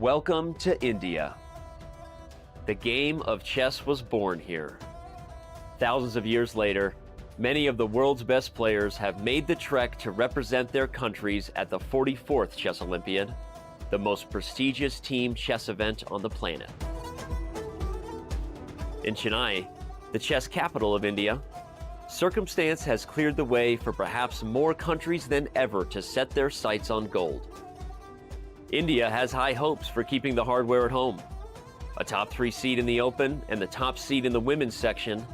Welcome to India. The game of chess was born here. Thousands of years later, many of the world's best players have made the trek to represent their countries at the 44th Chess Olympiad, the most prestigious team chess event on the planet. In Chennai, the chess capital of India, circumstance has cleared the way for perhaps more countries than ever to set their sights on gold. India has high hopes for keeping the hardware at home. A top 3 seed in the Open and the top seed in the women's section,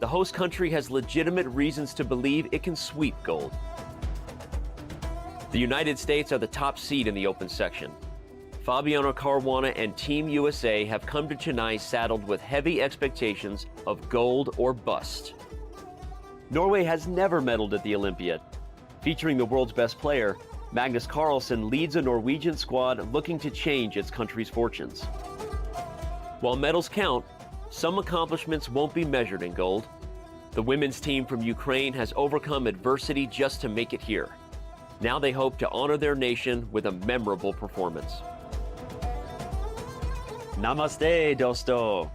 the host country has legitimate reasons to believe it can sweep gold. The United States are the top seed in the Open section. Fabiano Caruana and Team USA have come to Chennai saddled with heavy expectations of gold or bust. Norway has never medaled at the Olympiad. Featuring the world's best player, Magnus Carlsen leads a Norwegian squad looking to change its country's fortunes. While medals count, some accomplishments won't be measured in gold. The women's team from Ukraine has overcome adversity just to make it here. Now they hope to honor their nation with a memorable performance. Namaste, dosto.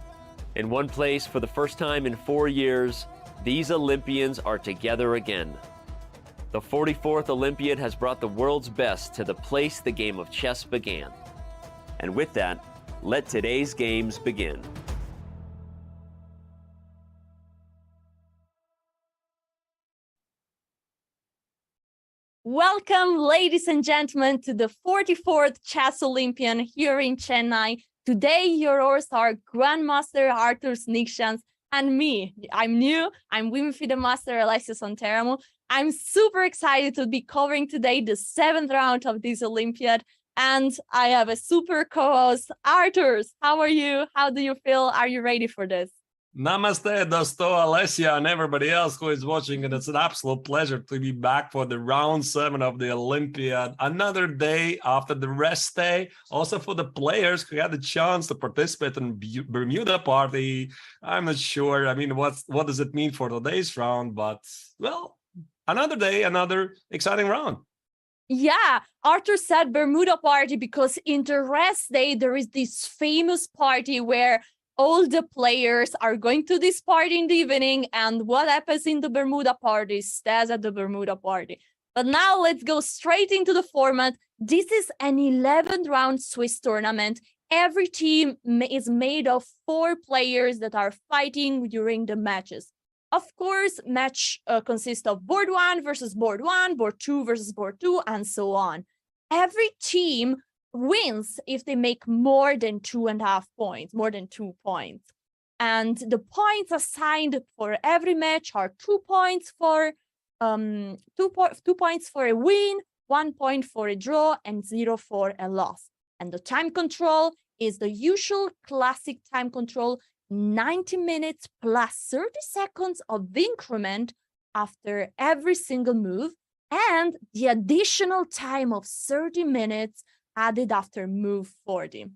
In one place for the first time in 4 years, these Olympians are together again. The 44th Olympiad has brought the world's best to the place the game of chess began. And with that, let today's games begin. Welcome, ladies and gentlemen, to the 44th Chess Olympiad here in Chennai. Today, your hosts are Grandmaster Arthur Snikshans and me. I'm new. I'm Women FIDE Master Alessia Santeramo. I'm super excited to be covering today the 7th round of this Olympiad. And I have a super co-host, Arthur. How are you? How do you feel? Are you ready for this? Namaste, Dosto, Alessia, and everybody else who is watching. And it's an absolute pleasure to be back for the round 7 of the Olympiad. Another day after the rest day. Also for the players who had the chance to participate in Bermuda party. I'm not sure. I mean, what does it mean for today's round? But, well, another day, another exciting round. Yeah, Arthur said Bermuda party because in the rest day, there is this famous party where all the players are going to this party in the evening, and what happens in the Bermuda party stays at the Bermuda party. But now let's go straight into the format. This is an 11th-round Swiss tournament. Every team is made of 4 players that are fighting during the matches. Of course, match consists of board 1 versus board 1, board 2 versus board 2, and so on. Every team wins if they make more than 2.5 points, more than 2 points. And the points assigned for every match are 2 points for 2 points for a win, 1 point for a draw, and 0 for a loss. And the time control is the usual classic time control, 90 minutes plus 30 seconds of increment after every single move, and the additional time of 30 minutes added after move 40.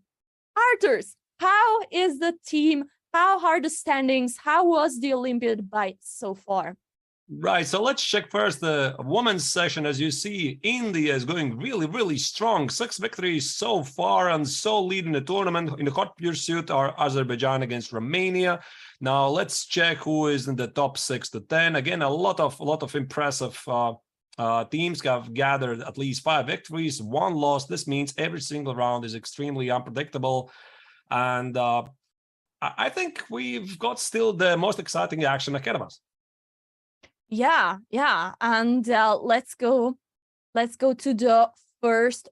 Arthurs, how is the team? How are the standings? How was the Olympiad by so far? Right, so let's check first the women's section. As you see, India is going really, really strong. 6 victories so far and so leading the tournament. In the hot pursuit are Azerbaijan against Romania. Now let's check who is in the top 6 to 10. Again, a lot of impressive teams have gathered at least 5 victories, 1 loss. This means every single round is extremely unpredictable. And I think we've got still the most exciting action ahead of us. Yeah. And let's go to the first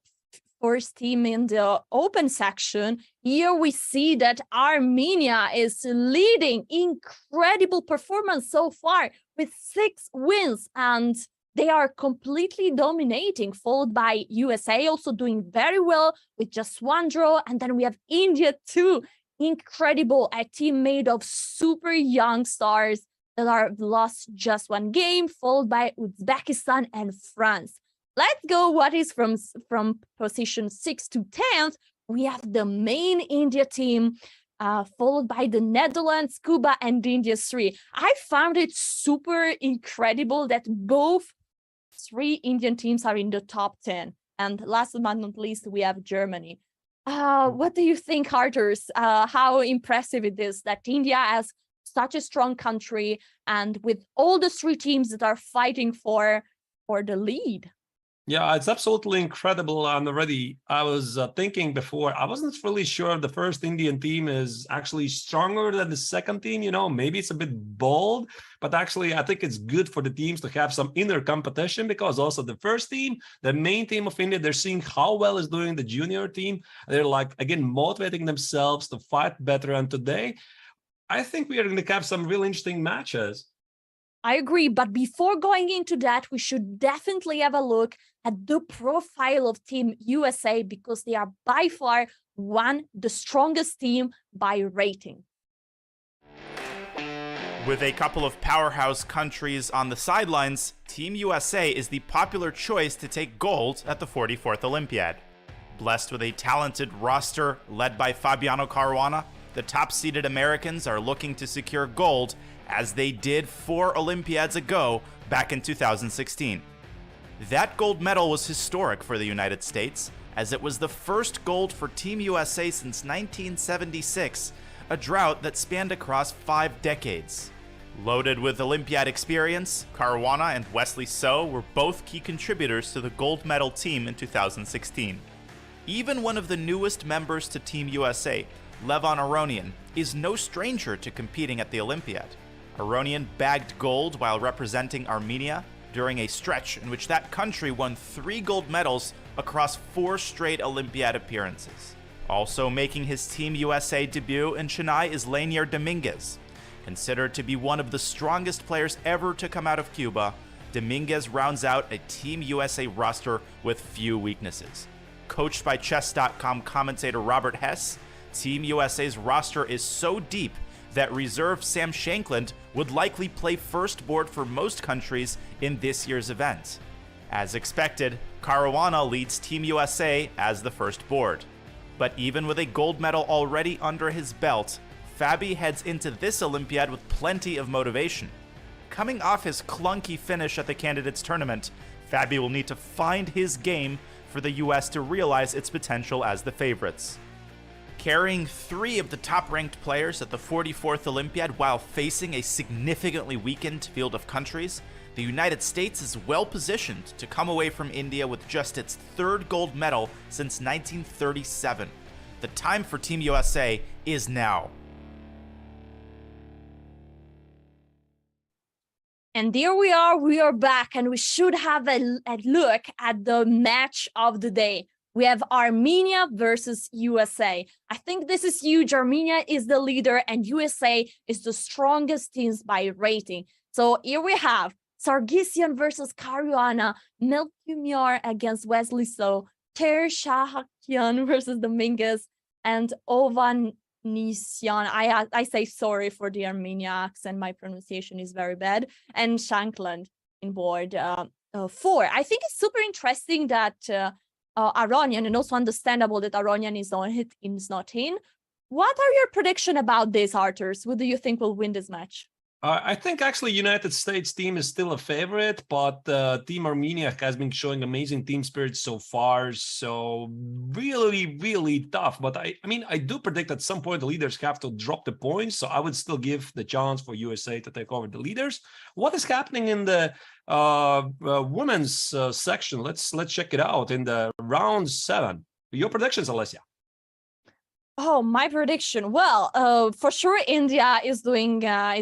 team in the open section. Here we see that Armenia is leading. Incredible performance so far with 6 wins, and they are completely dominating, followed by USA also doing very well with just 1 draw. And then we have India too. Incredible, a team made of super young stars that are lost just 1 game, followed by Uzbekistan and France. Let's go what is from position 6 to 10th. We have the main India team, followed by the Netherlands, Cuba, and India 3. I found it super incredible that both 3 Indian teams are in the top 10. And last but not least, we have Germany. What do you think, Arthurs? How impressive it is that India has such a strong country and with all the three teams that are fighting for the lead. Yeah, it's absolutely incredible. And already I was thinking before, I wasn't really sure if the first Indian team is actually stronger than the second team. Maybe it's a bit bold, but actually I think it's good for the teams to have some inner competition, because also the first team, the main team of India, they're seeing how well is doing the junior team. They're like, again, motivating themselves to fight better. And today, I think we are going to have some really interesting matches. I agree, but before going into that, we should definitely have a look at the profile of Team USA, because they are by far the strongest team by rating. With a couple of powerhouse countries on the sidelines, Team USA is the popular choice to take gold at the 44th Olympiad. Blessed with a talented roster led by Fabiano Caruana, the top-seeded Americans are looking to secure gold, as they did 4 Olympiads ago back in 2016. That gold medal was historic for the United States, as it was the first gold for Team USA since 1976, a drought that spanned across 5 decades. Loaded with Olympiad experience, Caruana and Wesley So were both key contributors to the gold medal team in 2016. Even one of the newest members to Team USA, Levon Aronian, is no stranger to competing at the Olympiad. Aronian bagged gold while representing Armenia during a stretch in which that country won 3 gold medals across 4 straight Olympiad appearances. Also making his Team USA debut in Chennai is Lanier Dominguez. Considered to be one of the strongest players ever to come out of Cuba, Dominguez rounds out a Team USA roster with few weaknesses. Coached by Chess.com commentator Robert Hess, Team USA's roster is so deep that reserve Sam Shankland would likely play first board for most countries in this year's event. As expected, Caruana leads Team USA as the first board. But even with a gold medal already under his belt, Fabi heads into this Olympiad with plenty of motivation. Coming off his clunky finish at the Candidates Tournament, Fabi will need to find his game for the US to realize its potential as the favorites. Carrying 3 of the top-ranked players at the 44th Olympiad while facing a significantly weakened field of countries, the United States is well-positioned to come away from India with just its 3rd gold medal since 1937. The time for Team USA is now. And there we are back, and we should have a look at the match of the day. We have Armenia versus USA. I think this is huge. Armenia is the leader and USA is the strongest teams by rating. So here we have Sargassian versus Caruana, Melchior against Wesley So, Shahakian versus Dominguez, and Ovanisian. I say sorry for the Armenia accent. My pronunciation is very bad. And Shankland in board 4. I think it's super interesting that Aronian, and also understandable that Aronian is not in. What are your prediction about this, Arthurs? Who do you think will win this match? I think actually United States team is still a favorite, but Team Armenia has been showing amazing team spirit so far. So really, really tough. But I mean, I do predict at some point the leaders have to drop the points. So I would still give the chance for USA to take over the leaders. What is happening in the women's section? Let's check it out in the round 7. Your predictions, Alessia? Oh, my prediction. Well, for sure, India is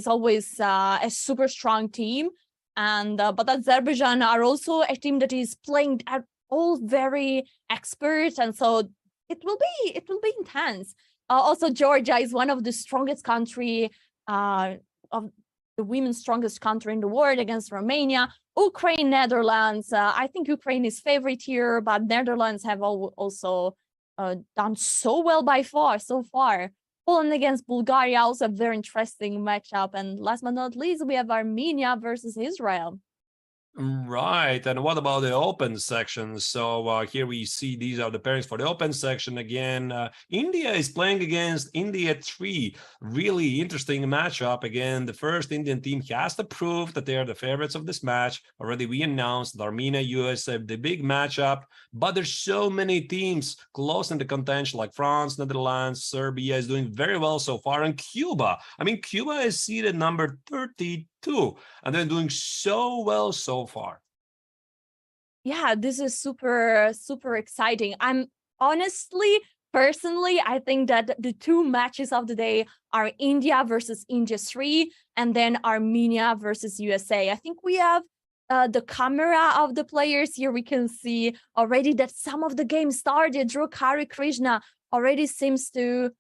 always a super strong team, and but Azerbaijan are also a team that is playing at all very expert, and so it will be intense. Also, Georgia is one of the strongest country of the women's strongest country in the world against Romania. Ukraine, Netherlands. I think Ukraine is favorite here, but Netherlands have also done so well so far. Poland against Bulgaria, also a very interesting matchup. And last but not least, we have Armenia versus Israel. Right. And what about the open section? So here we see these are the pairings for the open section again. India is playing against India 3. Really interesting matchup. Again, the first Indian team has to prove that they are the favorites of this match. Already we announced that Armenia, USA, the big matchup. But there's so many teams close in the contention, like France, Netherlands, Serbia is doing very well so far. And Cuba. I mean, Cuba is seeded number 32. And they're doing so well so far. Yeah, this is super, super exciting. I'm honestly, personally, I think that the two matches of the day are India versus India 3, and then Armenia versus USA. I think we have the camera of the players here. We can see already that some of the game started. Drew Hari Krishna already seems to,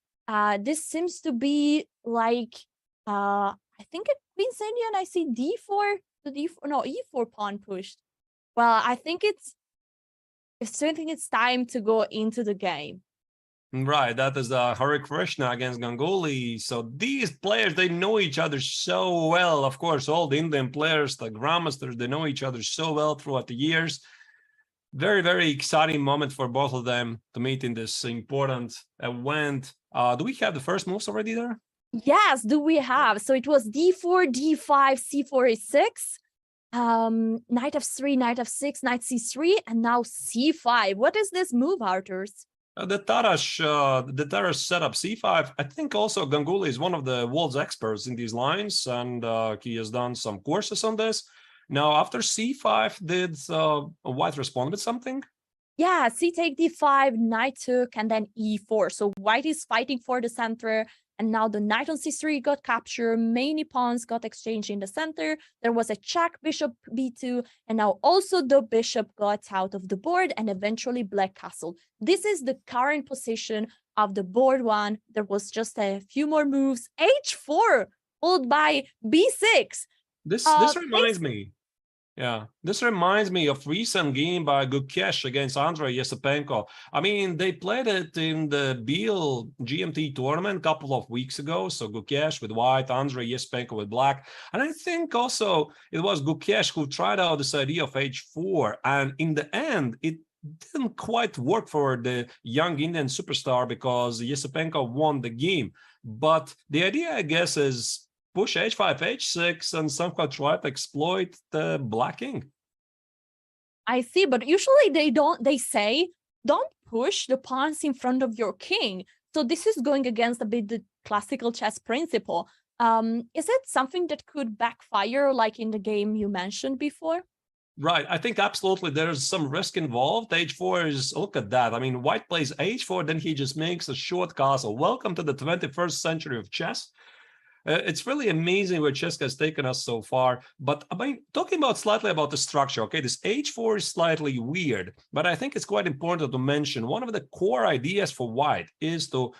this seems to be like, I think it Queen's Indian. I see D4, the D4, no, E4 pawn pushed. Well, I think it's time to go into the game. Right, that is Hare Krishna against Ganguly. So these players, they know each other so well. Of course, all the Indian players, the grandmasters, they know each other so well throughout the years. Very, very exciting moment for both of them to meet in this important event. Do we have the first moves already there? Yes, do we have? So it was D4, D5, C4, A6, Knight F3, Knight F6, Knight C3, and now C5. What is this move, Arturs? The Tarash setup C5. I think also Ganguly is one of the world's experts in these lines, and he has done some courses on this. Now, after C5, did White respond with something? Yeah, C take D5, Knight took, and then E4. So White is fighting for the center. And now the knight on c3 got captured, many pawns got exchanged in the center. There was a check, bishop b2, and now also the bishop got out of the board and eventually black castle. This is the current position of the board one. There was just a few more moves. h4, followed by b6. This reminds me. Yeah, this reminds me of recent game by Gukesh against Andrei Yesepenko. I mean, they played it in the Beal GMT tournament a couple of weeks ago. So Gukesh with white, Andrei Yesepenko with black. And I think also it was Gukesh who tried out this idea of h4. And in the end, it didn't quite work for the young Indian superstar because Yesepenko won the game. But the idea, I guess, is push h5, h6, and somehow try to exploit the black king. I see, but usually they say, don't push the pawns in front of your king. So this is going against a bit the classical chess principle. Is it something that could backfire like in the game you mentioned before? Right, I think absolutely there's some risk involved. H4 is, look at that. I mean, white plays h4, then he just makes a short castle. Welcome to the 21st century of chess. It's really amazing where chess has taken us so far. But I mean, talking about slightly about the structure, okay, this h4 is slightly weird, but I think it's quite important to mention one of the core ideas for white is to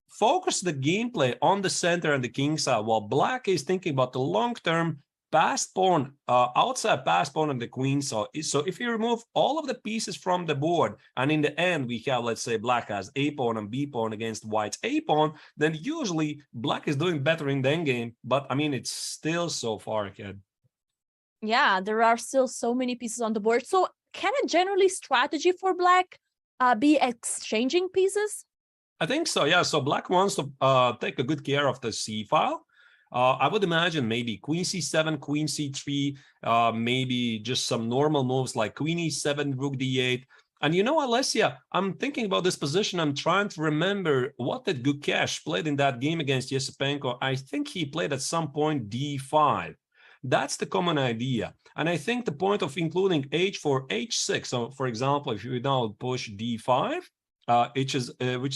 focus the gameplay on the center and the king side, while black is thinking about the long-term passed pawn, outside passed pawn and the queen. So if you remove all of the pieces from the board, and in the end we have, let's say, black has a pawn and b pawn against white's a pawn, then usually black is doing better in the endgame. But I mean, it's still so far ahead. Yeah, there are still so many pieces on the board. So can a generally strategy for black be exchanging pieces? I think so, yeah. So black wants to take a good care of the c file. I would imagine maybe queen c7, queen c3, maybe just some normal moves like queen e7, rook d8. And you know, Alessia, I'm thinking about this position. I'm trying to remember what did Gukesh played in that game against Yesepenko. I think he played at some point d5. That's the common idea. And I think the point of including h4, h6. So, for example, if you now push d5, which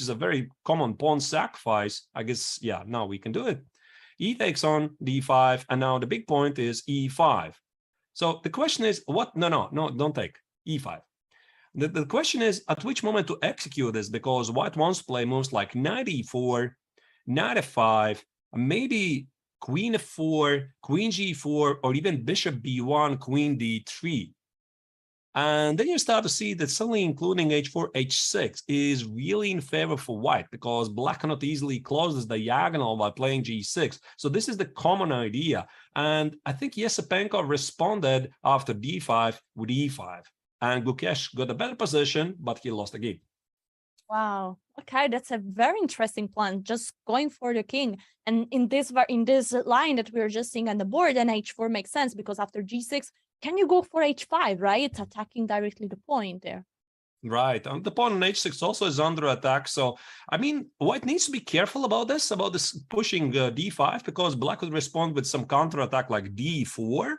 is a very common pawn sacrifice, I guess, yeah, now we can do it. E takes on d5, and now the big point is e5. So the question is, what? No, don't take e5. The question is at which moment to execute this, because white wants to play moves like knight e4, knight f5, maybe queen f4, queen g4, or even bishop b1, queen d3. And then you start to see that suddenly including h4, h6 is really in favor for white because black cannot easily close this diagonal by playing g6. So this is the common idea. And I think Yesepenko responded after d5 with e5. And Gukesh got a better position, but he lost the game. Wow. Okay, that's a very interesting plan. Just going for the king, and in this line that we're just seeing on the board, then h4 makes sense because after g6, can you go for h5? Right, it's attacking directly the point there. Right, and the pawn on h6 also is under attack. So I mean, white needs to be careful about this pushing d5 because black would respond with some counter attack like d4,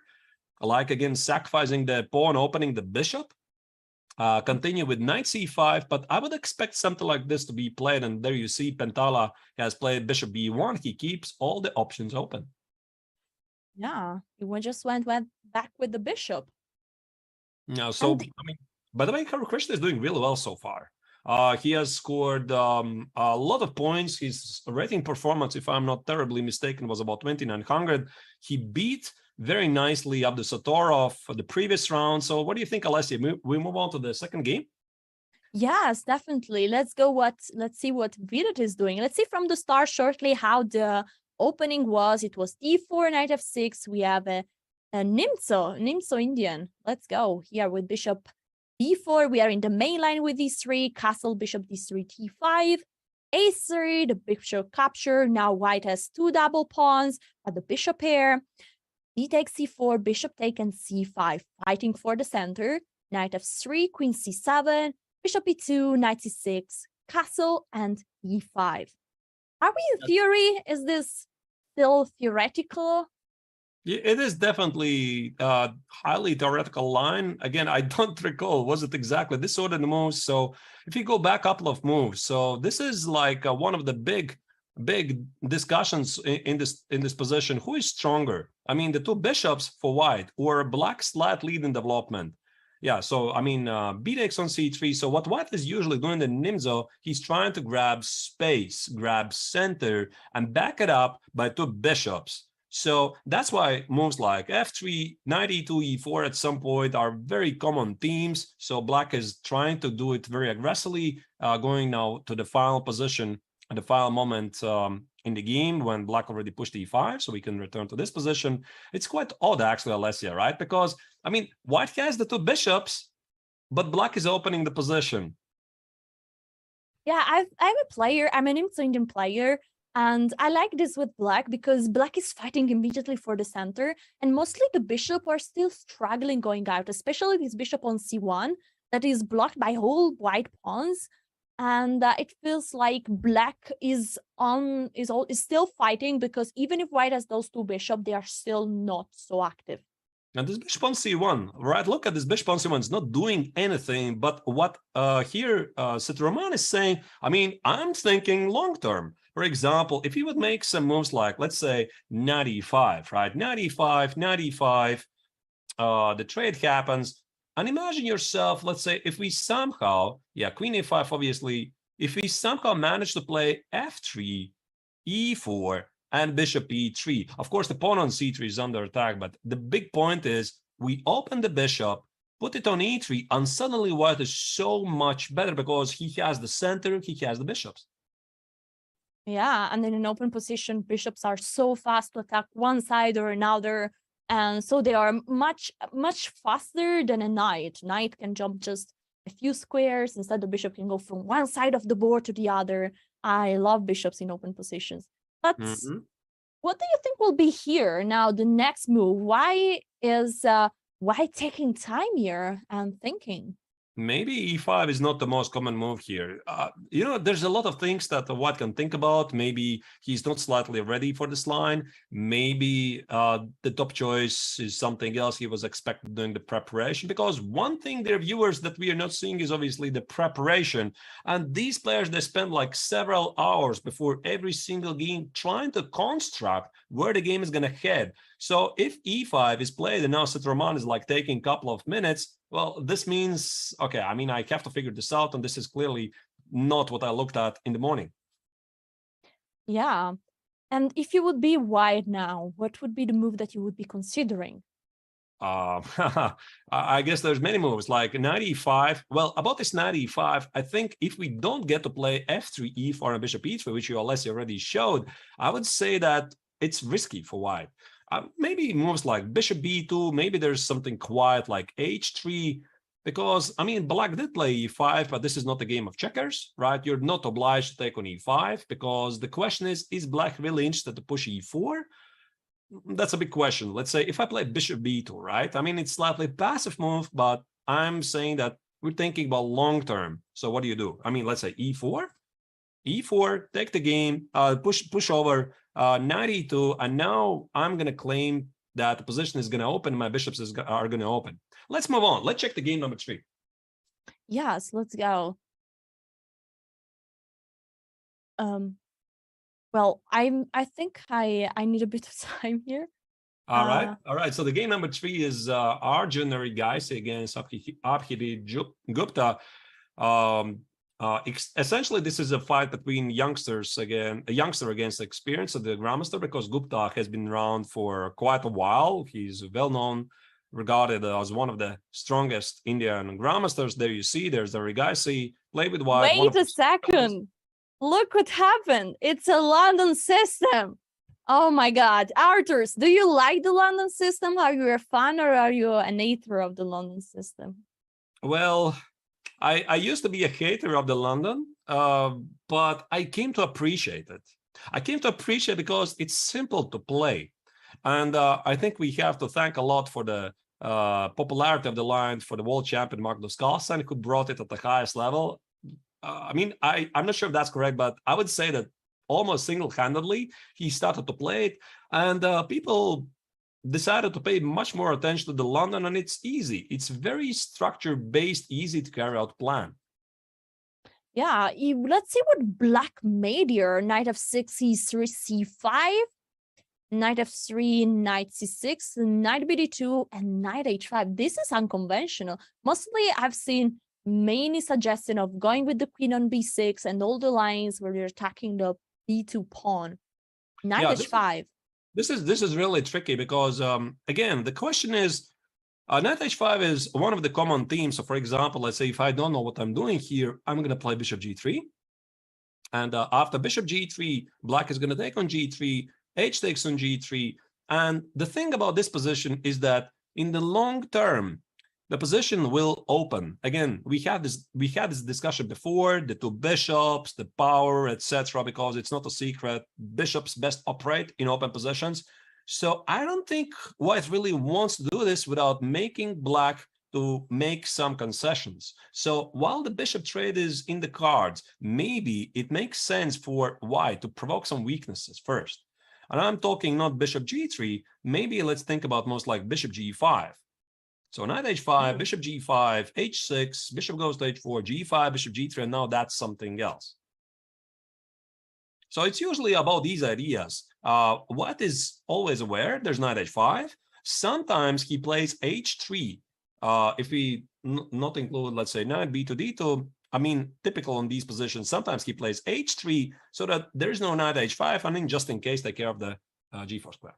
like again sacrificing the pawn, opening the bishop. Continue with knight c5, but I would expect something like this to be played. And there you see Pentala has played bishop b1. He keeps all the options open. Yeah, he just went back with the bishop. Yeah, so I mean, by the way, Krishna is doing really well so far. He has scored a lot of points. His rating performance, if I'm not terribly mistaken, was about 2,900. He beat very nicely Abdusatorov for the previous round. So what do you think, Alessia? We move on to the second game? Yes, definitely. Let's see what Vidit is doing. Let's see from the start shortly how the opening was. It was d4, knight f6. We have a Nimzo Indian. Let's go here with bishop d4. We are in the main line with d3, castle, bishop d3, t5, a3, the bishop capture. Now white has two double pawns at the bishop pair. D takes c4, bishop taken c5, fighting for the center. Knight f3, queen c7, bishop e2, knight c6, castle, and e5. Are we in theory? Is this still theoretical? Yeah, it is definitely a highly theoretical line. Again, I don't recall, was it exactly this order of moves? So if you go back a couple of moves, so this is like one of the big discussions in this position. Who is stronger? I mean, the two bishops for white or black slight lead in development. Yeah, so I mean, b takes on c3. So what white is usually doing in Nimzo, he's trying to grab space, grab center, and back it up by two bishops. So that's why moves like f3, knight e2, e4 at some point are very common themes. So black is trying to do it very aggressively, going now to the final position at the final moment in the game when black already pushed e5, so we can return to this position. It's quite odd, actually, Alessia, right? Because, I mean, white has the two bishops, but black is opening the position. Yeah, I'm a player. I'm an Indian player. And I like this with black because black is fighting immediately for the center. And mostly the bishop are still struggling going out, especially this bishop on c1 that is blocked by whole white pawns. And it feels like black is still fighting because even if white has those two bishops, they are still not so active. And this bishop on c1, right? Look at this bishop on c1. It's not doing anything. But what here Citroman is saying, I mean, I'm thinking long term. For example, if you would make some moves like, let's say, knight e5, right? Knight e5, knight e5, the trade happens. And imagine yourself, let's say, if we somehow, queen a5, obviously, if we somehow manage to play f3, e4, and bishop e3. Of course, the pawn on c3 is under attack, but the big point is we open the bishop, put it on e3, and suddenly white is so much better because he has the center, he has the bishops. Yeah, and in an open position, bishops are so fast to attack one side or another. And so they are much faster than a knight. Knight can jump just a few squares. Instead, the bishop can go from one side of the board to the other. I love bishops in open positions. But what do you think will be here now, the next move? Why is white taking time here and thinking? Maybe e5 is not the most common move here. You know, there's a lot of things that white can think about. Maybe he's not slightly ready for this line. Maybe the top choice is something else he was expected during the preparation. Because one thing, dear viewers, that we are not seeing is obviously the preparation. And these players, they spend like several hours before every single game trying to construct where the game is going to head. So if e5 is played and now Citroman is like taking a couple of minutes, well, this means, okay, I mean, I have to figure this out, and this is clearly not what I looked at in the morning. Yeah. And if you would be white now, what would be the move that you would be considering? I guess there's many moves like knight e5. Well, about this knight e5, I think if we don't get to play f3, e4, and bishop e3, which you Alessia already showed, I would say that it's risky for white. Maybe moves like bishop b2, maybe there's something quiet like h3, because, I mean, black did play e5, but this is not a game of checkers, right? You're not obliged to take on e5, because the question is black really interested to push e4? That's a big question. Let's say if I play bishop b2, right? I mean, it's slightly passive move, but I'm saying that we're thinking about long term. So what do? I mean, let's say e4, take the game, push over, knight e2, and now I'm going to claim that the position is going to open, my bishops are going to open. Let's move on. Let's check the game number 3. Yes, let's go. Well, I think I need a bit of time here. All right. So the game number 3 is Arjun Narigaisi against Abhijit Gupta. Essentially, this is a fight between youngsters again, a youngster against experience of the grandmaster, because Gupta has been around for quite a while. He's well known, regarded as one of the strongest Indian grandmasters. There you see, there's the Narigaisi, play with white. Wait a second. Look what happened. It's a London system. Oh my God. Arthurs, do you like the London system? Are you a fan or are you an hater of the London system? Well, I used to be a hater of the London, but I came to appreciate it. I came to appreciate it because it's simple to play. And I think we have to thank a lot for the popularity of the line for the world champion Magnus Carlsen, who brought it at the highest level. I mean, I'm not sure if that's correct, but I would say that almost single-handedly, he started to play it, and people decided to pay much more attention to the London, and it's easy. It's very structure-based, easy to carry out plan. Yeah, let's see what black made here. Knight f6, e3, c5, knight f3, knight c6, knight bd2, and knight h5. This is unconventional. Mostly I've seen many suggestion of going with the queen on b6 and all the lines where you're attacking the b2 pawn. Knight h5. This is really tricky because again, the question is knight h5 is one of the common themes. So for example, let's say if I don't know what I'm doing here, I'm going to play bishop g3, and after bishop g3, black is going to take on g3, h takes on g3, and the thing about this position is that in the long term the position will open. Again, we had this discussion before, the two bishops, the power, etc., because it's not a secret. Bishops best operate in open positions. So I don't think white really wants to do this without making black to make some concessions. So while the bishop trade is in the cards, maybe it makes sense for white to provoke some weaknesses first. And I'm talking not bishop g3, maybe let's think about most like bishop g5. So knight h5, bishop g5, h6, bishop goes to h4, g5, bishop g3, and now that's something else. So it's usually about these ideas. White is always aware there's knight h5. Sometimes he plays h3. If we not include, let's say, knight b to d2, I mean, typical on these positions, sometimes he plays h3 so that there's no knight h5, and then just in case, take care of the g4 square.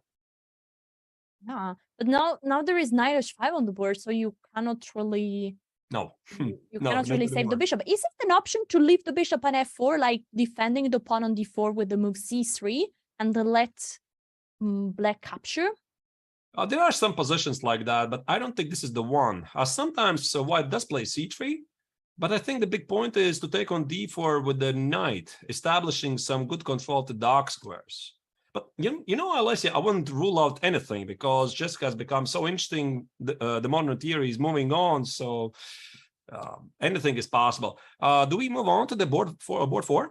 Yeah, but now there is knight h5 on the board, so you cannot really cannot really save the bishop. Is it an option to leave the bishop on f4, like defending the pawn on d4 with the move c3 and then let black capture? There are some positions like that, but I don't think this is the one. Sometimes white does play c3, but I think the big point is to take on d4 with the knight, establishing some good control of the dark squares. But you know, Alessia, I wouldn't rule out anything because chess has become so interesting. The modern theory is moving on, so anything is possible. Do we move on to the board 4?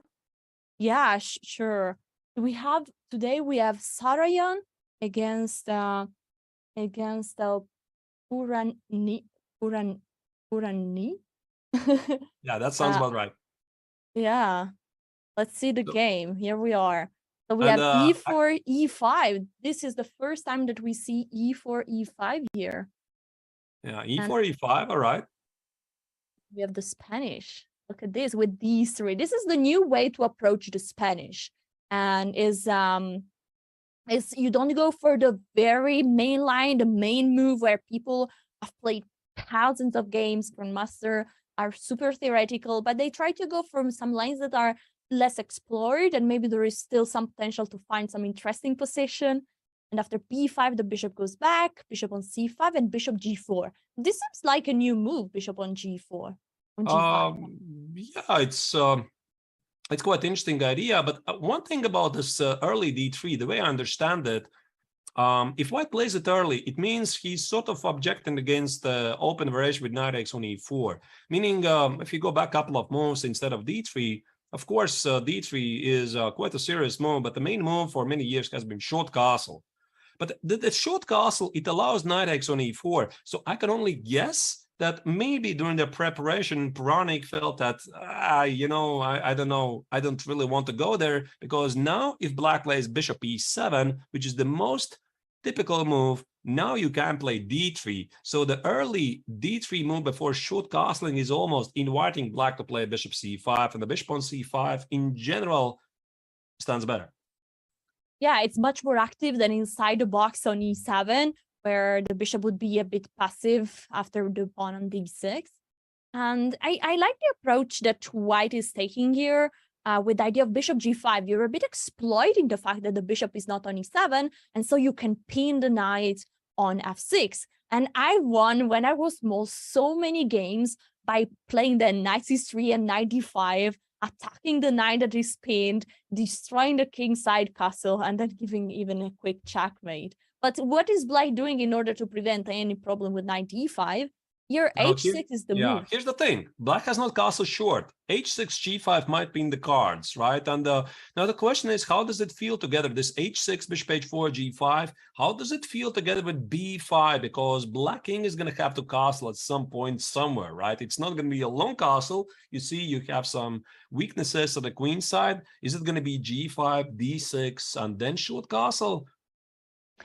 Yeah, sure. We have Sargassian against Purani. Yeah, that sounds about right. Yeah, let's see the game. Here we are. So we have e4, e5. This is the first time that we see e4, e5 here. Yeah, e4, e5, all right. We have the Spanish. Look at this with d3. This is the new way to approach the Spanish, and is is you don't go for the very main line, the main move where people have played thousands of games. Grandmaster are super theoretical, but they try to go from some lines that are less explored, and maybe there is still some potential to find some interesting position. And after b5, the bishop goes back, bishop on c5, and bishop g4. This seems like a new move, bishop on g4. On g5. Yeah, it's quite an interesting idea. But one thing about this early d3, the way I understand it, if white plays it early, it means he's sort of objecting against the open variation with knight x on e4. Meaning, if you go back a couple of moves instead of d3, of course, d3 is quite a serious move, but the main move for many years has been short castle. But the short castle, it allows knight x on e4. So I can only guess that maybe during the preparation, Puranik felt that, I don't know, I don't really want to go there, because now if black plays bishop e7, which is the most typical move, now you can play d3. So the early d3 move before short castling is almost inviting black to play bishop c5, and the bishop on c5 in general stands better. Yeah, it's much more active than inside the box on e7, where the bishop would be a bit passive after the pawn on d6. And I like the approach that white is taking here with the idea of bishop g5. You're a bit exploiting the fact that the bishop is not on e7, and so you can pin the knight on f6. And I won when I was small so many games by playing the knight c3 and knight d5, attacking the knight that is pinned, destroying the kingside castle, and then giving even a quick checkmate. But what is black doing in order to prevent any problem with knight d5? Your h6 is the move. Here's the thing. Black has not castle short. h6, g5 might be in the cards, right? And now the question is, how does it feel together? This h6, bishop h4, g5, how does it feel together with b5? Because black king is going to have to castle at some point somewhere, right? It's not going to be a long castle. You see, you have some weaknesses on the queen side. Is it going to be g5, d6, and then short castle?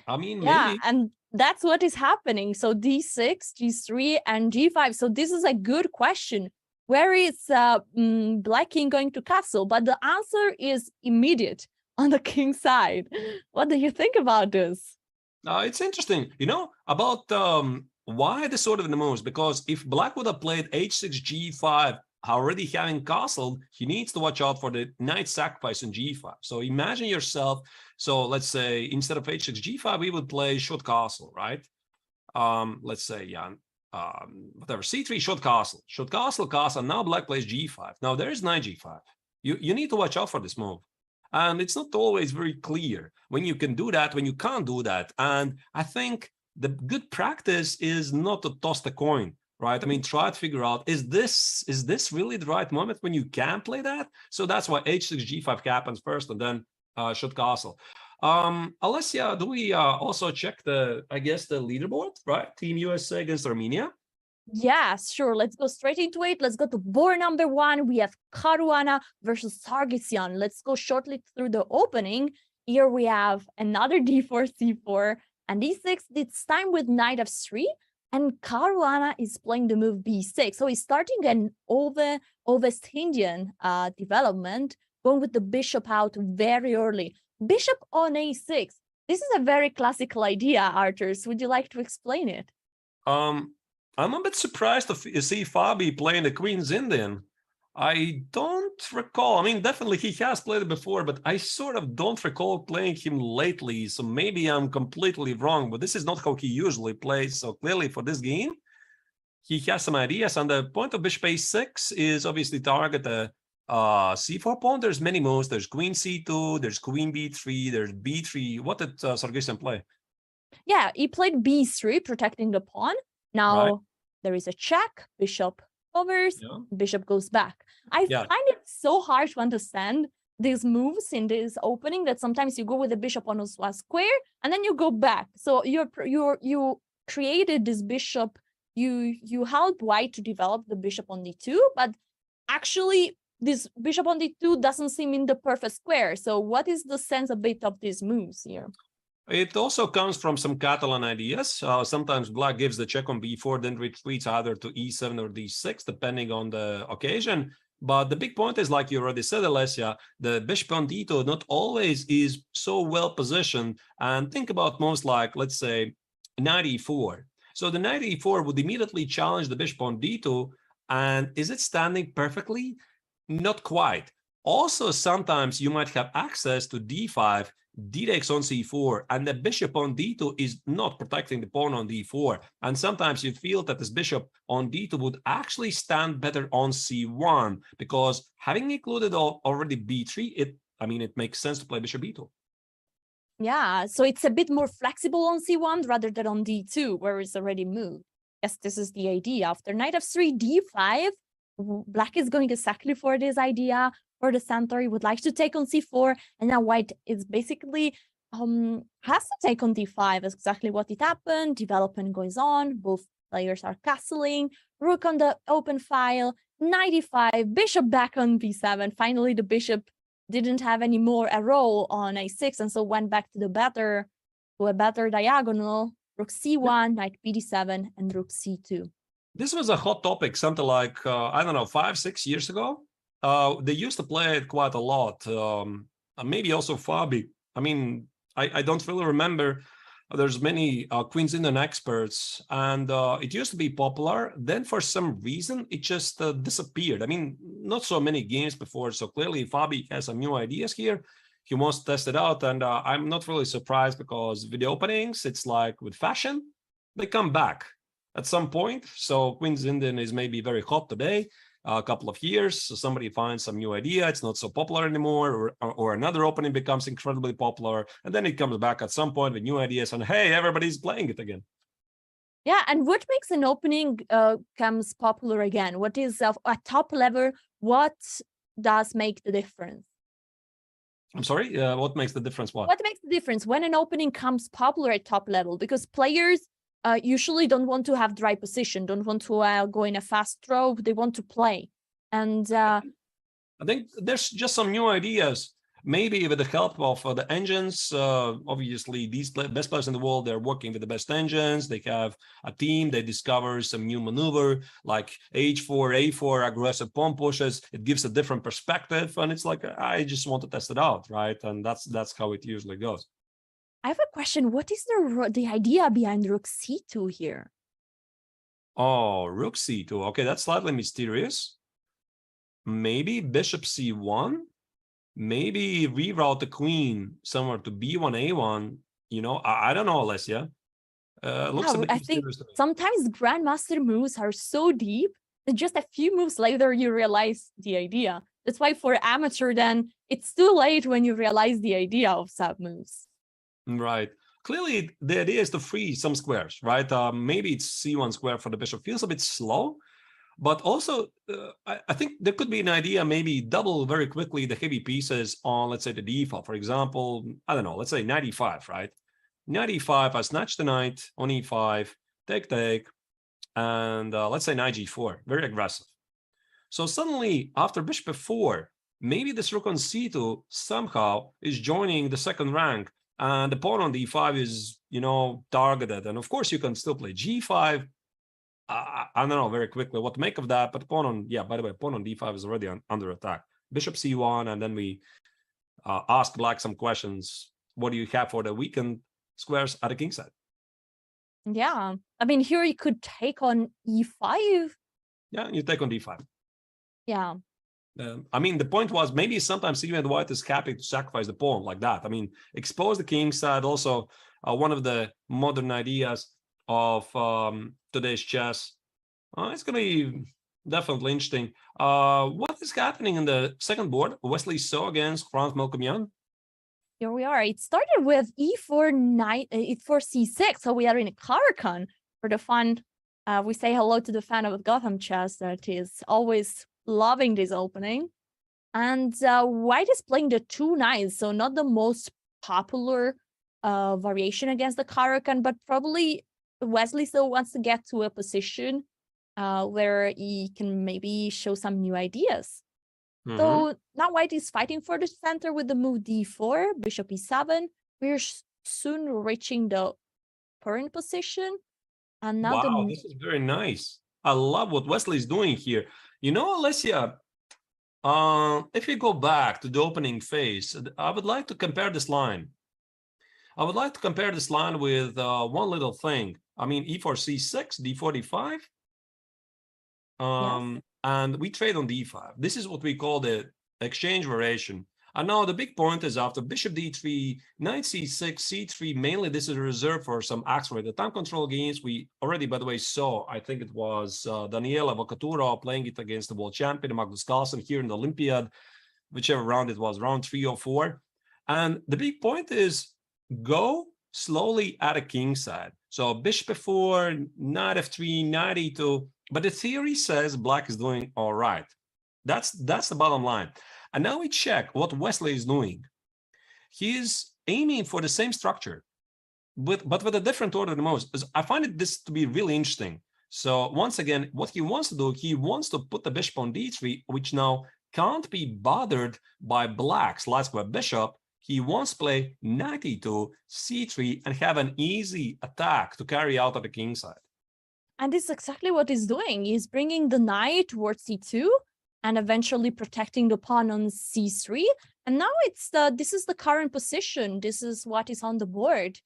I mean, yeah, maybe. And that's what is happening. So d6, g3, and g5. So this is a good question. Where is black king going to castle? But the answer is immediate on the king side. What do you think about this? It's interesting, about why this sort of the moves. Because if black would have played h6, g5, already having castled, he needs to watch out for the knight sacrifice on g5. So imagine yourself. So let's say instead of h6, g5, we would play short castle, right? Let's say, whatever, c3, short castle, castle. Now black plays g5. Now there is knight g5. You need to watch out for this move. And it's not always very clear when you can do that, when you can't do that. And I think the good practice is not to toss the coin. Right. I mean, try to figure out, is this really the right moment when you can play that? So that's why h6, g5 happens first, and then short castle. Alessia, do we also check the leaderboard, right? Team USA against Armenia? Yes, sure. Let's go straight into it. Let's go to board number 1. We have Caruana versus Sargassian. Let's go shortly through the opening. Here we have another d4, c4, and d6. This time with knight f3. And Caruana is playing the move b6. So he's starting an Ovest Indian development, going with the bishop out very early. Bishop on a6. This is a very classical idea, Arturs. Would you like to explain it? I'm a bit surprised to see Fabi playing the Queen's Indian. I don't recall. I mean, definitely he has played it before, but I sort of don't recall playing him lately. So maybe I'm completely wrong, but this is not how he usually plays. So clearly for this game, he has some ideas. And the point of bishop a6 is obviously target the c4 pawn. There's many moves. There's queen c2, there's queen b3, there's b3. What did Sargassian play? Yeah, he played b3, protecting the pawn. Now there is a check, bishop covers, bishop goes back. I find it so hard to understand these moves in this opening that sometimes you go with the bishop on a square and then you go back. So you created this bishop, you helped white to develop the bishop on d2, but actually this bishop on d2 doesn't seem in the perfect square. So what is the sense a bit of these moves here? It also comes from some Catalan ideas. Sometimes black gives the check on b4, then retreats either to e7 or d6, depending on the occasion. But the big point is, like you already said, Alessia, the bishop on d2 not always is so well positioned. And think about most like, let's say, knight e4. So the knight e4 would immediately challenge the bishop on d2. And is it standing perfectly? Not quite. Also, sometimes you might have access to d5, d takes on c4, and the bishop on d2 is not protecting the pawn on d4. And sometimes you feel that this bishop on d2 would actually stand better on c1, because having included already b3, it makes sense to play bishop b2. Yeah, so it's a bit more flexible on c1 rather than on d2, where it's already moved. Yes, this is the idea. After knight f3, d5, black is going exactly for this idea. For the center, he would like to take on c4, and now white is basically has to take on d5. That's exactly what it happened. Development goes on. Both players are castling. Rook on the open file. Knight e5, bishop back on b7. Finally, the bishop didn't have any more a role on a6, and so went back to a better diagonal. Rook c1, knight bd7, and rook c2. This was a hot topic something like, 5-6 years ago. They used to play it quite a lot. Maybe also Fabi. I don't really remember. There's many Queen's Indian experts, and it used to be popular. Then for some reason, it just disappeared. Not so many games before, so clearly Fabi has some new ideas here. He wants to test it out, and I'm not really surprised, because video openings, it's like with fashion, they come back at some point. So Queen's Indian is maybe very hot today. A couple of years, so somebody finds some new idea, it's not so popular anymore, or another opening becomes incredibly popular, and then it comes back at some point with new ideas, and hey, everybody's playing it again. Yeah, and what makes an opening comes popular again? What is at top level? What does make the difference? I'm sorry, what makes the difference? What makes the difference when an opening comes popular at top level? Because players usually don't want to have dry position, don't want to go in a fast throw, they want to play. And I think there's just some new ideas, maybe with the help of the engines. Obviously, these best players in the world, they're working with the best engines. They have a team, they discover some new maneuver, like h4, a4, aggressive pawn pushes. It gives a different perspective, and it's like, I just want to test it out, right? And that's how it usually goes. I have a question. What is the idea behind rook c2 here? Oh, rook c2. Okay, that's slightly mysterious. Maybe bishop c1. Maybe reroute the queen somewhere to b1, a1. I don't know, Alessia. Looks a bit I think mysterious to me. sometimes grandmaster moves are so deep that just a few moves later you realize the idea. That's why for amateur, then it's too late when you realize the idea of sub moves. Right. Clearly, the idea is to free some squares, right? Maybe it's c1 square for the bishop. Feels a bit slow, but also I think there could be an idea, maybe double very quickly the heavy pieces on, let's say, the d file. For example, I don't know, let's say knight e5, right? Knight e5, I snatch the knight on e5, take, and let's say knight g4, very aggressive. So suddenly, after bishop f4, maybe this rook on c2 somehow is joining the second rank, and the pawn on d5 is, targeted. And of course, you can still play g5. I don't know very quickly what to make of that, but pawn on, by the way, pawn on d5 is already under attack. Bishop c1, and then we ask black some questions. What do you have for the weakened squares at the king side? Yeah, here you could take on e5. Yeah, you take on d5. Yeah. The point was, maybe sometimes even white is happy to sacrifice the pawn like that. Expose the king side. Also, one of the modern ideas of today's chess. It's going to be definitely interesting. What is happening in the second board? Wesley So against Franz Melkomian. Here we are. It started with e4 c6, so we are in a Caracan for the fun. We say hello to the fan of Gotham Chess that is always loving this opening. And white is playing the two knights, so not the most popular variation against the Caracan, but probably Wesley still wants to get to a position where he can maybe show some new ideas. Mm-hmm. So now white is fighting for the center with the move d4, bishop e7. We're soon reaching the current position. And now this is very nice. I love what Wesley is doing here. Alessia, if we go back to the opening phase, I would like to compare this line. I would like to compare this line with one little thing. I mean, e4, c6, d4, d5. Yes. And we trade on d5. This is what we call the exchange variation. And now the big point is after bishop d3, knight c6, c3, mainly this is reserved for some accelerated time control games. We already, by the way, saw, I think it was Daniela Vocatura playing it against the world champion, Magnus Carlsen, here in the Olympiad, whichever round it was, round 3 or 4. And the big point is go slowly at a king side. So bishop f4, knight f3, knight e2. But the theory says black is doing all right. That's the bottom line. And now we check what Wesley is doing. He's aiming for the same structure, but with a different order than most. I find this to be really interesting. So once again, what he wants to do, he wants to put the bishop on d3, which now can't be bothered by black's last square bishop. He wants to play knight e2, c3, and have an easy attack to carry out at the king side. And this is exactly what he's doing. He's bringing the knight towards c2 and eventually protecting the pawn on c3. And now this is the current position. This is what is on the board.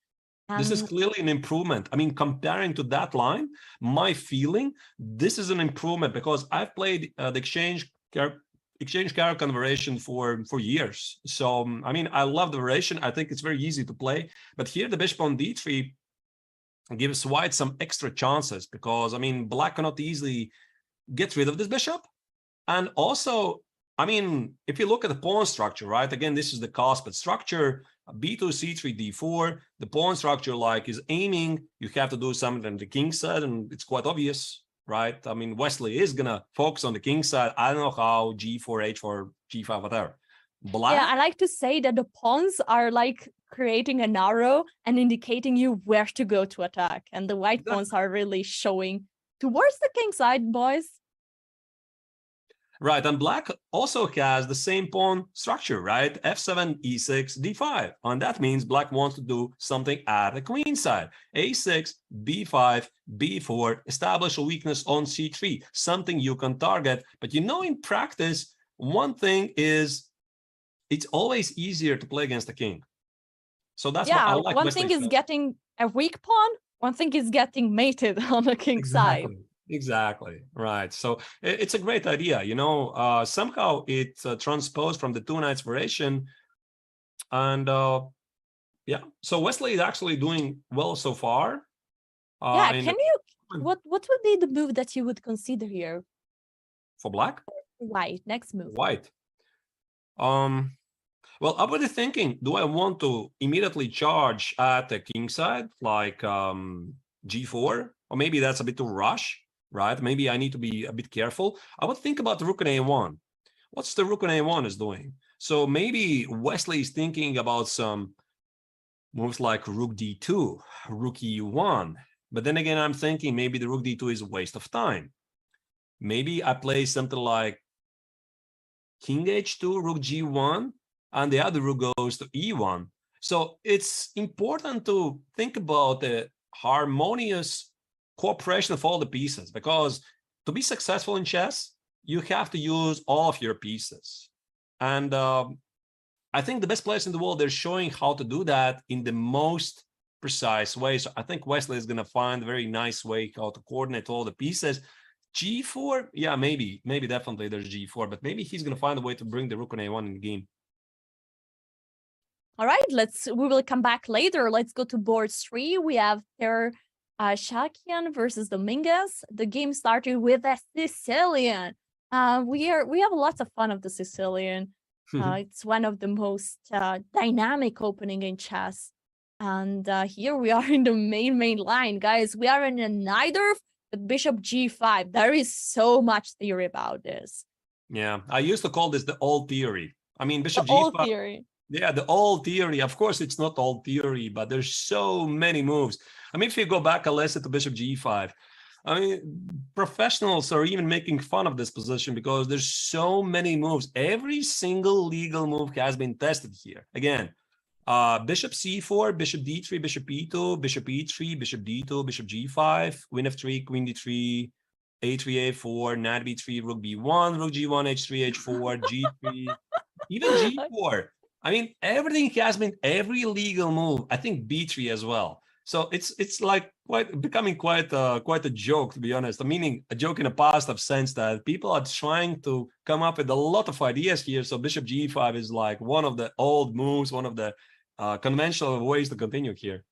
This is clearly an improvement. I mean, comparing to that line, my feeling, this is an improvement because I've played the exchange character variation for years. So, I mean, I love the variation. I think it's very easy to play. But here the bishop on d3 gives white some extra chances because, I mean, black cannot easily get rid of this bishop. And also, I mean, if you look at the pawn structure, right? Again, this is the Caspet structure, b2, c3, d4. The pawn structure like is aiming. You have to do something on the king side, and it's quite obvious, right? I mean, Wesley is gonna focus on the king side. I don't know how, g4, h4, g5, whatever. Black. Yeah, I like to say that the pawns are like creating an arrow and indicating you where to go to attack. And the white pawns are really showing towards the king side, boys. Right, and black also has the same pawn structure, right? f7, e6, d5. And that means black wants to do something at the queen side. a6, b5, b4, establish a weakness on c3, something you can target. But you know, in practice, one thing is it's always easier to play against the king. So that's what I like. One thing is getting a weak pawn, one thing is getting mated on the king side. Exactly. Right. So it's a great idea. You know, somehow it transposed from the two knights variation. And yeah, so Wesley is actually doing well so far. Yeah, what would be the move that you would consider here? For black? White, next move. White. Well, I was thinking, do I want to immediately charge at the king side, like g4? Or maybe that's a bit too rush. Right? Maybe I need to be a bit careful. I would think about the rook on a1. What's the rook on a1 is doing? So maybe Wesley is thinking about some moves like rook d2, rook e1. But then again, I'm thinking maybe the rook d2 is a waste of time. Maybe I play something like king h2, rook g1, and the other rook goes to e1. So it's important to think about the harmonious cooperation of all the pieces, because to be successful in chess, you have to use all of your pieces. And I think the best players in the world, they're showing how to do that in the most precise way. So I think Wesley is going to find a very nice way how to coordinate all the pieces. g4, yeah, maybe definitely there's g4, but maybe he's going to find a way to bring the rook on a1 in the game. All right, we will come back later. Let's go to board 3. We have here Sargassian versus Dominguez. The game started with a Sicilian. We have lots of fun of the Sicilian. It's one of the most dynamic opening in chess. And here we are in the main line, guys. We are in a neither with bishop g5. There is so much theory about this. Yeah, I used to call this the old theory. I mean, bishop the g5. Old theory. Yeah, the old theory. Of course, it's not old theory, but there's so many moves. I mean, if you go back a lesson to bishop g5, I mean, professionals are even making fun of this position because there's so many moves. Every single legal move has been tested here. Again, bishop c4, bishop d3, bishop e2, bishop e3, bishop d2, bishop g5, queen f3, queen d3, a3, a4, knight b3, rook b1, rook g1, h3, h4, g3, even g4. I mean, everything has been every legal move. I think b3 as well. So it's like becoming quite a joke, to be honest. Meaning a joke in a positive sense that people are trying to come up with a lot of ideas here. So bishop g5 is like one of the old moves, one of the conventional ways to continue here.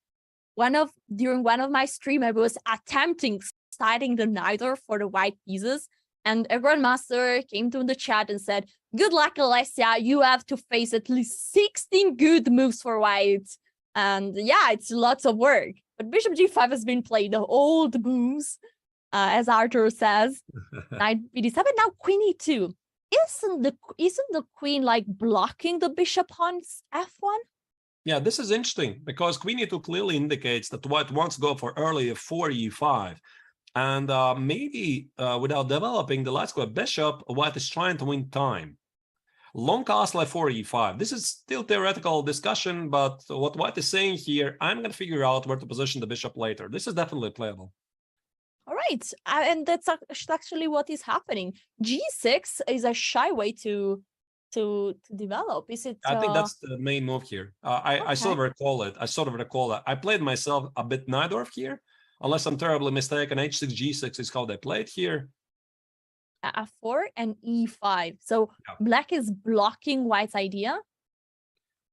During one of my stream, I was attempting starting the neither for the white pieces, and a grandmaster came to the chat and said, "Good luck, Alessia. You have to face at least 16 good moves for white." And yeah, it's lots of work. But bishop g5 has been played, the old moves, as Arthur says. Knight b7, now queen e2. Isn't the queen like blocking the bishop on f1? Yeah, this is interesting because queen e2 clearly indicates that white wants to go for early f4, e5. And maybe without developing the light square bishop, white is trying to win time. Long castle f4, e5. This is still theoretical discussion, but what white is saying here, I'm going to figure out where to position the bishop later. This is definitely playable. All right, and that's actually what is happening. G6 is a shy way to develop. Is it? I think that's the main move here. I sort of recall it. I played myself a bit Najdorf here, unless I'm terribly mistaken. H6, G6 is how they played here. F4 and E5. So black is blocking white's idea.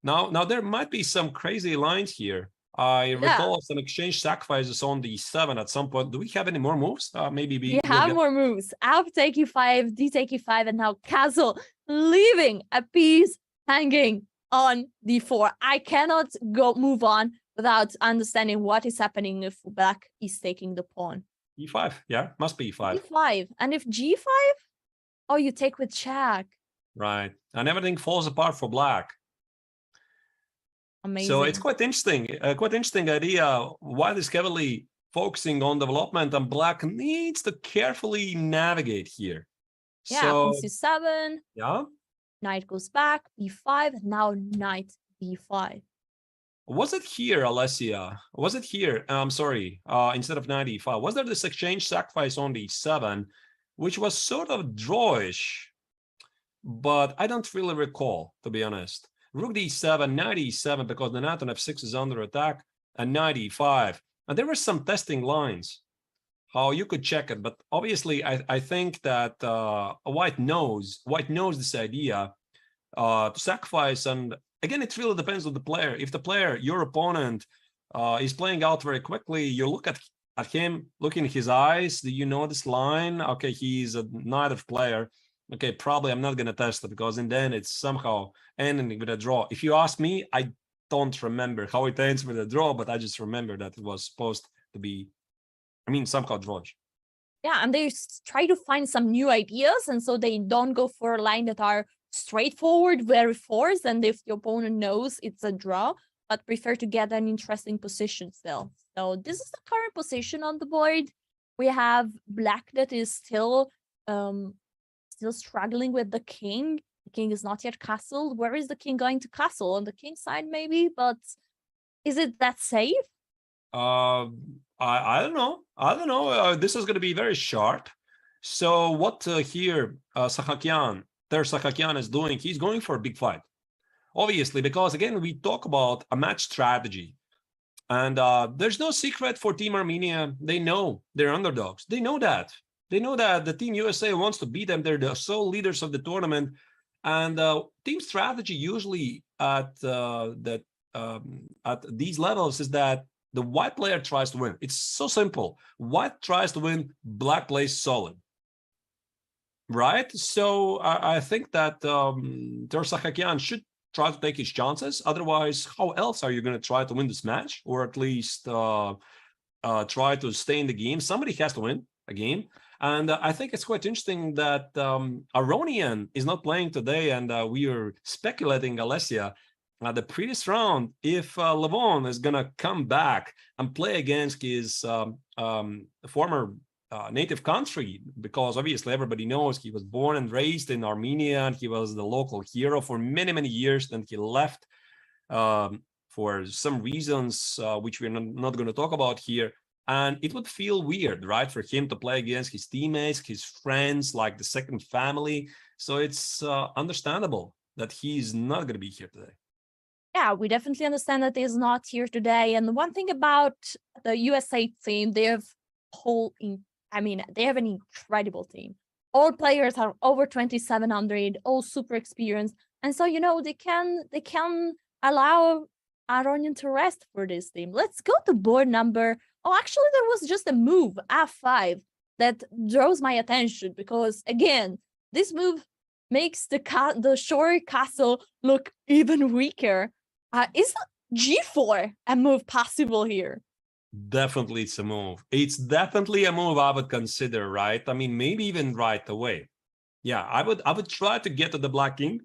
Now there might be some crazy lines here. I recall some exchange sacrifices on the 7 at some point. Do we have any more moves? Maybe we have more moves. F take E5, D take E5, and now castle, leaving a piece hanging on D4. I cannot move on without understanding what is happening if black is taking the pawn. E5, yeah, must be E5. E5, and if G5, oh, you take with check. Right, and everything falls apart for black. Amazing. So it's quite interesting idea. White is heavily focusing on development, and black needs to carefully navigate here. Yeah, so, C7. Yeah. Knight goes back, B5, now knight B5. Was it here, Alessia? Was it here? I'm sorry, instead of knight e5, was there this exchange sacrifice on the 7, which was sort of drawish, but I don't really recall, to be honest. Rook d7, knight e7, because the knight on f6 is under attack, and knight e5. And there were some testing lines, how you could check it, but obviously I think that white knows this idea to sacrifice. And again, it really depends on the player. If the player, your opponent, is playing out very quickly, you look at him, look in his eyes. Do you know this line? Okay, he's a knight of player. Okay, probably I'm not going to test it because then it's somehow ending with a draw. If you ask me, I don't remember how it ends with a draw, but I just remember that it was supposed to be, somehow drawish. Yeah, and they try to find some new ideas, and so they don't go for a line that are straightforward, very forced, and if the opponent knows it's a draw, but prefer to get an interesting position still. So this is the current position on the board. We have black that is still struggling with the king. The king is not yet castled. Where is the king going to castle? On the king side, maybe, but is it that safe? I don't know. This is going to be very sharp. So what here Sahakian is doing, he's going for a big fight. Obviously, because again, we talk about a match strategy. And there's no secret for Team Armenia. They know they're underdogs. They know that. They know that the Team USA wants to beat them. They're the sole leaders of the tournament. And team strategy usually at these levels is that the white player tries to win. It's so simple. White tries to win, black plays solid. Right? So I think that Sahakian should try to take his chances. Otherwise, how else are you going to try to win this match? Or at least try to stay in the game? Somebody has to win a game. And I think it's quite interesting that Aronian is not playing today. And we are speculating, Alessia, the previous round, if Levon is going to come back and play against his former native country, because obviously everybody knows he was born and raised in Armenia, and he was the local hero for many, many years. Then he left for some reasons which we're not going to talk about here. And it would feel weird, right, for him to play against his teammates, his friends, like the second family. So it's understandable that he's not going to be here today. Yeah, we definitely understand that he's not here today. And one thing about the USA team, they have they have an incredible team. All players are over 2,700, all super experienced, and so they can allow Aronian to rest for this team. Let's go to board number. Oh, actually, there was just a move, F5, that draws my attention because again, this move makes the shore castle look even weaker. Is G4 a move possible here? Definitely it's a move. It's definitely a move I would consider, right? I mean, maybe even right away. Yeah, I would try to get to the black king.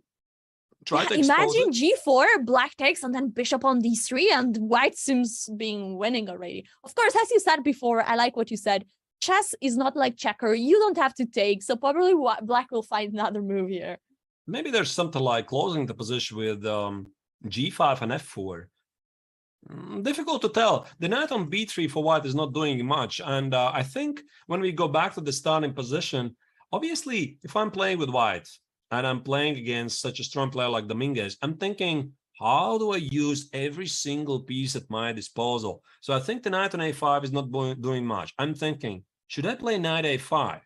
Try to imagine G4, black takes, and then bishop on D3, and white seems being winning already. Of course, as you said before, I like what you said. Chess is not like checker. You don't have to take, so probably black will find another move here. Maybe there's something like closing the position with G5 and F4. Difficult to tell. The knight on B3 for white is not doing much. And I think when we go back to the starting position, obviously, if I'm playing with white and I'm playing against such a strong player like Dominguez, I'm thinking, how do I use every single piece at my disposal? So I think the knight on A5 is not doing much. I'm thinking, should I play knight A5?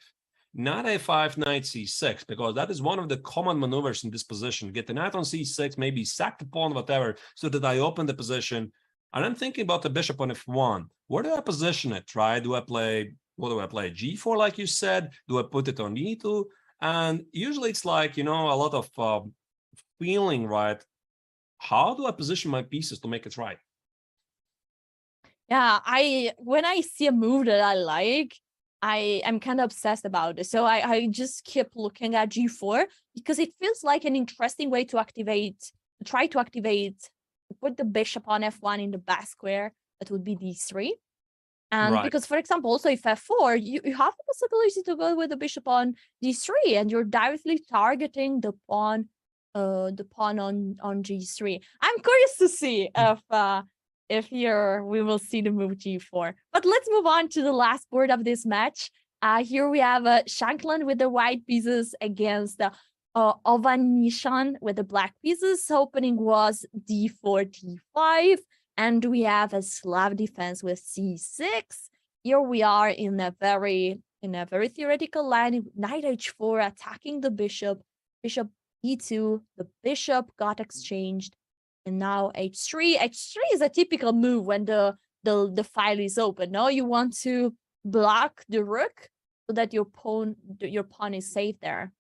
Knight A5, knight C6, because that is one of the common maneuvers in this position. Get the knight on C6, maybe sack the pawn, whatever, so that I open the position. And I'm thinking about the bishop on F1. Where do I position it, right? What do I play? G4, like you said? Do I put it on E2? And usually it's like, a lot of feeling, right? How do I position my pieces to make it right? Yeah, when I see a move that I like, I am kind of obsessed about it. So I just keep looking at G4 because it feels like an interesting way to put the bishop on F1 in the back square. That would be D3. And Right. because, for example, also if F4, you have the possibility to go with the bishop on D3 and you're directly targeting the pawn on G3. I'm curious to see if here we will see the move G4. But let's move on to the last board of this match. Here we have Shankland with the white pieces against Ovanishan with the black pieces. Opening was D4, D5. And we have a Slav defense with C6. Here we are in a very theoretical line. Knight H4 attacking the bishop. Bishop E2. The bishop got exchanged. And now H3. H3 is a typical move when the file is open. No, you want to block the rook so that your pawn is safe there.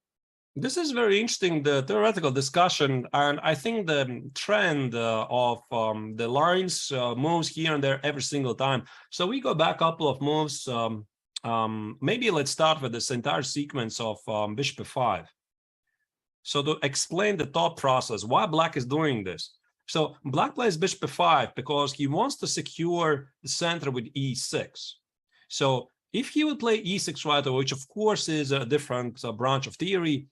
This is very interesting, the theoretical discussion, and I think the trend of the lines moves here and there every single time. So we go back a couple of moves. Maybe let's start with this entire sequence of bishop f5. So to explain the thought process, why black is doing this. So black plays bishop f5 because he wants to secure the center with e6. So if he would play e6 right away, which of course is a different branch of theory,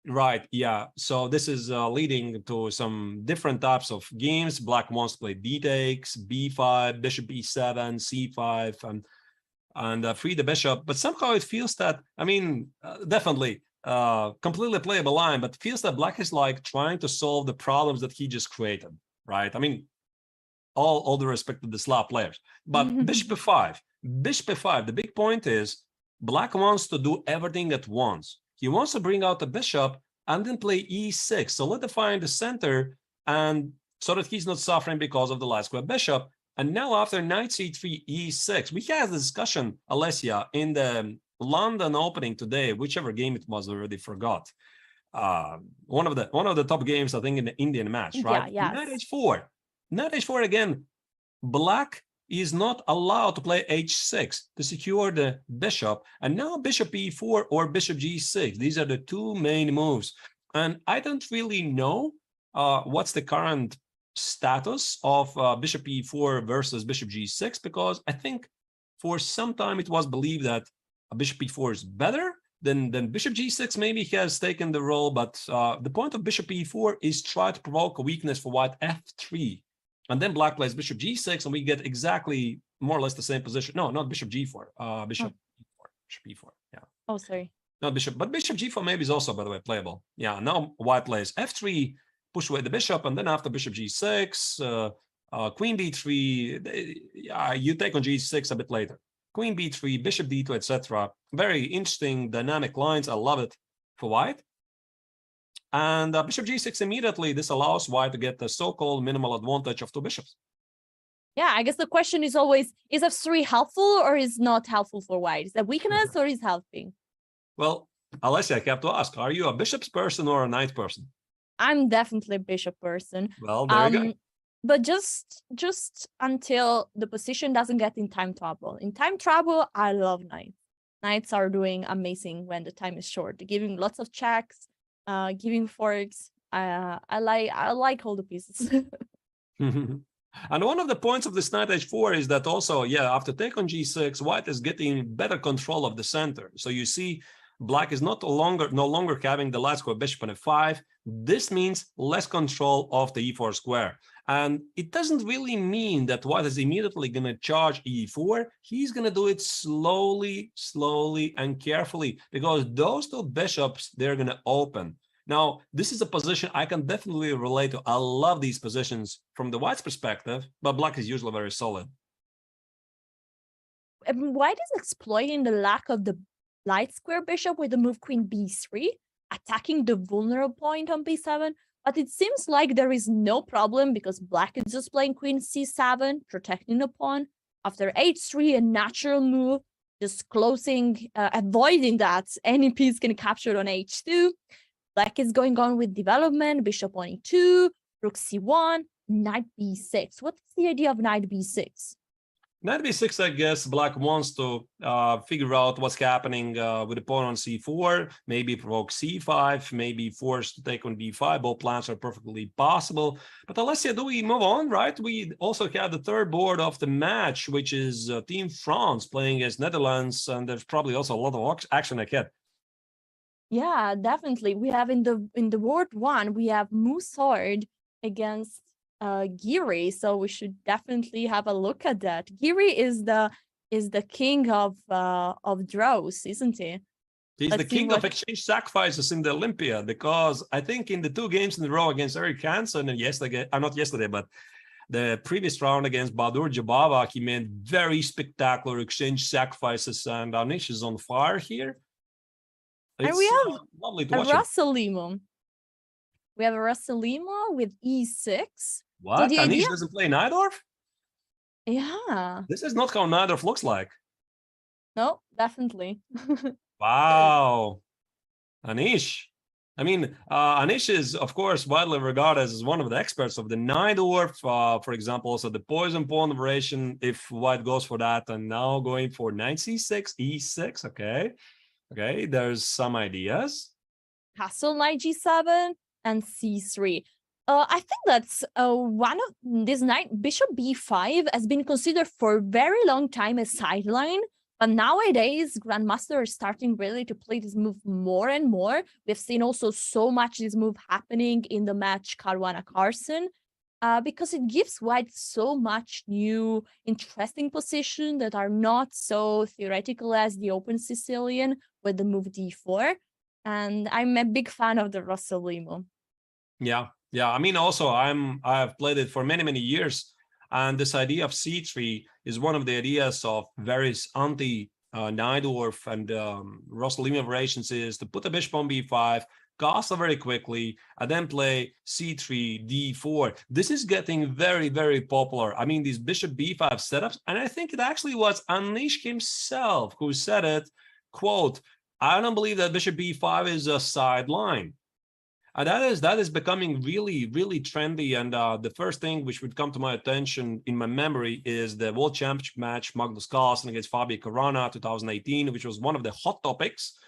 right, yeah. So this is leading to some different types of games. Black wants to play d takes, b5, bishop e7, c5, and free the bishop. But somehow it feels that, definitely completely playable line, but feels that black is like trying to solve the problems that he just created, right? All the respect to the Slav players. But bishop f5, the big point is black wants to do everything at once. He wants to bring out the bishop and then play e6, solidifying the center, and so that he's not suffering because of the light square bishop. And now after knight c3, e6, we had a discussion, Alessia, in the London opening today, whichever game it was, already forgot. One of the top games, I think, in the Indian match, right? Yeah, Knight h4. Knight h4 again. Black is not allowed to play h6 to secure the bishop. And now bishop e4 or bishop g6. These are the two main moves. And I don't really know what's the current status of bishop e4 versus bishop g6, because I think for some time it was believed that bishop e4 is better than bishop g6. Maybe he has taken the role, but the point of bishop e4 is try to provoke a weakness for white f3. And then black plays bishop g6, and we get exactly more or less the same position. No, not bishop g4. Bishop e4. Bishop e4. Yeah. Oh, sorry. Not bishop, but bishop g4 maybe is also, by the way, playable. Yeah. Now white plays f3, push away the bishop, and then after bishop g6, queen b3. Yeah, you take on g6 a bit later. Queen b3, bishop d2, etc. Very interesting dynamic lines. I love it for white. And bishop g6 immediately. This allows white to get the so-called minimal advantage of two bishops. Yeah, I guess the question is always, is f3 helpful or is not helpful for white? Is that weakness or is helping? Well, Alessia, I have to ask, are you a bishop's person or a knight person? I'm definitely a bishop person. Well, there you go. But just until the position doesn't get in time trouble. In time trouble, I love knights. Knights are doing amazing when the time is short. They're giving lots of checks, giving forks. I like all the pieces. And one of the points of this knight h4 is that also, yeah, after take on g6, white is getting better control of the center. So you see, black is no longer having the light square bishop on f5. This means less control of the e4 square. And it doesn't really mean that white is immediately going to charge e4. He's going to do it slowly, and carefully, because those two bishops, they're going to open. Now, this is a position I can definitely relate to. I love these positions from the white's perspective, but black is usually very solid. White is exploiting the lack of the light square bishop with the move queen b3, attacking the vulnerable point on b7. But it seems like there is no problem because black is just playing queen c7, protecting the pawn. After h3, a natural move, just closing, avoiding that any piece can capture on h2. Black is going on with development, bishop on e2, rook c1, knight b6. What's the idea of knight b6? Knight b6, I guess black wants to figure out what's happening with the pawn on c4, maybe provoke c5, maybe force to take on b5. Both plans are perfectly possible. But Alessia, do we move on, right? We also have the third board of the match, which is Team France playing against Netherlands, and there's probably also a lot of action ahead. Yeah, definitely. We have in the board one, we have Musard against Giri, so we should definitely have a look at that. Giri is the king of draws, isn't he? He's the king of exchange sacrifices in the Olympiad, because I think in the 2 games in a row against Eric Hansen and not yesterday, but the previous round against Badur Jabava, he made very spectacular exchange sacrifices, and Anish is on fire here. It's and we have lovely to a watch Rasalimo. We have a Rasalimo with e6. What? So Anish doesn't play Najdorf? Yeah. This is not how Najdorf looks like. No, definitely. Wow. Anish. I mean, Anish is, of course, widely regarded as one of the experts of the Najdorf. For example, also the poison pawn variation, if white goes for that, and now going for knight c6, e6. Okay, there's some ideas. Castle knight g7 and c3. I think that's one of this knight. Bishop b5 has been considered for a very long time a sideline, but nowadays grandmasters are starting really to play this move more and more. We've seen also so much this move happening in the match Caruana Carlsen, because it gives white so much new interesting position that are not so theoretical as the open Sicilian with the move d4. And I'm a big fan of the Rasalimo. Yeah. I mean, also I've played it for many years, and this idea of c3 is one of the ideas of various anti-Najdorf and Rasalimo variations, is to put the bishop on b5, castle very quickly, and then play c3, d4. This is getting very popular. I mean, these bishop b5 setups, and I think it actually was Anish himself who said it, quote, "I don't believe that bishop b5 is a sideline." And that is becoming really trendy. And the first thing which would come to my attention in my memory is the World Championship match, Magnus Carlsen against Fabiano Caruana 2018, which was one of the hot topics.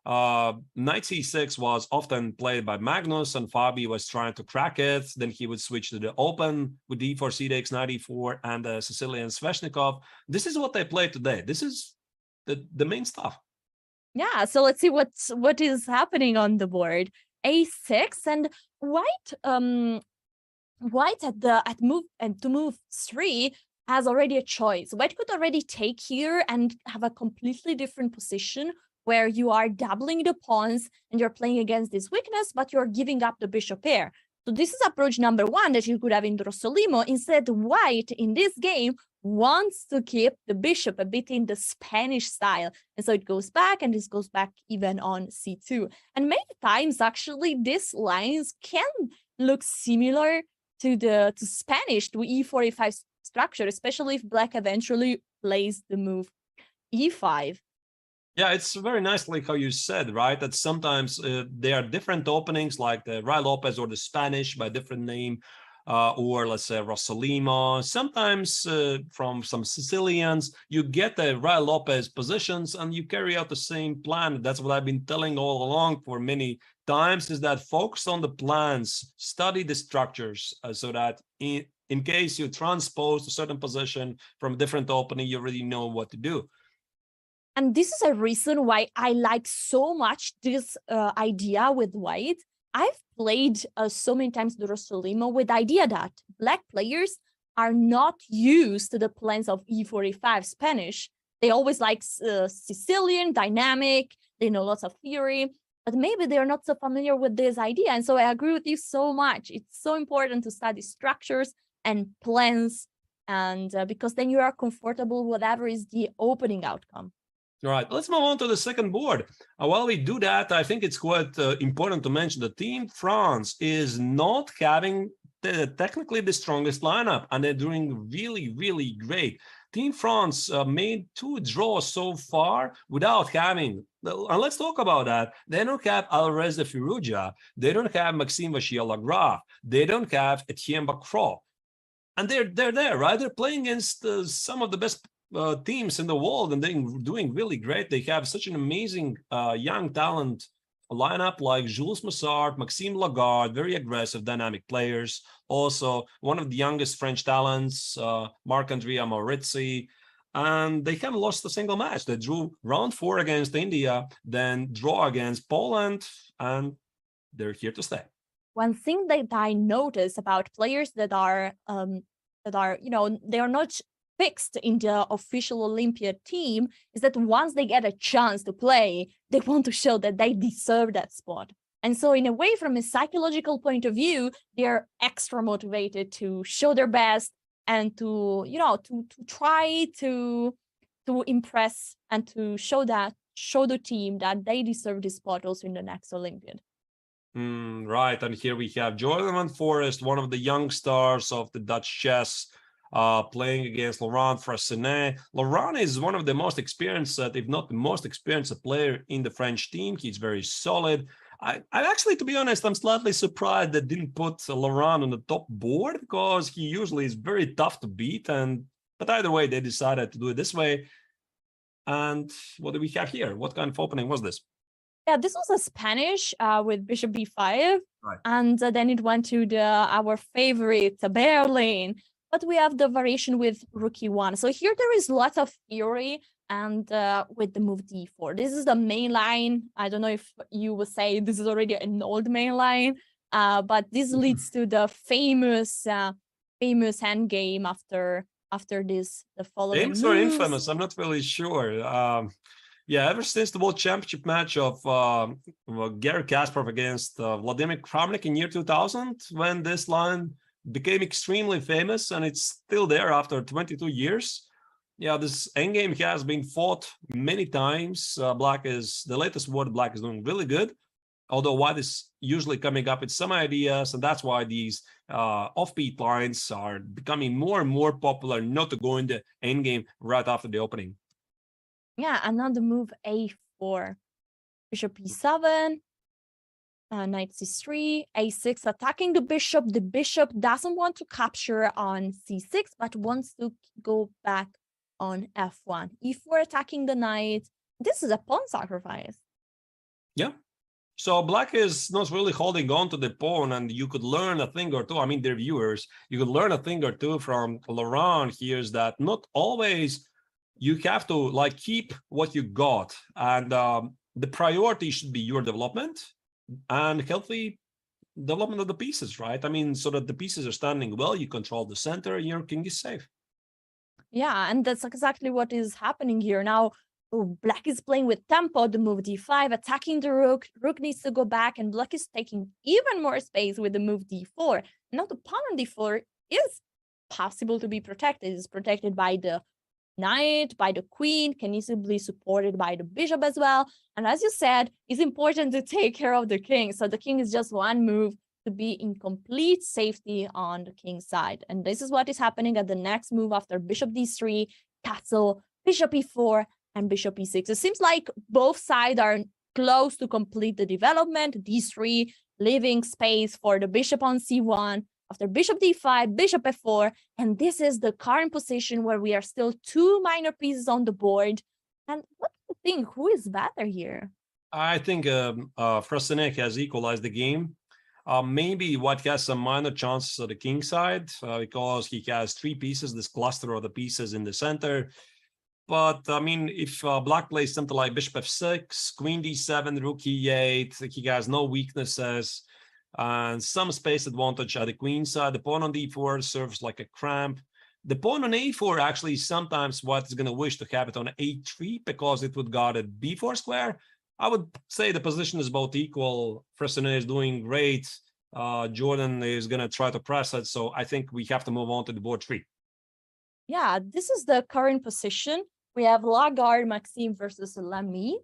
Knight c6 was often played by Magnus, and Fabi was trying to crack it. Then he would switch to the open with d4, c6, knight e4, and the Sicilian Sveshnikov. This is what they play today. This is the main stuff. Yeah, so let's see what is happening on the board. a6, and white at move 3 has already a choice. White could already take here and have a completely different position where you are doubling the pawns and you're playing against this weakness, but you're giving up the bishop pair. So this is approach number one that you could have in Drossolimo. Instead, White in this game wants to keep the bishop a bit in the Spanish style. And so it goes back, and this goes back even on c2. And many times, actually, these lines can look similar to Spanish, to e4, e5 structure, especially if Black eventually plays the move e5. Yeah, it's very nicely how you said, right? That sometimes there are different openings, like the Ray Lopez or the Spanish by different name, or let's say Rossolimo. Sometimes from some Sicilians, you get the Ray Lopez positions and you carry out the same plan. That's what I've been telling all along for many times, is that focus on the plans, study the structures, so that in case you transpose a certain position from a different opening, you already know what to do. And this is a reason why I like so much this idea with White. I've played so many times the Drossolimo with the idea that Black players are not used to the plans of e4, e5 Spanish. They always like Sicilian, dynamic, they know lots of theory, but maybe they're not so familiar with this idea. And so I agree with you so much. It's so important to study structures and plans, and because then you are comfortable with whatever is the opening outcome. All right, let's move on to the second board. While we do that, I think it's quite important to mention that Team France is not having technically the strongest lineup, and they're doing really, really great. Team France made 2 draws so far without having, and let's talk about that. They don't have Alvarez de Firuja, they don't have Maxime Vachier-Lagrave, they don't have Etienne Bacrot. And they're there, right? They're playing against some of the best teams in the world, and they're doing really great. They have such an amazing young talent lineup like Jules Massart, Maxime Lagarde, very aggressive, dynamic players. Also, one of the youngest French talents, Marc-André Morizzi. And they haven't lost a single match. They drew round 4 against India, then draw against Poland, and they're here to stay. One thing that I notice about players that are they are not fixed in the official Olympiad team is that once they get a chance to play, they want to show that they deserve that spot. And so in a way, from a psychological point of view, they're extra motivated to show their best and to try to impress and to show the team that they deserve this spot also in the next Olympiad. Right, and here we have Jordan van Forest, one of the young stars of the Dutch chess, playing against Laurent Fressinet. Laurent is one of the most experienced, if not the most experienced player in the French team. He's very solid. I actually, to be honest, I'm slightly surprised they didn't put Laurent on the top board, because he usually is very tough to beat. But either way, they decided to do it this way. And what do we have here? What kind of opening was this? Yeah, this was a Spanish with Bishop b5, right. And then it went to our favorite Berlin. But we have the variation with Rook e1. So here there is lots of theory, and with the move d4. This is the main line. I don't know if you would say this is already an old main line, but this leads to the famous endgame after this, the following Famous or infamous? I'm not really sure. Yeah, ever since the World Championship match of Garry Kasparov against Vladimir Kramnik in year 2000, when this line became extremely famous, and it's still there after 22 years. Yeah, this endgame has been fought many times. The latest word, Black is doing really good. Although White is usually coming up with some ideas, and that's why these offbeat lines are becoming more and more popular, not to go in the endgame right after the opening. Yeah, another move, a4, Bishop e7, Knight c3, a6, attacking the bishop. The bishop doesn't want to capture on c6, but wants to go back on f1. e4, attacking the knight. This is a pawn sacrifice. Yeah. So Black is not really holding on to the pawn, and you could learn a thing or two. I mean, their viewers, you could learn a thing or two from Laurent here, is that not always you have to keep what you got, and the priority should be your development and healthy development of the pieces, right? I mean, so that the pieces are standing well, you control the center, and your king is safe. Yeah, and that's exactly what is happening here. Now, black is playing with tempo, the move d5, attacking the rook. Rook needs to go back, and black is taking even more space with the move d4. Now the pawn on d4 is possible to be protected. It's protected by the knight, by the queen, can easily be supported by the bishop as well. And as you said, it's important to take care of the king. So the king is just one move to be in complete safety on the king's side. And this is what is happening at the next move after bishop d3, castle, bishop e4, and bishop e6. It seems like both sides are close to complete the development. d3, leaving space for the bishop on c1. After bishop d5, bishop f4, and this is the current position where we are still two minor pieces on the board. And what do you think? Who is better here? I think Frasenek has equalized the game. Maybe White has some minor chances on the king side because he has three pieces, this cluster of the pieces in the center. But I mean, if black plays something like bishop f6, queen d7, rook e8, he has no weaknesses and some space advantage at the queen side. The pawn on d4 serves like a cramp. The pawn on a4 actually sometimes White is going to wish to have it on a3 because it would guard a b4 square. I would say the position is both equal. Frasenek is doing great. Jordan is going to try to press it. So I think we have to move on to the board 3. Yeah, this is the current position. We have Lagarde, Maxime versus Lamy.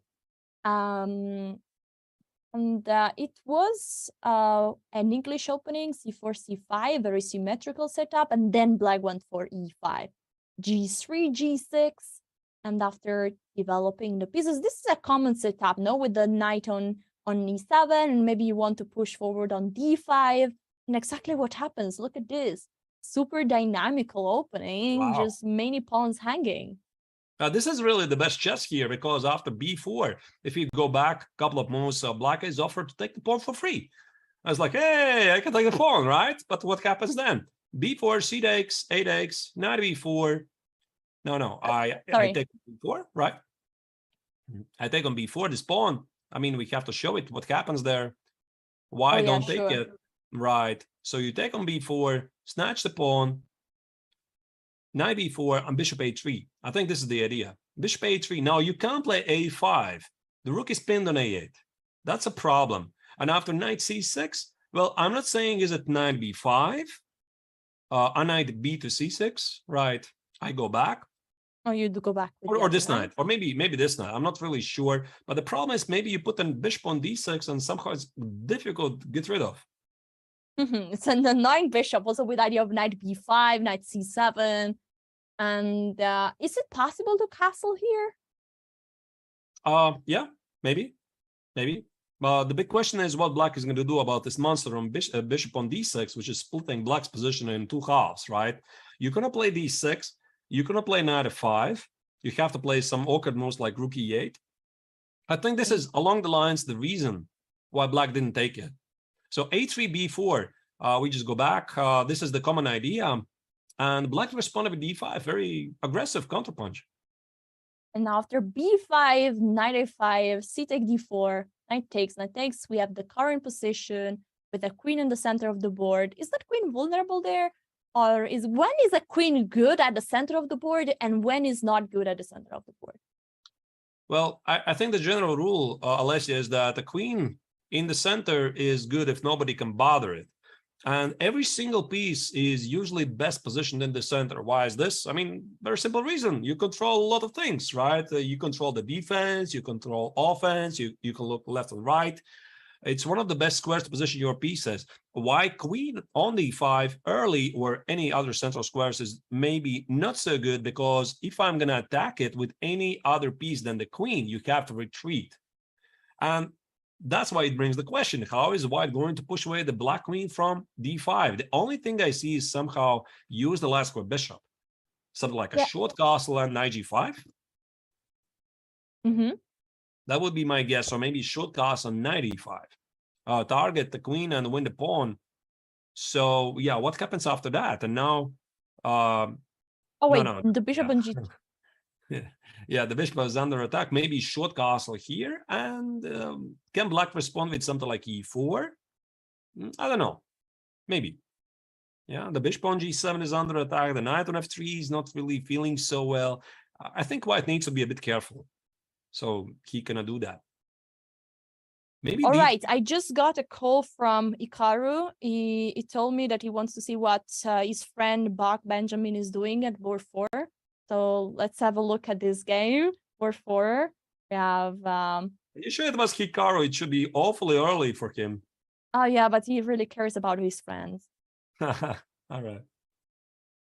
It was an English opening, c4, c5, very symmetrical setup, and then black went for e5, g3, g6, and after developing the pieces, this is a common setup, no, with the knight on e7, and maybe you want to push forward on d5, and exactly what happens. Look at this, super dynamical opening, Wow. just many pawns hanging. This is really the best chess here because after b4, if you go back a couple of moves, black is offered to take the pawn for free. I was like, hey, I can take the pawn, right? But what happens then? b4, c takes, a takes, knight b4. No, I take b4, right? I take on b4 this pawn. I mean, we have to show it. What happens there? Why don't take it? Right. So you take on b4, snatch the pawn, knight b4 and bishop a3. I think this is the idea. Bishop a3. Now you can't play a5. The rook is pinned on a8. That's a problem. And after knight c6, well, I'm not saying is it knight b5, knight b to c6, right? I go back. Oh, you do go back. Or this knight, or maybe this knight. I'm not really sure. But the problem is maybe you put a bishop on d6 and somehow it's difficult to get rid of. It's an annoying bishop, also with idea of knight b5, knight c7. And is it possible to castle here? Yeah, maybe. But the big question is what black is going to do about this monster on bishop on d6, which is splitting black's position in two halves, right? You're going to play d6. You're going to play knight f5. You have to play some awkward moves like rook e8. I think this is along the lines the reason why black didn't take it. So a3, b4, we just go back. This is the common idea. And black responded with d5, very aggressive counterpunch. And after b5, knight a5, c take d4, knight takes. We have the current position with a queen in the center of the board. Is that queen vulnerable there? Or when is a queen good at the center of the board and when is not good at the center of the board? Well, I think the general rule, Alessia, is that the queen in the center is good if nobody can bother it. And every single piece is usually best positioned in the center. Why is this? I mean, very simple reason. You control a lot of things, right? You control the defense, you control offense, you can look left and right. It's one of the best squares to position your pieces. Why queen on d5 early or any other central squares is maybe not so good, because if I'm going to attack it with any other piece than the queen, you have to retreat. And that's why it brings the question, how is White going to push away the black queen from d5? The only thing I see is somehow use the last square bishop. Something like a short castle and knight g5. That would be my guess. Or maybe short castle and knight e5. Target the queen and win the pawn. So yeah, what happens after that? And now the bishop on g2. Yeah, the bishop is under attack. Maybe short castle here. And can black respond with something like e4? I don't know. Maybe. Yeah, the bishop on g7 is under attack. The knight on f3 is not really feeling so well. I think white needs to be a bit careful. So he cannot do that. Maybe All right, I just got a call from Ikaru. He told me that he wants to see what his friend Bach Benjamin is doing at board 4. So let's have a look at this game. Board 4. We have... You sure it was Hikaru? It should be awfully early for him. Oh, yeah, but he really cares about his friends. All right.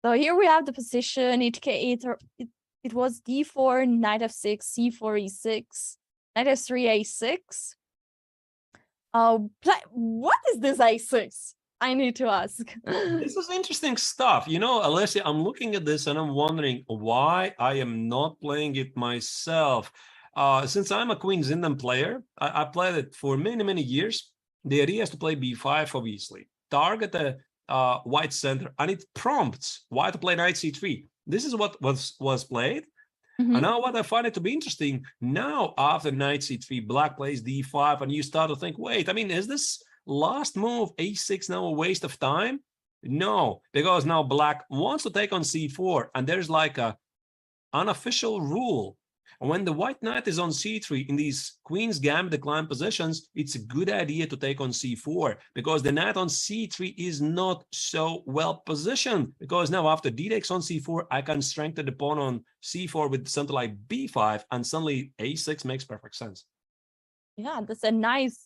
So here we have the position. It was d4, knight f6, c4, e6, knight f3, a6. What is this a6? I need to ask. This is interesting stuff. You know, Alessia, I'm looking at this and I'm wondering why I am not playing it myself. Since I'm a Queen Zindan player, I played it for many, many years. The idea is to play b5, obviously. Target the white center, and it prompts white to play knight c3. This is what was played. And now what I find it to be interesting, now after knight c3, black plays d5, and you start to think, wait, I mean, is this last move a6 now a waste of time? No, because now black wants to take on c4, and there's like a unofficial rule. When the white knight is on c3 in these queen's gambit decline positions, it's a good idea to take on c4 because the knight on c3 is not so well positioned. Because now after d takes on c4, I can strengthen the pawn on c4 with something like b5, and suddenly a6 makes perfect sense. Yeah, that's a nice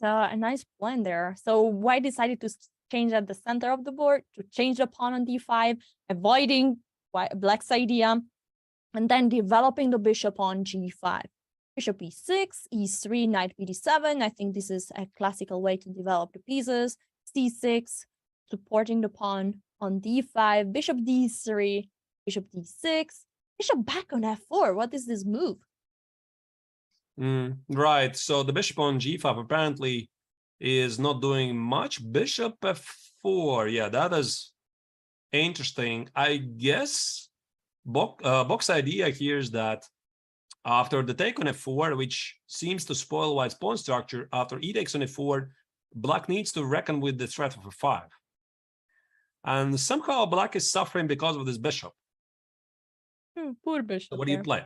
plan there. So white decided to change at the center of the board, to change the pawn on d5, avoiding black's idea, and then developing the bishop on g5. Bishop e6, e3, knight bd7. I think this is a classical way to develop the pieces. c6, supporting the pawn on d5, bishop d3, bishop d6, bishop back on f4. What is this move? Right, so the bishop on g5 apparently is not doing much. Bishop f4, yeah, that is interesting. I guess Bok's idea here is that after the take on f4, which seems to spoil white's pawn structure, after e takes on f4, black needs to reckon with the threat of f5. And somehow black is suffering because of this bishop. Poor bishop. So what do you play?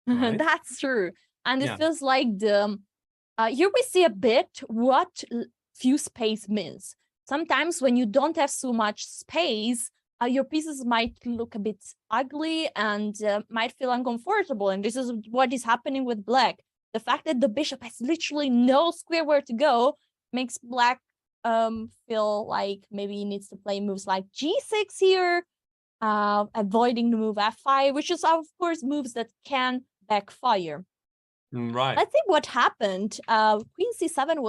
Right? That's true. And it feels like the here we see a bit what few space means. Sometimes when you don't have so much space, your pieces might look a bit ugly and might feel uncomfortable. And this is what is happening with black. The fact that the bishop has literally no square where to go makes black feel like maybe he needs to play moves like g6 here, avoiding the move f5, which is of course moves that can backfire. Right. Let's see what happened. Queen c7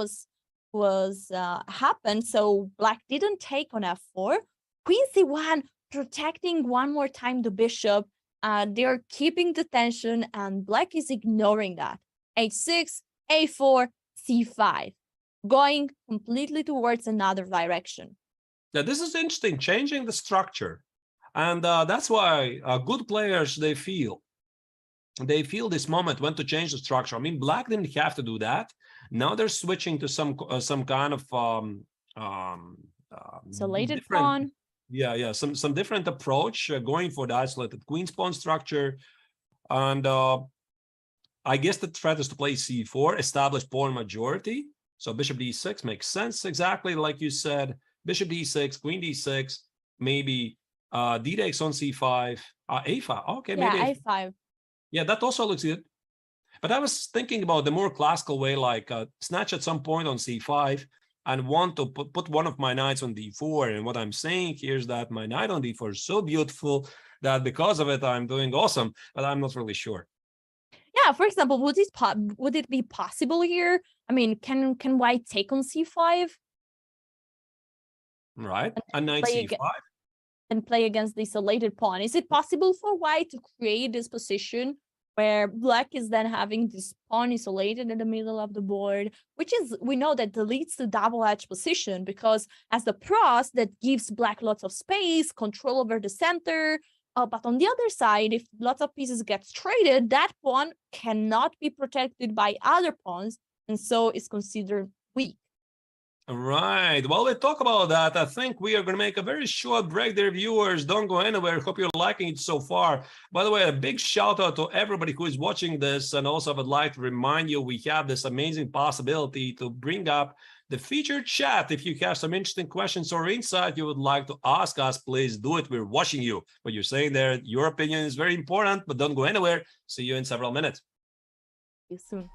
was happened, so black didn't take on f4. Queen c1 protecting one more time the bishop. They're keeping the tension, and black is ignoring that. h6, a4, c5, going completely towards another direction. Yeah, this is interesting, changing the structure. And that's why good players, they feel this moment when to change the structure. I mean, black didn't have to do that. Now they're switching to some kind of isolated pawn. Yeah, some different approach, going for the isolated queen's pawn structure. And I guess the threat is to play c4, establish pawn majority. So bishop d6 makes sense, exactly like you said. Bishop d6, queen d6, maybe d takes on c5, a5. Okay, yeah, maybe a5. Yeah, that also looks good. But I was thinking about the more classical way, like snatch at some point on c5 and want to put one of my knights on d4. And what I'm saying here is that my knight on d4 is so beautiful that because of it, I'm doing awesome, but I'm not really sure. Yeah, for example, would it be possible here? I mean, can white take on c5? Right, and knight c5. And play against the isolated pawn. Is it possible for white to create this position where black is then having this pawn isolated in the middle of the board, which is, we know that leads to double-edged position, because as the pros, that gives black lots of space, control over the center. But on the other side, if lots of pieces get traded, that pawn cannot be protected by other pawns, and so is considered weak. Right. While we talk about that, I think we are going to make a very short break there, viewers. Don't go anywhere. Hope you're liking it so far. By the way, a big shout out to everybody who is watching this. And also, I would like to remind you, we have this amazing possibility to bring up the featured chat. If you have some interesting questions or insight you would like to ask us, please do it. We're watching you. What you're saying there, your opinion is very important, but don't go anywhere. See you in several minutes. See you soon.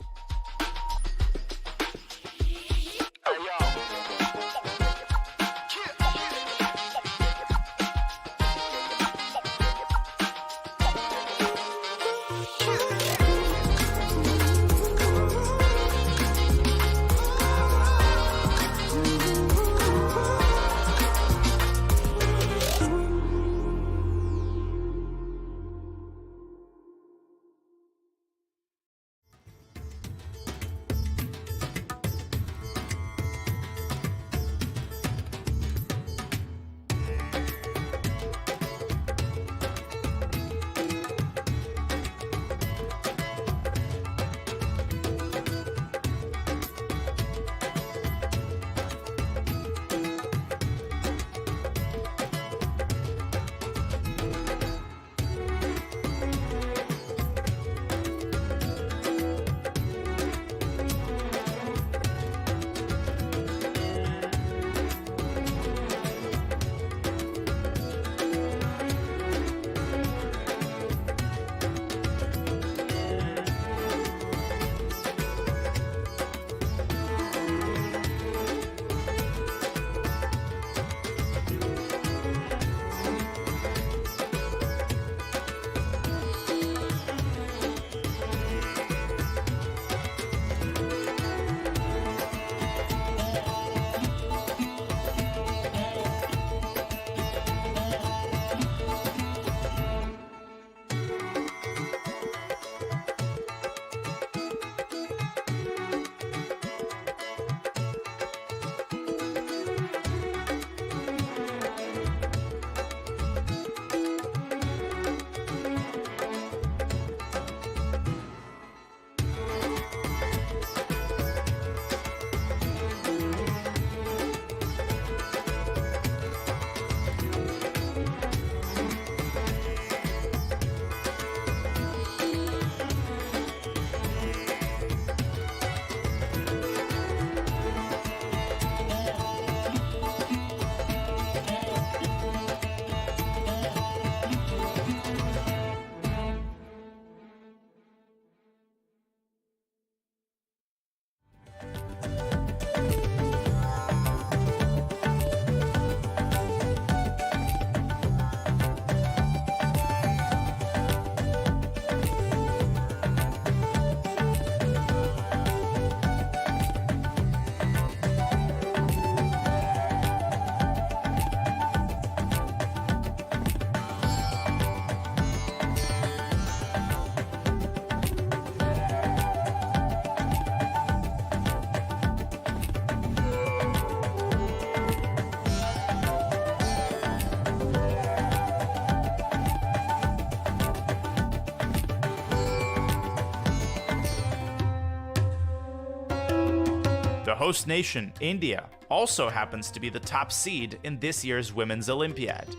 The host nation, India, also happens to be the top seed in this year's Women's Olympiad.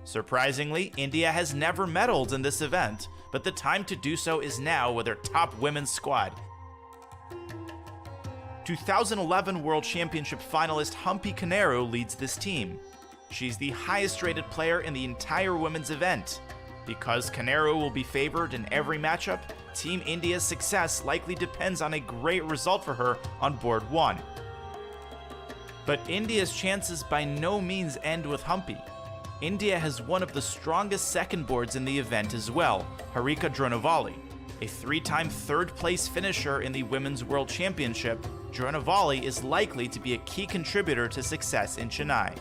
Surprisingly, India has never medaled in this event, but the time to do so is now with their top women's squad. 2011 World Championship finalist Humpy Koneru leads this team. She's the highest rated player in the entire women's event. Because Koneru will be favored in every matchup, Team India's success likely depends on a great result for her on board 1. But India's chances by no means end with Humpy. India has one of the strongest second boards in the event as well, Harika Dronavalli. A 3-time third-place finisher in the Women's World Championship, Dronavalli is likely to be a key contributor to success in Chennai.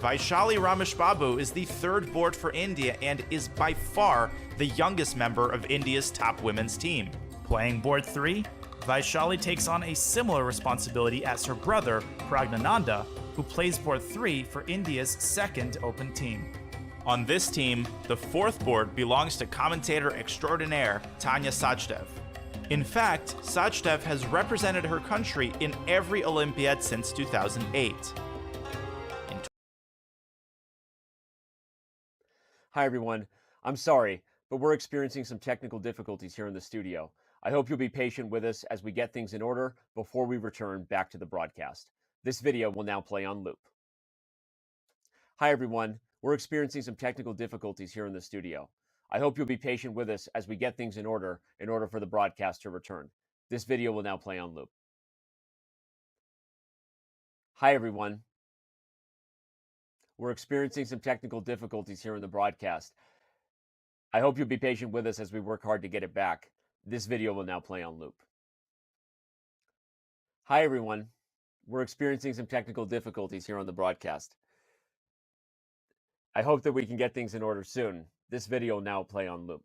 Vaishali Rameshbabu is the third board for India and is by far the youngest member of India's top women's team. Playing board 3, Vaishali takes on a similar responsibility as her brother, Pragnananda, who plays board 3 for India's second open team. On this team, the fourth board belongs to commentator extraordinaire Tanya Sajdev. In fact, Sachdev has represented her country in every Olympiad since 2008. Hi everyone, I'm sorry, but we're experiencing some technical difficulties here in the studio. I hope you'll be patient with us as we get things in order before we return back to the broadcast. This video will now play on loop. Hi everyone, we're experiencing some technical difficulties here in the studio. I hope you'll be patient with us as we get things in order for the broadcast to return. This video will now play on loop. Hi everyone, we're experiencing some technical difficulties here in the broadcast. I hope you'll be patient with us as we work hard to get it back. This video will now play on loop. Hi everyone, we're experiencing some technical difficulties here on the broadcast. I hope that we can get things in order soon. This video will now play on loop.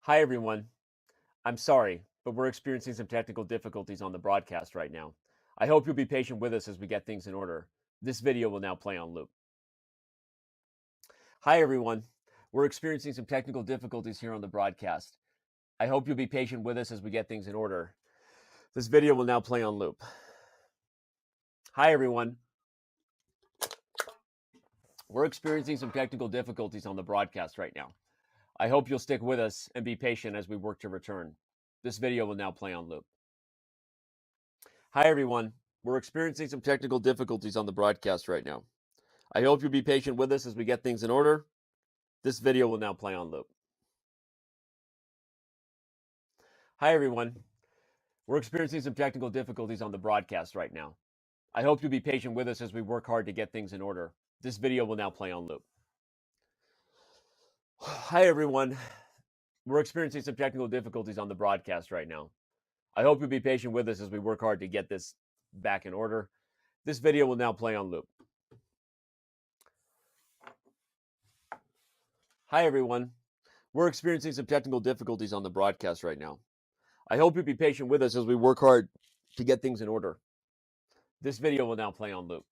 Hi everyone, I'm sorry, but we're experiencing some technical difficulties on the broadcast right now. I hope you'll be patient with us as we get things in order. This video will now play on loop. Hi everyone, we're experiencing some technical difficulties here on the broadcast. I hope you'll be patient with us as we get things in order. This video will now play on loop. Hi everyone, we're experiencing some technical difficulties on the broadcast right now. I hope you'll stick with us and be patient as we work to return. This video will now play on loop. Hi everyone, we're experiencing some technical difficulties on the broadcast right now. I hope you'll be patient with us as we get things in order. This video will now play on loop. Hi everyone, we're experiencing some technical difficulties on the broadcast right now. I hope you'll be patient with us as we work hard to get things in order. This video will now play on loop. Hi everyone, we're experiencing some technical difficulties on the broadcast right now. I hope you'll be patient with us as we work hard to get this back in order. This video will now play on loop. Hi everyone, we're experiencing some technical difficulties on the broadcast right now. I hope you'll be patient with us as we work hard to get things in order. This video will now play on loop.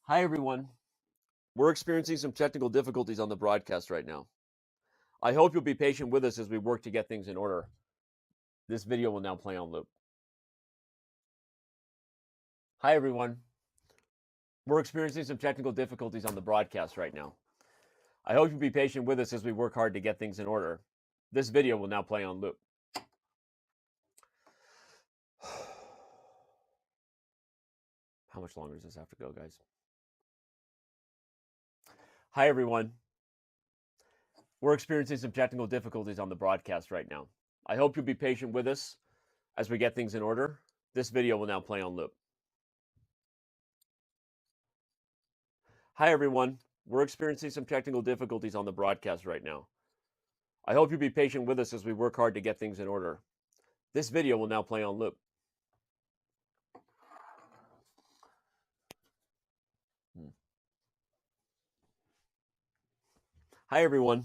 Hi everyone, we're experiencing some technical difficulties on the broadcast right now. I hope you'll be patient with us as we work to get things in order. This video will now play on loop. Hi everyone, we're experiencing some technical difficulties on the broadcast right now. I hope you'll be patient with us as we work hard to get things in order. This video will now play on loop. How much longer does this have to go, guys? Hi everyone, we're experiencing some technical difficulties on the broadcast right now. I hope you'll be patient with us as we get things in order. This video will now play on loop. Hi everyone, we're experiencing some technical difficulties on the broadcast right now. I hope you'll be patient with us as we work hard to get things in order. This video will now play on loop. Hi everyone.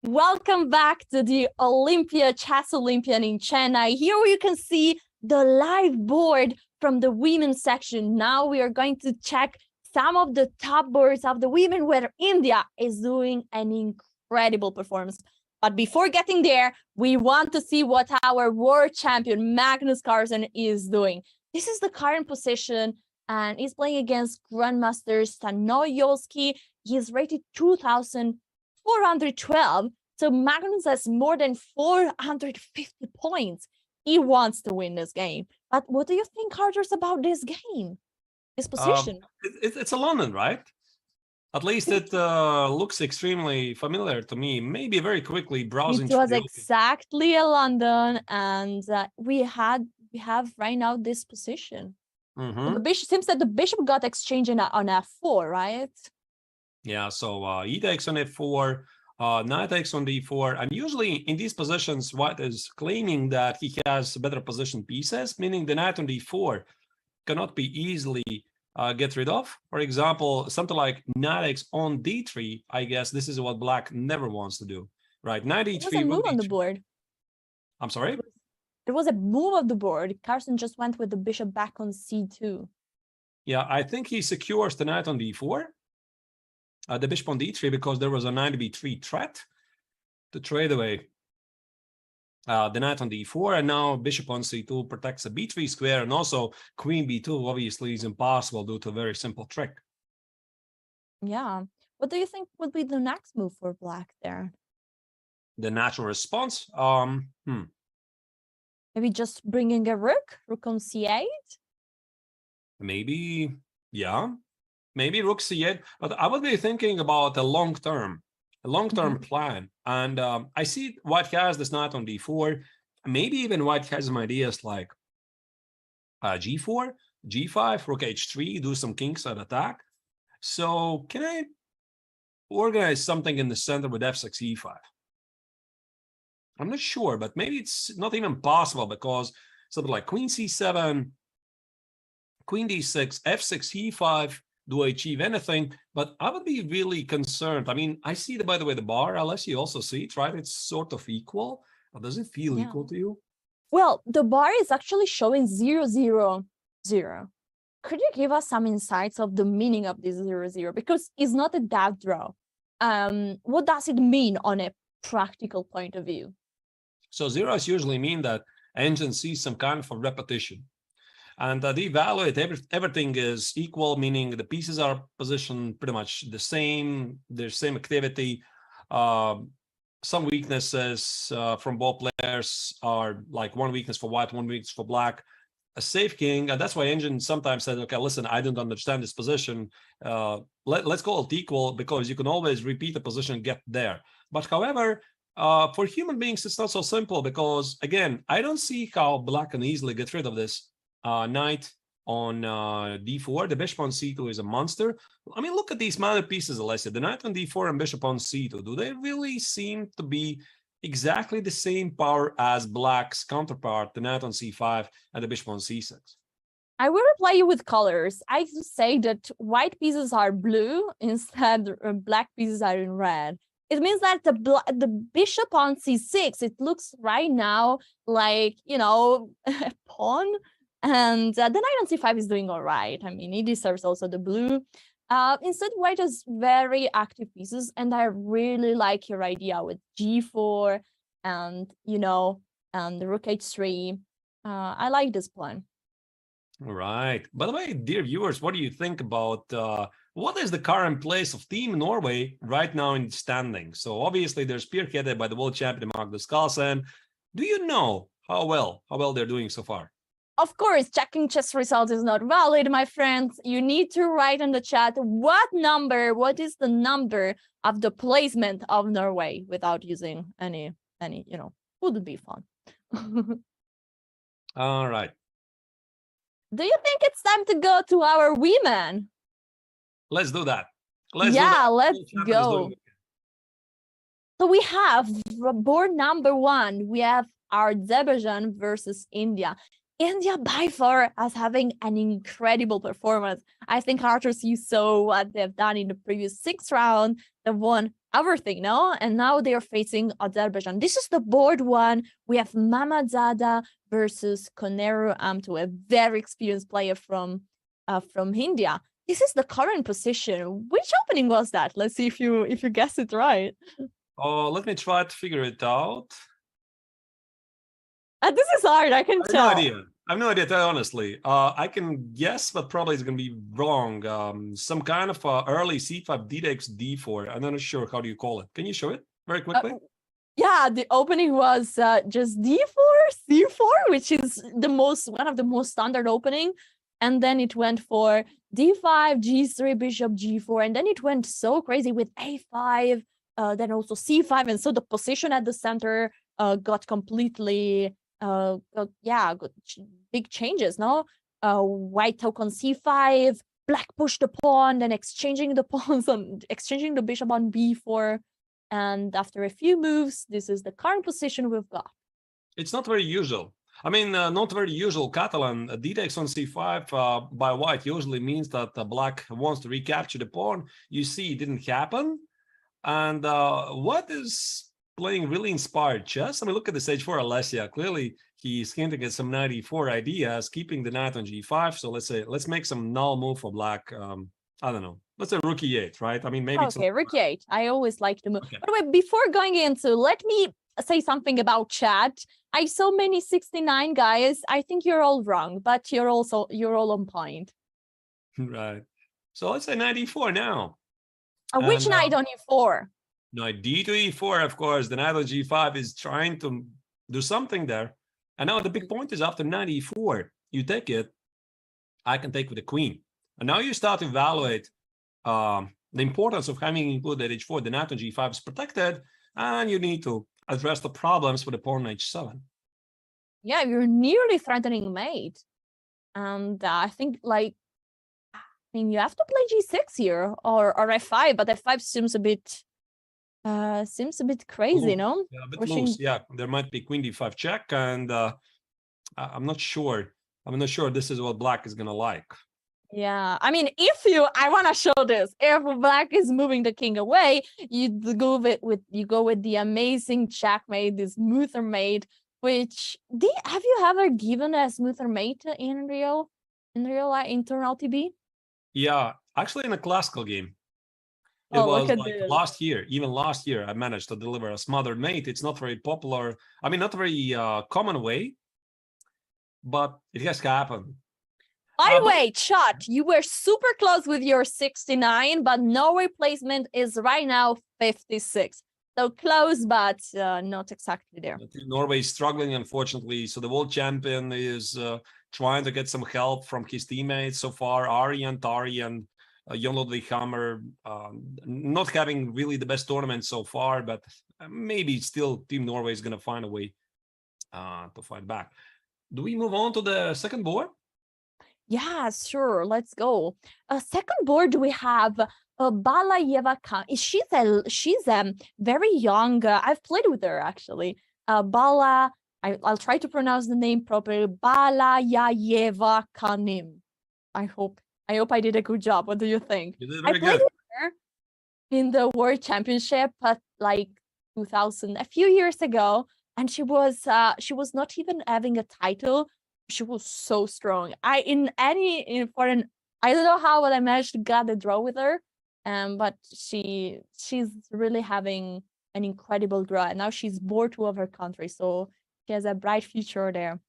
Welcome back to the Chess Olympiad in Chennai. Here you can see the live board from the women's section. Now we are going to check some of the top boards of the women where India is doing an incredible performance. But before getting there, we want to see what our world champion Magnus Carlsen is doing. This is the current position, and he's playing against Grandmaster Stanoyolsky. He's rated 2,412. So Magnus has more than 450 points. He wants to win this game. But what do you think, Carters, about this game? This position? It's a London, right? At least it looks extremely familiar to me. Maybe very quickly browsing. It was exactly a London, and we have right now this position. So the bishop seems that the bishop got exchanged on f4, right? Yeah. So e takes on f4, knight takes on d4, and usually in these positions, White is claiming that he has better position pieces, meaning the knight on d4 cannot be easily get rid of. For example, something like knight takes on d3. I guess this is what Black never wants to do, right? Knight e3. There was a move on the board. I'm sorry. There was a move of the board. Carlsen just went with the bishop back on c2. Yeah, I think he secures the knight on d4, the bishop on d3, because there was a knight b3 threat to trade away the knight on d4, and now bishop on c2 protects a b3 square, and also queen b2 obviously is impossible due to a very simple trick. Yeah. What do you think would be the next move for Black there? The natural response? Maybe just bringing a rook on c8? Maybe, yeah. Maybe rook c8, but I would be thinking about a long-term plan. And I see White has this knight on d4. Maybe even White has some ideas like g4, g5, rook h3, do some kingside attack. So can I organize something in the center with f6, e5? I'm not sure, but maybe it's not even possible, because something like queen c7, queen d6, f6, e5, do I achieve anything? But I would be really concerned. I mean, I see, by the way, the bar, unless you also see it, right? It's sort of equal. Or does it feel equal to you? Well, the bar is actually showing 0, 0, 0. Could you give us some insights of the meaning of this 0, 0? Because it's not a dead draw. What does it mean on a practical point of view? So zeros usually mean that engine sees some kind of a repetition. And they evaluate everything is equal, meaning the pieces are positioned pretty much the same, there's same activity. Some weaknesses from both players are like one weakness for White, one weakness for Black. A safe king, and that's why engine sometimes says, okay, listen, I don't understand this position. Let's call it equal, because you can always repeat the position and get there. But however, for human beings, it's not so simple, because again, I don't see how Black can easily get rid of this knight on d4. The bishop on c2 is a monster. I mean, look at these minor pieces, Alessia. The knight on d4 and bishop on c2. Do they really seem to be exactly the same power as Black's counterpart, the knight on c5 and the bishop on c6? I will reply you with colors. I say that white pieces are blue, instead Black pieces are in red. It means that the bishop on c6, it looks right now like, you know, a pawn. And the knight on c5 is doing all right. I mean, it deserves also the blue. Instead, White has very active pieces, and I really like your idea with g4 and, you know, and the rook h3. I like this plan. All right. By the way, dear viewers, what do you think about what is the current place of Team Norway right now in the standing? So obviously they're spearheaded by the world champion Magnus Carlsen. Do you know how well they're doing so far? Of course, checking chess results is not valid, my friends. You need to write in the chat what is the number of the placement of Norway without using any, you know, would be fun. All right. Do you think it's time to go to our women? Let's do that. Let's go. So we have board number 1. We have Azerbaijan versus India. India by far is having an incredible performance. I think Arthur, you saw what they've done in the previous 6th round. They won everything, no? And now they are facing Azerbaijan. This is the board one. We have Mamadzada versus Koneru Amtu, a very experienced player from India. This is the current position. Which opening was that? Let's see if you guess it right. Oh, let me try to figure it out. This is hard, I can I have tell. no idea. I have no idea, honestly. I can guess, but probably it's going to be wrong. Some kind of early c5, d takes d4. I'm not sure how do you call it. Can you show it very quickly? Yeah, the opening was just d4, c4, which is one of the most standard opening. And then it went for d5, g3, bishop g4. And then it went so crazy with a5, then also c5. And so the position at the center got completely... got big changes, no? White took on c5, black pushed the pawn, then exchanging the pawns exchanging the bishop on b4, and after a few moves, this is the current position we've got. It's not very usual. I mean, not very usual. Catalan d takes on c5 by white usually means that black wants to recapture the pawn. You see, it didn't happen. And what is playing really inspired chess? I mean, look at the stage for Alessia. Clearly, he's hinting at some 94 ideas, keeping the knight on g5. So let's make some null move for black. I don't know. Let's say rook e8, right? I mean, maybe okay, rook e8. I always like to move. Okay. By the way, before going into, let me say something about chat. I saw many 69 guys. I think you're all wrong, but you're all on point. Right. So let's say knight e4 now. Which knight on e4? Knight d to e4, of course. The knight on g5 is trying to do something there. And now the big point is after knight e4, you take it, I can take with the queen. And now you start to evaluate the importance of having included h4. The knight on g5 is protected, and you need to address the problems with the pawn on h7. Yeah, you're nearly threatening mate. And I think, you have to play g6 here, or f5, but f5 seems a bit crazy, no? Yeah, a bit loose. Yeah, there might be queen d5 check, and I'm not sure. I'm not sure this is what black is gonna like. Yeah, I mean, I want to show this. If black is moving the king away, you go with the amazing checkmate, this smoother mate. Which have you ever given a smoother mate in real life, internal TB? Yeah, actually in a classical game. It was like last year, even last year, I managed to deliver a smothered mate. It's not very popular. I mean, not very common way, but it has happened. By the way, chat, you were super close with your 69, but no replacement is right now 56. So close, but not exactly there. Norway is struggling, unfortunately. So the world champion is trying to get some help from his teammates so far. Ari and Tari and Jon Ludwig Hammer not having really the best tournament so far, but maybe still Team Norway is going to find a way to fight back. Do we move on to the second board? Yeah, sure. Let's go. Second board, we have Layeva. She's very young. I've played with her actually. Bala. I'll try to pronounce the name properly. Layeva Kanim. I hope I did a good job. What do you think? You did I very played good. with her in the World Championship, but like 2000, a few years ago, and she was not even having a title. She was so strong. I don't know how, but I managed to get a draw with her. But she's really having an incredible draw. And now she's bored to her country, so she has a bright future there.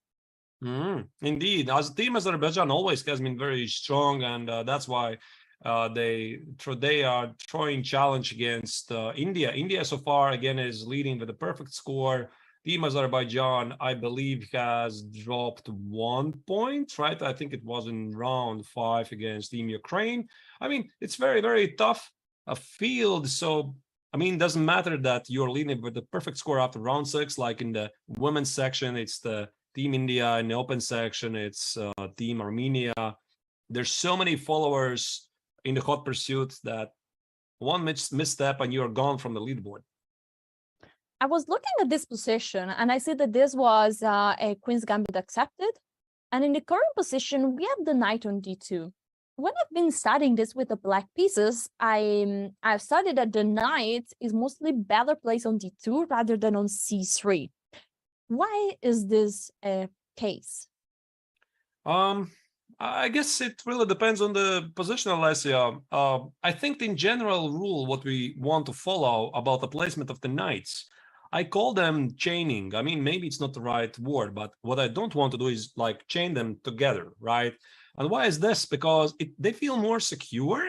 Indeed, as a team, Azerbaijan always has been very strong, and that's why they are throwing challenge against India. India so far again is leading with a perfect score. Team Azerbaijan, I believe, has dropped 1 point, right? I think it was in round 5 against Team Ukraine. I mean, it's very, very tough field. So, I mean, it doesn't matter that you're leading with the perfect score after round 6, like in the women's section, it's the Team India. In the open section, it's Team Armenia. There's so many followers in the hot pursuit that one misstep and you're gone from the leaderboard. I was looking at this position and I see that this was a Queen's Gambit accepted. And in the current position, we have the knight on d2. when I've been studying this with the black pieces, I've studied that the knight is mostly better placed on d2 rather than on c3. Why is this a case? I guess it really depends on the position, Alessia. I think in general rule, what we want to follow about the placement of the knights, I call them chaining. I mean, maybe it's not the right word, but what I don't want to do is like chain them together, right? And why is this? Because they feel more secure,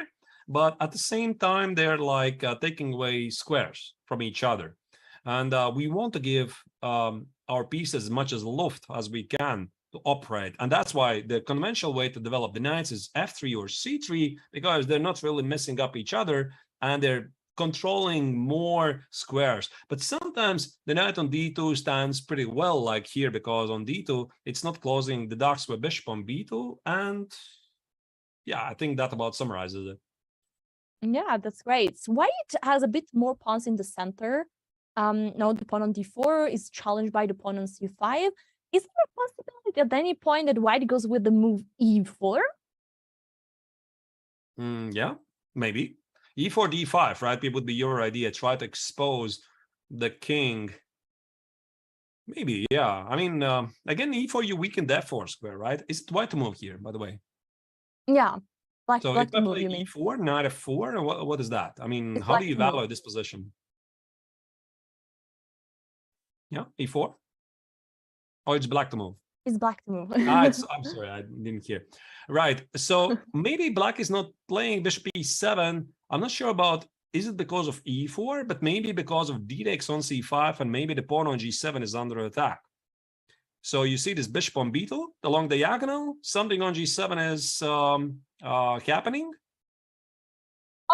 but at the same time, they're like taking away squares from each other. And we want to give our pieces as much as luft as we can to operate. And that's why the conventional way to develop the knights is f3 or c3, because they're not really messing up each other and they're controlling more squares. But sometimes the knight on d2 stands pretty well, like here, because on d2, it's not closing the dark square bishop on b2. And yeah, I think that about summarizes it. Yeah, that's great. White has a bit more pawns in the center. Now the pawn on d4 is challenged by the pawn on c5. Is there a possibility at any point that white goes with the move e4? Yeah, maybe. e4, d5, right? It would be your idea. Try to expose the king. Maybe, yeah. I mean, again, e4, you weaken the f4 square, right? Is it white to move here, by the way? Yeah. Black So to if I move, play you mean? e4, knight f4, what is that? I mean, It's how black do you to move. evaluate this position? Yeah, e4. Oh, it's black to move. It's black to move. I'm sorry, I didn't hear. Right. So maybe black is not playing bishop e7. I'm not sure about, is it because of e4, but maybe because of d takes on c5, and maybe the pawn on g7 is under attack. So you see this bishop on b2 along diagonal, something on g7 is happening.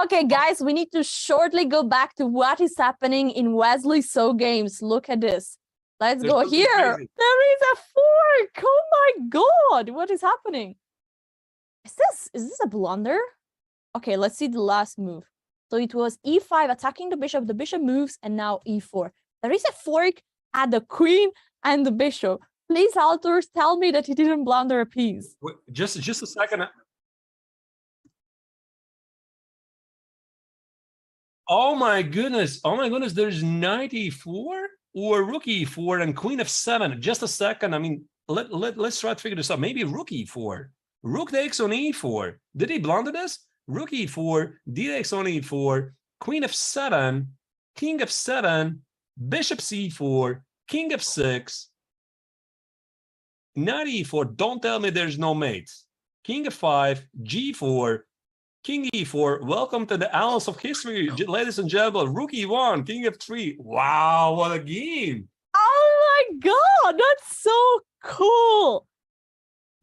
Okay, guys, we need to shortly go back to what is happening in Wesley So Games. Look at this. Let's There's go something here. crazy. There is a fork. Oh my God. What is happening? Is this a blunder? Okay, let's see the last move. So it was e5 attacking the bishop moves, and now e4. There is a fork at the queen and the bishop. Please, authors, tell me that he didn't blunder a piece. Wait, just a second. Oh my goodness. Oh my goodness. There's knight e4 or rook e4 and queen f7. Just a second. I mean, let's try to figure this out. Maybe rook e4. Rook takes on e4. Did he blunder this? Rook e4, d takes on e4, queen f7, king f7, bishop c4, king f6, knight e4. Don't tell me there's no mates. King f5, g4, king e4. Welcome to the annals of history, ladies and gentlemen. Rook e1, king f3. Wow, what a game. Oh my God, that's so cool.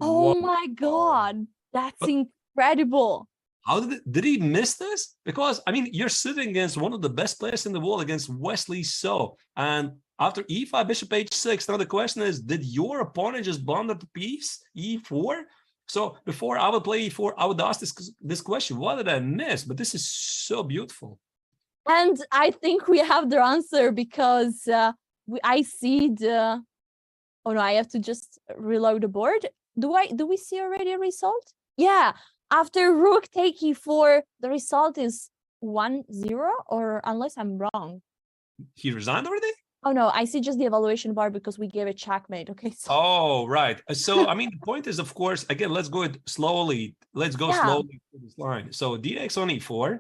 Oh Wow. my God, that's incredible. How did he miss this? Because, I mean, you're sitting against one of the best players in the world, against Wesley So. And after e5, bishop h6, now the question is, did your opponent just blunder the piece, e4? So before I would play e4, I would ask this question, what did I miss? But this is so beautiful. And I think we have the answer, because I see the... Oh no, I have to just reload the board. Do we see already a result? Yeah. After rook take e4, the result is 1-0, or unless I'm wrong. He resigned already? Oh no, I see just the evaluation bar because we gave a checkmate. Okay. So... Oh, right. So, I mean, the point is, of course, again, let's go it slowly. Let's go slowly through this line. So d takes on e4.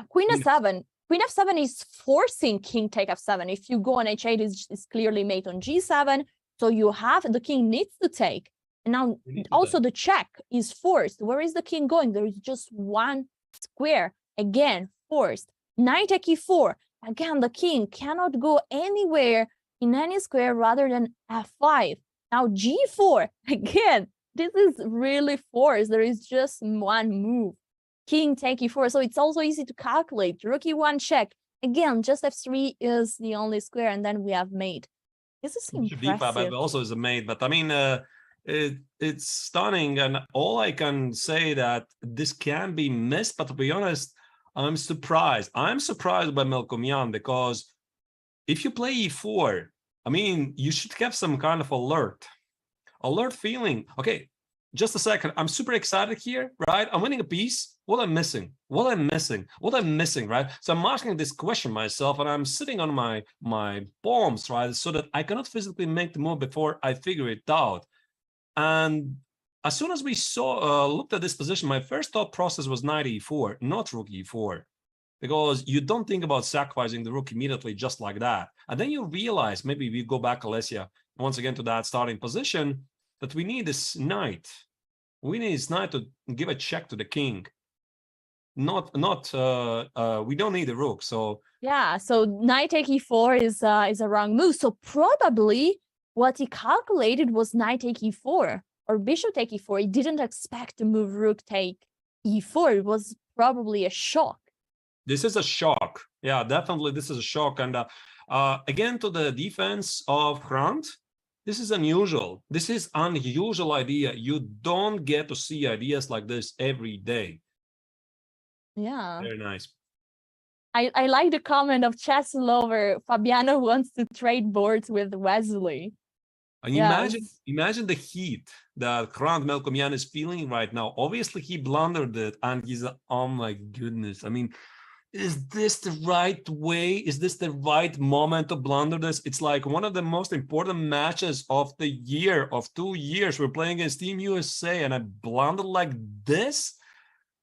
Queen f7. Queen f7 is forcing king take f7. If you go on h8, it's clearly mate on g7. So you have, the king needs to take. And now also the check is forced. Where is the king going? There is just one square. Again, forced. Knight take e4. Again, the king cannot go anywhere in any square rather than f5. Now g4. Again, this is really forced. There is just one move. King take e4. So it's also easy to calculate. Rook e1 check. Again, just f3 is the only square, and then we have mate. This is impressive. Also is a mate, but I mean, it's stunning, and all I can say that this can be missed, but to be honest, I'm surprised. I'm surprised by Melkomian, because if you play e4, I mean, you should have some kind of alert feeling. Okay, just a second. I'm super excited here, right? I'm winning a piece. What I'm missing? What I'm missing? What I'm missing, right? So I'm asking this question myself, and I'm sitting on my palms, right, so that I cannot physically make the move before I figure it out. And as soon as we looked at this position, my first thought process was knight e4, not rook e4, because you don't think about sacrificing the rook immediately just like that. And then you realize, maybe we go back, Alessia, once again to that starting position, that we need this knight. We need this knight to give a check to the king. We don't need a rook. So yeah, so knight take e4 is a wrong move. So probably what he calculated was knight take e4 or bishop take e4. He didn't expect to move rook take e4. It was probably a shock. This is a shock. Yeah, definitely this is a shock. And again, to the defense of Hrant, this is unusual. This is unusual idea. You don't get to see ideas like this every day. Yeah. Very nice. I like the comment of chess lover. Fabiano wants to trade boards with Wesley. And imagine the heat that Hrant Melkomian is feeling right now. Obviously, he blundered it, and he's oh my goodness. I mean, is this the right way? Is this the right moment to blunder this? It's like one of the most important matches of the year, of 2 years. We're playing against Team USA, and I blundered like this.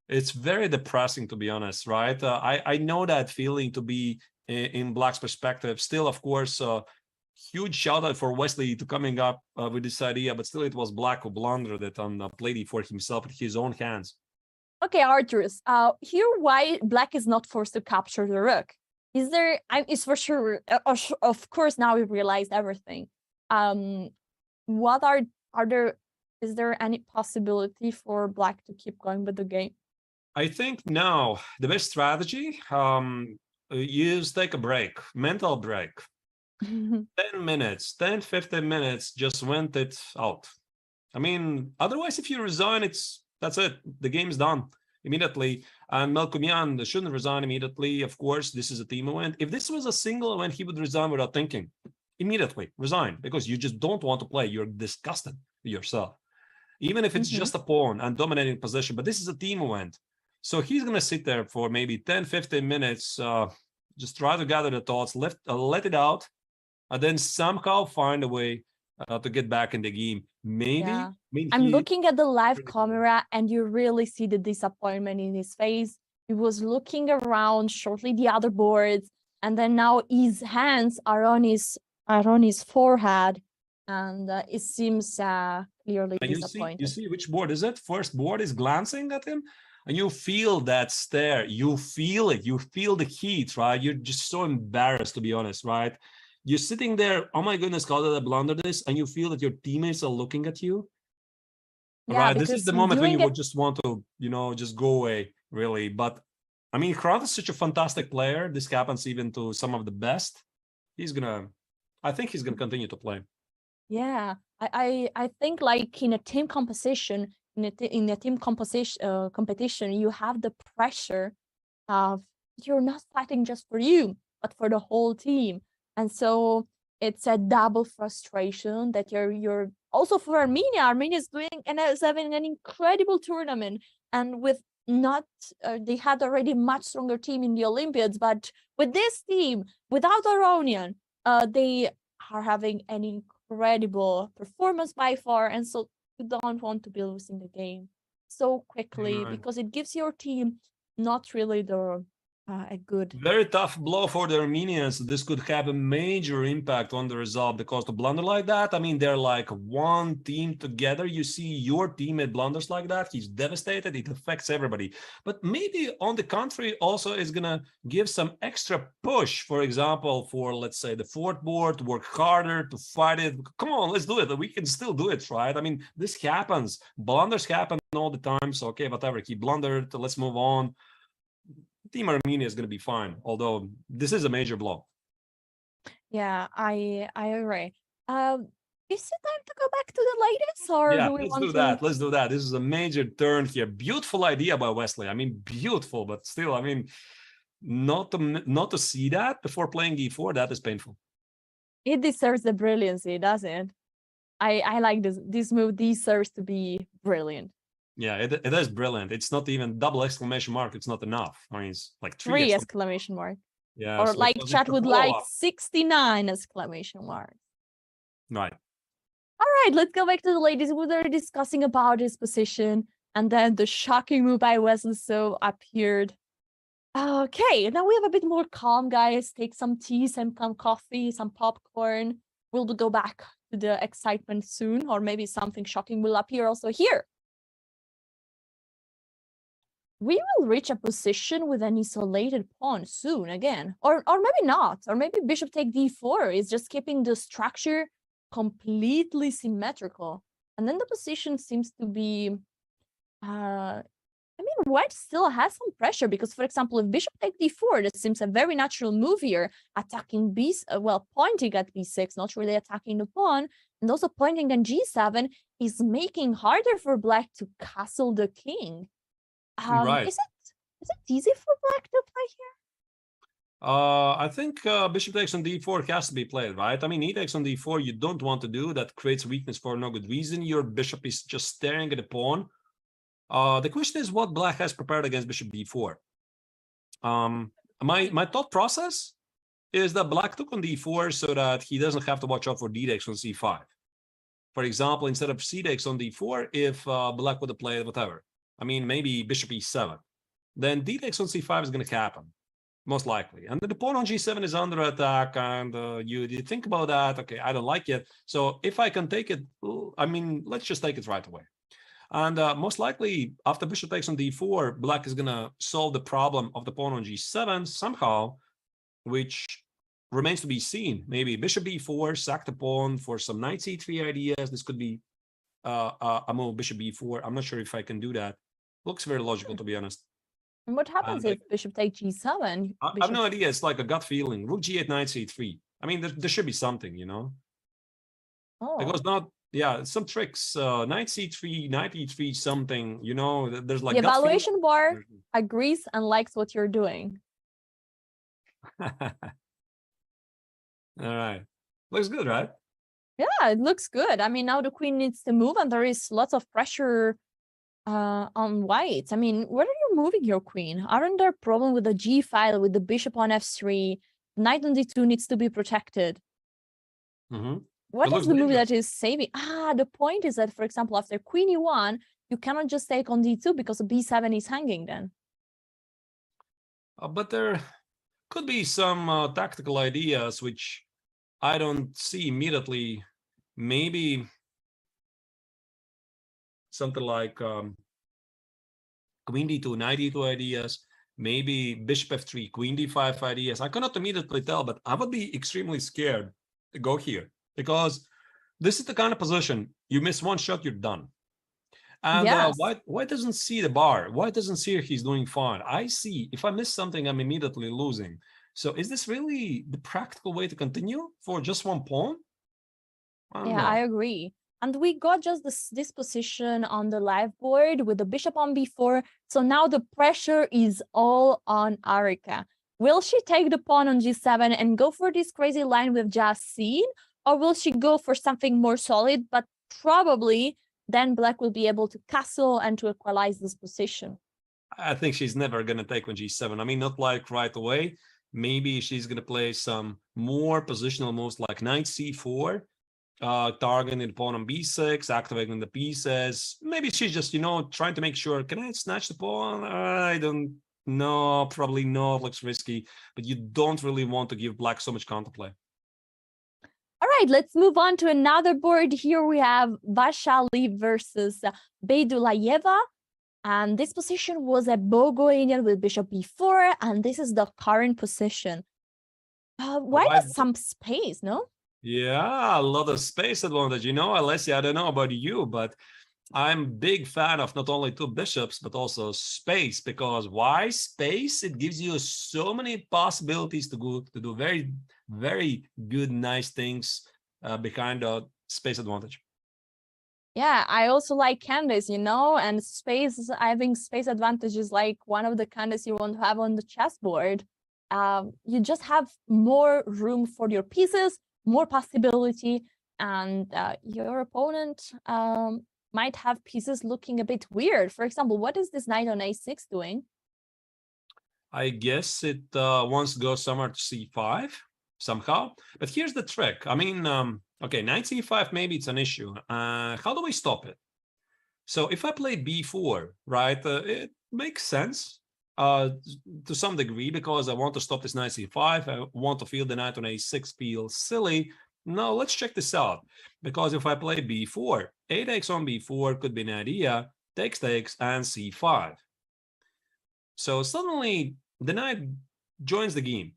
It's very depressing, to be honest, right? I know that feeling to be in Black's perspective. Still, of course, huge shout out for Wesley to coming up with this idea, but still it was Black who blundered it on played it for himself with his own hands. Okay, Arturus, here why Black is not forced to capture the rook. Is there, it's for sure, of course, now we realized everything. What is there any possibility for Black to keep going with the game? I think now the best strategy is take a break, mental break. 10 minutes, 10, 15 minutes, just went it out. I mean, otherwise, if you resign, that's it. The game's done immediately. And Melkomian shouldn't resign immediately. Of course, this is a team event. If this was a single event, he would resign without thinking. Immediately resign, because you just don't want to play. You're disgusted with yourself. Even if it's just a pawn and dominating position. But this is a team event. So he's going to sit there for maybe 10, 15 minutes, just try to gather the thoughts, let it out, and then somehow find a way to get back in the game. Maybe. Yeah. I mean, I'm looking at the live camera, and you really see the disappointment in his face. He was looking around shortly the other boards, and then now his hands are on his forehead, and it seems clearly disappointed. You see which board is it? First board is glancing at him. And you feel that stare, you feel it, you feel the heat, right? You're just so embarrassed, to be honest, right? You're sitting there, oh my goodness, how did I blunder this? And you feel that your teammates are looking at you. Yeah, right, this is the moment when you would just want to, just go away, really. But, I mean, Hrant is such a fantastic player. This happens even to some of the best. I think he's gonna continue to play. Yeah, I think like in a team composition, in a team competition, you have the pressure of you're not fighting just for you, but for the whole team. And so it's a double frustration that you're also for Armenia. Armenia is having an incredible tournament, and with they had already a much stronger team in the Olympiads, but with this team, without Aronian, they are having an incredible performance by far, and so you don't want to be losing the game so quickly, because it gives your team not really a good. Very tough blow for the Armenians. This could have a major impact on the result, because to blunder like that, I mean, they're like one team together. You see your teammate blunders like that, he's devastated. It affects everybody. But maybe on the contrary, also is going to give some extra push, for example, for, let's say, the fourth board, to work harder, to fight it. Come on, let's do it. We can still do it, right? I mean, this happens. Blunders happen all the time. So, okay, whatever. He blundered. Let's move on. Team Armenia is going to be fine, although this is a major blow. Yeah, I agree. Is it time to go back to the latest, or yeah, do we let's do that. Let's do that. This is a major turn here. Beautiful idea by Wesley. I mean, beautiful, but still, I mean, not to see that before playing e4, that is painful. It deserves the brilliancy, doesn't it? I like this move deserves to be brilliant. Yeah, it is brilliant. It's not even double exclamation mark. It's not enough. I mean, it's like Three exclamation mark. Yeah. Or like because chat it's a would like follow-up. 69 exclamation marks. Right. All right, let's go back to the ladies. We were discussing about his position, and then the shocking move by Wesley So appeared. Okay, now we have a bit more calm, guys. Take some tea, some coffee, some popcorn. We'll go back to the excitement soon, or maybe something shocking will appear also here. We will reach a position with an isolated pawn soon again, or maybe not, or maybe bishop take d4 is just keeping the structure completely symmetrical, and then the position seems to be I mean, white still has some pressure because, for example, if bishop take d4, that seems a very natural move here, attacking pointing at b6, not really attacking the pawn, and also pointing at g7 is making harder for black to castle the king. Right. Is it easy for black to play here? I think bishop takes on d4 has to be played, right? I mean, e takes on d4 you don't want to do. That creates weakness for no good reason. Your bishop is just staring at the pawn. The question is what black has prepared against bishop d4. My thought process is that black took on d4 so that he doesn't have to watch out for d takes on c5. For example, instead of c takes on d4, if black would have played whatever, I mean, maybe bishop e7, then d takes on c5 is going to happen, most likely. And the pawn on g7 is under attack, and you think about that. Okay, I don't like it. So if I can take it, I mean, let's just take it right away. And most likely, after bishop takes on d4, black is going to solve the problem of the pawn on g7 somehow, which remains to be seen. Maybe bishop b4, sack the pawn for some knight c3 ideas. This could be a move, bishop b4. I'm not sure if I can do that. Looks very logical, to be honest. And what happens if bishop take g7? I have no idea. It's like a gut feeling. Rook g8, knight c3. I mean, there should be something, you know? Oh. Because not, yeah, some tricks. Knight c3, knight e3, something, you know? There's like the evaluation bar agrees and likes what you're doing. All right. Looks good, right? Yeah, it looks good. I mean, now the queen needs to move, and there is lots of pressure on white. I mean, where are you moving your queen? Aren't there problem with the g file, with the bishop on f3? Knight on d2 needs to be protected. What is the move that is saving? The point is that, for example, after queen e1, you cannot just take on d2 because b7 is hanging then. But there could be some tactical ideas which I don't see immediately. Maybe something like queen d2, knight d2 ideas, maybe bishop f3, queen d5 ideas. I cannot immediately tell, but I would be extremely scared to go here because this is the kind of position you miss one shot, you're done. And yes. White doesn't see the bar. White doesn't see he's doing fine. I see if I miss something, I'm immediately losing. So is this really the practical way to continue for just one pawn? I agree. And we got just this position on the live board with the bishop on b4. So now the pressure is all on Arika. Will she take the pawn on g7 and go for this crazy line we've just seen? Or will she go for something more solid? But probably then black will be able to castle and to equalize this position. I think she's never going to take on g7. I mean, not like right away. Maybe she's going to play some more positional moves like knight c4, targeting the pawn on b6, activating the pieces. Maybe she's just, you know, trying to make sure, can I snatch the pawn? I don't know, probably not, looks risky, but you don't really want to give black so much counterplay. All right, let's move on to another board. Here we have Vashal Lee versus Baidu Layeva. And this position was a Bogo Indian with bishop b4, and this is the current position. White has some space, no? Yeah, a lot of space advantage. You know, Alessia, I don't know about you, but I'm a big fan of not only two bishops, but also space. Because why space? It gives you so many possibilities to do very, very good, nice things behind a space advantage. Yeah, I also like candidates, you know, and space, having space advantage is like one of the candidates you want to have on the chessboard. You just have more room for your pieces, more possibility, and your opponent might have pieces looking a bit weird. For example, what is this knight on a6 doing? I guess it wants to go somewhere to c5 somehow. But here's the trick. I mean, okay, knight c5, maybe it's an issue. How do we stop it? So if I play b4, right, it makes sense to some degree because I want to stop this knight c5. I want to feel the knight on a6 feels silly. Now let's check this out. Because if I play b4, a takes on b4 could be an idea, takes, and c5. So suddenly the knight joins the game.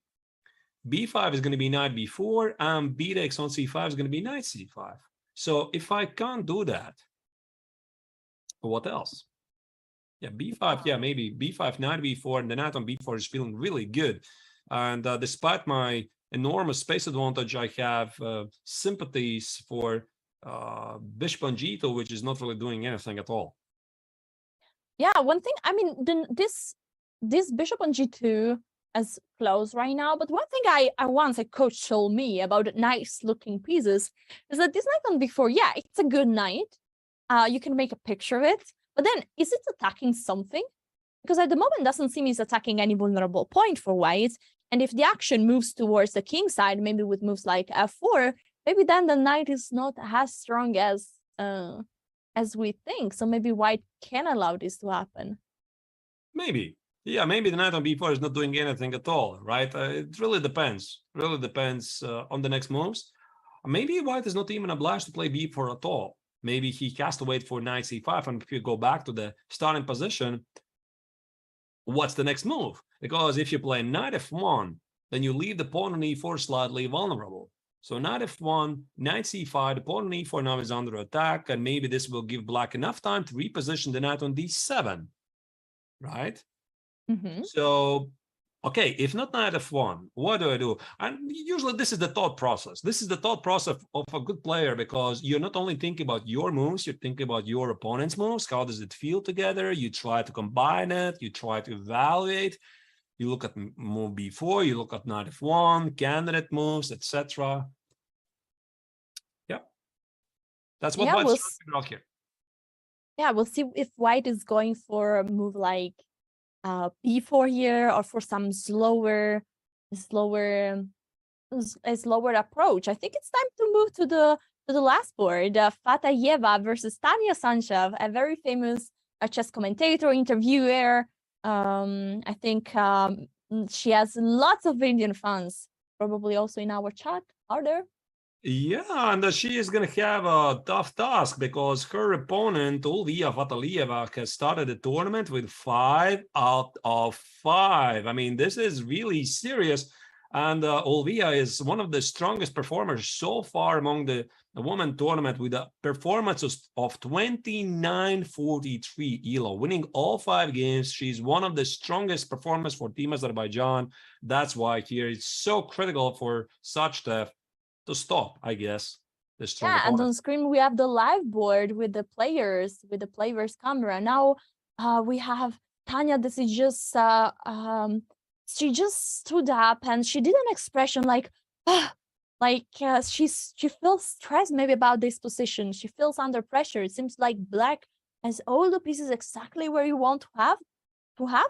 b5 is going to be knight b4, and b takes on c5 is going to be knight c5. So if I can't do that, what else? Yeah, b5, yeah, maybe b5, knight b4, and the knight on b4 is feeling really good. And despite my enormous space advantage, I have sympathies for bishop on g2, which is not really doing anything at all. Yeah, one thing, I mean, this bishop on g2 is close right now, but one thing once a coach told me about nice looking pieces is that this knight on b4, yeah, it's a good knight. You can make a picture of it, but then is it attacking something? Because at the moment, it doesn't seem it's attacking any vulnerable point for white. And if the action moves towards the king side, maybe with moves like f4, maybe then the knight is not as strong as we think. So maybe white can allow this to happen. Maybe. Yeah, maybe the knight on b4 is not doing anything at all, right? It really depends. Really depends on the next moves. Maybe white is not even obliged to play b4 at all. Maybe he has to wait for knight c5, and if you go back to the starting position, what's the next move? Because if you play knight f1, then you leave the pawn on e4 slightly vulnerable. So knight f1, knight c5, the pawn on e4 now is under attack, and maybe this will give black enough time to reposition the knight on d7, right? Mm-hmm. So, okay, if not knight f1, what do I do? And usually this is the thought process. This is the thought process of a good player, because you're not only thinking about your moves, you're thinking about your opponent's moves. How does it feel together? You try to combine it. You try to evaluate. You look at move b4, you look at knight f1, candidate moves, etc. Yeah. That's what white's trying to figure out here. Yeah, we'll see if white is going for a move like b4 here, or for some slower approach. I think it's time to move to the last board. Fatayeva versus Tanya Sanchev, a very famous chess commentator, interviewer. I think she has lots of Indian fans, probably also in our chat. Are there? Yeah, and she is going to have a tough task because her opponent, Ulvija Fatalieva, has started the tournament with 5 out of 5. I mean, this is really serious. And Ulvija is one of the strongest performers so far among the women tournament, with a performance of 29-43 ELO, winning all 5 games. She's one of the strongest performers for Team Azerbaijan. That's why here it's so critical for Sachdev to stop, I guess, the strong opponent. And on screen we have the live board with the players camera. Now we have Tanya. This is just she just stood up and she did an expression like she feels stressed maybe about this position. She feels under pressure. It seems like black has all the pieces exactly where you want to have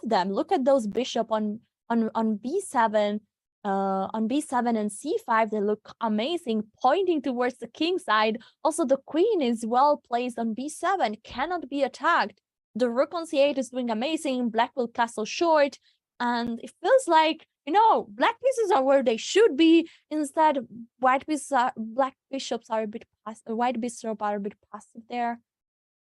them. Look at those bishop on b7. On b7 and c5, they look amazing, pointing towards the king side. Also, the queen is well placed on b7, cannot be attacked. The rook on c8 is doing amazing. Black will castle short, and it feels like, black pieces are where they should be. Instead, white bishops are a bit passive there.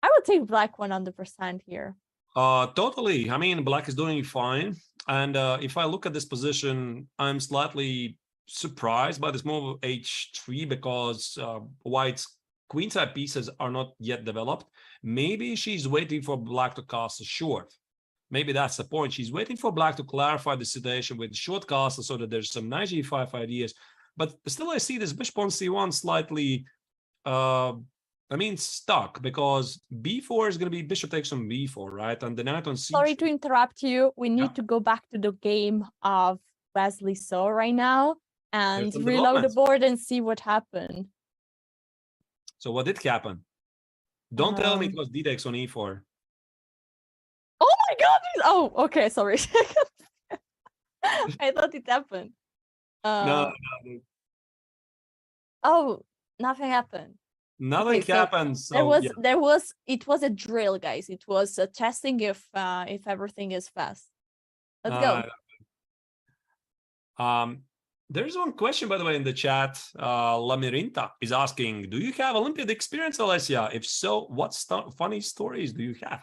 I would take black 100% here. Totally. I mean, black is doing fine. And if I look at this position, I'm slightly surprised by this move of h3 because white's queenside pieces are not yet developed. Maybe she's waiting for black to castle short. Maybe that's the point. She's waiting for black to clarify the situation with short castle so that there's some knight g5 ideas. But still, I see this bishop on c1 slightly stuck, because b4 is going to be bishop takes on b4, right? And the knight on c3. Sorry to interrupt you. We need to go back to the game of Wesley So right now and reload the board and see what happened. So what did happen? Don't tell me it was d-dex on e4. Oh my god! Oh, okay, sorry. I thought it happened. No, Oh, nothing happened. nothing Okay, so happens. So, it was a drill, guys. It was testing if everything is fast. Let's go. There's one question, by the way, in the chat. Lamirinta is asking, do you have Olympiad experience, Alessia? If so, what funny stories do you have?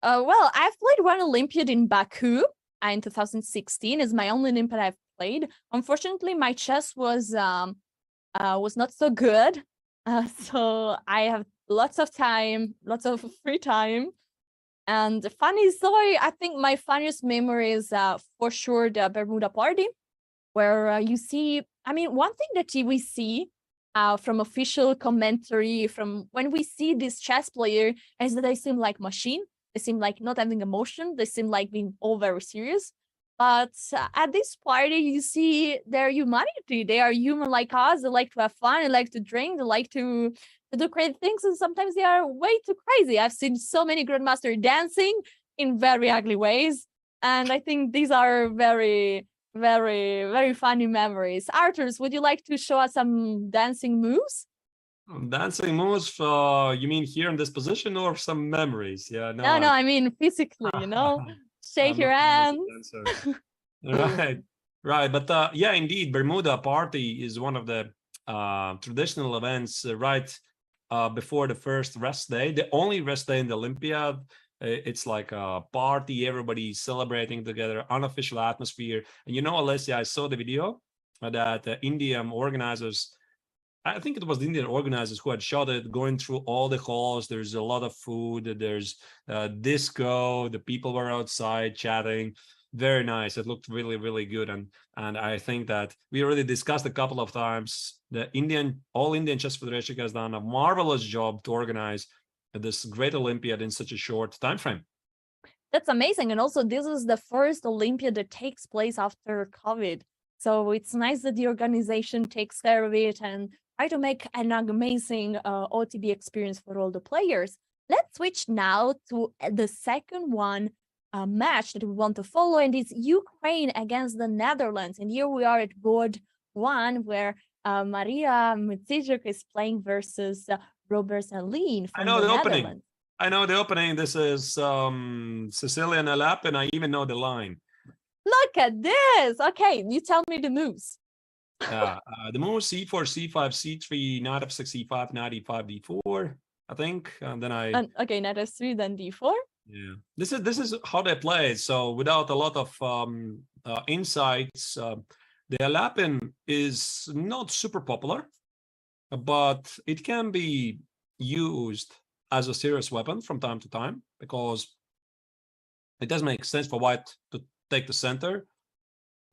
Well, I've played one Olympiad in Baku in 2016. It's my only Olympiad I've played. Unfortunately, my chess was not so good. So I have lots of time, lots of free time. And funny story, I think my funniest memory is for sure the Bermuda party, where you see, I mean, one thing that we see from official commentary, from when we see this chess player, is that they seem like machine. They seem like not having emotion. They seem like being all very serious. But at this party, you see their humanity. They are human like us. They like to have fun. They like to drink. They like to do crazy things. And sometimes they are way too crazy. I've seen so many grandmasters dancing in very ugly ways. And I think these are very, very, very funny memories. Arthurs, would you like to show us some dancing moves? Dancing moves, you mean here in this position or some memories? Yeah, No, I mean physically, shake your hand. Right. But yeah, indeed, Bermuda party is one of the traditional events right before the first rest day, the only rest day in the Olympiad. It's like a party, everybody celebrating together, unofficial atmosphere. And Alessia, I saw the video that Indian organizers, I think it was the Indian organizers who had shot it, going through all the halls. There's a lot of food. There's disco. The people were outside chatting. Very nice. It looked really, really good. And I think that we already discussed a couple of times. The All Indian Chess Federation has done a marvelous job to organize this great Olympiad in such a short time frame. That's amazing. And also, this is the first Olympiad that takes place after COVID. So it's nice that the organization takes care of it and try to make an amazing OTB experience for all the players. Let's switch now to the second match that we want to follow, and it's Ukraine against the Netherlands. And here we are at board 1, where Maria Mitsijuk is playing versus Robert Lee from the Netherlands. I know the opening. This is Sicilian Alap, and I even know the line. Look at this. Okay, you tell me the moves. The moves c4, c5, c3, knight f6, e5, knight e5, d4, I think. And then okay, knight f3, then d4. Yeah, this is how they play it. So without a lot of insights, the Alapin is not super popular, but it can be used as a serious weapon from time to time, because it does make sense for white to take the center.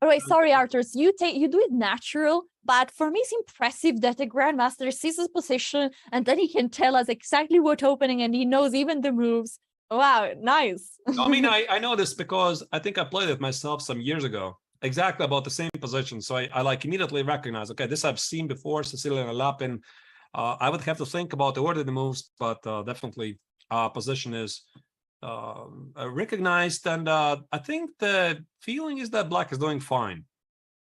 All right, sorry, Arthurs, you do it natural, but for me it's impressive that the grandmaster sees his position and then he can tell us exactly what opening, and he knows even the moves. Wow, nice. I mean, I know this because I think I played it myself some years ago, exactly about the same position. So I like immediately recognize, okay, this I've seen before, Sicilian Alapin. I would have to think about the order of the moves, but definitely position is recognized. And I think the feeling is that black is doing fine.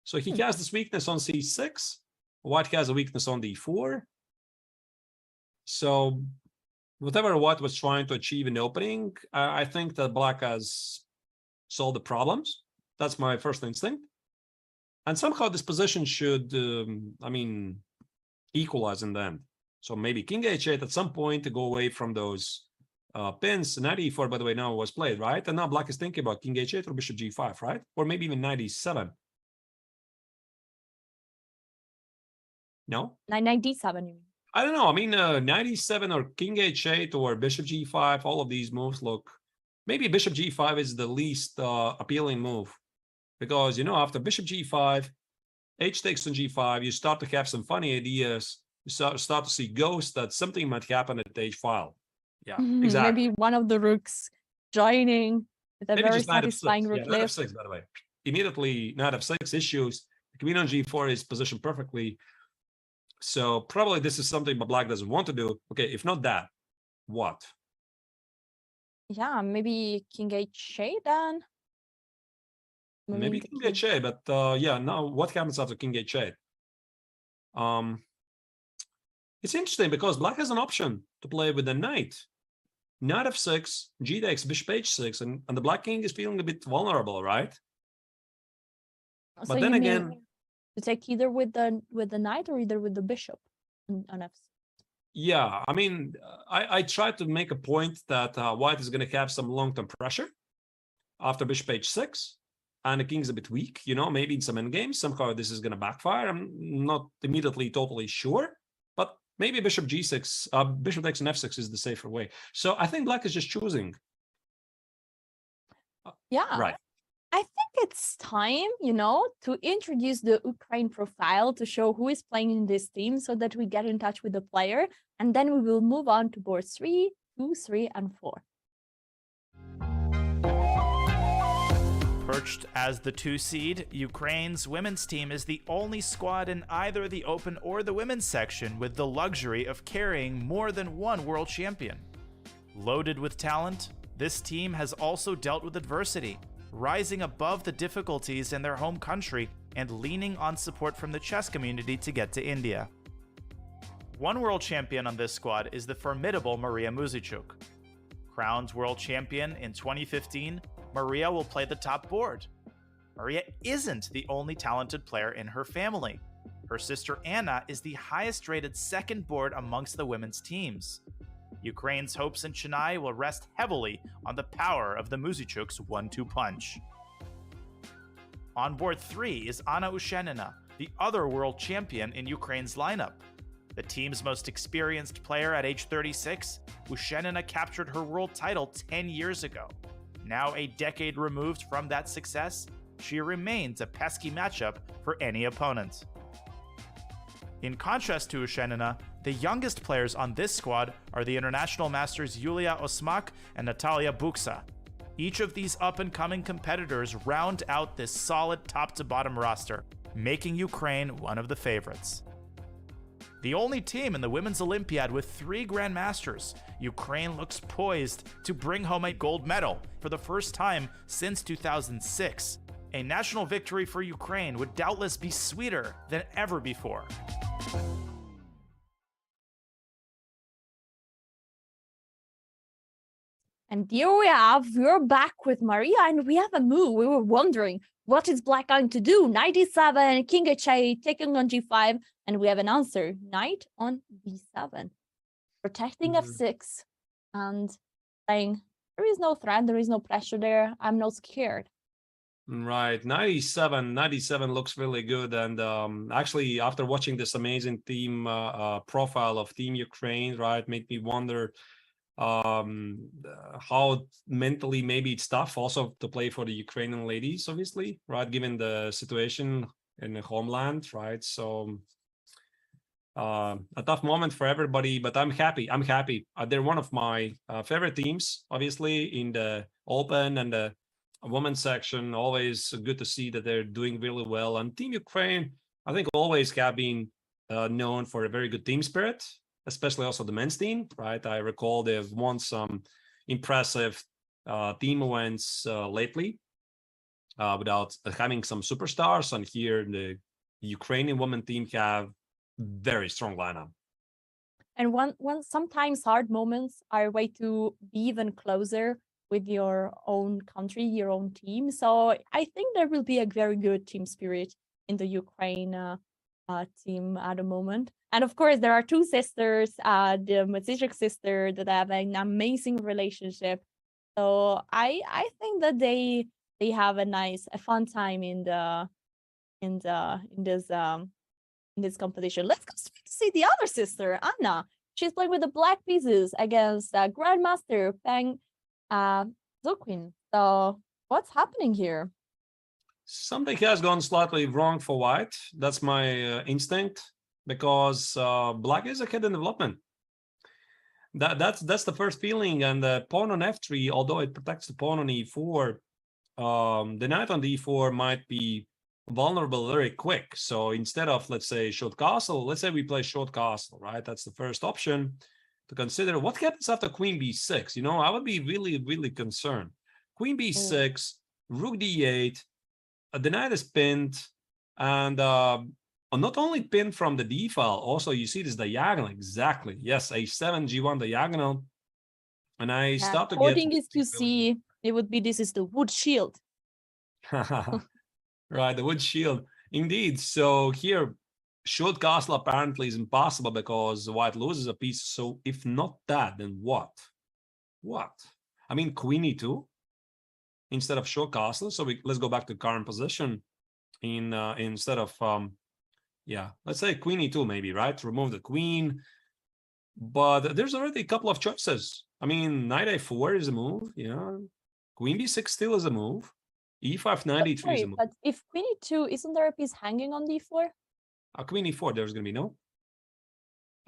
So he has this weakness on c6. White has a weakness on d4. So whatever white was trying to achieve in the opening, I think that black has solved the problems. That's my first instinct. And somehow this position should, equalize in the end. So maybe king h8 at some point to go away from those pins. Knight e4, by the way, now was played, right? And now black is thinking about king h8 or bishop g5, right? Or maybe even knight e7. No? Knight d7, you mean? I don't know. I mean, knight e7 or king h8 or bishop g5, all of these moves look... Maybe bishop g5 is the least appealing move. Because, after bishop g5, h takes on g5, you start to have some funny ideas. You start to see ghosts that something might happen at h file. Yeah, exactly. Maybe one of the rooks joining with a Maybe very satisfying rook lift. Knight f6, by the way. Immediately, knight f6 issues. The queen on g4 is positioned perfectly. So probably this is something black doesn't want to do. Okay, if not that, what? Yeah, maybe King H8 then. Maybe King H8, but yeah, now what happens after King H8? It's interesting because black has an option to play with the knight. Knight f6, g takes, bishop h6, and the black king is feeling a bit vulnerable, right? So But then you again, mean to take either with the knight or either with the bishop on f6? yeah, I mean, I tried to make a point that white is going to have some long-term pressure after bishop h6, and the king's a bit weak, you know, maybe in some endgames, somehow this is going to backfire. I'm not immediately totally sure, but maybe bishop g6, bishop takes an f6 is the safer way. So I think black is just choosing. Yeah. Right. I think it's time, you know, to introduce the Ukraine profile to show who is playing in this team so that we get in touch with the player. And then we will move on to board 3, 2, 3, and 4. Perched as the 2 seed, Ukraine's women's team is the only squad in either the open or the women's section with the luxury of carrying more than one world champion. Loaded with talent, this team has also dealt with adversity, rising above the difficulties in their home country and leaning on support from the chess community to get to India. One world champion on this squad is the formidable Maria Muzichuk. Crowned world champion in 2015, Maria will play the top board. Maria isn't the only talented player in her family. Her sister Anna is the highest rated second board amongst the women's teams. Ukraine's hopes in Chennai will rest heavily on the power of the Muzichuk's 1-2 punch. On board 3 is Anna Ushenina, the other world champion in Ukraine's lineup. The team's most experienced player at age 36, Ushenina captured her world title 10 years ago. Now a decade removed from that success, she remains a pesky matchup for any opponent. In contrast to Ushenina, the youngest players on this squad are the international masters Yulia Osmak and Natalia Buksa. Each of these up-and-coming competitors round out this solid top-to-bottom roster, making Ukraine one of the favorites. The only team in the Women's Olympiad with 3 Grandmasters, Ukraine looks poised to bring home a gold medal for the first time since 2006. A national victory for Ukraine would doubtless be sweeter than ever before. And here we're back with Maria, and we have a move. We were wondering, what is black going to do? Knight e7, king h8, taking on g5, and we have an answer. Knight on b7, protecting f6, and saying, there is no threat, there is no pressure there, I'm not scared. Right, 97 looks really good, and actually after watching this amazing team profile of Team Ukraine, right, made me wonder how mentally maybe it's tough also to play for the Ukrainian ladies, obviously, right, given the situation in the homeland, right? So a tough moment for everybody, but I'm happy. They're one of my favorite teams, obviously, in the open and the women's section. Always good to see that they're doing really well. And Team Ukraine, I think, always have been known for a very good team spirit, especially also the men's team, right? I recall they've won some impressive team events lately without having some superstars. And here the Ukrainian women team have very strong lineup. And one sometimes hard moments are a way to be even closer with your own country, your own team. So I think there will be a very good team spirit in the Ukraine team at the moment. And of course, there are 2 sisters, the Muzichuk sister, that have an amazing relationship. So I think that they have a fun time in this competition. Let's go see the other sister, Anna. She's playing with the black pieces against Grandmaster Peng Zuquin. So what's happening here? Something has gone slightly wrong for white. That's my instinct, because black is ahead in development. That's the first feeling. And the pawn on f3, although it protects the pawn on e4, the knight on d4 might be vulnerable very quick. So instead of, let's say, short castle, let's say we play short castle, right? That's the first option. to consider. What happens after queen b6? You know, I would be really, really concerned. Queen b6, rook d8, the knight is pinned, and not only pinned from the d file, also you see this diagonal. Exactly. Yes, a7, g1 diagonal. And I start to get... According to QC, it would be this is the wood shield. Right, the wood shield. Indeed. So here, short castle apparently is impossible because white loses a piece. So if not that, then what? What? I mean, queen e2 instead of short castle. So let's go back to current position. Instead of yeah, let's say queen e2 maybe, right? Remove the queen. But there's already a couple of choices. I mean, knight a4 is a move. Yeah, queen b6 still is a move. e5, knight e3 is a move. But if queen e2, isn't there a piece hanging on d4? Queen e4, there's going to be no.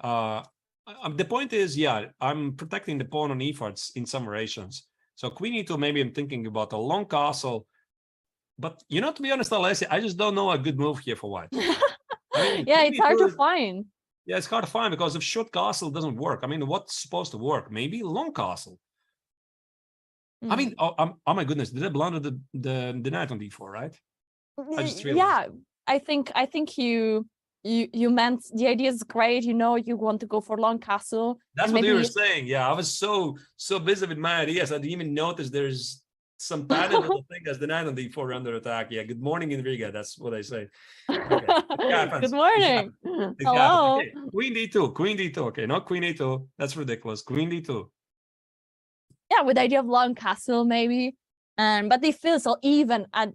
The point is, yeah, I'm protecting the pawn on e4 in some variations. So queen e2, maybe I'm thinking about a long castle. But, you know, to be honest, Alessia, I just don't know a good move here for white. I mean, yeah, it's hard to find. Yeah, it's hard to find because if short castle doesn't work, I mean, what's supposed to work? Maybe long castle. I mean, oh my goodness, did I blunder the knight on d4, right? I just realized. Yeah, I think you meant the idea is great. You know, you want to go for long castle. That's what you were saying. Yeah, I was so busy with my ideas, I didn't even notice there's some pattern little thing as the knight on d4 under attack. Yeah, good morning in Riga. That's what I say. Okay. Good morning. Hello. Okay. Queen d2, queen d2. Okay, not queen e2. That's ridiculous. Queen d2. Yeah, with the idea of long castle maybe, but they feel so even. And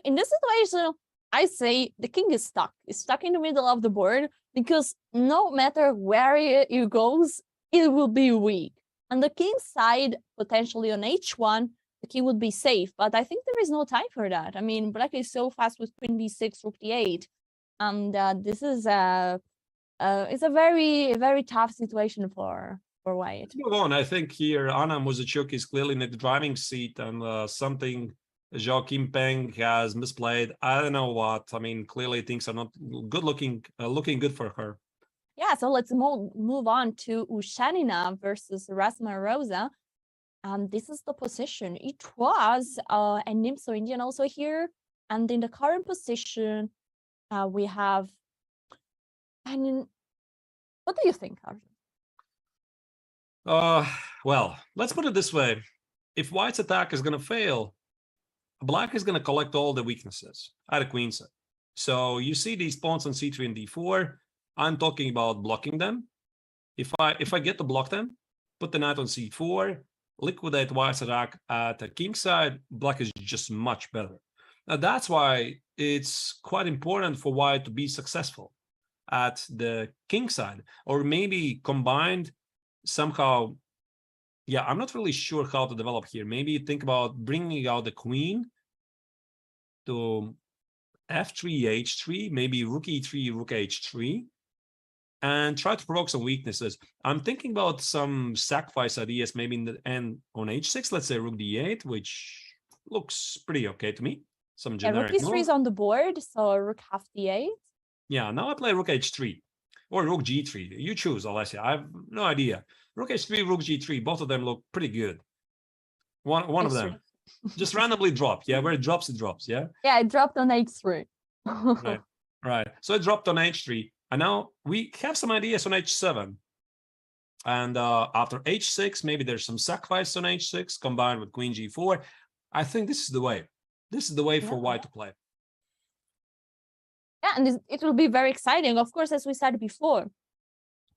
in this situation, I say the king is stuck. He's stuck in the middle of the board because no matter where he goes, it will be weak. On the king's side, potentially on h1, the king would be safe. But I think there is no time for that. I mean, black is so fast with queen b6, rook d8, and this is it's a very, very tough situation for white. Let's move on. I think here Anna Muzachuk is clearly in the driving seat, and something Joachim Peng has misplayed. I don't know what. I mean, clearly things are not good looking good for her. Yeah, so let's move on to Ushanina versus Rasma Rosa. This is the position. It was a Nimso Indian also here. And in the current position, we have... And what do you think, Arjun? Well, let's put it this way. If white's attack is going to fail, black is going to collect all the weaknesses at a queen set. So you see these pawns on c3 and d4. I'm talking about blocking them. If I get to block them, put the knight on c4, liquidate white's attack at the king side, black is just much better. Now that's why it's quite important for white to be successful at the king side, or maybe combined somehow. Yeah, I'm not really sure how to develop here. Maybe think about bringing out the queen to f3, h3, maybe rook e3, rook h3, and try to provoke some weaknesses. I'm thinking about some sacrifice ideas, maybe in the end on h6, let's say rook d8, which looks pretty okay to me. Some generic rook e3 is on the board, so rook half d8. Yeah, now I play rook h3 or rook g3. You choose, Alessia. I have no idea. Rook h3, rook g3, both of them look pretty good. One of them just randomly dropped. Yeah, where it drops, yeah? Yeah, it dropped on h3. Right. So it dropped on h3. And now we have some ideas on h7. And after h6, maybe there's some sacrifice on h6 combined with queen g4. I think this is the way. This is the way for white to play. Yeah, and it will be very exciting. Of course, as we said before,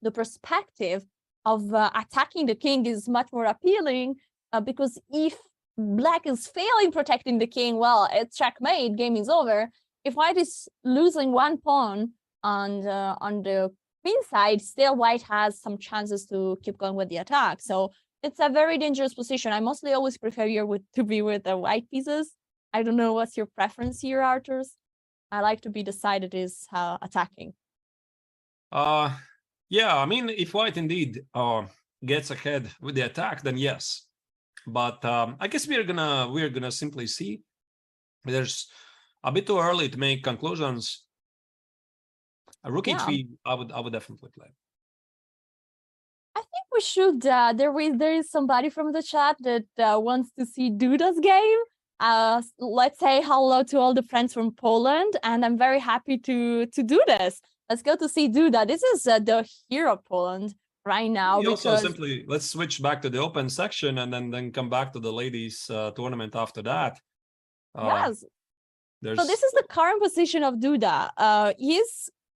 the perspective of attacking the king is much more appealing because if black is failing protecting the king, well, it's checkmate, game is over. If white is losing one pawn on the queen side, still white has some chances to keep going with the attack. So it's a very dangerous position. I mostly always prefer to be with the white pieces. I don't know what's your preference here, Arturs. I like to be the side that is attacking. Yeah, I mean, if white indeed gets ahead with the attack, then yes. But I guess we're gonna simply see. There's a bit too early to make conclusions. A rook e3, I would definitely play. I think we should there is somebody from the chat that wants to see Duda's game. Let's say hello to all the friends from Poland, and I'm very happy to do this. Let's go to see Duda. This is the hero of Poland right now. We because... also simply, let's switch back to the open section and then come back to the ladies tournament after that. Yes. So this is the current position of Duda.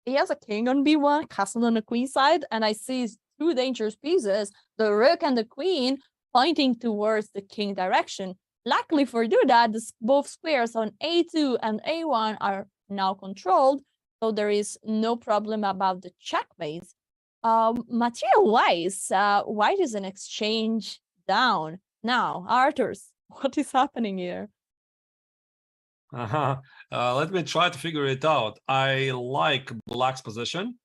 He has a king on b1, castle on the queen side, and I see two dangerous pieces, the rook and the queen, pointing towards the king direction. Luckily for Duda, both squares on a2 and a1 are now controlled, so there is no problem about the checkmate. Material-wise, white is an exchange down. Now, Arthurs, what is happening here? Let me try to figure it out. I like black's position.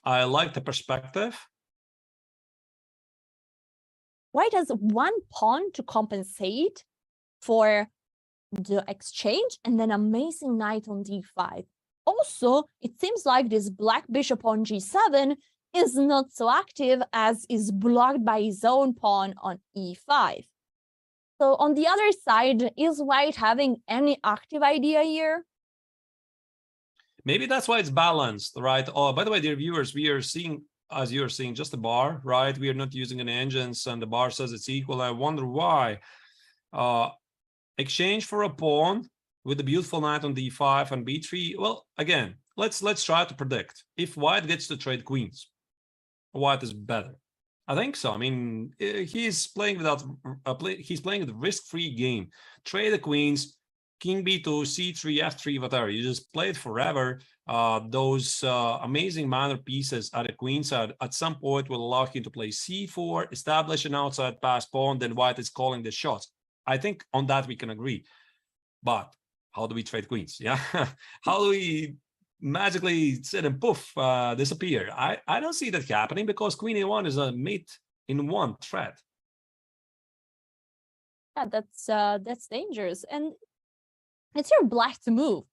I like the perspective. White has one pawn to compensate for the exchange, and then amazing knight on d5. Also, it seems like this black bishop on g7 is not so active, as is blocked by his own pawn on e5. So on the other side, is white having any active idea here? Maybe that's why it's balanced, right? Oh, by the way, dear viewers, we are seeing, as you're seeing, just a bar, right? We are not using any engines, and the bar says it's equal. I wonder why. Exchange for a pawn with the beautiful knight on d5 and b3. Well, again, let's try to predict. If white gets to trade queens, white is better. I think so. I mean, he's playing without he's playing the risk-free game. Trade the queens, king b2, c3, f3, whatever. You just play it forever. Those amazing minor pieces at the queen side at some point will allow him to play c4, establish an outside pass pawn. Then white is calling the shots. I think on that we can agree. But how do we trade queens? Yeah, how do we magically sit and poof disappear? I don't see that happening, because queen a1 is a mate in one threat. Yeah, that's dangerous, and it's your black to move.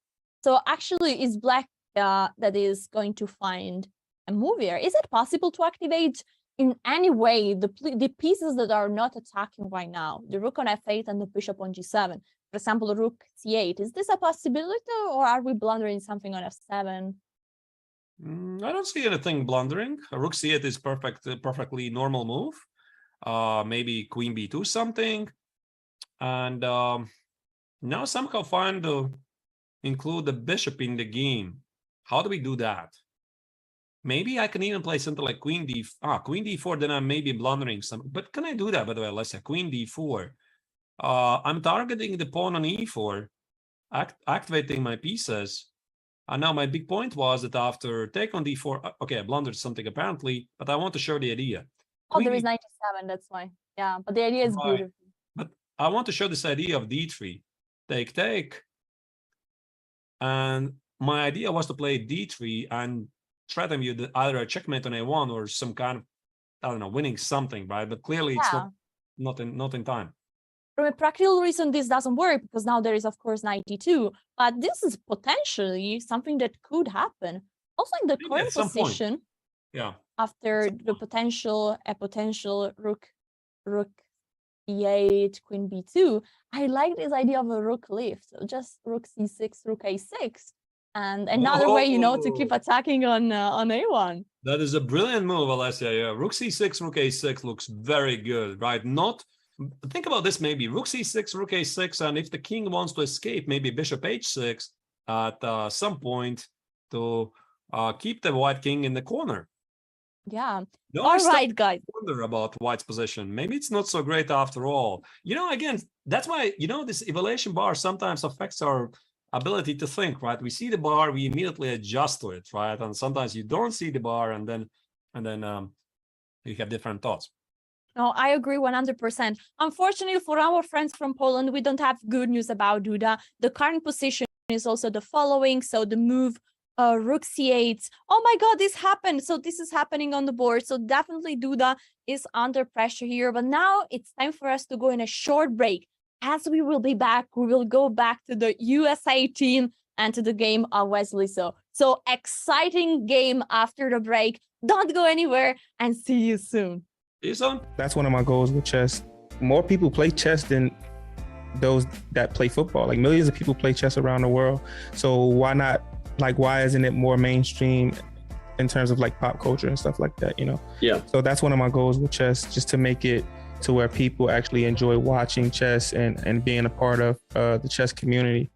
So actually, it's black that is going to find a move here. Is it possible to activate in any way the pieces that are not attacking right now, the rook on f8 and the bishop on g7? For example, the rook c8. Is this a possibility, or are we blundering something on f7? I don't see anything blundering. A rook c8 is perfectly normal move. Maybe queen b2 something, and now somehow find to include the bishop in the game. How do we do that? Maybe I can even play something like queen d4. Then I may be blundering some. But can I do that? By the way, let's say queen d4. I'm targeting the pawn on e4, activating my pieces. And now my big point was that after take on d4, okay, I blundered something apparently, but I want to show the idea. Oh, there is 97, that's why. Yeah, but the idea is beautiful. But I want to show this idea of d3. Take. And my idea was to play d3 and threaten you either a checkmate on a1 or some kind of, I don't know, winning something, right? But clearly it's not in time. From a practical reason, this doesn't work, because now there is, of course, 92. But this is potentially something that could happen. Also in the current position, after the potential rook e8, queen b2, I like this idea of a rook lift. So just rook c6, rook a6. And another way, to keep attacking on a1. That is a brilliant move, Alessia. Yeah, rook c6, rook a6 looks very good, right? Think about this, maybe rook c6, rook a6, and if the king wants to escape, maybe bishop h6 at some point to keep the white king in the corner. Yeah. All right, guys. Wonder about white's position. Maybe it's not so great after all. Again, that's why, this evaluation bar sometimes affects our ability to think, right? We see the bar, we immediately adjust to it, right? And sometimes you don't see the bar, and then you have different thoughts. No, I agree 100%. Unfortunately for our friends from Poland, we don't have good news about Duda. The current position is also the following. So the move rook c8. Oh my God, this happened. So this is happening on the board. So definitely Duda is under pressure here. But now it's time for us to go in a short break. As we will be back, we will go back to the USA team and to the game of Wesley. So exciting game after the break. Don't go anywhere, and see you soon. Jason? That's one of my goals with chess. More people play chess than those that play football. Like millions of people play chess around the world. So why not, like, why isn't it more mainstream in terms of like pop culture and stuff like that, you know? Yeah. So that's one of my goals with chess, just to make it to where people actually enjoy watching chess and being a part of the chess community.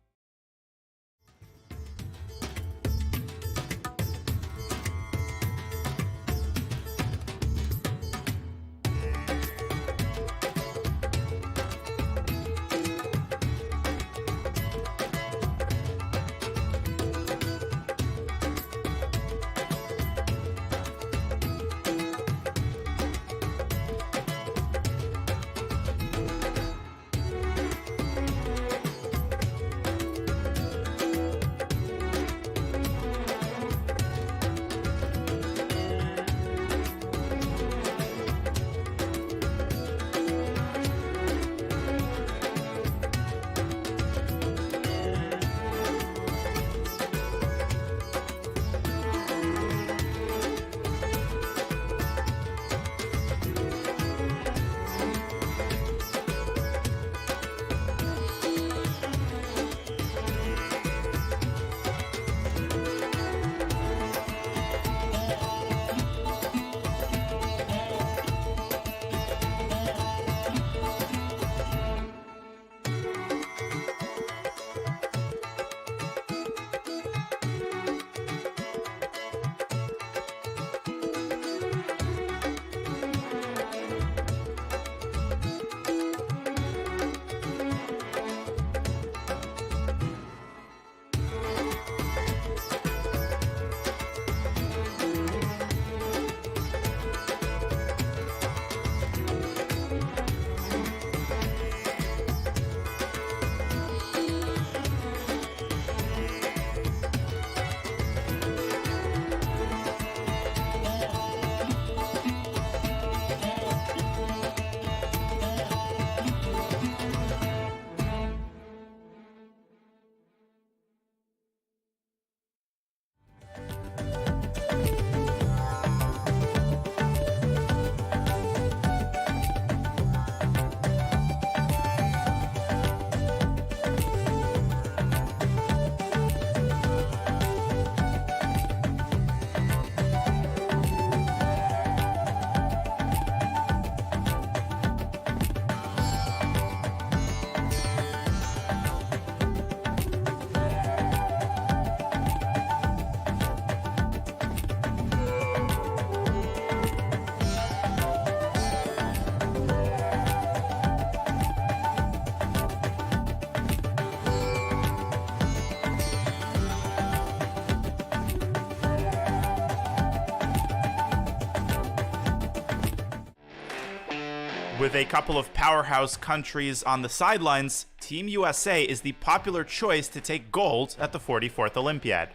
With a couple of powerhouse countries on the sidelines, Team USA is the popular choice to take gold at the 44th Olympiad.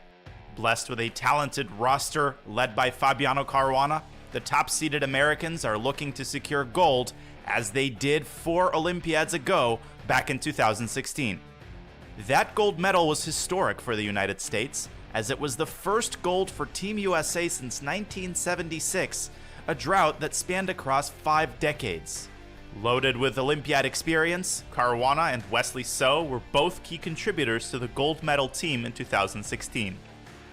Blessed with a talented roster led by Fabiano Caruana, the top-seeded Americans are looking to secure gold as they did 4 Olympiads ago back in 2016. That gold medal was historic for the United States, as it was the first gold for Team USA since 1976, a drought that spanned across 5 decades. Loaded with Olympiad experience, Caruana and Wesley So were both key contributors to the gold medal team in 2016.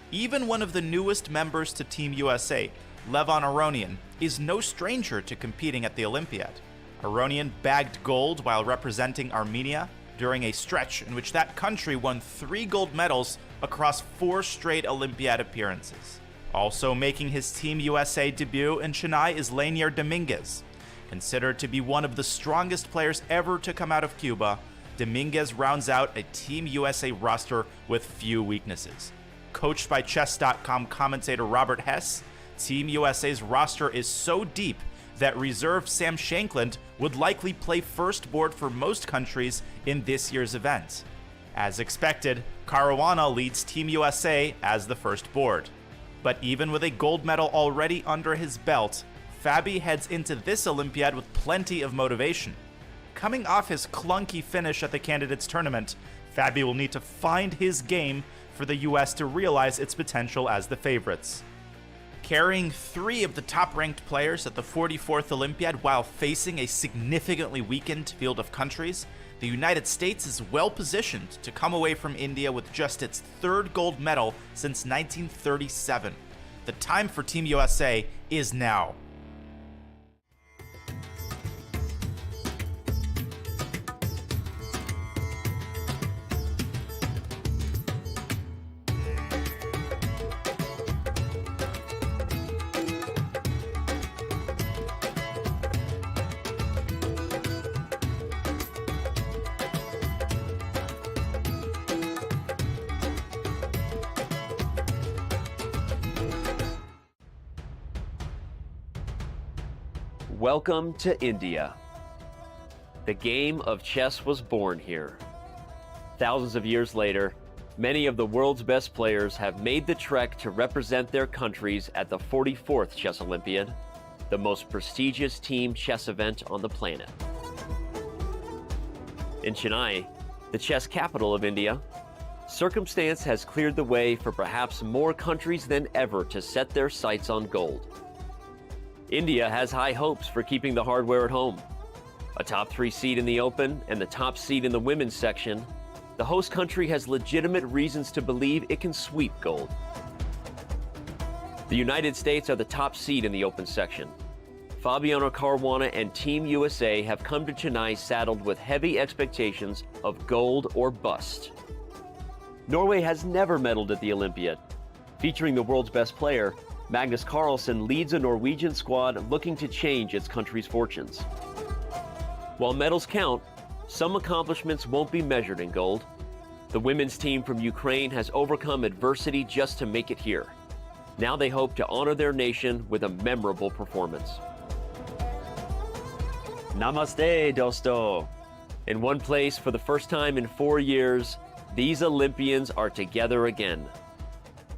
Even one of the newest members to Team USA, Levon Aronian, is no stranger to competing at the Olympiad. Aronian bagged gold while representing Armenia during a stretch in which that country won 3 gold medals across 4 straight Olympiad appearances. Also making his Team USA debut in Chennai is Lanier Dominguez. Considered to be one of the strongest players ever to come out of Cuba, Dominguez rounds out a Team USA roster with few weaknesses. Coached by Chess.com commentator Robert Hess, Team USA's roster is so deep that reserve Sam Shankland would likely play first board for most countries in this year's event. As expected, Caruana leads Team USA as the first board. But even with a gold medal already under his belt, Fabi heads into this Olympiad with plenty of motivation. Coming off his clunky finish at the Candidates Tournament, Fabi will need to find his game for the US to realize its potential as the favorites. Carrying 3 of the top-ranked players at the 44th Olympiad while facing a significantly weakened field of countries, the United States is well-positioned to come away from India with just its 3rd gold medal since 1937. The time for Team USA is now. Welcome to India. The game of chess was born here. Thousands of years later, many of the world's best players have made the trek to represent their countries at the 44th Chess Olympiad, the most prestigious team chess event on the planet. In Chennai, the chess capital of India, circumstance has cleared the way for perhaps more countries than ever to set their sights on gold. India has high hopes for keeping the hardware at home. A top 3 seed in the Open and the top seed in the women's section, the host country has legitimate reasons to believe it can sweep gold. The United States are the top seed in the Open section. Fabiano Caruana and Team USA have come to Chennai saddled with heavy expectations of gold or bust. Norway has never medaled at the Olympiad. Featuring the world's best player, Magnus Carlsen leads a Norwegian squad looking to change its country's fortunes. While medals count, some accomplishments won't be measured in gold. The women's team from Ukraine has overcome adversity just to make it here. Now they hope to honor their nation with a memorable performance. Namaste, dosto. In one place for the first time in 4 years, these Olympians are together again.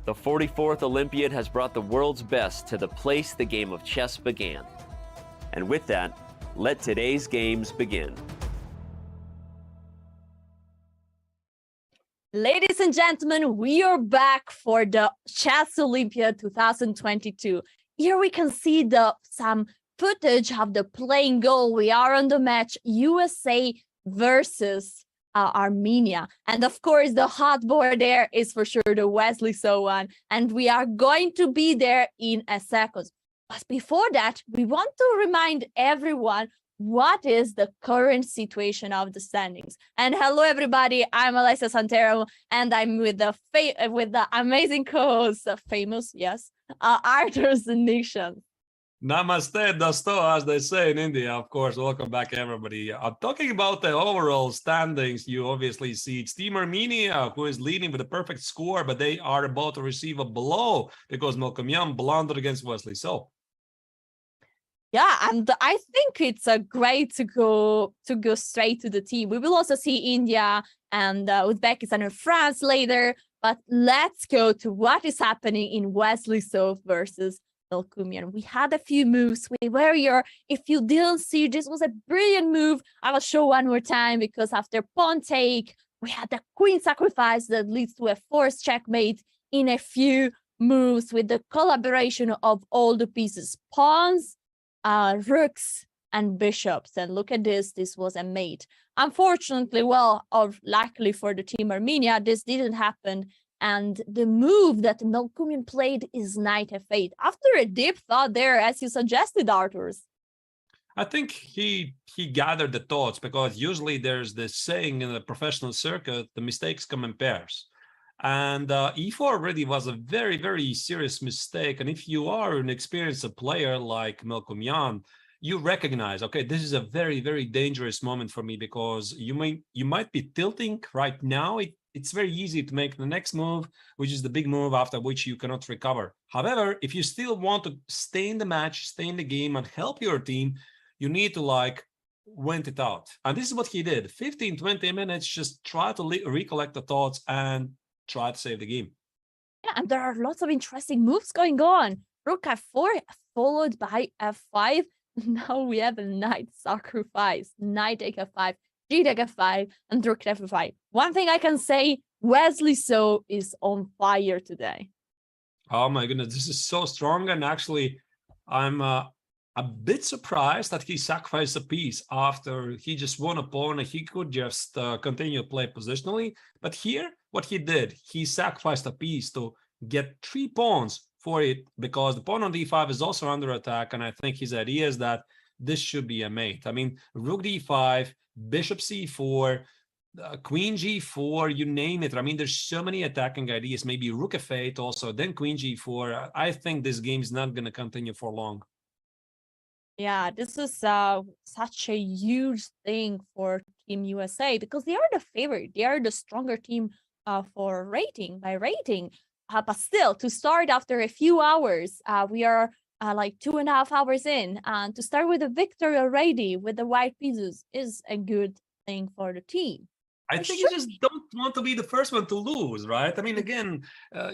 The 44th Olympiad has brought the world's best to the place the game of chess began. And with that, let today's games begin. Ladies and gentlemen, we are back for the Chess Olympiad 2022. Here we can see some footage of the playing goal. We are on the match USA versus Armenia. And of course, the hot board there is for sure the Wesley So one. And we are going to be there in a second. But before that, we want to remind everyone what is the current situation of the standings. And hello, everybody. I'm Alessia Santero, and I'm with the amazing co-host, famous, yes, Arthur Nixon. Namaste, Dasto, as they say in India. Of course, welcome back, everybody. Talking about the overall standings, you obviously see it's Team Armenia, who is leading with a perfect score, but they are about to receive a blow because Melkomyan blundered against Wesley So. Yeah, and I think it's a great to go straight to the team. We will also see India and Uzbekistan and France later, but let's go to what is happening in Wesley So versus Melkomyan. We had a few moves. If you didn't see, this was a brilliant move. I will show one more time because after pawn take, we had the queen sacrifice that leads to a forced checkmate in a few moves with the collaboration of all the pieces, pawns, rooks, and bishops. And look at this. This was a mate. Unfortunately, or luckily for the team Armenia, this didn't happen. And the move that Melkomyan played is knight f8. After a deep thought there, as you suggested, Arthurs. I think he gathered the thoughts because usually there's this saying in the professional circuit, the mistakes come in pairs. And e4 really was a very, very serious mistake. And if you are an experienced player like Melkomyan, you recognize, okay, this is a very, very dangerous moment for me because you might be tilting right now. It's very easy to make the next move, which is the big move after which you cannot recover. However, if you still want to stay in the match, stay in the game and help your team, you need to went it out. And this is what he did. 15, 20 minutes, just try to recollect the thoughts and try to save the game. Yeah, and there are lots of interesting moves going on. Rook f4 followed by f5. Now we have a knight sacrifice, knight take f5, g take f5, and rook f5. One thing I can say, Wesley So is on fire today. Oh my goodness, this is so strong. And actually, I'm a bit surprised that he sacrificed a piece after he just won a pawn and he could just continue to play positionally. But here, what he did, he sacrificed a piece to get 3 pawns for it because the pawn on d5 is also under attack. And I think his idea is that this should be a mate. I mean, rook d5, bishop c4, queen g4, you name it. I mean, there's so many attacking ideas. Maybe rook f8 also, then queen g4. I think this game is not going to continue for long. Yeah, this is such a huge thing for Team USA because they are the favorite. They are the stronger team for rating, by rating. But still, to start after a few hours, we are like 2.5 hours in, and to start with a victory already with the white pieces is a good thing for the team. I think you just don't want to be the first one to lose, right? I mean, again,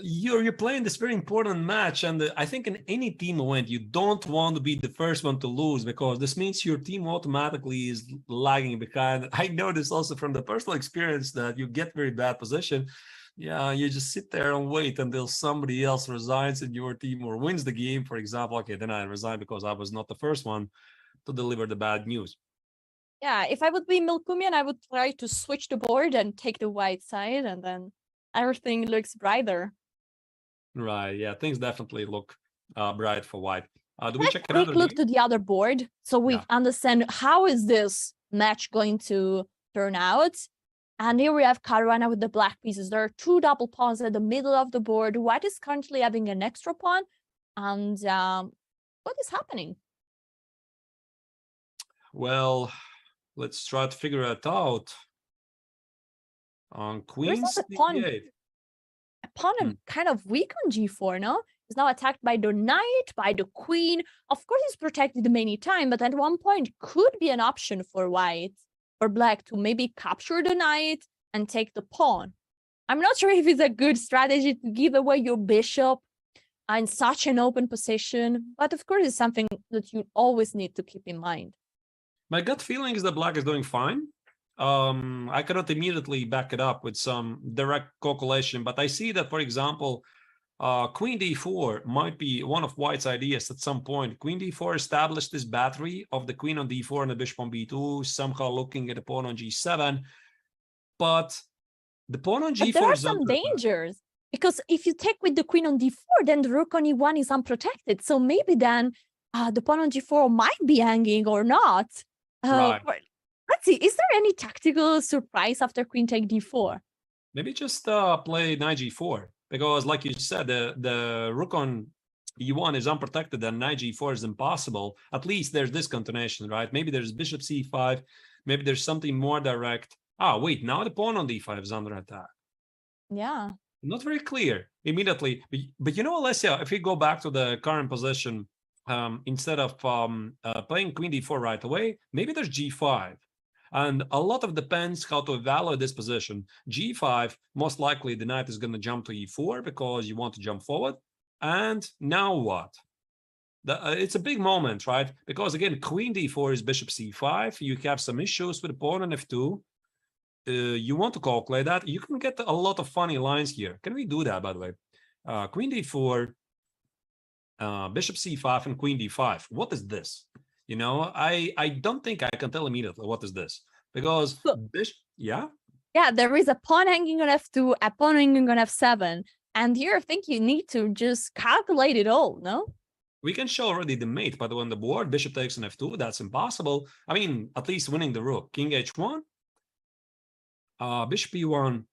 you're playing this very important match, and I think in any team event, you don't want to be the first one to lose because this means your team automatically is lagging behind. I know this also from the personal experience that you get very bad position. Yeah, you just sit there and wait until somebody else resigns in your team or wins the game, for example. Okay, then I resign because I was not the first one to deliver the bad news. Yeah, if I would be Milkumian, I would try to switch the board and take the white side, and then everything looks brighter. Right, yeah, things definitely look bright for white. Do we Let's check quick another look game? to the other board so we understand how is this match going to turn out. And here we have Caruana with the black pieces. There are 2 double pawns at the middle of the board. White is currently having an extra pawn. And what is happening? Well, let's try to figure it out. On queen c8. A pawn kind of weak on g4, no? Is now attacked by the knight, by the queen. Of course, it's protected many times, but at one point could be an option for white or black to maybe capture the knight and take the pawn. I'm not sure if it's a good strategy to give away your bishop in such an open position, but of course, it's something that you always need to keep in mind. My gut feeling is that black is doing fine. I cannot immediately back it up with some direct calculation, but I see that, for example, queen d4 might be one of white's ideas at some point. Queen d4 established this battery of the queen on d4 and the bishop on b2, somehow looking at the pawn on g7. But the pawn on g4 but there are is some dangers, because if you take with the queen on d4, then the rook on e1 is unprotected. So maybe then the pawn on g4 might be hanging or not. Right. Let's see, is there any tactical surprise after queen take d4? Maybe just play knight g4, because like you said, the rook on e1 is unprotected and knight g4 is impossible. At least there's this continuation, right? Maybe there's bishop c5, maybe there's something more direct. Ah, wait, now the pawn on d5 is under attack. Yeah. Not very clear immediately. But you know, Alessia, if we go back to the current position, instead of playing queen d4 right away, maybe there's g5. And a lot of depends how to evaluate this position. g5, most likely the knight is going to jump to e4 because you want to jump forward. And now what? It's a big moment, right? Because again, queen d4 is bishop c5. You have some issues with the pawn on f2. You want to calculate that. You can get a lot of funny lines here. Can we do that, by the way? Queen d4, bishop c5, and queen d5. What is this? You know, I don't think I can tell immediately what is this, because yeah, there is a pawn hanging on f2, a pawn hanging on f7, and here I think you need to just calculate it all. No, we can show already the mate, but on the board bishop takes on f2, that's impossible. I mean, at least winning the rook. King h1, bishop e1,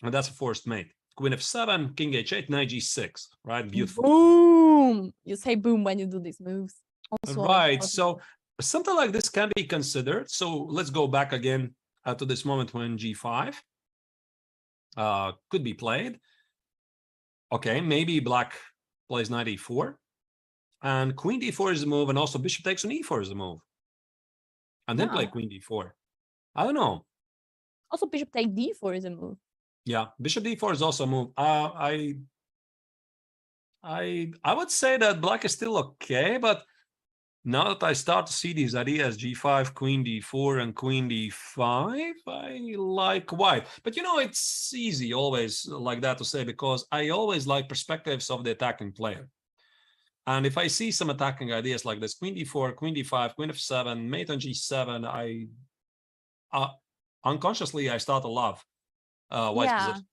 and that's a forced mate. Queen f7, king h8, knight g6, right? Beautiful. Boom! You say boom when you do these moves. Also, right, so something like this can be considered. So let's go back again to this moment when g5 could be played. Okay, maybe black plays knight e4, and queen d4 is the move, and also bishop takes on e4 is the move, and then play queen d4. I don't know. Also, bishop take d4 is a move. Yeah, bishop d4 is also a move. I would say that black is still okay, but Now that I start to see these ideas, g5, queen d4, and queen d5, I like white. But you know, it's easy always like that to say, because I always like perspectives of the attacking player. And if I see some attacking ideas like this, queen d4, queen d5, queen f7, mate on g7, I unconsciously I start to love white's position.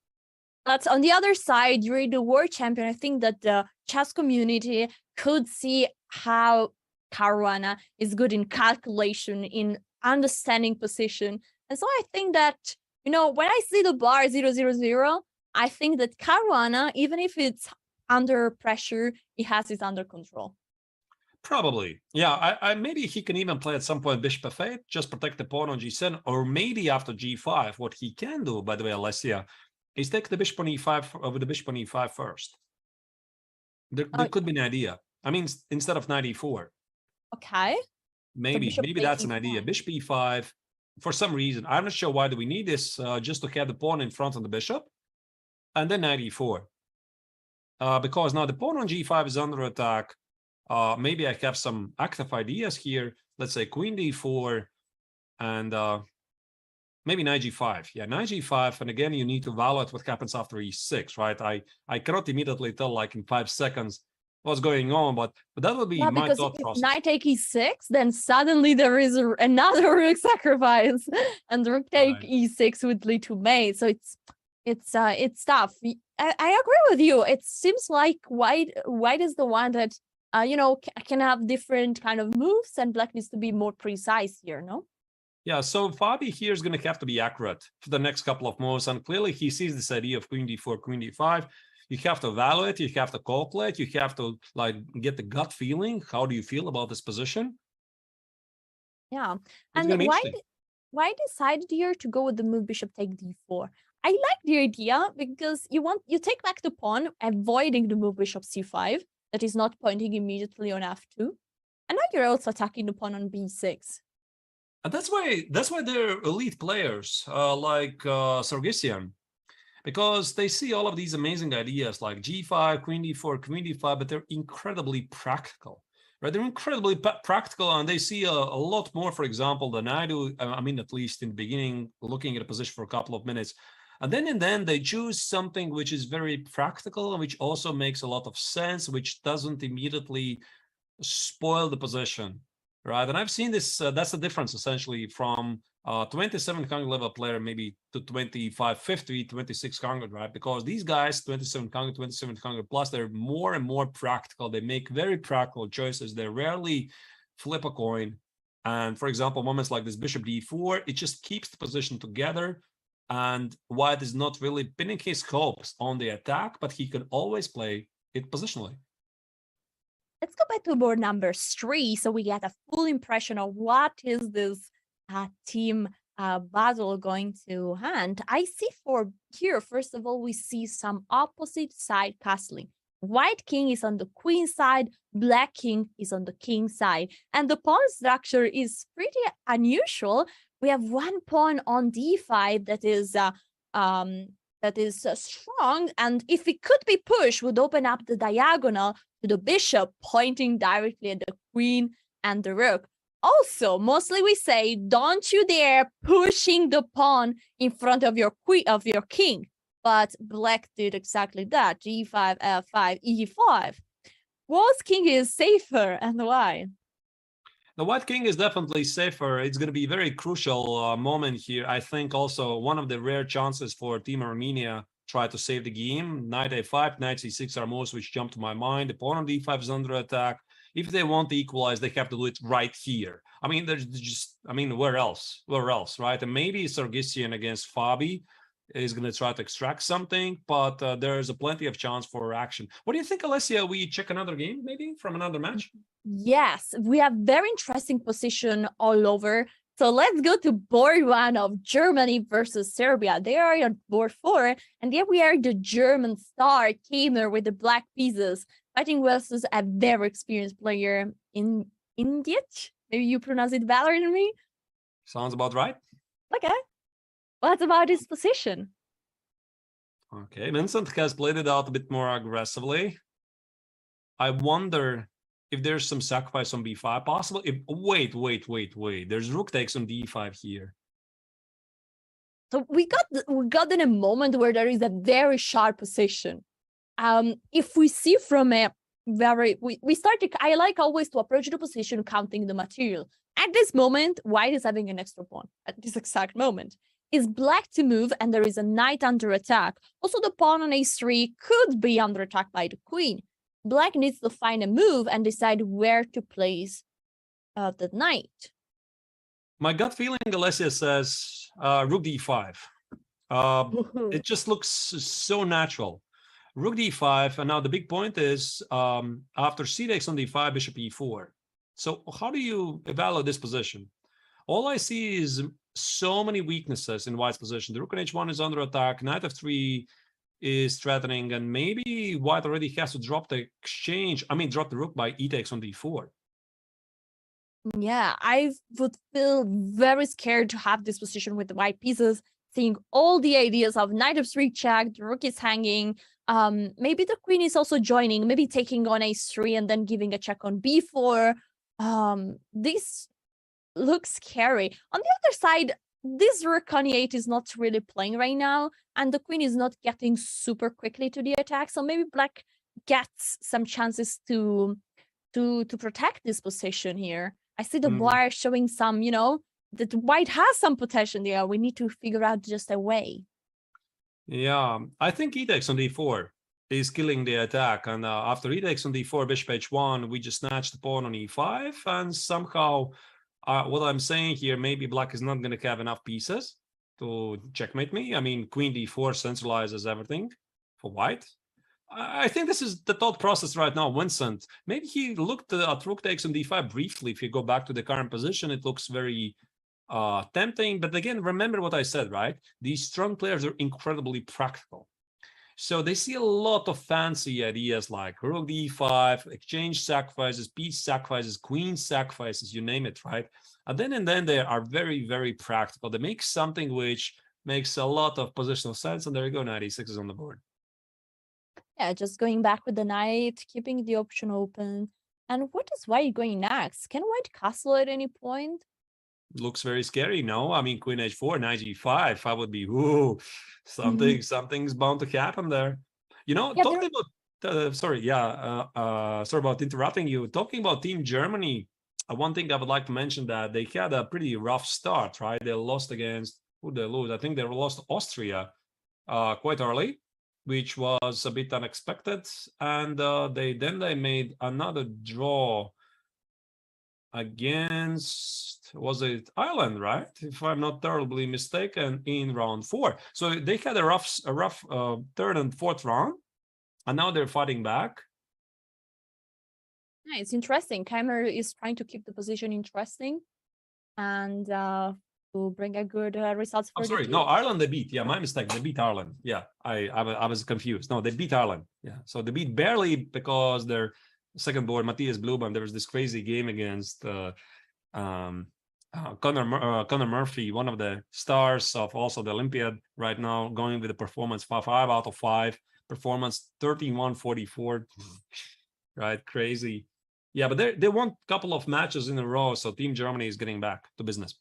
But on the other side, you're the world champion. I think that the chess community could see how Caruana is good in calculation, in understanding position. And so I think that, you know, when I see the bar 0-0-0, I think that Caruana, even if it's under pressure, he has it under control. Probably. Yeah, I maybe he can even play at some point bishop f8, just protect the pawn on g7, or maybe after g5, what he can do, by the way, Alessia, is take the bishop on e5 over the bishop on e5 first. There could be an idea. I mean, instead of knight e4. Okay. Maybe that's an idea. Bishop e5, for some reason. I'm not sure why do we need this, just to have the pawn in front of the bishop, and then knight e4. Because now the pawn on g5 is under attack. Maybe I have some active ideas here. Let's say queen d4 and maybe knight g5. Yeah, knight g5. And again, you need to evaluate what happens after e6, right? I cannot immediately tell, like in 5 seconds, what's going on, but that would be my thought process. Knight take e6, then suddenly there is another rook sacrifice, and rook take e6 would lead to mate. So it's tough. I agree with you. It seems like white is the one that you know, can have different kind of moves, and black needs to be more precise here, no? Yeah, so Fabi here is going to have to be accurate for the next couple of moves, and clearly he sees this idea of queen d4, queen d5. You have to evaluate, you have to calculate, you have to like get the gut feeling. How do you feel about this position? Yeah, and why decided here to go with the move bishop take d4? I like the idea because you take back the pawn, avoiding the move bishop c5 that is not pointing immediately on f2, and now you're also attacking the pawn on b6. And that's why they're elite players like Sargassian, because they see all of these amazing ideas like g5, queen d4, queen d5, but they're incredibly practical, right? They're incredibly practical, and they see a lot more, for example, than I do. I mean, at least in the beginning, looking at a position for a couple of minutes. And then they choose something which is very practical and which also makes a lot of sense, which doesn't immediately spoil the position, right? And I've seen this, that's the difference essentially from 2700 level player maybe to 2550, 2600, right? Because these guys, 2700, 2700 plus, they're more and more practical. They make very practical choices. They rarely flip a coin. And for example, moments like this bishop d4, it just keeps the position together. And white is not really pinning his hopes on the attack, but he can always play it positionally. Let's go back to board number 3, so we get a full impression of what is this team battle going to hand. I see for here, first of all, we see some opposite side castling. White king is on the queen side, black king is on the king side, and the pawn structure is pretty unusual. We have one pawn on d5 that is strong, and if it could be pushed, would open up the diagonal to the bishop, pointing directly at the queen and the rook. Also, mostly we say, don't you dare pushing the pawn in front of your king. But black did exactly that. g5, f5, e5. Whose king is safer, and why? The white king is definitely safer. It's going to be a very crucial moment here. I think also one of the rare chances for Team Armenia try to save the game. Knight a5, knight c6 are moves which jump to my mind. The pawn on d5 is under attack. If they want to equalize, they have to do it right here. I mean, there's just, I mean, where else? Where else, right? And maybe Sargassian against Fabi is going to try to extract something, but there's a plenty of chance for action. What do you think, Alessia? We check another game maybe from another match? Yes, we have very interesting position all over. So let's go to board 1 of Germany versus Serbia. They are on board 4, and here we are the German star gamer with the black pieces fighting versus a very experienced player in Indic. Maybe you pronounce it better than me. Sounds about right. Okay. What about his position? Okay, Vincent has played it out a bit more aggressively. I wonder if there's some sacrifice on b5 possible. Wait. There's rook takes on d5 here. So we got in a moment where there is a very sharp position. If we see from a we started, I like always to approach the position counting the material. At this moment, white is having an extra pawn at this exact moment. Is black to move and there is a knight under attack. Also, the pawn on a3 could be under attack by the queen. Black needs to find a move and decide where to place the knight. My gut feeling, Alessia, says rook d5. It just looks so natural. Rook d5, and now the big point is after c takes on d5, bishop e4. So how do you evaluate this position? All I see is so many weaknesses in white's position. The rook on h1 is under attack, knight f3 is threatening, and maybe white already has to drop the exchange. I mean, drop the rook by e takes on d4. Yeah, I would feel very scared to have this position with the white pieces, seeing all the ideas of knight f3 check, the rook is hanging. Maybe the queen is also joining, maybe taking on a3 and then giving a check on b4. This looks scary. On the other side, this rook on e8 is not really playing right now, and the queen is not getting super quickly to the attack. So maybe black gets some chances to protect this position here. I see the bar showing some, that white has some potential there. We need to figure out just a way. Yeah, I think e takes on d4 is killing the attack. And after e takes on d4, bishop h1, we just snatch the pawn on e5. And somehow, what I'm saying here, maybe black is not going to have enough pieces to checkmate me. I mean, queen d4 centralizes everything for white. I think this is the thought process right now. Vincent, maybe he looked at rook takes on d5 briefly. If you go back to the current position, it looks very tempting. But again, remember what I said, right? These strong players are incredibly practical. So they see a lot of fancy ideas like rook d5, exchange sacrifices, piece sacrifices, queen sacrifices, you name it, right? And then they are very, very practical. They make something which makes a lot of positional sense. And there you go, knight e6 is on the board. Yeah, just going back with the knight, keeping the option open. And what is white going next? Can white castle at any point? Looks very scary, no? I mean, queen h4, knight g5, I would be, something's bound to happen there. Talking about, sorry about interrupting you. Talking about Team Germany, one thing I would like to mention that they had a pretty rough start, right? They lost against, who did they lose? I think they lost Austria quite early, which was a bit unexpected. And they made another draw against, was it Ireland, right? If I'm not terribly mistaken, in round 4. So they had a rough third and fourth round, and now they're fighting back. Yeah, it's interesting. Keimer is trying to keep the position interesting and to bring a good results for the team. No, Ireland they beat. Yeah, my mistake. They beat Ireland. Yeah, I was confused. No, they beat Ireland. Yeah, so they beat barely because their second board, Matthias Bluban, there was this crazy game against Connor Murphy, one of the stars of also the Olympiad right now, going with a performance 5 out of 5, performance 31-44, right? Crazy. Yeah, but they won a couple of matches in a row, so Team Germany is getting back to business.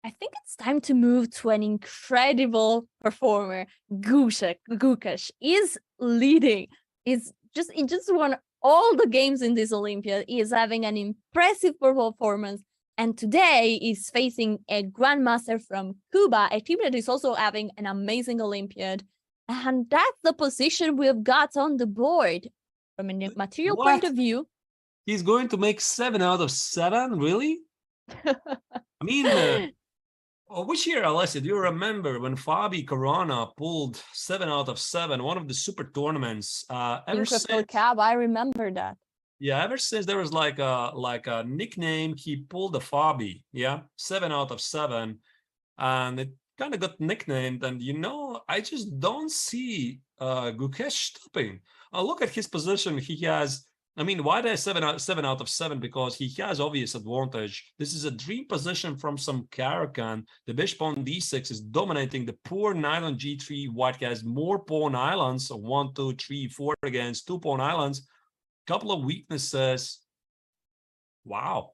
I think it's time to move to an incredible performer. Gukesh is leading. He just won all the games in this Olympiad. He is having an impressive performance. And today is facing a grandmaster from Cuba, a team that is also having an amazing Olympiad. And that's the position we've got on the board. From a material point of view. He's going to make 7 out of 7? Really? I mean, which year, Alessia, do you remember when Fabi Caruana pulled 7 out of 7, one of the super tournaments? Ever since Cab, I remember that. Yeah, ever since there was like a nickname, he pulled the Fabi. Yeah, 7 out of 7, and it kind of got nicknamed. And I just don't see Gukesh stopping. Look at his position. He has. I mean, why did I 7 out of 7? Because he has obvious advantage. This is a dream position from some Caracan. The bishop on d6 is dominating the poor knight on g3. White has more pawn islands, so 1, 2, 3, 4 against 2 pawn islands. Couple of weaknesses. Wow.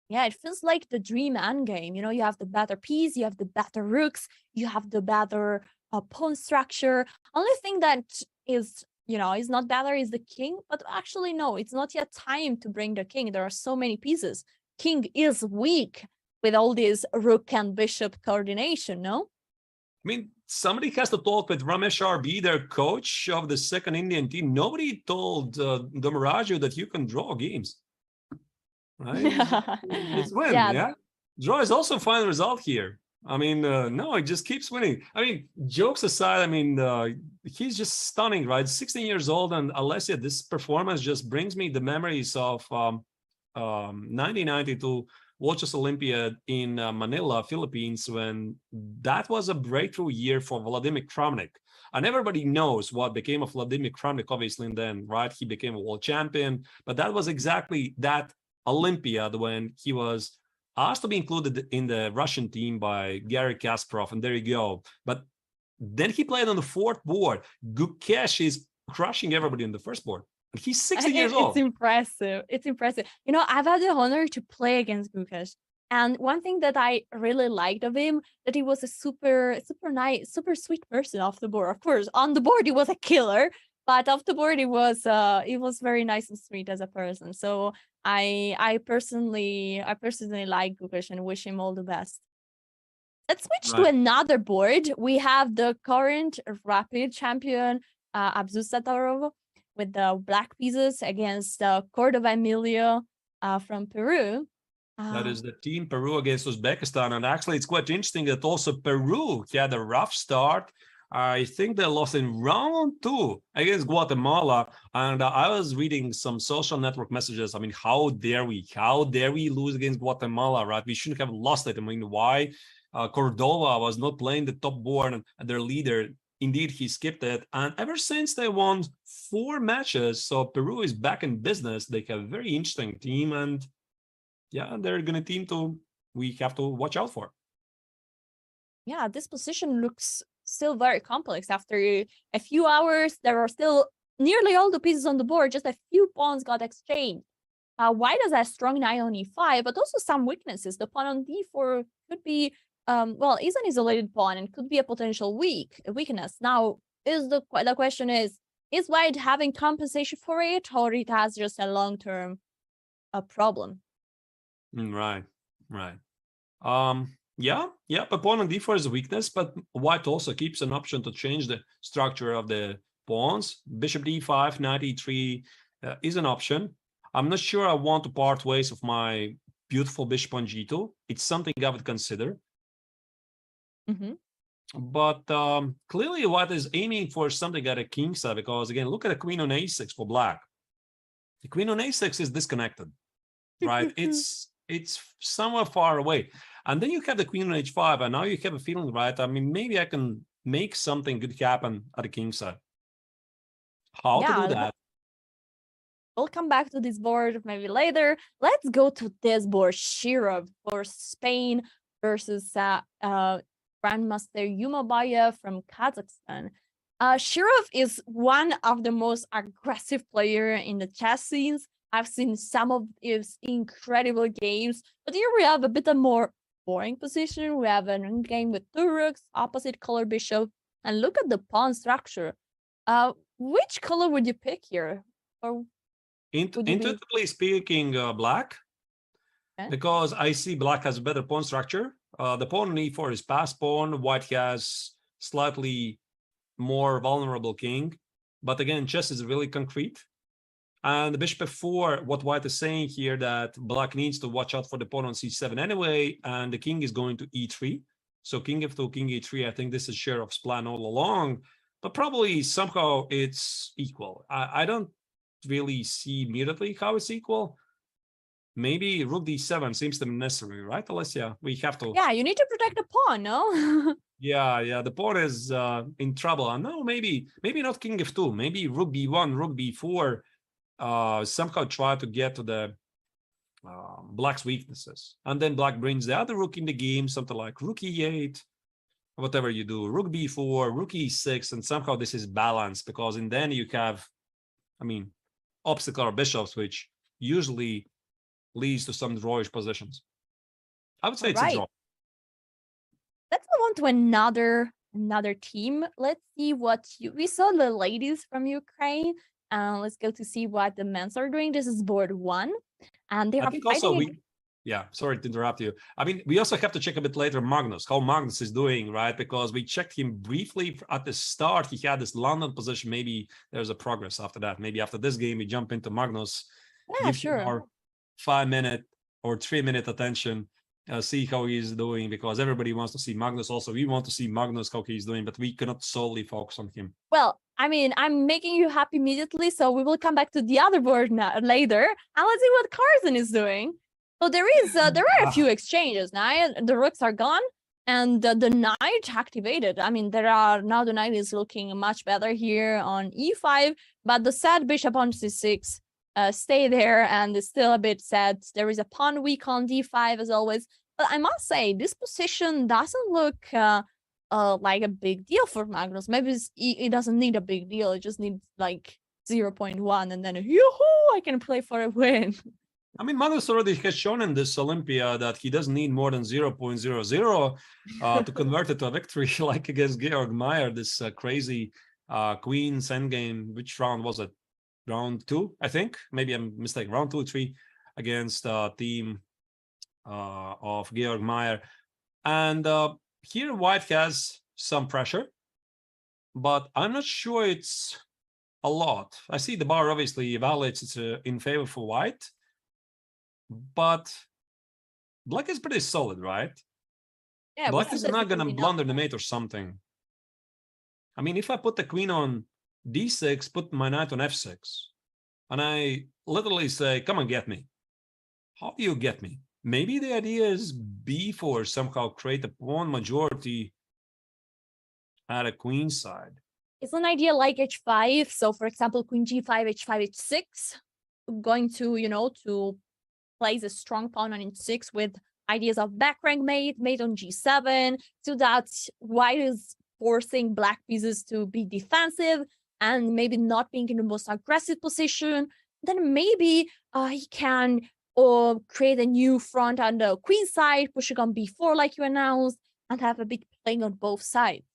Yeah, it feels like the dream endgame. You know, you have the better piece, you have the better rooks, you have the better pawn structure. Only thing that is, is not better is the king. But actually, no, it's not yet time to bring the king. There are so many pieces. King is weak with all this rook and bishop coordination, no? I mean, somebody has to talk with Ramesh RB, their coach of the second Indian team. Nobody told Domaraju that you can draw games. Right? It's win, yeah. Draw is also a fine result here. I mean, no, it just keeps winning. I mean, jokes aside, I mean, he's just stunning, right? 16 years old, and Alessia, this performance just brings me the memories of 1992 World Chess Olympiad in Manila, Philippines, when that was a breakthrough year for Vladimir Kramnik. And everybody knows what became of Vladimir Kramnik, obviously, and then, right, he became a world champion. But that was exactly that Olympiad when he was asked to be included in the Russian team by Garry Kasparov, and there you go. But then he played on the fourth board. Gukesh is crushing everybody on the first board. And he's 60 years old. It's impressive. It's impressive. You know, I've had the honor to play against Gukesh. And one thing that I really liked of him, that he was a super nice, super sweet person off the board. Of course, on the board he was a killer, but off the board he was very nice and sweet as a person. So I personally like Gukesh and wish him all the best. Let's switch to another board. We have the current rapid champion Abzu Satarov with the black pieces against Cordova Emilio from Peru. That is the team Peru against Uzbekistan. And actually, it's quite interesting that also Peru had a rough start. I think they lost in round 2 against Guatemala. And I was reading some social network messages. I mean, how dare we lose against Guatemala, right? We shouldn't have lost it. I mean, why? Cordova was not playing the top board, and their leader, indeed, he skipped it. And ever since they won 4 matches, so Peru is back in business. They have a very interesting team, and yeah, they're going to we have to watch out for. Yeah, this position looks still very complex. After a few hours, there are still nearly all the pieces on the board. Just a few pawns got exchanged. White has a strong knight on e5, but also some weaknesses. The pawn on d4 could be, is an isolated pawn and could be a potential weakness. Now, the question is White having compensation for it, or it has just a long-term problem? Right. Yeah, pawn on d4 is a weakness, but White also keeps an option to change the structure of the pawns. Bishop d5, knight e3 is an option. I'm not sure I want to part ways with my beautiful bishop on g2. It's something I would consider. But clearly White is aiming for something at a king side, because again, look at the queen on a6 for black. The queen on a6 is disconnected, right? It's somewhere far away. And then you have the queen on h5, and now you have a feeling, right? I mean, maybe I can make something good happen at the king side. How to do that? We'll come back to this board maybe later. Let's go to this board, Shirov for Spain versus Grandmaster Yumabaya from Kazakhstan. Shirov is one of the most aggressive players in the chess scenes. I've seen some of his incredible games, but here we have a bit of more boring position. We have an game with 2 rooks, opposite color bishop, and look at the pawn structure. Which color would you pick here? Or intuitively speaking, black, because I see black has a better pawn structure. The pawn on e4 is pass pawn. White has slightly more vulnerable king, but again, chess is really concrete. And the bishop f4, what White is saying here, that black needs to watch out for the pawn on c7 anyway, and the king is going to e3. So king f2, king e3, I think this is Shirov's plan all along, but probably somehow it's equal. I don't really see immediately how it's equal. Maybe rook d7 seems to be necessary, right, Alessia? We have to... Yeah, you need to protect the pawn, no? Yeah, the pawn is in trouble. And no, maybe not king f2, maybe rook b1, rook b4, somehow try to get to the black's weaknesses. And then black brings the other rook in the game, something like rook e8, whatever you do, rook b4, rook e6, and somehow this is balanced, because in then you have, I mean, obstacle bishops, which usually leads to some drawish positions. I would say it's Right. a draw. Let's move on to another team. Let's see what we saw the ladies from Ukraine. Let's go to see what the men's are doing. This is board 1, and they I are think fighting. also sorry to interrupt you. I mean, we also have to check a bit later how Magnus is doing, right? Because we checked him briefly at the start. He had this London position. Maybe there's a progress after that. Maybe after this game, we jump into Magnus. Yeah, Give sure. him our 5-minute or 3-minute attention. See how he's doing, because everybody wants to see Magnus. Also, we want to see Magnus how he's doing, but we cannot solely focus on him. Well, I mean, I'm making you happy immediately, so we will come back to the other board later, and let's see what Carlsen is doing. So there are a few exchanges now. The rooks are gone, and the knight activated. I mean, now the knight is looking much better here on e5, but the sad bishop on c6 stay there, and it's still a bit sad. There is a pawn weak on d5 as always. But I must say, this position doesn't look like a big deal for Magnus. Maybe it doesn't need a big deal. It just needs like 0.1, and then yoo-hoo, I can play for a win. I mean, Magnus already has shown in this Olympia that he doesn't need more than 0.00 to convert it to a victory, like against Georg Meyer, this crazy Queen's endgame. Which round was it? Round 2, I think. Maybe I'm mistaken. Round 2 or 3 against team of Georg Meyer. And here White has some pressure, but I'm not sure it's a lot. I see the bar obviously evaluates it's in favor for White. But Black is pretty solid, right? Yeah, Black is not going to enough. blunder the mate or something. I mean, if I put the queen on d6, put my knight on f6, and I literally say, come and get me. How do you get me? Maybe the idea is b4, somehow create a pawn majority at a queen side. It's an idea like h5. So, for example, queen g5, h5, h6, going to, to place a strong pawn on h6 with ideas of back rank mate on g7, so that White is forcing black pieces to be defensive and maybe not being in the most aggressive position. Then maybe he can create a new front on the queen side, pushing on b4 like you announced, and have a big playing on both sides.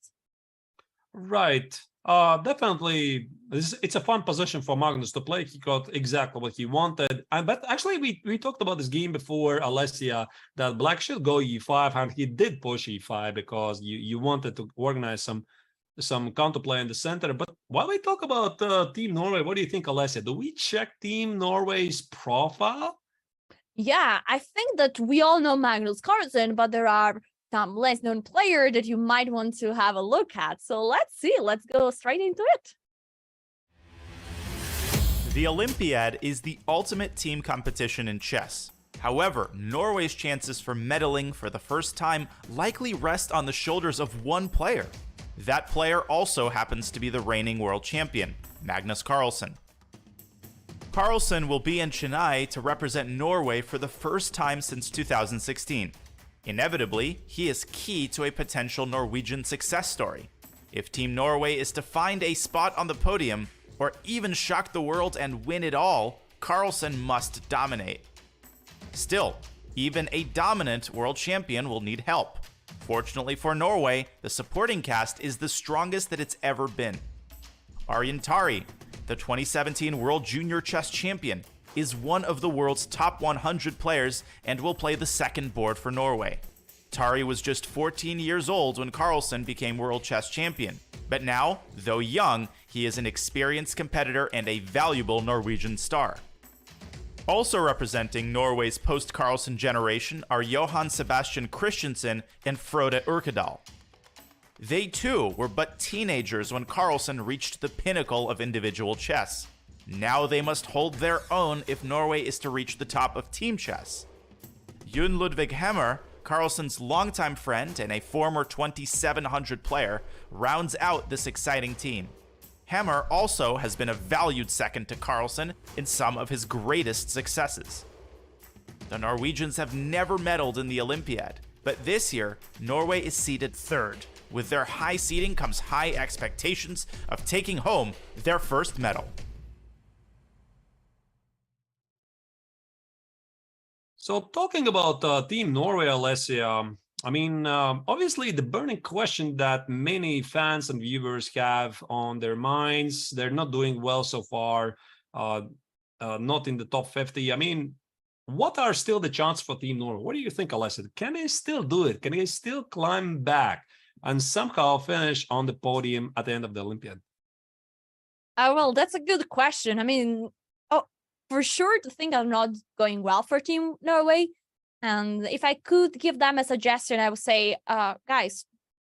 Right. Definitely, it's a fun position for Magnus to play. He got exactly what he wanted. But actually, we talked about this game before, Alessia, that Black should go e5, and he did push e5 because you wanted to organize some counterplay in the center. But while we talk about Team Norway, what do you think, Alessia? Do we check Team Norway's profile? Yeah, I think that we all know Magnus Carlsen, but there are some less known player that you might want to have a look at. So let's see. Let's go straight into it. The Olympiad is the ultimate team competition in chess. However, Norway's chances for medaling for the first time likely rest on the shoulders of one player. That player also happens to be the reigning world champion, Magnus Carlsen. Carlsen will be in Chennai to represent Norway for the first time since 2016. Inevitably, he is key to a potential Norwegian success story. If Team Norway is to find a spot on the podium, or even shock the world and win it all, Carlsen must dominate. Still, even a dominant world champion will need help. Fortunately for Norway, the supporting cast is the strongest that it's ever been. Arjen Tari, the 2017 World Junior Chess Champion, is one of the world's top 100 players and will play the second board for Norway. Tari was just 14 years old when Carlsen became world chess champion, but now, though young, he is an experienced competitor and a valuable Norwegian star. Also representing Norway's post-Carlsen generation are Johan Sebastian Christensen and Frode Urkedal. They too were but teenagers when Carlsen reached the pinnacle of individual chess. Now they must hold their own if Norway is to reach the top of team chess. Jon Ludvig Hemmer, Carlsen's longtime friend and a former 2700 player, rounds out this exciting team. Hemmer also has been a valued second to Carlsen in some of his greatest successes. The Norwegians have never medaled in the Olympiad, but this year, Norway is seeded third. With their high seeding comes high expectations of taking home their first medal. So talking about Team Norway, Alessia, I mean, obviously the burning question that many fans and viewers have on their minds, they're not doing well so far, not in the top 50. I mean, what are still the chances for Team Norway? What do you think, Alessia? Can they still do it? Can they still climb back and somehow finish on the podium at the end of the Olympiad? Well, that's a good question. I mean, for sure, the things are not going well for Team Norway. And if I could give them a suggestion, I would say, guys,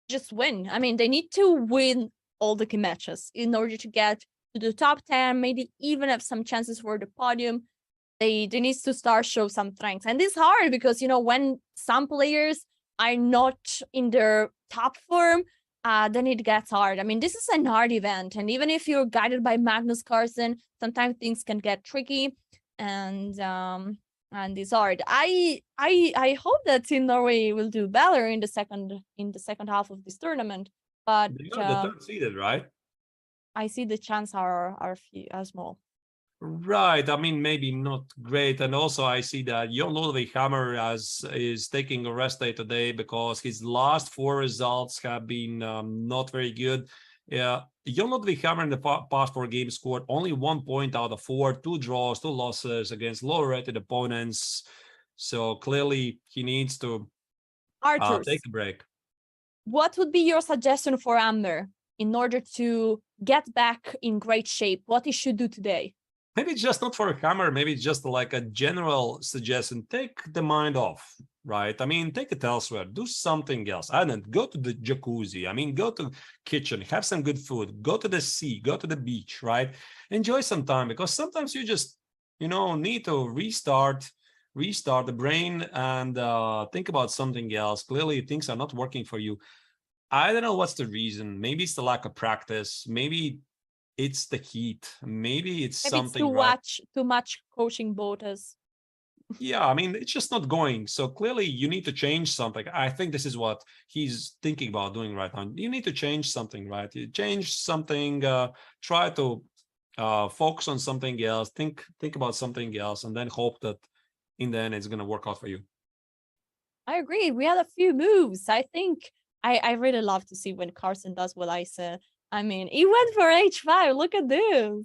just win. I mean, they need to win all the key matches in order to get to the top 10, maybe even have some chances for the podium. They need to start show some strengths. And it's hard because, you know, when some players are not in their top form, then it gets hard. I mean, this is an hard event. And even if you're guided by Magnus Carlsen, sometimes things can get tricky. And it's hard. I hope that Team Norway will do better in the second half of this tournament. But They are the third seeded, right? I see the chance are small. Right. I mean, maybe not great. And also I see that Jon Ludvig Hammer is taking a rest day today because his last 4 results have been not very good. Yeah, Jon Ludvig Hammer in the past 4 games scored only 1 point out of 4, 2 draws, 2 losses against lower rated opponents. So clearly he needs to take a break. What would be your suggestion for Hammer in order to get back in great shape? What he should do today? Maybe it's just not for a Hammer, maybe it's just like a general suggestion. Take the mind off, right? I mean, take it elsewhere, do something else. I don't go to the jacuzzi. I mean, go to kitchen, have some good food, go to the sea, go to the beach, right? Enjoy some time, because sometimes you just, you know, need to restart the brain and think about something else. Clearly things are not working for you. I don't know what's the reason. Maybe it's the lack of practice. Maybe it's the heat. Maybe it's something. It's too much coaching botas. Yeah, I mean, it's just not going. So clearly you need to change something. I think this is what he's thinking about doing right now. You need to change something, right? You change something, try to focus on something else, think about something else, and then hope that in the end it's going to work out for you. I agree. We had a few moves. I think I really love to see when Carlsen does what I said. I mean, he went for h5. Look at this.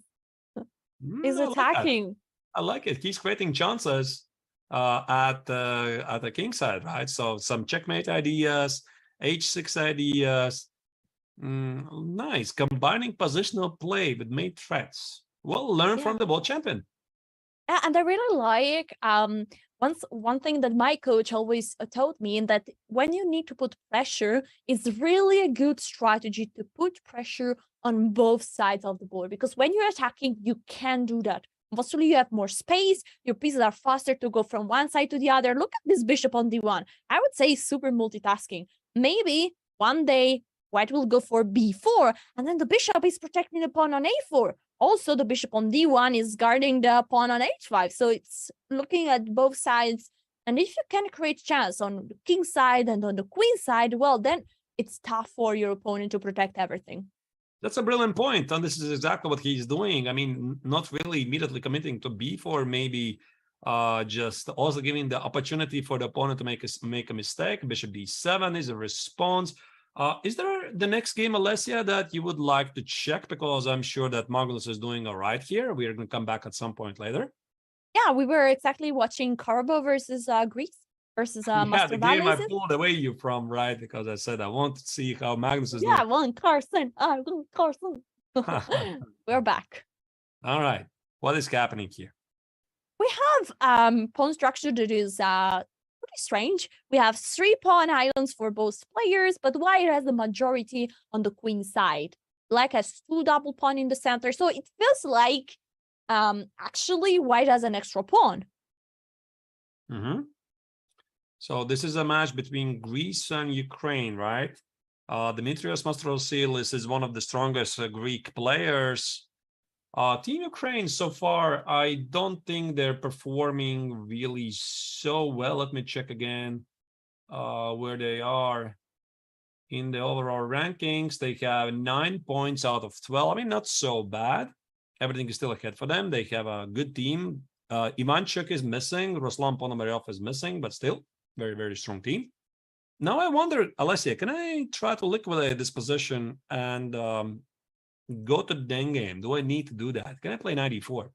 He's attacking. I like it. He's creating chances at the king side, right? So some checkmate ideas, h6 ideas. Nice. Combining positional play with mate threats. Well, learn from the world champion. Yeah, and I really like one thing that my coach always taught me, and that when you need to put pressure, it's really a good strategy to put pressure on both sides of the board, because when you're attacking, you can do that. Mostly you have more space, your pieces are faster to go from one side to the other. Look at this bishop on d1. I would say super multitasking. Maybe one day white will go for b4, and then the bishop is protecting the pawn on a4. Also, the bishop on d1 is guarding the pawn on h5. So it's looking at both sides. And if you can create chance on the king side and on the queen side, well, then it's tough for your opponent to protect everything. That's a brilliant point, and this is exactly what he's doing. I mean, not really immediately committing to b4, maybe just also giving the opportunity for the opponent to make a mistake. Bishop d7 is a response. Is there the next game, Alessia, that you would like to check? Because I'm sure that Magnus is doing all right here. We are going to come back at some point later. Yeah, we were exactly watching Carbo versus Greece versus the game I pulled away you from, right? Because I said I want to see how Magnus is doing. I want Carlsen. We're back. All right. What is happening here? We have pawn structure that is pretty strange. We have 3 pawn islands for both players, but white has the majority on the queen side. Black has 2 double pawn in the center, so it feels like actually white has an extra pawn. So this is a match between Greece and Ukraine, right? Dimitrios Mastrosilis is one of the strongest Greek players. Team Ukraine so far, I don't think they're performing really so well. Let me check again where they are in the overall rankings. They have 9 points out of 12. I mean, not so bad. Everything is still ahead for them. They have a good team. Ivanchuk is missing. Ruslan Ponomaryov is missing, but still very, very strong team. Now I wonder, Alessia, can I try to liquidate this position and go to the end game? Do I need to do that? Can I play knight e4?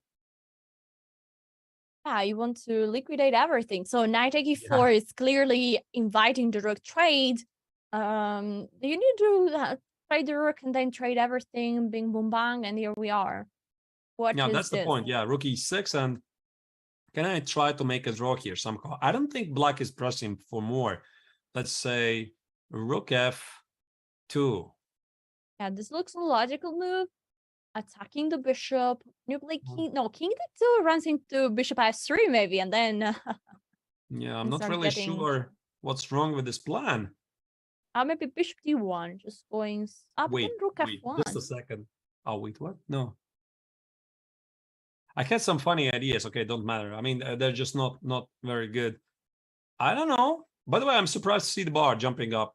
Yeah, you want to liquidate everything. So knight e4 is clearly inviting the rook trade. You need to trade the rook and then trade everything, bing boom bang, and here we are. Yeah, that's the point. Yeah, rook e6, and can I try to make a draw here somehow? I don't think black is pressing for more. Let's say rook f2. Yeah, this looks a logical move. Attacking the bishop. You play king. No, king d2 runs into bishop f3 maybe, and then. Yeah, I'm not really sure what's wrong with this plan. Maybe bishop d1, just going up and rook f1. Just a second. Oh, wait, what? No. I had some funny ideas. Okay, don't matter. I mean, they're just not very good. I don't know. By the way, I'm surprised to see the bar jumping up.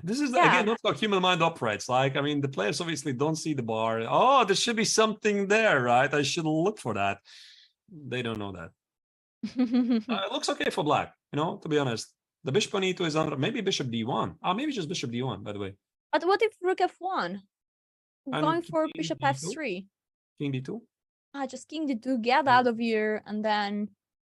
This is, again, not how human mind operates. Like, I mean, the players obviously don't see the bar. Oh, there should be something there, right? I should look for that. They don't know that. It looks okay for black, to be honest. The bishop on e2 is under, maybe bishop d1. Maybe just bishop d1, by the way. But what if rook f1? Going for bishop d2? f3. King d2? Just king d2, get out of here, and then,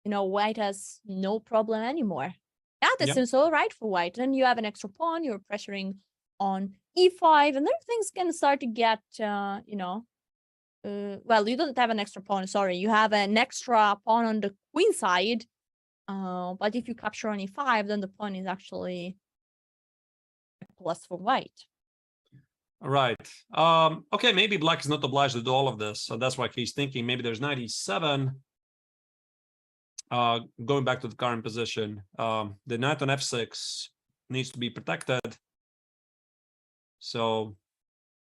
white has no problem anymore. Yeah, this is all right for white. Then you have an extra pawn, you're pressuring on e5, and then things can start to get, well, you don't have an extra pawn, sorry. You have an extra pawn on the queen side, but if you capture on e5, then the pawn is actually a plus for white. All right. Okay, maybe black is not obliged to do all of this, so that's why he's thinking maybe there's knight e7. Going back to the current position, the knight on f6 needs to be protected. So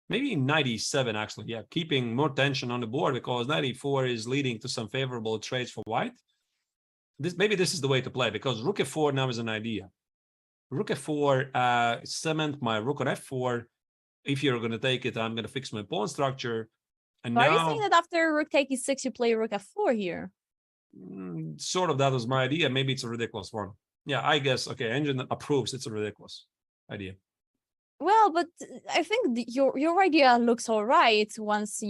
maybe knight e7 actually, keeping more tension on the board because knight e4 is leading to some favorable trades for white. Maybe this is the way to play because rook f4 now is an idea. Rook f4 cement my rook on f4. If you're going to take it, I'm going to fix my pawn structure. And Are you saying that after rook take e6, you play rook f4 here? Sort of, that was my idea. Maybe it's a ridiculous one. Yeah, I guess. Okay, engine approves. It's a ridiculous idea. Well, but I think your idea looks all right. Once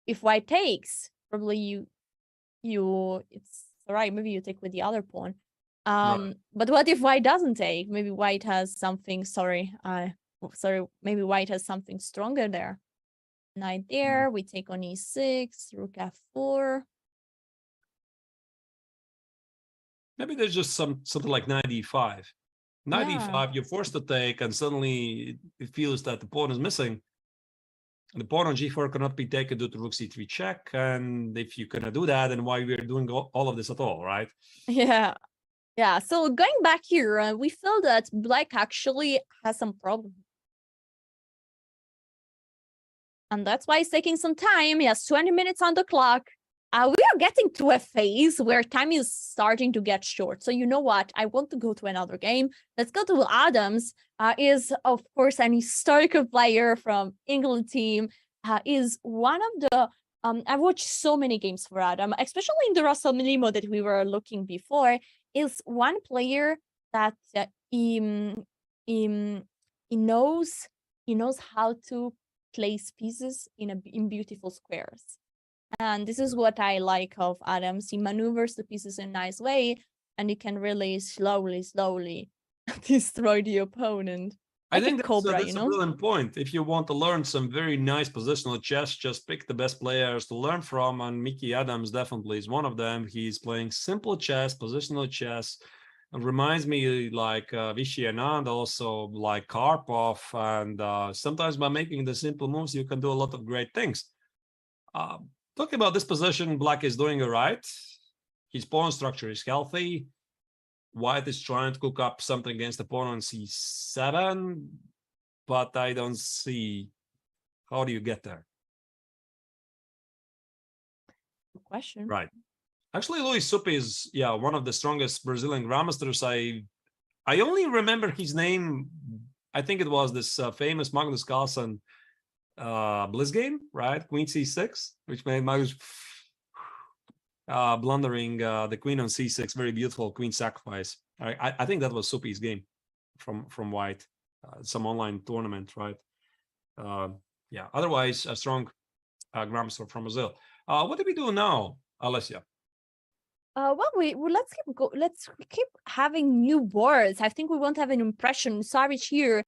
if white takes, probably it's all right. Maybe you take with the other pawn. But what if white doesn't take? Maybe white has something. Maybe white has something stronger there. Knight there, we take on e6, rook f4. Maybe there's just something like knight e5. Knight e5, you're forced to take, and suddenly it feels that the pawn is missing. The pawn on g4 cannot be taken due to rook c3 check, and if you cannot do that, then why we're doing all of this at all, right? Yeah. So going back here, we feel that black actually has some problem. And that's why it's taking some time. He has 20 minutes on the clock. We are getting to a phase where time is starting to get short. So you know what? I want to go to another game. Let's go to Adams. Is, of course, an historical player from England team. Is one of the... I've watched so many games for Adam, especially in the Russell Limo that we were looking before. Is one player that he knows how to place pieces in beautiful squares, and this is what I like of Adams. He maneuvers the pieces in a nice way, and he can really slowly destroy the opponent. I think that's a brilliant point. If you want to learn some very nice positional chess, just pick the best players to learn from, and Mickey Adams definitely is one of them. He's playing simple chess, positional chess. It reminds me like Vishy Anand, also like Karpov, and sometimes by making the simple moves, you can do a lot of great things. Talking about this position, black is doing it right. His pawn structure is healthy. White is trying to cook up something against the pawn on c7, but I don't see how do you get there. Good question. Right. Actually, Luis Supi is one of the strongest Brazilian grandmasters. I only remember his name. I think it was this famous Magnus Carlsen bliss game, right? Queen c6, which made Magnus blundering the queen on c6. Very beautiful queen sacrifice. I think that was Supi's game from white. Some online tournament, right? Yeah. Otherwise, a strong grandmaster from Brazil. What do we do now, Alessia? Well, let's keep having new boards. I think we won't have an impression. Savage here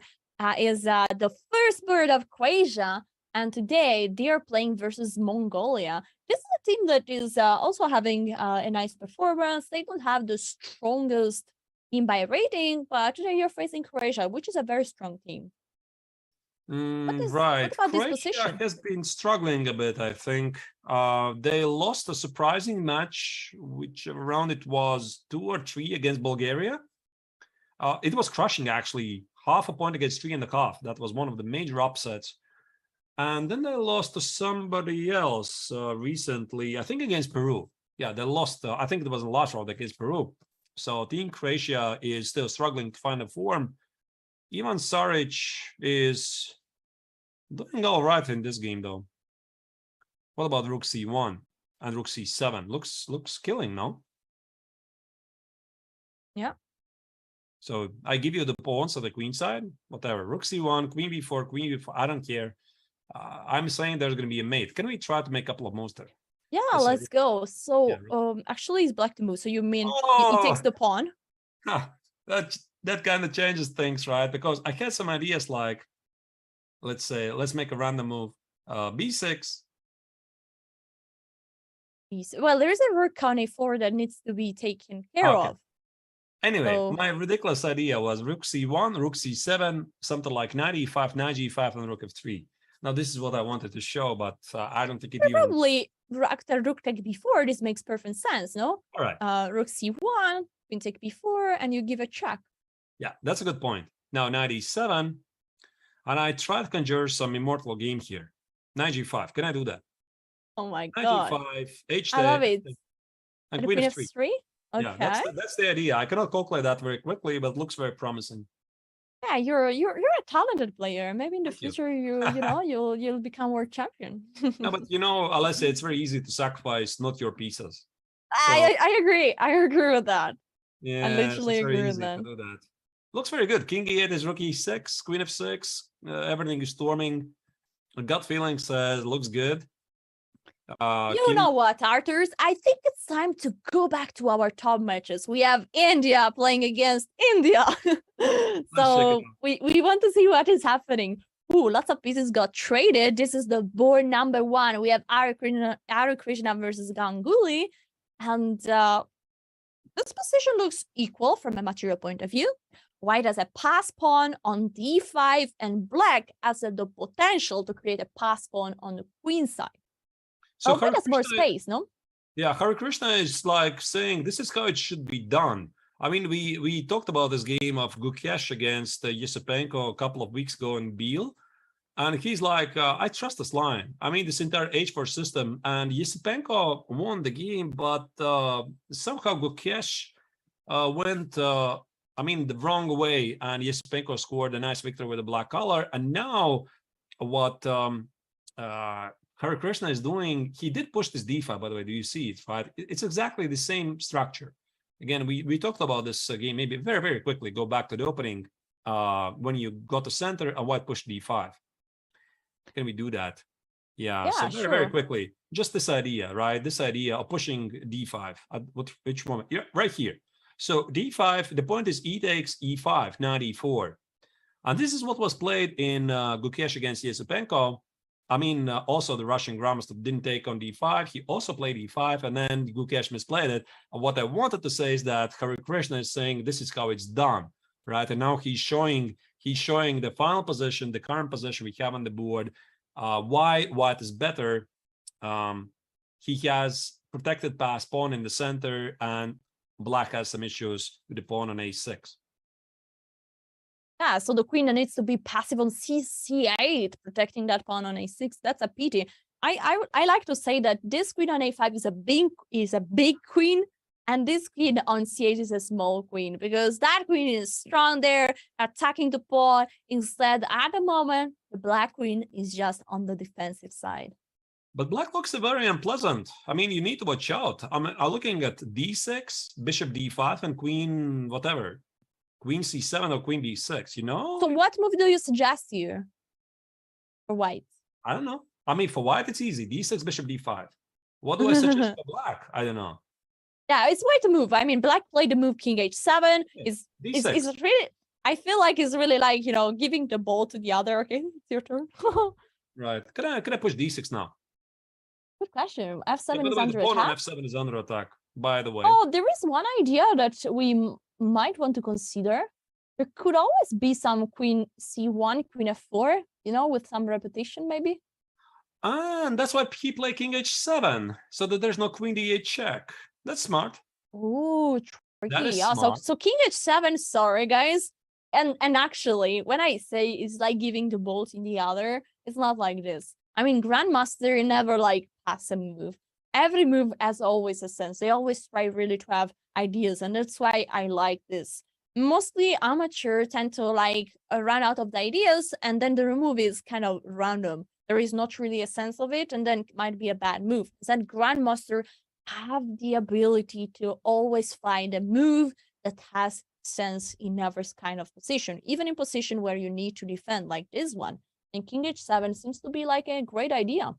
is the first bird of Croatia, and today they are playing versus Mongolia. This is a team that is also having a nice performance. They don't have the strongest team by rating, but today you're facing Croatia, which is a very strong team. Right. What about this Croatia position? has been struggling a bit, I think. They lost a surprising match, which around it was 2 or 3 against Bulgaria. It was crushing, actually. Half a point against 3.5. That was one of the major upsets. And then they lost to somebody else recently, I think against Peru. Yeah, they lost, I think it was the last round against Peru. So Team Croatia is still struggling to find a form. Ivan Saric is doing all right in this game, though. What about Rook C1 and Rook C7? Looks killing, no? Yeah. So I give you the pawns on the queen side, whatever. Rook C1, Queen B4, Queen B4. I don't care. I'm saying there's going to be a mate. Can we try to make a couple of monsters? Yeah, Yes, let's go. So, yeah. actually, it's black to move. So you mean Oh! he takes the pawn? That kind of changes things, right? Because I had some ideas like, let's make a random move. B6. Well, there's a rook on a4 that needs to be taken care of. Anyway, So- my ridiculous idea was Rook C1, Rook C7, something like knight E5, knight G5, and Rook F3. Now, this is what I wanted to show, but I don't think it even... Probably after rook take b4, this makes perfect sense, no? All right. Rook c1, queen take b4, and you give a check. Yeah, that's a good point. Now, knight E7, and I try to conjure some immortal game here. Knight G5, can I do that? Oh my Knight god. G5, H I love it. and And Queen queen F3. f3? Okay. Yeah, that's the idea. I cannot calculate that very quickly, but it looks very promising. Yeah, you're a talented player. Maybe in the Thank you. future you'll become world champion. No, but you know, Alessia, it's very easy to sacrifice not your pieces. I agree. I agree with that. Yeah, literally it's very agree with easy that. to do that. Looks very good. King E8 is Rook E6, Queen F6. Everything is storming. A gut feeling says looks good. You know what, Arthurs? I think it's time to go back to our top matches. We have India playing against India. So we want to see what is happening. Ooh, lots of pieces got traded. This is the board number 1. We have Ari Krishna versus Ganguly. And this position looks equal from a material point of view. White has a pass pawn on d5, and black has the potential to create a pass pawn on the queen side. So White has more space, no? Yeah, Hare Krishna is like saying this is how it should be done. I mean, we talked about this game of Gukesh against Yusupenko a couple of weeks ago in Biel, and he's like, I trust this line. I mean, this entire H4 system, and Yusupenko won the game, but somehow Gukesh went, the wrong way, and Yusupenko scored a nice victory with a black color. And now, what Hare Krishna is doing, he did push this d5, by the way. Do you see it, right? It's exactly the same structure. Again, we talked about this game maybe very, very quickly. Go back to the opening when you got to center and white pushed d5. Can we do that? Yeah, so very, very quickly. Just this idea, right? This idea of pushing d5 at which moment? Yeah, right here. So d5, the point is e takes e5, not e4. And this is what was played in Gukesh against Yusupenko. I mean, also the Russian grandmaster didn't take on d5. He also played e5, and then Gukesh misplayed it. And what I wanted to say is that Hare Krishna is saying this is how it's done, right? And now he's showing the final position, the current position we have on the board. Why white is better. He has protected pass pawn in the center, and black has some issues with the pawn on a6. Yeah, so the queen needs to be passive on c8, protecting that pawn on a6. That's a pity. I like to say that this queen on a5 is a big queen, And this queen on c8 is a small queen because that queen is strong there, attacking the pawn. Instead, at the moment, the black queen is just on the defensive side. But black looks very unpleasant. I mean, you need to watch out. I'm looking at d6, bishop d5, and queen whatever. Queen c7 or queen d6, you know? So what move do you suggest here for white? I don't know. I mean, for white, it's easy. d6, bishop d5. What do I suggest for black? I don't know. Yeah, it's way to move. I mean, black played the move king h7. Yeah, Is d6. really, I feel like it's really like, you know, giving the ball to the other. Okay, it's your turn. Right. Can I push d6 now? Good question. Yeah, f7 by the is way, under the pawn on attack. f7 is under attack, by the way. Oh, there is one idea that we might want to consider. There could always be some queen c1, queen f4, you know, with some repetition maybe. And that's why he played king h7, so that there's no queen d8 check. That's smart. Ooh, That tricky. is Yeah, smart. so king h7, sorry guys. And actually, when I say it's like giving the ball to the other, it's not like this. I mean, grandmaster never like pass a move. Every move has always a sense. They always try really to have ideas, and that's why I like this. Mostly amateur tend to like run out of the ideas, and then the remove is kind of random. There is not really a sense of it, and then it might be a bad move. Then grandmaster have the ability to always find a move that has sense in every kind of position, even in position where you need to defend, like this one. And king h7 seems to be like a great idea.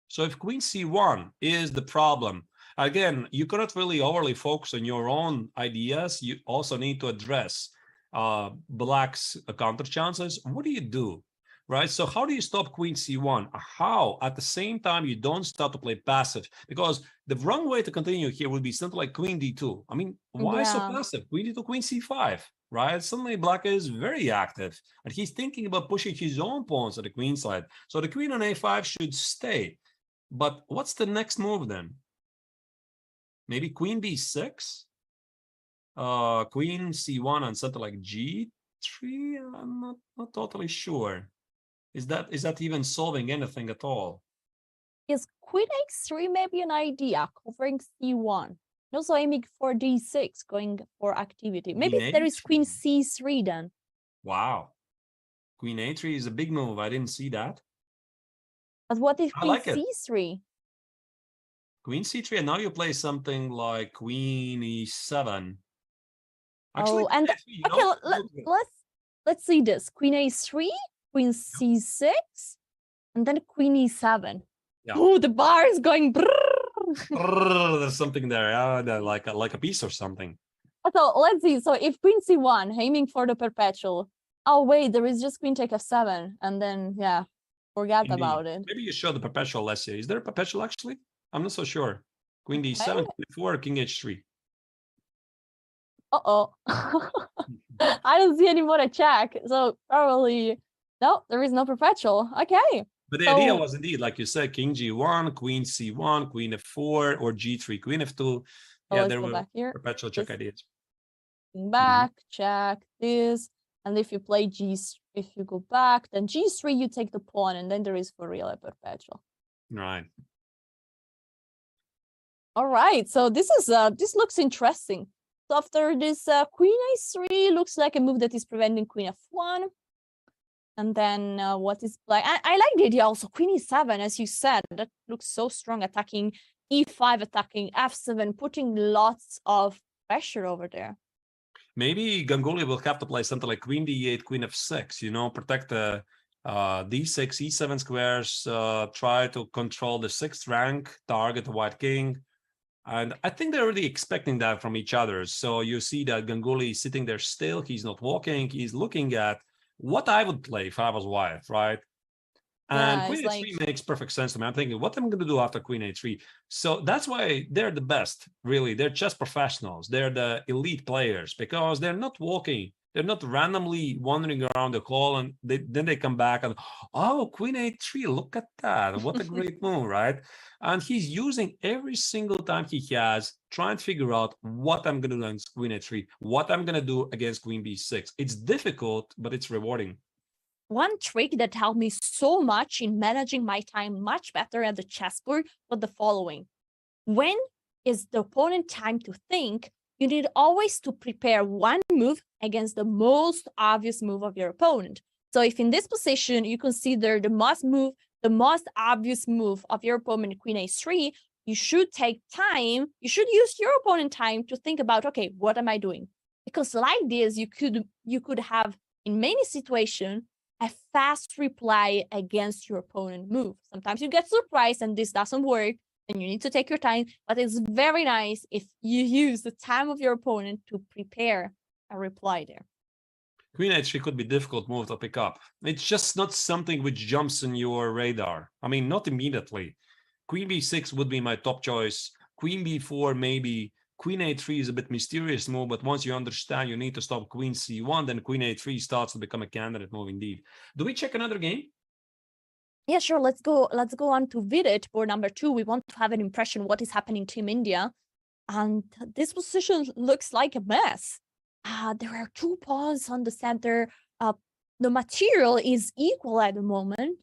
So if queen c1 is the problem, again, you cannot really overly focus on your own ideas. You also need to address black's counter chances. What do you do? Right? So how do you stop queen c1? How, at the same time, you don't start to play passive? Because the wrong way to continue here would be something like queen d2. I mean, why so Yeah. passive? Queen d2, queen c5, right? Suddenly black is very active, and he's thinking about pushing his own pawns to the queen side. So the queen on a5 should stay. But what's the next move then? Maybe queen b6? Queen c1 and something like g3? I'm not totally sure. Is that even solving anything at all? Is queen h3 maybe an idea, covering c1? And also aiming for d6, going for activity. Maybe Queen there is queen h3. c3 then. Wow. Queen a3 is a big move. I didn't see that. But what if I queen like it. c3? Queen c3, and now you play something like queen e7. Actually, Oh, and queen a3, you okay, know, let's see this. Queen a3, queen c6, and then queen e7. Yeah. Oh, the bar is going brrrr. there's something there, like a piece or something. So let's see. So if queen c1, aiming for the perpetual. Oh wait, there is just queen take f7, and then yeah, forget Indeed. about it. Maybe you show the perpetual, Lesia. Is there a perpetual actually? I'm not so sure. Queen d7, Okay. queen d4, king h3. Uh-oh. I don't see any more to check. So probably, no, there is no perpetual. Okay. But the So- idea was indeed, like you said, king g1, queen c1, queen f4, or g3, queen f2. So Yeah, let's there go were back here. perpetual check This- ideas. Back, check this. And if you play if you go back, then g3, you take the pawn, and then there is for real a perpetual. Right. All right. So this looks interesting. So after this, queen a3 looks like a move that is preventing queen f1. And then what is black? I like the idea also. Queen e7, as you said, that looks so strong, attacking e5, attacking f7, putting lots of pressure over there. Maybe Ganguly will have to play something like queen d8, queen f6, you know, protect the d6, e7 squares, try to control the 6th rank, target the white king. And I think they're already expecting that from each other. So you see that Ganguly is sitting there still. He's not walking. He's looking at what I would play if I was white, right? And Yeah, queen it's a3 makes perfect sense to me. I'm thinking, what am I going to do after queen a3? So that's why they're the best, really. They're chess professionals. They're the elite players because they're not walking. They're not randomly wandering around the hall, and then they come back and, oh, queen a3, look at that. What a great move, right? And he's using every single time he has, trying to figure out what I'm going to do against queen a3, what I'm going to do against queen b6. It's difficult, but it's rewarding. One trick that helped me so much in managing my time much better at the chessboard was the following. When is the opponent time to think, you need always to prepare one move against the most obvious move of your opponent. So if in this position you consider the most obvious move of your opponent, Queen A3, you should take time, you should use your opponent time to think about, okay, what am I doing? Because like this, you could have, in many situations, a fast reply against your opponent move. Sometimes you get surprised and this doesn't work, and you need to take your time, but it's very nice if you use the time of your opponent to prepare a reply there. Queen H3 could be a difficult move to pick up. It's just not something which jumps on your radar. I mean, not immediately. Queen B6 would be my top choice. Queen B4 maybe. Queen A3 is a bit mysterious move, but once you understand you need to stop Queen C1, then Queen A3 starts to become a candidate move indeed. Do we check another game? Yeah, sure. Let's go on to Vidit, board number 2. We want to have an impression what is happening Team India. And this position looks like a mess. There are 2 pawns on the center. The material is equal at the moment.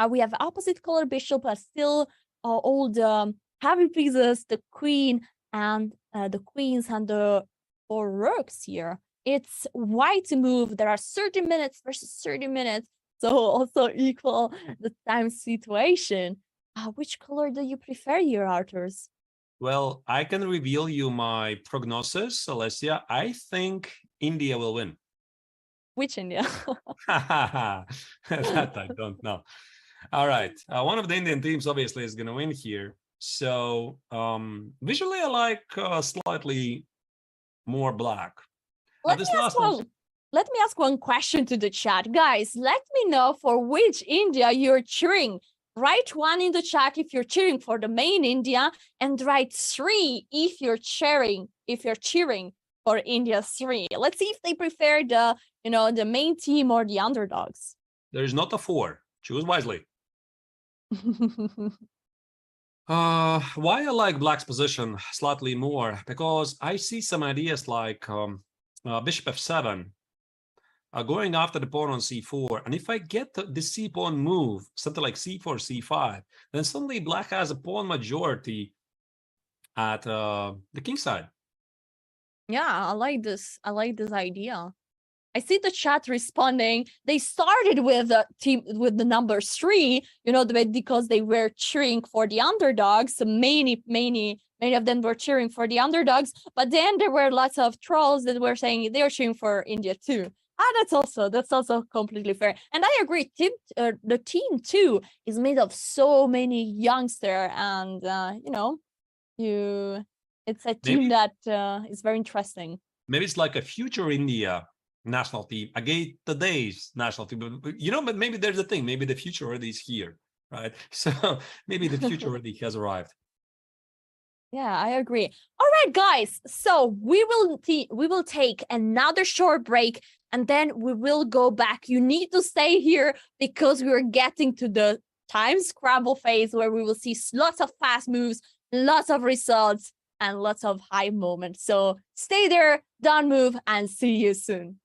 We have opposite color bishop, but still all the heavy pieces, the queen and the queens and the 4 rooks here. It's white move. There are 30 minutes versus 30 minutes. So also equal the time situation. Which color do you prefer here, Arthurs? Well, I can reveal you my prognosis, Alessia. I think India will win. Which India? That I don't know. All right. One of the Indian teams obviously is going to win here. So visually, I like slightly more black. Let me ask one question to the chat. Guys, let me know for which India you're cheering. Write 1 in the chat if you're cheering for the main India, and write 3 if you're cheering for India 3. Let's see if they prefer the main team or the underdogs. There is not a 4. Choose wisely. Why I like black's position slightly more? Because I see some ideas like bishop f7, going after the pawn on c4. And if I get the c pawn move, something like c4, c5, then suddenly black has a pawn majority at the king side. Yeah, I like this idea. I see the chat responding. They started with the number 3, because they were cheering for the underdogs. So many of them were cheering for the underdogs. But then there were lots of trolls that were saying they were cheering for India too. That's also completely fair. And I agree. The team too is made of so many youngsters, and it's a team that is very interesting. Maybe it's like a future India national team against today's national team. But maybe there's a thing. Maybe the future already is here, right? So maybe the future already has arrived. Yeah, I agree. All right, guys. So we will take another short break, and then we will go back. You need to stay here because we are getting to the time scramble phase where we will see lots of fast moves, lots of results, and lots of high moments. So stay there, don't move, and see you soon.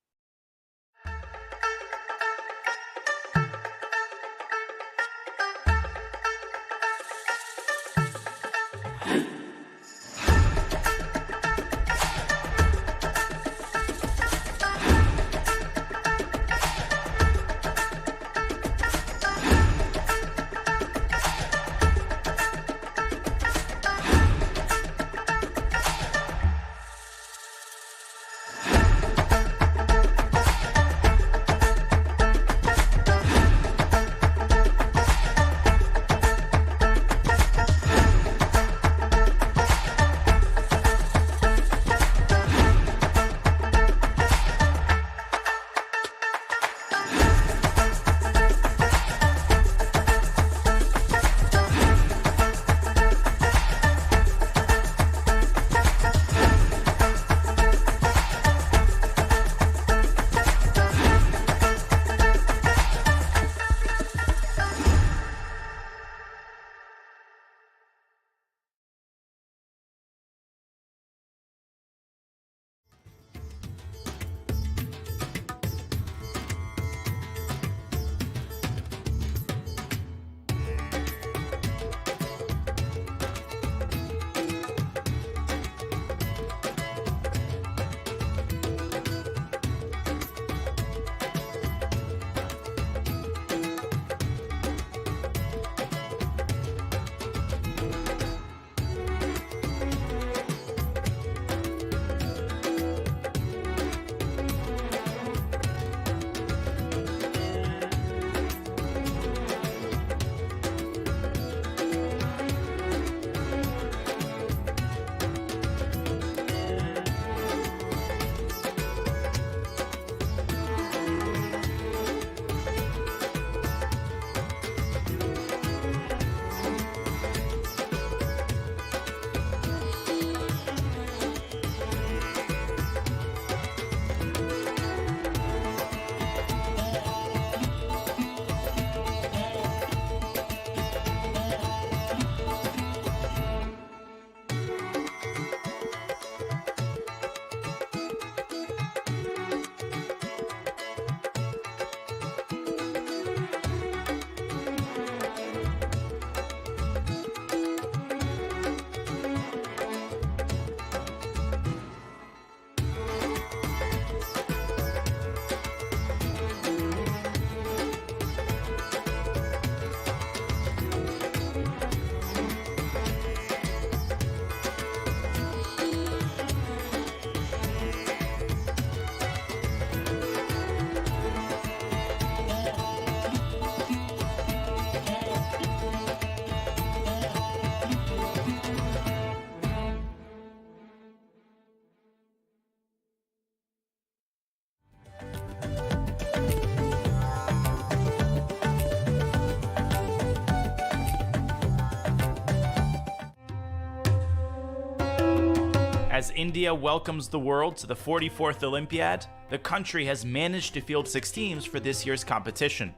As India welcomes the world to the 44th Olympiad, the country has managed to field 6 teams for this year's competition.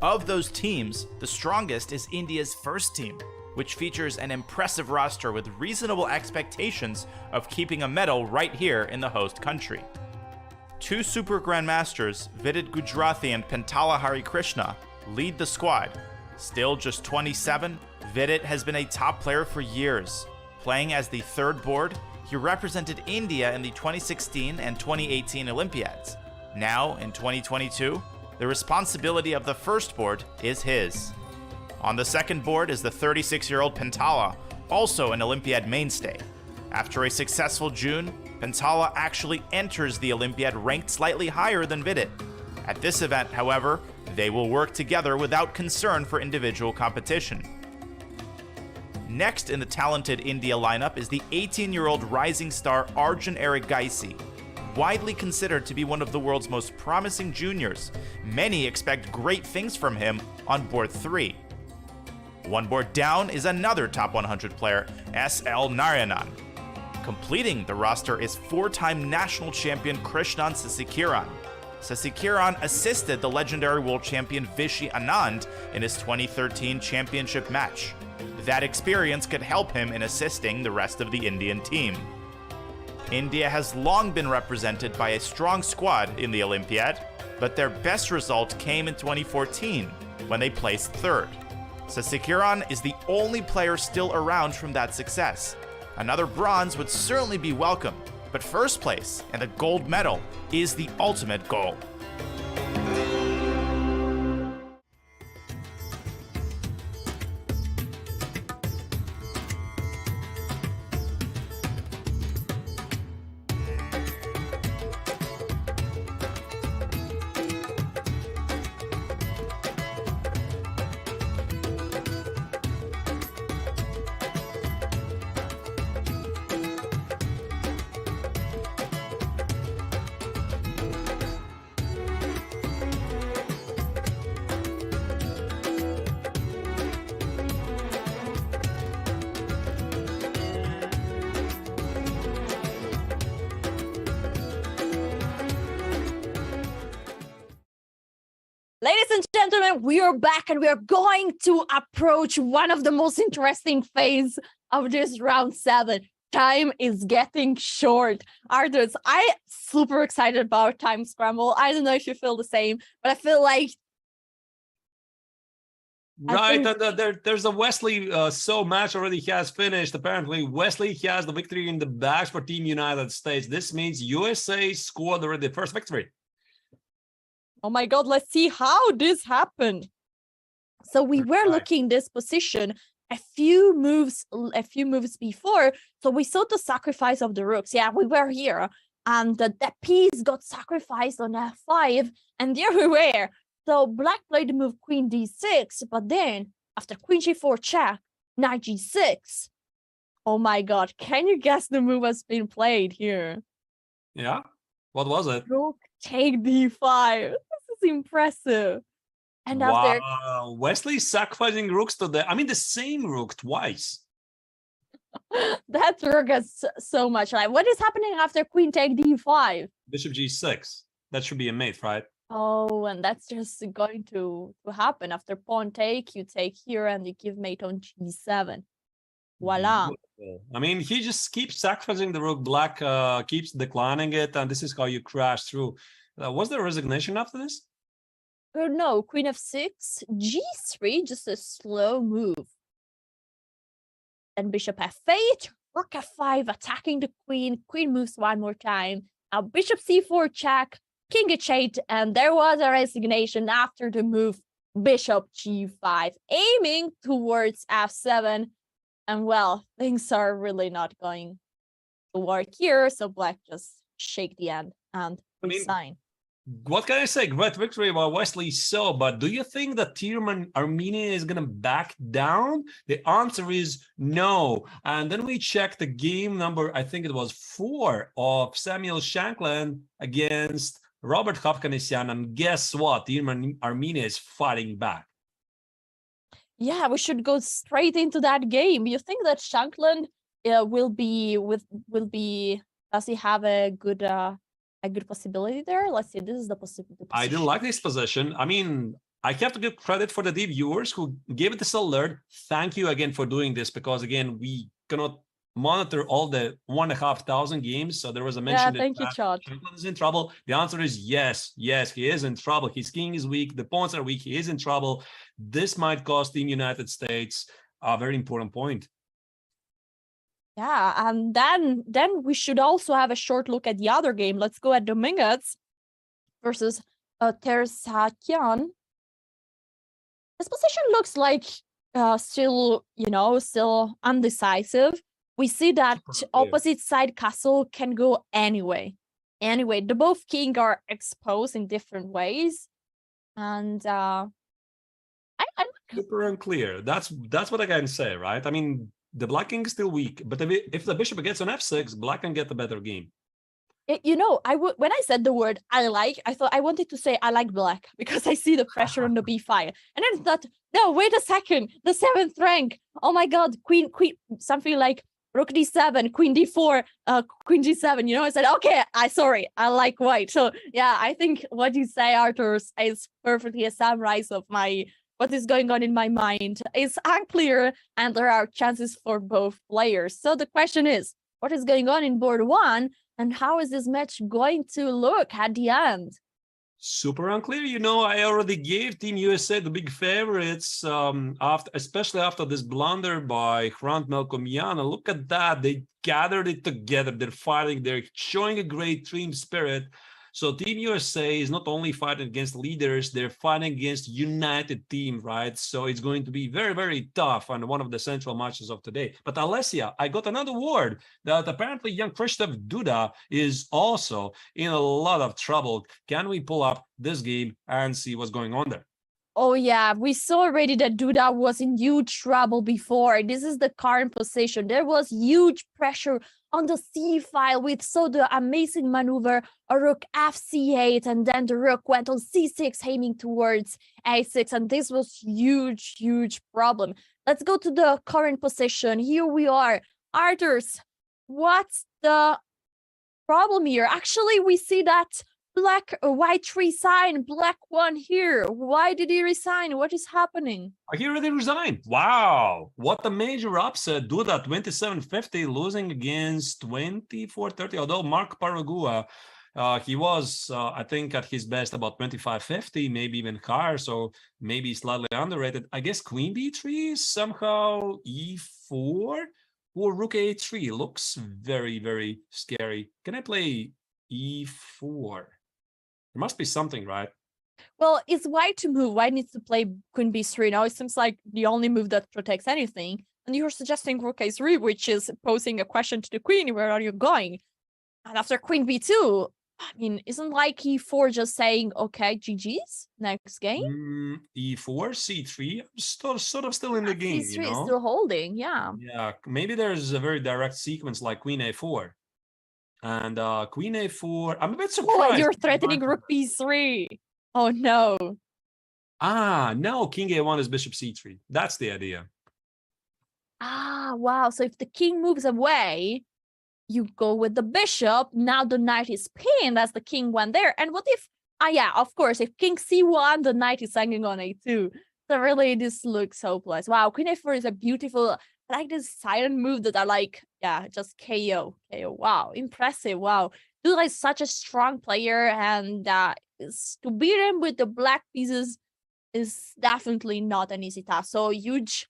Of those teams, the strongest is India's first team, which features an impressive roster with reasonable expectations of keeping a medal right here in the host country. 2 super grandmasters, Vidit Gujrathi and Pentala Harikrishna, lead the squad. Still just 27, Vidit has been a top player for years. Playing as the 3rd board, he represented India in the 2016 and 2018 Olympiads. Now, in 2022, the responsibility of the 1st board is his. On the 2nd board is the 36-year-old Pentala, also an Olympiad mainstay. After a successful June, Pentala actually enters the Olympiad ranked slightly higher than Vidit. At this event, however, they will work together without concern for individual competition. Next in the talented India lineup is the 18-year-old rising star Arjun Erigaisi. Widely considered to be one of the world's most promising juniors, many expect great things from him on board 3. One board down is another top 100 player, S.L. Narayanan. Completing the roster is 4-time national champion Krishnan Sasikiran. Sasikiran assisted the legendary world champion Vishy Anand in his 2013 championship match. That experience could help him in assisting the rest of the Indian team. India has long been represented by a strong squad in the Olympiad, but their best result came in 2014, when they placed 3rd. Sasikiran is the only player still around from that success. Another bronze would certainly be welcome, but 1st place and a gold medal is the ultimate goal. Ladies and gentlemen, we are back and we are going to approach one of the most interesting phases of this round 7. Time is getting short. Arthur, I'm super excited about Time Scramble. I don't know if you feel the same, but I feel like... Right, and there's a Wesley So match already has finished. Apparently, Wesley has the victory in the bags for Team United States. This means USA scored already the first victory. Oh my God, let's see how this happened. So we were looking this position a few moves before. So we saw the sacrifice of the rooks. Yeah, we were here. And the piece got sacrificed on f5. And there we were. So black played the move queen d6. But then after queen g4 check, knight g6. Oh my God, can you guess the move has been played here? Yeah, what was it? Rook take d5. This is impressive. And after Wesley sacrificing rooks to the same rook twice. that rook has so much life. What is happening after queen take d5? Bishop g6. That should be a mate, right? Oh, and that's just going to happen. After pawn take, you take here and you give mate on g7. Voila. I mean, he just keeps sacrificing the rook. Black keeps declining it, and this is how you crash through. Was there a resignation after this? No, queen f6, g3, just a slow move. And bishop f8, rook f5, attacking the queen. Queen moves one more time. Now bishop c4 check, king h8, and there was a resignation after the move bishop g5, aiming towards f7. And well, things are really not going to work here, so black just shake the hand and resign. What can I say? Great victory by Wesley So, but do you think that Team Armenia is going to back down? The answer is no. And then we check the game number, I think it was 4 of Samuel Shanklin against Robert Hovhannisyan, and guess what? Team Armenia is fighting back. Yeah, we should go straight into that game. You think that Shanklin will be. Does he have a good possibility there? Let's see. This is the possibility. I didn't like this position. I mean, I have to give credit for the deep viewers who gave this alert. Thank you again for doing this, because again, we cannot monitor all the 1,500 games. So there was a mention that thank you, Chad. Franklin is in trouble. The answer is yes, he is in trouble. His king is weak. The pawns are weak. He is in trouble. This might cost Team United States a very important point. Yeah, and then we should also have a short look at the other game. Let's go at Dominguez versus Sargassian. This position looks like still undecisive. We see that opposite side castle can go anyway. Anyway, the both king are exposed in different ways, and I'm super unclear. That's what I can say, right? I mean, the black king is still weak, but if the bishop gets on f6, black can get the better game. When I said the word I thought I wanted to say I like black because I see the pressure on the b5, and then I thought, no, wait a second, the 7th rank. Oh my God, queen, something like rook d7, queen d4, queen g7. I said, okay, I like white. So yeah, I think what you say, Arthur, is perfectly a summary of what is going on in my mind. It's unclear, and there are chances for both players. So the question is, what is going on in board 1, and how is this match going to look at the end? Super unclear. I already gave Team USA the big favorites, especially after this blunder by Hrant Melkomian. Look at that. They gathered it together. They're fighting. They're showing a great team spirit. So Team USA is not only fighting against leaders, they're fighting against united team, right? So it's going to be very, very tough on one of the central matches of today. But Alessia, I got another word that apparently young Krzysztof Duda is also in a lot of trouble. Can we pull up this game and see what's going on there? Oh yeah, we saw already that Duda was in huge trouble before. This is the current position. There was huge pressure on the c file. We saw the amazing maneuver, a rook fc8, and then the rook went on c6, aiming towards a6, and this was huge problem. Let's go to the current position. Here we are. Arthurs, what's the problem here? Actually, we see that white resigned, black won here. Why did he resign? What is happening? He already resigned. Wow, what a major upset. Duda 27-50, losing against 24-30. Although Mark Paragua, he was, I think, at his best about 25-50, maybe even higher. So maybe slightly underrated. I guess queen b3, somehow e4 or rook a3 looks very, very scary. Can I play e4? There must be something, right? Well, it's white to move. White needs to play queen b3 now. It seems like the only move that protects anything. And you're suggesting rook a3, which is posing a question to the queen. Where are you going? And after queen b2, I mean, isn't like e4 just saying, okay, GG's, next game? E4, c3, sort of still in the game, c3 is still holding, yeah. Yeah, maybe there's a very direct sequence like queen a4. And queen a4, I'm a bit surprised. Oh, you're threatening rook b3. Oh, no. No, king a1 is bishop c3. That's the idea. Wow. So if the king moves away, you go with the bishop. Now the knight is pinned as the king went there. And what if, yeah, of course, if king c1, the knight is hanging on a2. So really, this looks hopeless. Wow, queen a4 is a beautiful, I like this silent move that I like. Yeah, just KO. Wow, impressive. Wow. Duda is such a strong player, and to beat him with the black pieces is definitely not an easy task. So huge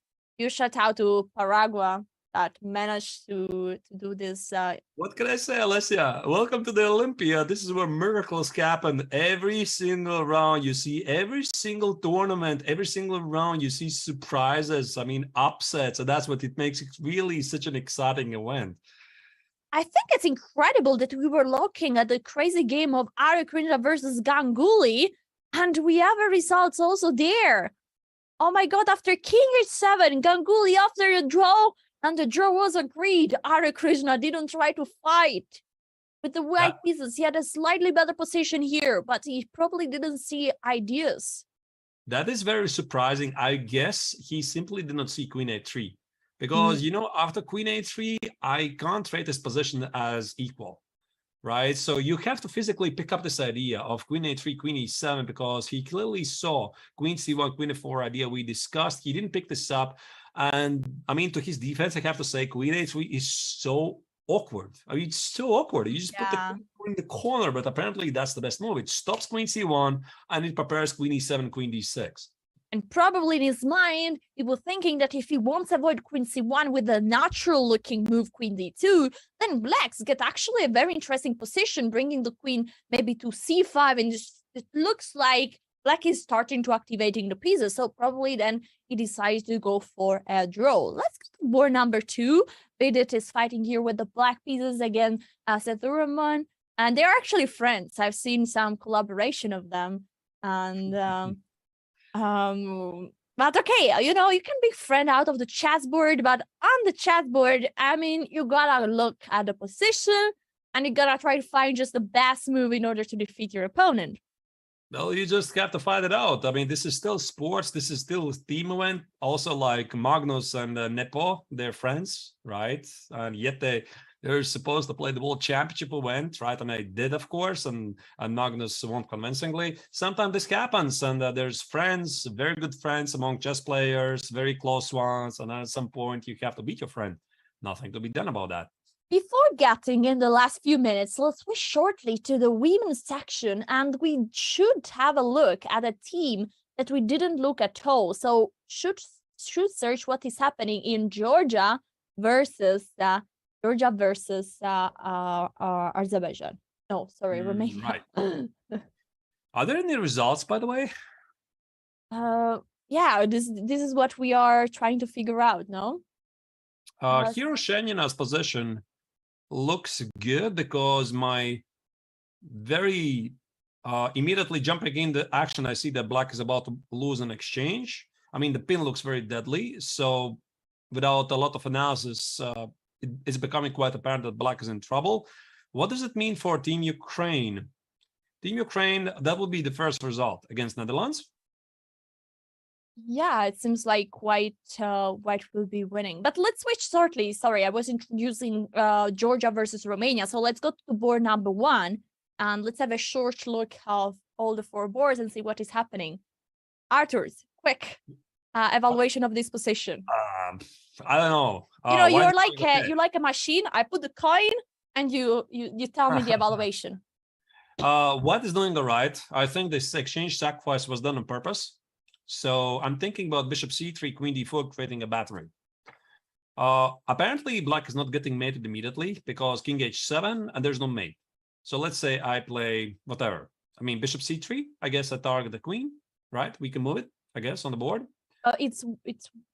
shout out to Paragua that managed to do this. What can I say, Alessia? Welcome to the Olympia. This is where miracles happen. Every single round, you see every single tournament, every single round, you see surprises. I mean, upsets. And that's what it makes it really such an exciting event. I think it's incredible that we were looking at the crazy game of Krishna versus Ganguly, and we have a results also there. Oh my God, after king h7, Ganguly after a draw, and the draw was agreed. Krishna didn't try to fight with the white pieces. He had a slightly better position here, but he probably didn't see ideas. That is very surprising. I guess he simply did not see queen a3. because, you know, after queen a3, I can't rate this position as equal, right? So you have to physically pick up this idea of queen a3, queen e7, because he clearly saw queen c1, queen a4 idea we discussed. He didn't pick this up. And I mean, to his defense, I have to say queen a3 is so awkward. I mean, it's so awkward. You just put the queen in the corner, but apparently that's the best move. It stops queen c1 and it prepares queen e7, queen d6. And probably in his mind, he was thinking that if he wants to avoid queen c1 with a natural-looking move, queen d2, then blacks get actually a very interesting position, bringing the queen maybe to c5, and just it looks like black is starting to activating the pieces. So probably then he decides to go for a draw. Let's go to board number 2. Vidit is fighting here with the black pieces again as a Thurman, and they're actually friends. I've seen some collaboration of them, and but okay, you know, you can be friend out of the chessboard, but on the chessboard, I mean, you gotta look at the position and you gotta try to find just the best move in order to defeat your opponent. Well, you just have to find it out. I mean, this is still sports. This is still a team event. Also, like Magnus and Nepo, they're friends, right? And yet they're supposed to play the World Championship event, right? And they did, of course, and Magnus won convincingly. Sometimes this happens, and there's friends, very good friends among chess players, very close ones, and at some point you have to beat your friend. Nothing to be done about that. Before getting in the last few minutes, let's switch shortly to the women's section, and we should have a look at a team that we didn't look at all. So should search what is happening in Georgia versus Azerbaijan. No, sorry, Romania. Right. Are there any results, by the way? Yeah, this is what we are trying to figure out, no? Hero Shenina's position looks good because my very immediately jumping in the action, I see that black is about to lose an exchange. I mean, the pin looks very deadly. So without a lot of analysis, it's becoming quite apparent that black is in trouble. What does it mean for Team Ukraine? Team Ukraine, that would be the first result against Netherlands. Yeah, it seems like White will be winning. But let's switch shortly. Sorry, I was introducing Georgia versus Romania. So let's go to board number 1 and let's have a short look of all the 4 boards and see what is happening. Arthur's quick evaluation of this position. I don't know. You know, you're like a machine. I put the coin and you tell me the evaluation. What is doing all right? I think this exchange sacrifice was done on purpose. So I'm thinking about bishop c3, queen d4, creating a battery. Apparently, black is not getting mated immediately because king h7 and there's no mate. So let's say I play whatever. I mean, bishop c3, I guess I target the queen, right? We can move it, I guess, on the board. It's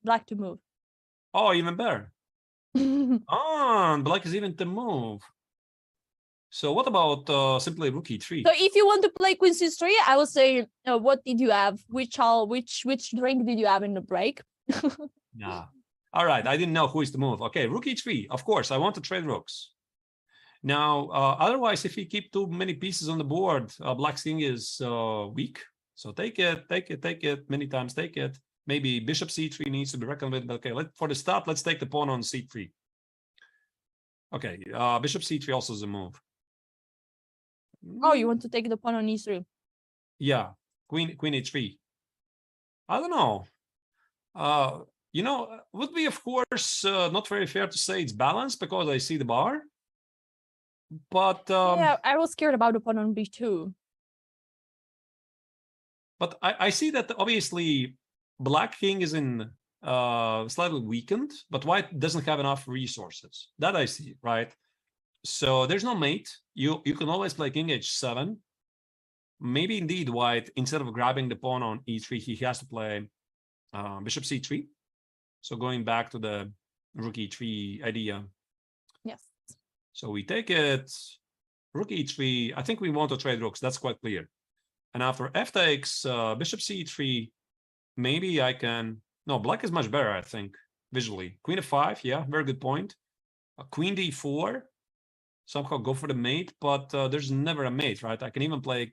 black to move. Oh, even better. Black is even to move. So what about simply rook e3? So if you want to play queen c3, I will say, what did you have? Which drink did you have in the break? Yeah. All right. I didn't know who is to move. Okay, rook e3. Of course, I want to trade rooks. Now, otherwise, if you keep too many pieces on the board, black's king is weak. So take it, many times take it. Maybe bishop c3 needs to be reckoned with. But okay, for the start, let's take the pawn on c3. Okay, bishop c3 also is a move. Oh, you want to take the pawn on e3? Yeah, queen h3. I don't know. You know, would be, of course, not very fair to say it's balanced because I see the bar. But yeah, I was scared about the pawn on b2. But I see that obviously black king is in slightly weakened, but white doesn't have enough resources. That I see, right? So there's no mate. You can always play king h7. Maybe indeed white, instead of grabbing the pawn on e3, he has to play bishop c3. So going back to the rook e3 idea. Yes. So we take it, rook e3. I think we want to trade rooks. That's quite clear. And after f takes, bishop c3, maybe I can... No, black is much better, I think, visually. Queen f5, yeah, very good point. Queen d4, somehow go for the mate, but there's never a mate, right? I can even play...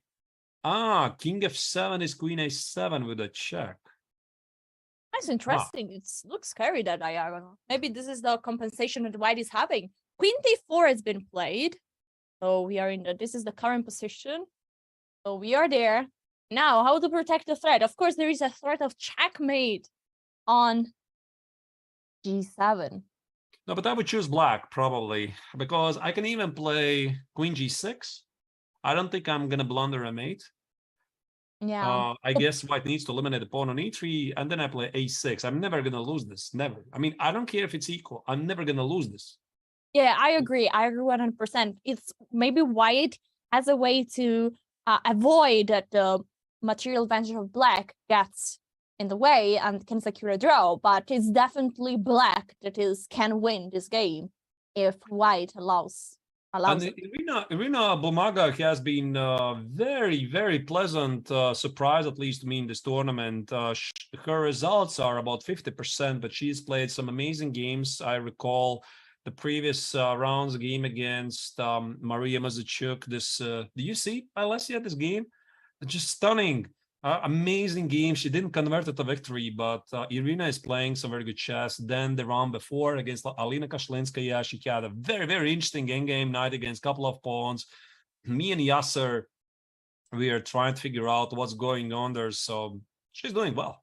king f7 is queen a7 with a check. That's interesting. It looks scary, that diagonal. Maybe this is the compensation that white is having. Queen d4 has been played. So we are this is the current position. So we are there. Now, how to protect the threat? Of course, there is a threat of checkmate on g7. No, but I would choose black probably, because I can even play queen g6. I don't think I'm going to blunder a mate. Yeah. I guess white needs to eliminate the pawn on e3, and then I play a6. I'm never going to lose this. Never. I mean, I don't care if it's equal. I'm never going to lose this. Yeah, I agree. I agree 100%. It's maybe white has a way to avoid that the material advantage of black gets in the way and can secure a draw, but it's definitely black that can win this game if white allows And it. Irina Bumaga has been very, very pleasant surprise, at least to me, in this tournament. Her results are about 50%, but she's played some amazing games. I recall the previous rounds game against Maria Mazachuk. Do you see, Alessia, this game? Just stunning. Amazing game. She didn't convert it to victory, but Irina is playing some very good chess. Then the round before against Alina Kashlinskaya, she had a very, very interesting endgame night against a couple of pawns. Me and Yasser, we are trying to figure out what's going on there. So she's doing well.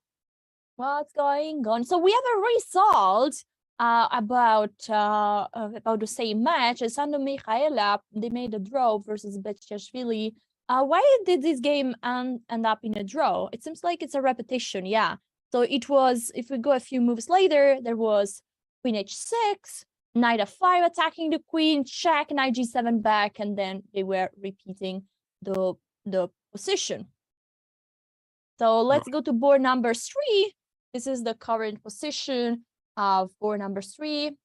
What's going on? So we have a result about the same match. Sando Mikhaela, they made a draw versus Betchashvili. Why did this game end up in a draw? It seems like it's a repetition, yeah. So it was, if we go a few moves later, there was queen h6, knight f5 attacking the queen, check, knight g7 back, and then they were repeating the position. So let's go to board number 3. This is the current position of board number 3.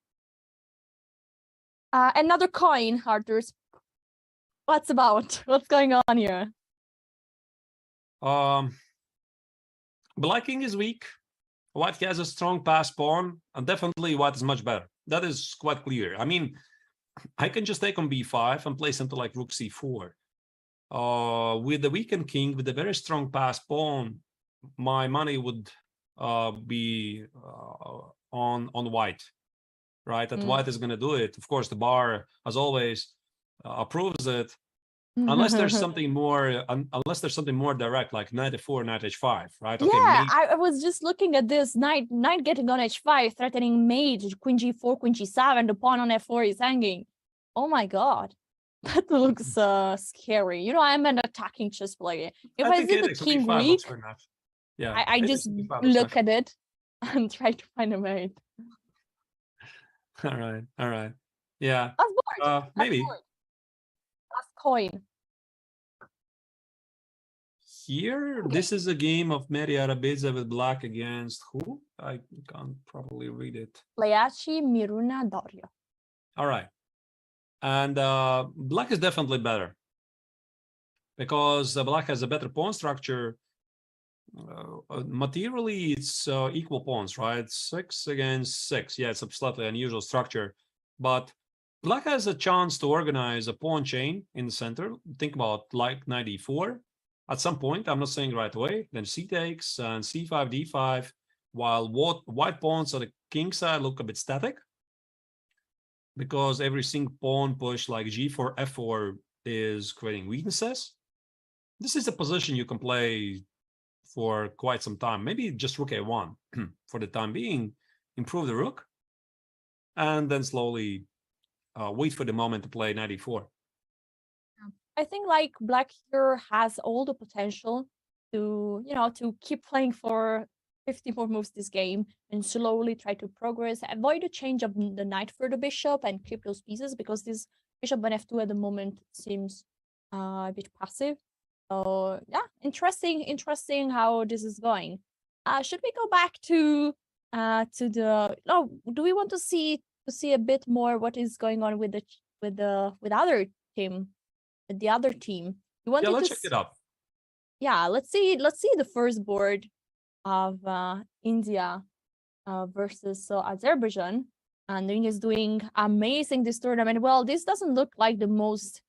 Another coin, Arthur's. What's going on here? Black king is weak. White has a strong pass pawn, and definitely white is much better. That is quite clear. I mean, I can just take on b5 and play something like rook c4. With the weakened king, with a very strong pass pawn, my money would be on white, right? That white is going to do it. Of course, the bar, as always, approves it, unless there's something more direct, like knight f4, knight h5, right? Okay, yeah, I was just looking at this knight getting on h5, threatening mate, queen g4, queen g7, the pawn on f4 is hanging. Oh my god, that looks scary. You know, I'm an attacking chess player. If I see the king weak, yeah, I just look at it and try to find a mate. All right, yeah. Last board. Maybe. Last coin. Here, this is a game of Mary Arabidze with black against who? I can't probably read it. Leachi Miruna Doria. All right. And black is definitely better because black has a better pawn structure. Materially, it's equal pawns, right? 6 against 6. Yeah, it's a slightly unusual structure, but black has a chance to organize a pawn chain in the center. Think about like knight e4. At some point, I'm not saying right away, then c takes and c5, d5, while white pawns on the king side look a bit static because every single pawn push like g4, f4 is creating weaknesses. This is a position you can play for quite some time, maybe just rook a1 for the time being, improve the rook, and then slowly wait for the moment to play knight e4. I think like black here has all the potential to, you know, to keep playing for 50 more moves this game and slowly try to progress, avoid the change of the knight for the bishop and keep those pieces because this bishop on f2 at the moment seems a bit passive. So yeah, interesting how this is going. Should we go back to the? Oh, do we want to see a bit more what is going on with the other team? With the other team, you wanted let's to check it out. Yeah, let's see the first board of India versus Azerbaijan, and India is doing amazing this tournament. Well, this doesn't look like the most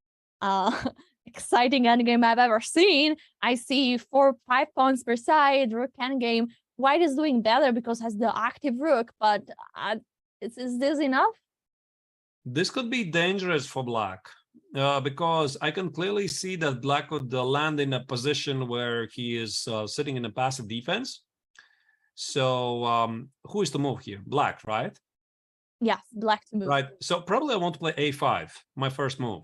exciting endgame I've ever seen. I see 4-5 pawns per side, rook endgame, white is doing better because has the active rook, but is this enough? This could be dangerous for black because I can clearly see that black would land in a position where he is sitting in a passive defense. So who is to move here? Black, right? Yes, black to move. Right. So probably I want to play a5, my first move.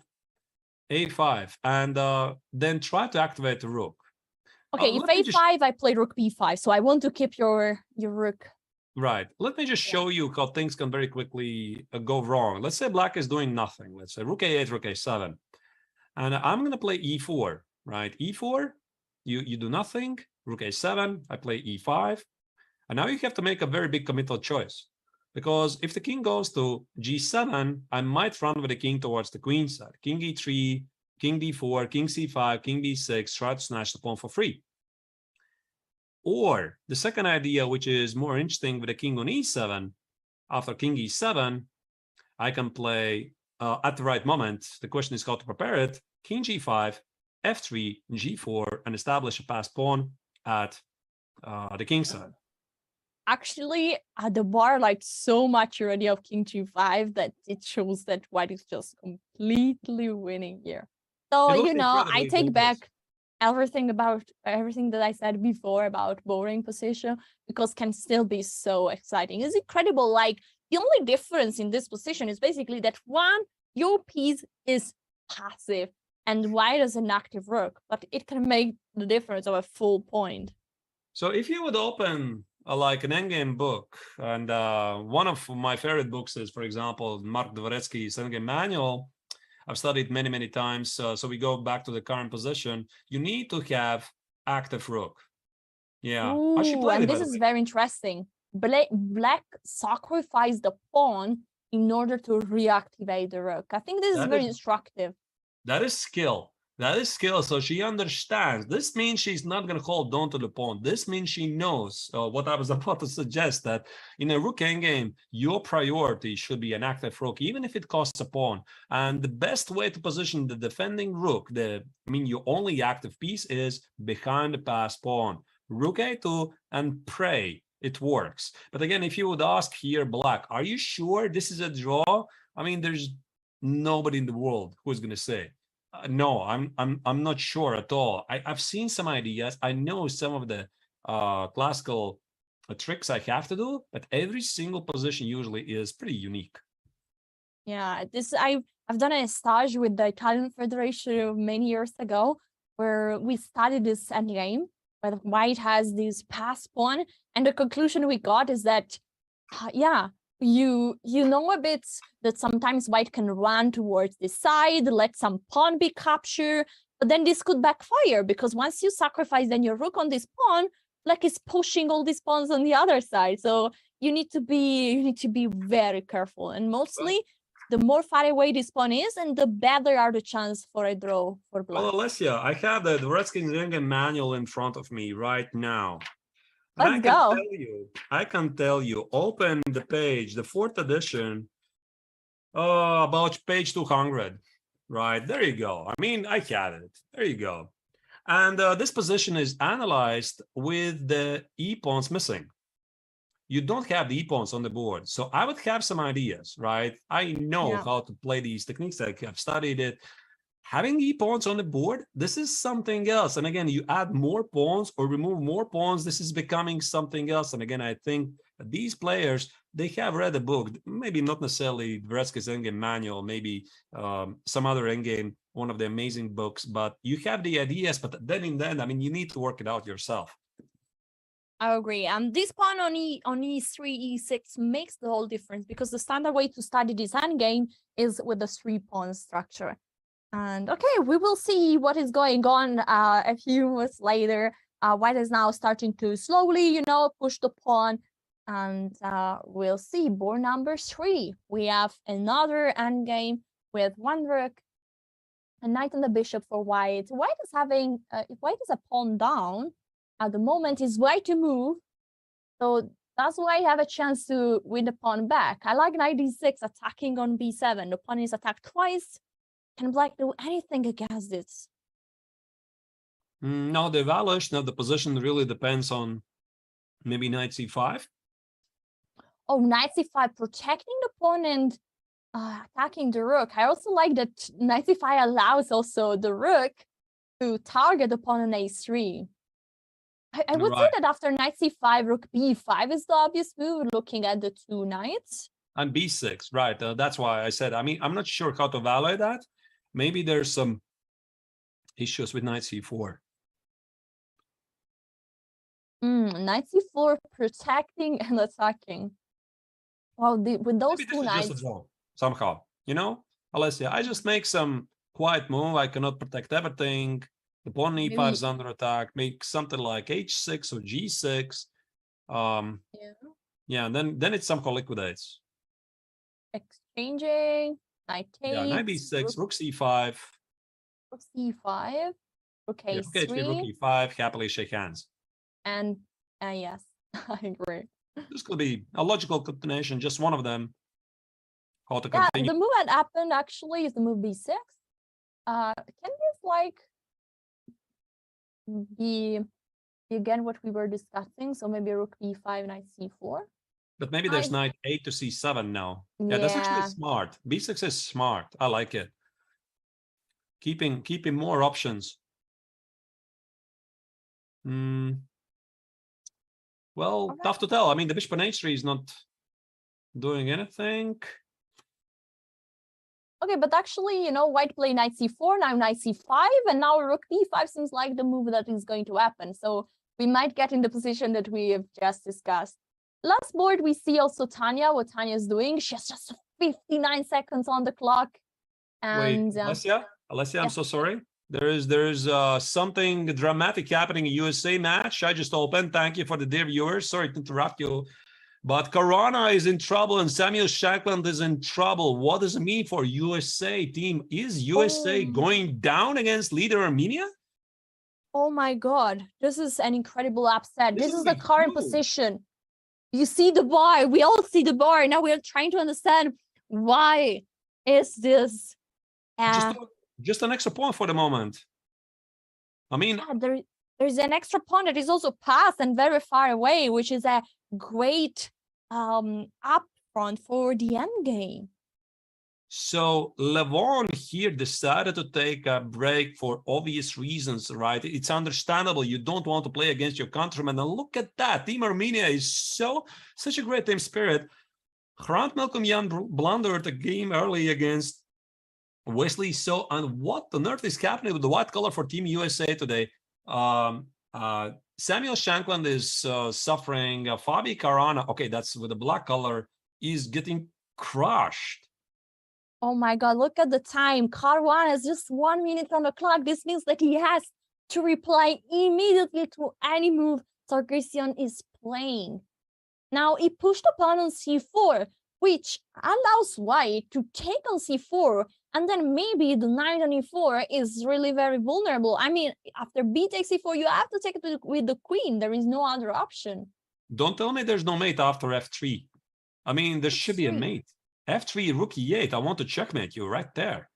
a5, and then try to activate the rook. Okay, if a5, I play rook b5, so I want to keep your rook. Right. Let me just show you how things can very quickly go wrong. Let's say black is doing nothing. Let's say rook a8, rook a7. And I'm going to play e4, right? e4, you do nothing. Rook a7, I play e5. And now you have to make a very big committal choice. Because if the king goes to g7, I might run with the king towards the queen side. King e3, king d4, king c5, king b6, try to snatch the pawn for free. Or the second idea, which is more interesting with the king on e7, after king e7, I can play at the right moment. The question is how to prepare it. King g5, f3, g4, and establish a passed pawn at the king side. Actually, the bar liked so much already of king g5 that it shows that white is just completely winning here. So, you know, I take back everything that I said before about boring position, because can still be so exciting. It's incredible. Like, the only difference in this position is basically that one, your piece is passive and white is an active rook, but it can make the difference of a full point. So if you would open like an endgame book, and one of my favorite books is, for example, Mark Dvoretsky's Endgame Manual. I've studied many, many times. So we go back to the current position. You need to have active rook. Yeah. Ooh, and this is very interesting. Black sacrificed the pawn in order to reactivate the rook. I think this is very instructive. That is skill. That is skill. So she understands. This means she's not going to hold on to the pawn. This means she knows what I was about to suggest, that in a rook endgame, your priority should be an active rook, even if it costs a pawn. And the best way to position the defending rook, your only active piece, is behind the passed pawn. Rook a2 and pray it works. But again, if you would ask here, black, are you sure this is a draw? I mean, there's nobody in the world who's going to say. No, I'm not sure at all. I've seen some ideas. I know some of the classical tricks I have to do, but every single position usually is pretty unique. Yeah, I've done a stage with the Italian Federation many years ago, where we studied this endgame, where white has this pass pawn, and the conclusion we got is that, you know a bit that sometimes white can run towards the side, let some pawn be captured, but then this could backfire, because once you sacrifice then your rook on this pawn, black is pushing all these pawns on the other side. So you need to be very careful, and mostly the more far away this pawn is, and the better are the chance for a draw for black. Well, Alessia, I have the Dvoretsky's Endgame Manual in front of me right now. Let's go. I can tell you, open the page, the 4th edition, about page 200, right? There you go. I mean, I had it. There you go. And this position is analyzed with the e-pawns missing. You don't have the e-pawns on the board. So I would have some ideas, right? I know how to play these techniques. I have studied it. Having e-pawns on the board, this is something else. And again, you add more pawns or remove more pawns, this is becoming something else. And again, I think these players, they have read a book, maybe not necessarily Dvoretsky's Endgame Manual, maybe some other endgame, one of the amazing books, but you have the ideas, but then you need to work it out yourself. I agree. And this pawn on e3, e6 makes the whole difference, because the standard way to study this endgame is with the 3-pawn structure. And okay, we will see what is going on a few months later. White is now starting to slowly, push the pawn. And we'll see. Board number 3. We have another endgame with one rook, a knight and a bishop for white. White is having, if white is a pawn down, at the moment is white to move. So that's why I have a chance to win the pawn back. I like knight d6 attacking on b7. The pawn is attacked twice. Can black do anything against this? No, the evaluation of the position really depends on Maybe knight c5. Oh, knight c5, protecting the opponent, attacking the rook. I also like that knight c5 allows also the rook to target upon an a3. I would say that after knight c5, rook b5 is the obvious move, looking at the two knights. And b6, right. That's why I said, I mean, I'm not sure how to evaluate that. Maybe there's some issues with knight c4. Knight c4, protecting and attacking. Well, with those two knights. Just a draw, somehow, you know, Alessia, I just make some quiet move. I cannot protect everything. The pawn e5 is under attack. Make something like h6 or g6. Yeah, and then it somehow liquidates. Exchanging, knight takes. Yeah, knight b6, rook c5. Rook c5, rook a3. Yeah, rook e5, happily shake hands. And yes, I agree. This could be a logical continuation, just one of them. How to Yeah, continue. the move that happened actually is the move b6. Can this like be again what we were discussing? So maybe rook b5, knight c4. But maybe there's knight 8 to c7 now. Yeah, that's actually smart. b6 is smart. I like it. Keeping more options. Well, tough to tell. I mean, the bishop on h3 is not doing anything. Okay, but actually, you know, white play knight c4, now knight c5, and now rook b5 seems like the move that is going to happen. So we might get in the position that we have just discussed. Last board, we see also Tanya, what Tanya is doing. She has just 59 seconds on the clock. And wait, Alessia, I'm so sorry. There is something dramatic happening in USA match. I just opened. Thank you for the dear viewers. Sorry to interrupt you. But Caruana is in trouble and Samuel Shankland is in trouble. What does it mean for USA team? Is USA going down against leader Armenia? Oh my God, this is an incredible upset. This is the current position. You see the bar. We all see the bar. Now we are trying to understand why is this. Just an extra point for the moment. I mean, there's an extra pawn that is also passed and very far away, which is a great up front for the endgame. So Levon here decided to take a break for obvious reasons, right? It's understandable. You don't want to play against your countrymen. And look at that. Team Armenia is such a great team spirit. Hrant Melkomyan blundered a game early against Wesley. So, and what on earth is happening with the white color for Team USA today? Samuel Shankland is suffering. Fabi Caruana, okay, that's with the black color, is getting crushed. Oh my God, look at the time. Caruana is just 1 minute on the clock. This means that he has to reply immediately to any move Sargassian is playing. Now, he pushed a pawn on c4, which allows white to take on c4, and then maybe the knight on e4 is really very vulnerable. I mean, after b takes e4, you have to take it with the queen. There is no other option. Don't tell me there's no mate after f3. I mean, there should be a mate. f3, rook e8. I want to checkmate you right there.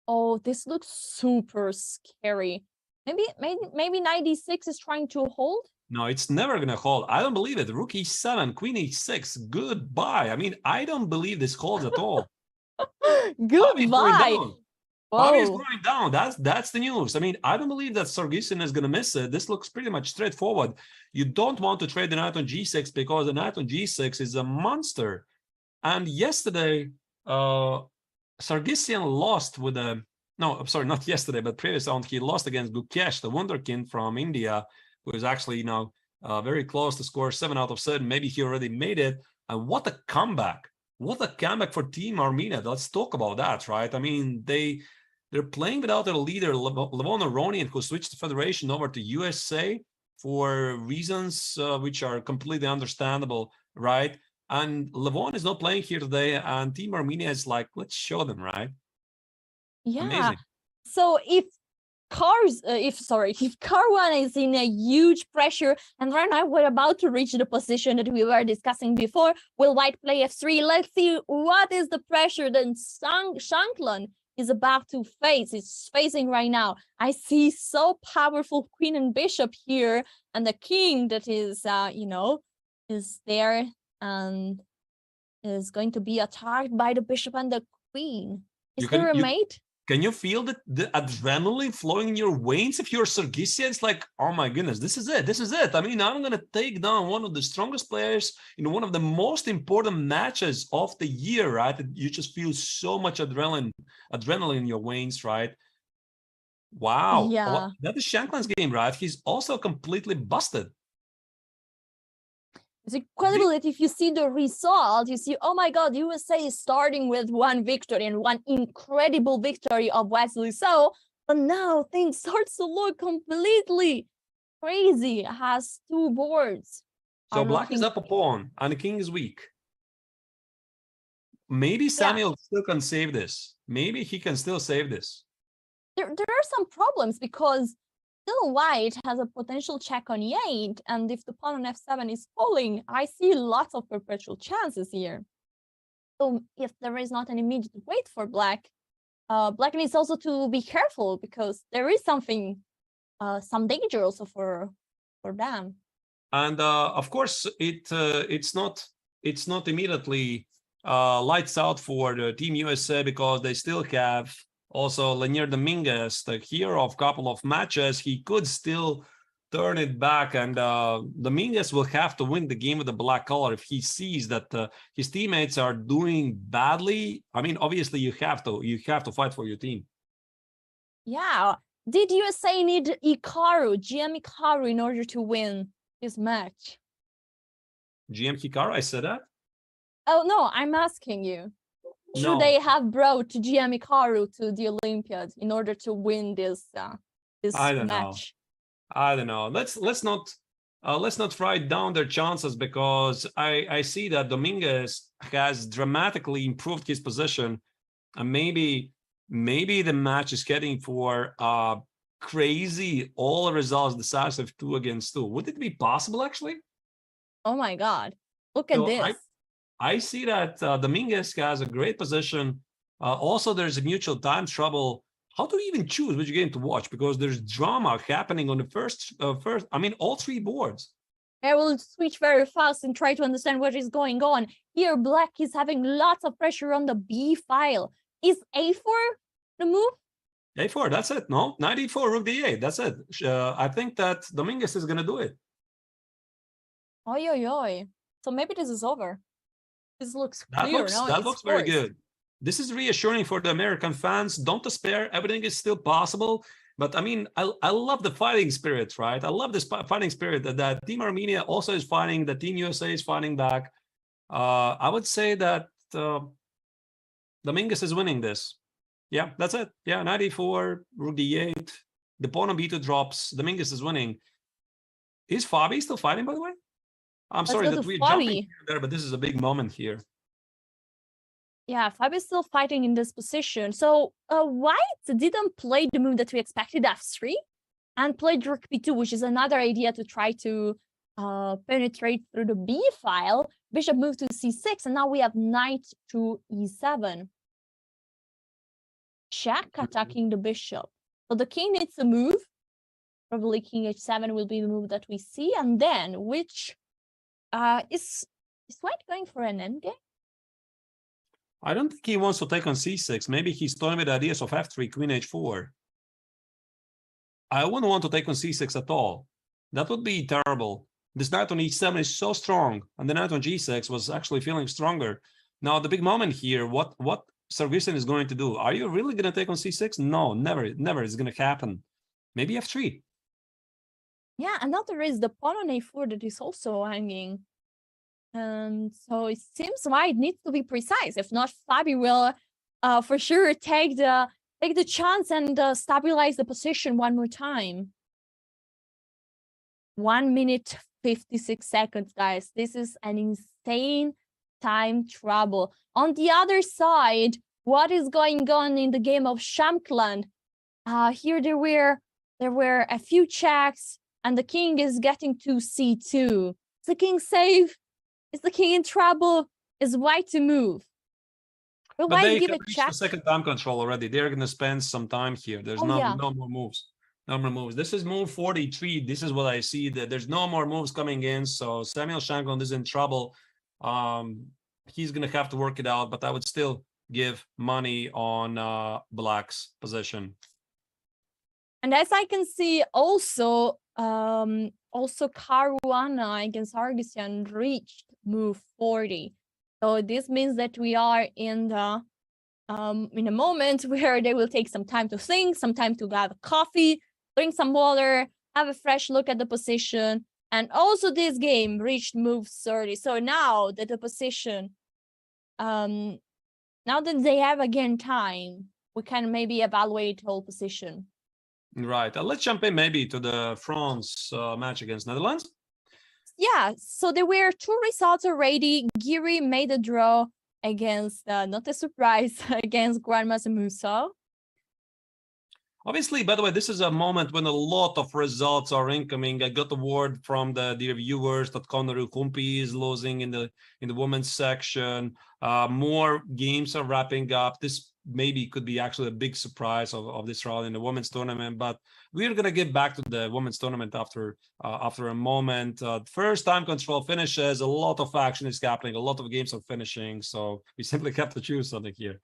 Oh, this looks super scary. Maybe knight d6 is trying to hold. No, it's never going to hold. I don't believe it. Rook e7, queen e6. Goodbye. I mean, I don't believe this holds at all. Goodbye. Fabi is going down. That's the news. I mean, I don't believe that Sargassian is going to miss it. This looks pretty much straightforward. You don't want to trade the knight on g6 because the knight on g6 is a monster. And yesterday, Sargassian lost with a... No, I'm sorry, not yesterday, but previous round, he lost against Gukesh, the wunderkind from India, who is actually, you know, very close to score 7 out of 7. Maybe he already made it. And what a comeback. What a comeback for Team Armenia. Let's talk about that, right? I mean, they're playing without their leader, Levon Aronian, who switched the federation over to USA for reasons which are completely understandable, right? And Levon is not playing here today, and Team Armenia is like, let's show them, right? Yeah. Amazing. So if Caruana is in a huge pressure, and right now we're about to reach the position that we were discussing before, will white play f3? Let's see what is the pressure that Shankland is about to face. It's facing right now. I see so powerful queen and bishop here, and the king that is, is there and is going to be attacked by the bishop and the queen. Is there a mate? Can you feel the adrenaline flowing in your veins if you're Sargassian? It's like, oh my goodness, this is it. This is it. I mean, I'm going to take down one of the strongest players in one of the most important matches of the year, right? You just feel so much adrenaline in your veins, right? Wow. Yeah. Well, that is Shankland's game, right? He's also completely busted. It's incredible that if you see the result, you see, oh my God, USA is starting with one victory and one incredible victory of Vashal Lee. But now things start to look completely crazy. It has two boards. So black is up a pawn and the king is weak. Maybe Samuel still can save this. Maybe he can still save this. There are some problems because still white has a potential check on e8, and if the pawn on f7 is falling, I see lots of perpetual chances here. So if there is not an immediate wait for black, black needs also to be careful because there is something, some danger also for them. And of course, it's not immediately lights out for the Team USA because they still have also Lanier Dominguez, the hero of a couple of matches. He could still turn it back, and Dominguez will have to win the game with the black color if he sees that his teammates are doing badly. I mean, obviously you have to fight for your team. Yeah. Did USA need GM Hikaru in order to win this match? GM Hikaru, I said that? Oh no, I'm asking you. Should they have brought GM Hikaru to the Olympiad in order to win this match? I don't know. Let's not write down their chances because I see that Dominguez has dramatically improved his position, and maybe the match is heading for crazy all results decisive 2-2. Would it be possible actually? Oh my God! Look at this. I see that Dominguez has a great position. Also, there's a mutual time trouble. How do you even choose which game to watch? Because there's drama happening on the first. I mean, all three boards. I will switch very fast and try to understand what is going on. Here, black is having lots of pressure on the B file. Is A4 the move? A4, that's it. No, knight E4, rook D8. That's it. I think that Dominguez is going to do it. Oi, oi, oi. So maybe this is over. This looks clear. That looks very good. This is reassuring for the American fans. Don't despair. Everything is still possible. But I mean, I love the fighting spirit, right? I love this fighting spirit that Team Armenia also is fighting, that Team USA is fighting back. I would say that Dominguez is winning this. Yeah, that's it. Yeah, knight E4, rook D8. The pawn on B2 drops. Dominguez is winning. Is Fabi still fighting, by the way? I'm sorry that we're jumping there, but this is a big moment here. Yeah, Fabi is still fighting in this position. So white didn't play the move that we expected, f3, and played rook b2, which is another idea to try to penetrate through the b file. Bishop moved to c6, and now we have knight to e7. Check attacking the bishop. So the king needs to move. Probably king h7 will be the move that we see, and then which is white going for an endgame? I don't think he wants to take on c6. Maybe he's toying with ideas of f3, queen h4. I wouldn't want to take on c6 at all. That would be terrible. This knight on e7 is so strong, and the knight on g6 was actually feeling stronger. Now, the big moment here, what Sargassian is going to do? Are you really going to take on c6? No, never is going to happen. Maybe f3. Yeah, and now there is the pawn on a4 that is also hanging. And so it seems white needs to be precise. If not, Fabi will for sure take the chance and stabilize the position one more time. 1 minute 56 seconds, guys. This is an insane time trouble. On the other side, what is going on in the game of Shankland? Here there were a few checks, and the king is getting to c2. Is the king safe? Is the king in trouble? Is white to move? We But might they give have a reached check. the second time control already. They're going to spend some time here. There's Oh, yeah. no more moves. No more moves. This is move 43. This is what I see. That there's no more moves coming in. So Samuel Shankland is in trouble. He's going to have to work it out. But I would still give money on Black's position. And as I can see, also Caruana against Sargassian reached move 40. So this means that we are in a moment where they will take some time to think, some time to have a coffee, drink some water, have a fresh look at the position. And also this game reached move 30. So now that the position, now that they have again time, we can maybe evaluate whole position. Right. Let's jump in maybe to the France match against Netherlands. Yeah, so there were 2 results already. Giri made a draw against, not a surprise, against Grandmaster Musa. Obviously, by the way, this is a moment when a lot of results are incoming. I got the word from the reviewers that Conor Kumpi is losing in the women's section. More games are wrapping up. This maybe could be actually a big surprise of this round in the women's tournament. But we're gonna get back to the women's tournament after a moment. First time control finishes. A lot of action is happening. A lot of games are finishing. So we simply have to choose something here.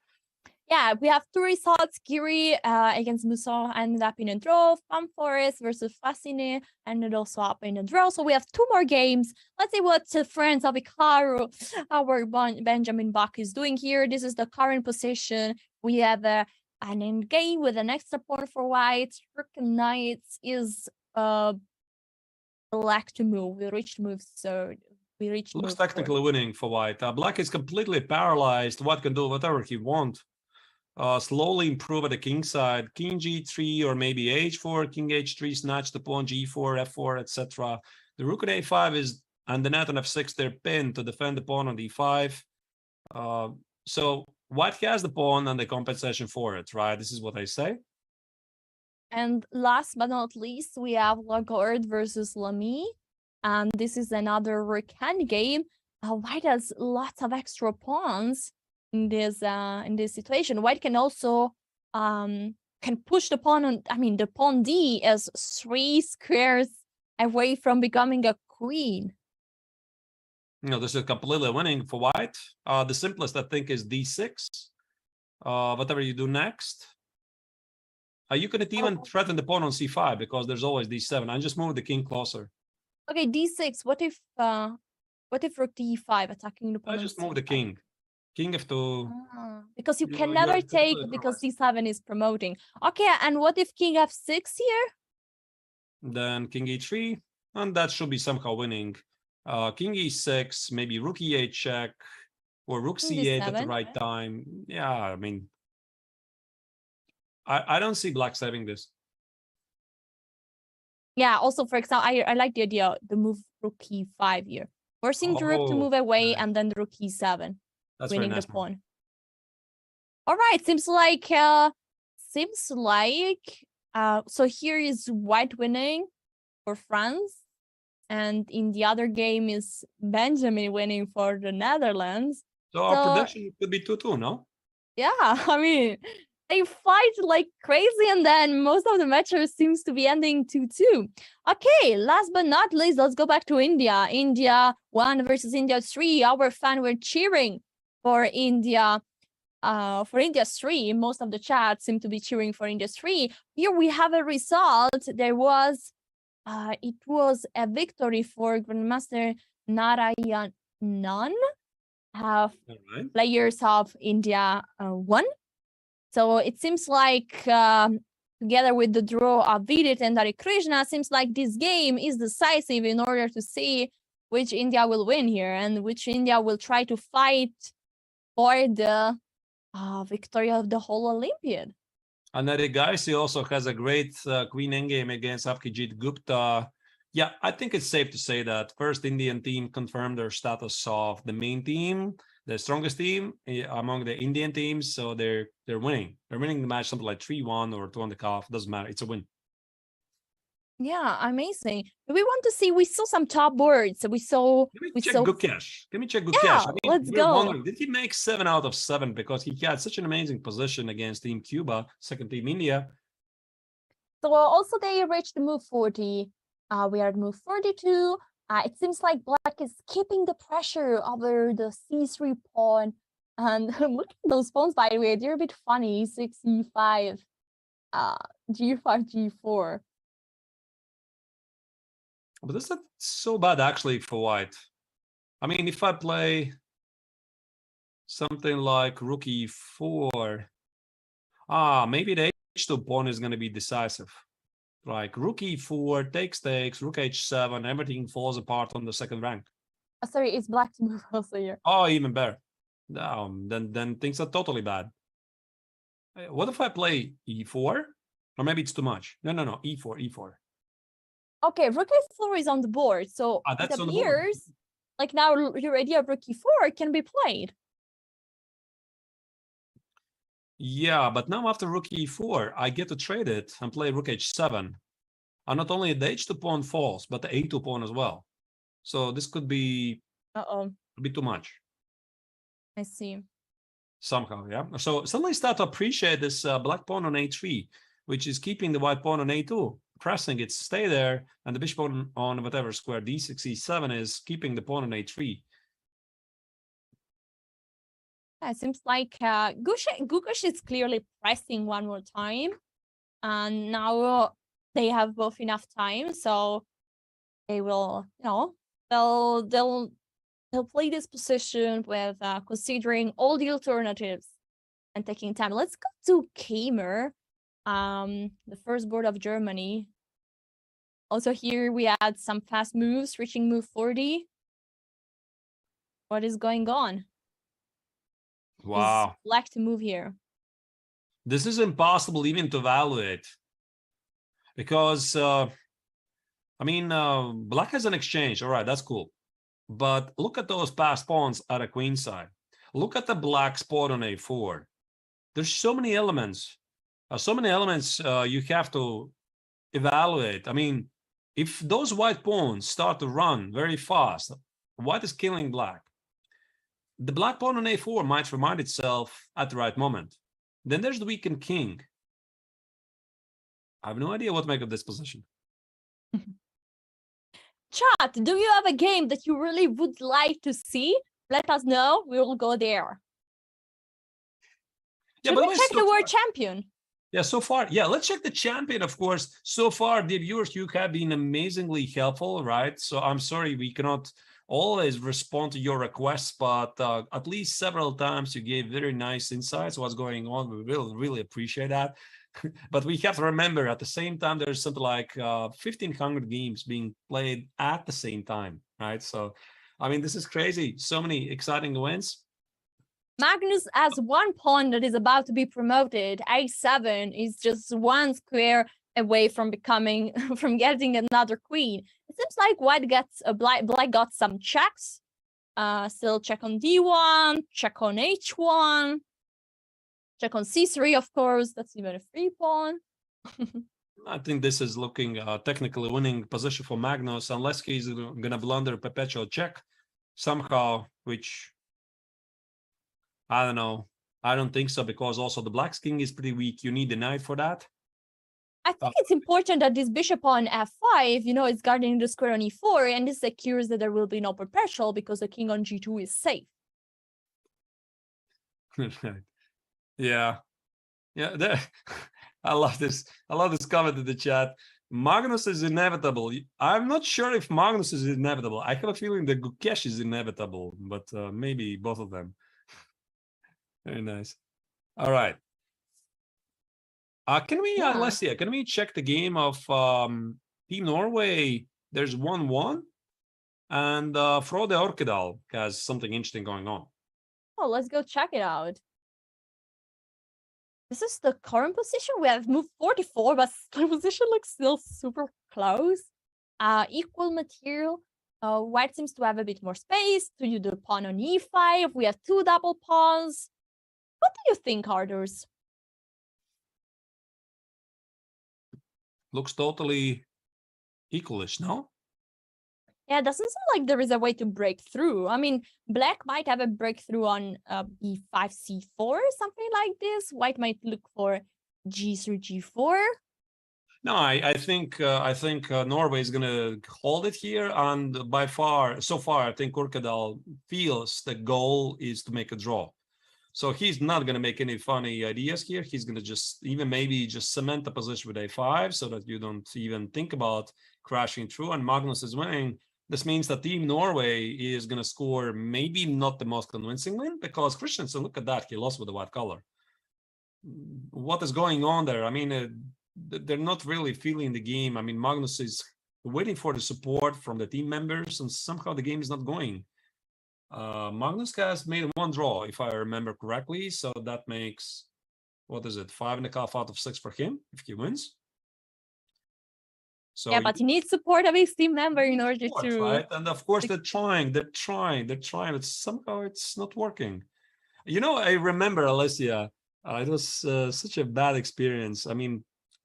Yeah, we have 2 results. Giri against Musa ended up in a draw. Fan Forest versus Fascine ended also up in a draw. So we have 2 more games. Let's see what friends of Ikaru, our Benjamin Bach is doing here. This is the current position. We have an end game with an extra pawn for white. Rook and knight is black to move. We reached move third. We reached Looks move technically fourth. winning for white. Black is completely paralyzed. White can do whatever he wants. Slowly improve at the king side. King g3 or maybe h4, king h3, snatch the pawn, g4, f4, etc. The rook at a5 is, and the knight on f6, they're pinned to defend the pawn on d5. So white has the pawn and the compensation for it, right? This is what I say. And last but not least, we have Lagarde versus Lamy. And this is another rook hand game. White has lots of extra pawns in this situation. White can also can push the pawn on, the pawn d is 3 squares away from becoming a queen. This is completely winning for white. The simplest I think is d6. Whatever you do next. You can even threaten the pawn on c5 because there's always d7. I just move the king closer. Okay, d6. What if rook d5 attacking the pawn? I just move the king. King f2. Because you can never take because c7 is promoting. Okay, and what if king f6 here? Then king e3, and that should be somehow winning. King e6, maybe rook e8 check, or rook c8 at the right time. Yeah, I don't see black saving this. Yeah, also, for example, I like the idea, the move rook e5 here. Forcing the rook to move away and then rook e7. That's winning very nice the pawn. All right, seems like so here is white winning for France, and in the other game is Benjamin winning for the Netherlands. So our prediction could be 2-2, no? Yeah, they fight like crazy, and then most of the matches seems to be ending 2-2. Okay, last but not least, let's go back to India. India 1 versus India 3. Our fans were cheering for India 3. Most of the chat seem to be cheering for India 3. Here we have a result. There was it was a victory for Grandmaster Narayanan. Players of India won. So it seems like together with the draw of Vidit and Hari Krishna, seems like this game is decisive in order to see which India will win here and which India will try to fight for the victory of the whole Olympiad. And Gaisi also has a great queen endgame against Abhijit Gupta. Yeah, I think it's safe to say that first Indian team confirmed their status of the main team, the strongest team among the Indian teams. So they're winning. They're winning the match something like 3-1 or 2-0. Doesn't matter. It's a win. Yeah, amazing. We want to see. We saw some top boards. We saw. Let me We check saw. Gukesh. Let me check Gukesh. Yeah, I mean, let's we're go. wondering, did he make 7 out of 7 because he had such an amazing position against Team Cuba, second Team India? So also they reached move 40. We are at move 42. It seems like black is keeping the pressure over the c3 pawn. And look at those pawns, by the way, they're a bit funny. 6 e5, g5, g4. But this is so bad actually for white. I mean, if I play something like rook e4, maybe the h2 pawn is going to be decisive. Like rook e4, takes, rook h7, everything falls apart on the second rank. Sorry, it's black to move also here. Oh, even better. Then things are totally bad. What if I play e4? Or maybe it's too much. No, e4. Okay, rook e4 is on the board, so it That's on the board. appears like now your idea of rook e4 can be played. Yeah, but now after rook e4, I get to trade it and play rook h7. And not only the h2 pawn falls, but the a2 pawn as well. So this could be a bit too much. I see. Somehow, yeah. So suddenly start to appreciate this black pawn on a3, which is keeping the white pawn on a2, pressing it, stay there, and the bishop on whatever square d6, e7 is keeping the pawn on a3. Yeah, it seems like Gukesh is clearly pressing one more time, and now they have both enough time, so they will, they'll play this position with considering all the alternatives and taking time. Let's go to Kamer, the first board of Germany. Also here we had some fast moves, reaching move 40. What is going on? Wow. Is black to move here? This is impossible even to evaluate. Because, black has an exchange. All right, that's cool. But look at those passed pawns at a queen side. Look at the black spot on a4. There's so many elements. You have to evaluate. I mean, if those white pawns start to run very fast, white is killing black. The black pawn on a4 might remind itself at the right moment. Then there's the weakened king. I have no idea what to make of this position. Chat, do you have a game that you really would like to see? Let us know. We will go there. Yeah, Should we check the world champion? Yeah, so far. Yeah, let's check the champion, of course. So far, the viewers, you have been amazingly helpful, right? So I'm sorry we cannot always respond to your requests, but at least several times you gave very nice insights what's going on. We really appreciate that. But we have to remember at the same time, there's something like 1,500 games being played at the same time, right? So, I mean, this is crazy. So many exciting events. Magnus has one pawn that is about to be promoted. A7 is just one square away from getting another queen. It seems like white gets black got some checks. Still check on d1, check on h1, check on c3, of course. That's even a free pawn. I think this is looking technically winning position for Magnus, unless he's gonna blunder perpetual check somehow, which I don't know. I don't think so, because also the black king is pretty weak. You need the knight for that. I think it's important that this bishop on f5, is guarding the square on e4, and this secures that there will be no perpetual because the king on g2 is safe. Yeah. I love this. I love this comment in the chat. Magnus is inevitable. I'm not sure if Magnus is inevitable. I have a feeling that Gukesh is inevitable, but maybe both of them. Very nice. All right. Can we, Alessia, can we check the game of Team Norway? There's 1-1, and Frode Orkedal has something interesting going on. Oh, let's go check it out. This is the current position. We have moved 44, but the position looks still super close. Equal material. White seems to have a bit more space to do the pawn on e5. We have two double pawns. What do you think, Ardors? Looks totally equalish, no? Yeah, it doesn't sound like there is a way to break through. I mean, black might have a breakthrough on b5, c4, something like this. White might look for g3, g4. No, I think Norway is gonna hold it here, and so far, I think Kurkedal feels the goal is to make a draw. So he's not gonna make any funny ideas here. He's gonna just maybe just cement the position with a5 so that you don't even think about crashing through. And Magnus is winning. This means that Team Norway is gonna score maybe not the most convincing win, because Christensen, look at that, he lost with the white color. What is going on there? I mean, they're not really feeling the game. I mean, Magnus is waiting for the support from the team members, and somehow the game is not going. Magnus has made one draw, if I remember correctly, so that makes, what is it, 5.5 out of 6 for him if he wins. So Yeah, but he needs support of his team member in order support, to. right? And of course they're trying, but somehow it's not working. You know, I remember, Alessia, it was such a bad experience. I mean,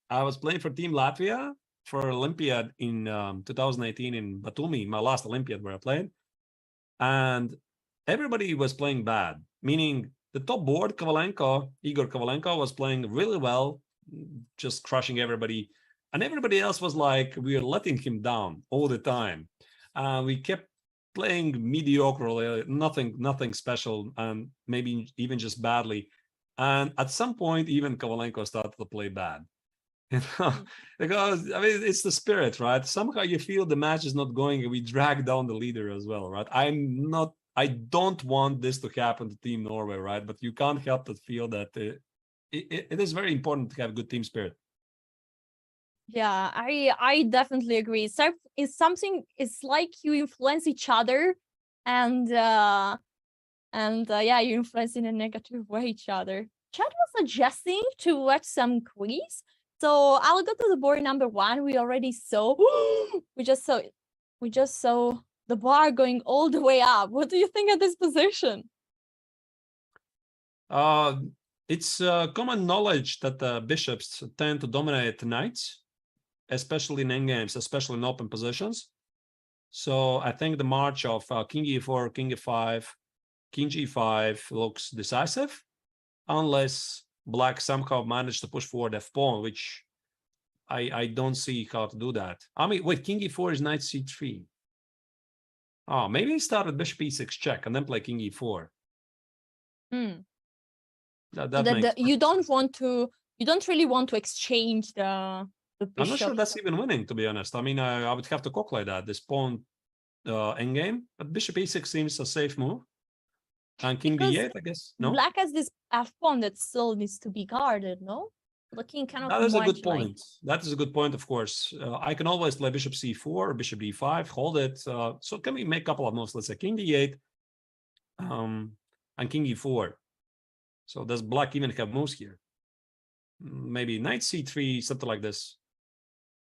I was playing for Team Latvia for Olympiad in 2018 in Batumi, my last Olympiad where I played. And everybody was playing bad, meaning the top board, Igor Kovalenko, was playing really well, just crushing everybody. And everybody else was like, we were letting him down all the time. We kept playing mediocrely, nothing special, and maybe even just badly. And at some point, even Kovalenko started to play bad. You know, because I mean, it's the spirit, right? Somehow you feel the match is not going, and we drag down the leader as well, right? I don't want this to happen to Team Norway, right? But you can't help but feel that it is very important to have good team spirit. Yeah, I definitely agree. So it's like you influence each other, and yeah, you influence in a negative way each other. Chat was suggesting to watch some quiz. So I'll go to the board number 1. We already saw we just saw the bar going all the way up. What do you think of this position? It's common knowledge that the bishops tend to dominate the knights, especially in endgames, especially in open positions. So I think the march of king e4, king e5, king g5 looks decisive, unless black somehow managed to push forward f pawn, which I don't see how to do that. I mean, wait, king e4 is knight c3. Oh, maybe he started bishop e6 check and then play king e4. You don't really want to exchange the bishop. I'm not sure that's even winning, to be honest. I mean, I would have to calculate that. This pawn endgame, but bishop e6 seems a safe move. And king d8, I guess. No, black has this f pawn that still needs to be guarded. No, the king cannot. that is a good point. That is a good point. Of course, I can always play bishop c4 or bishop d5, hold it. So can we make a couple of moves? Let's say king d8, and king e4. So does black even have moves here? Maybe knight c3, something like this.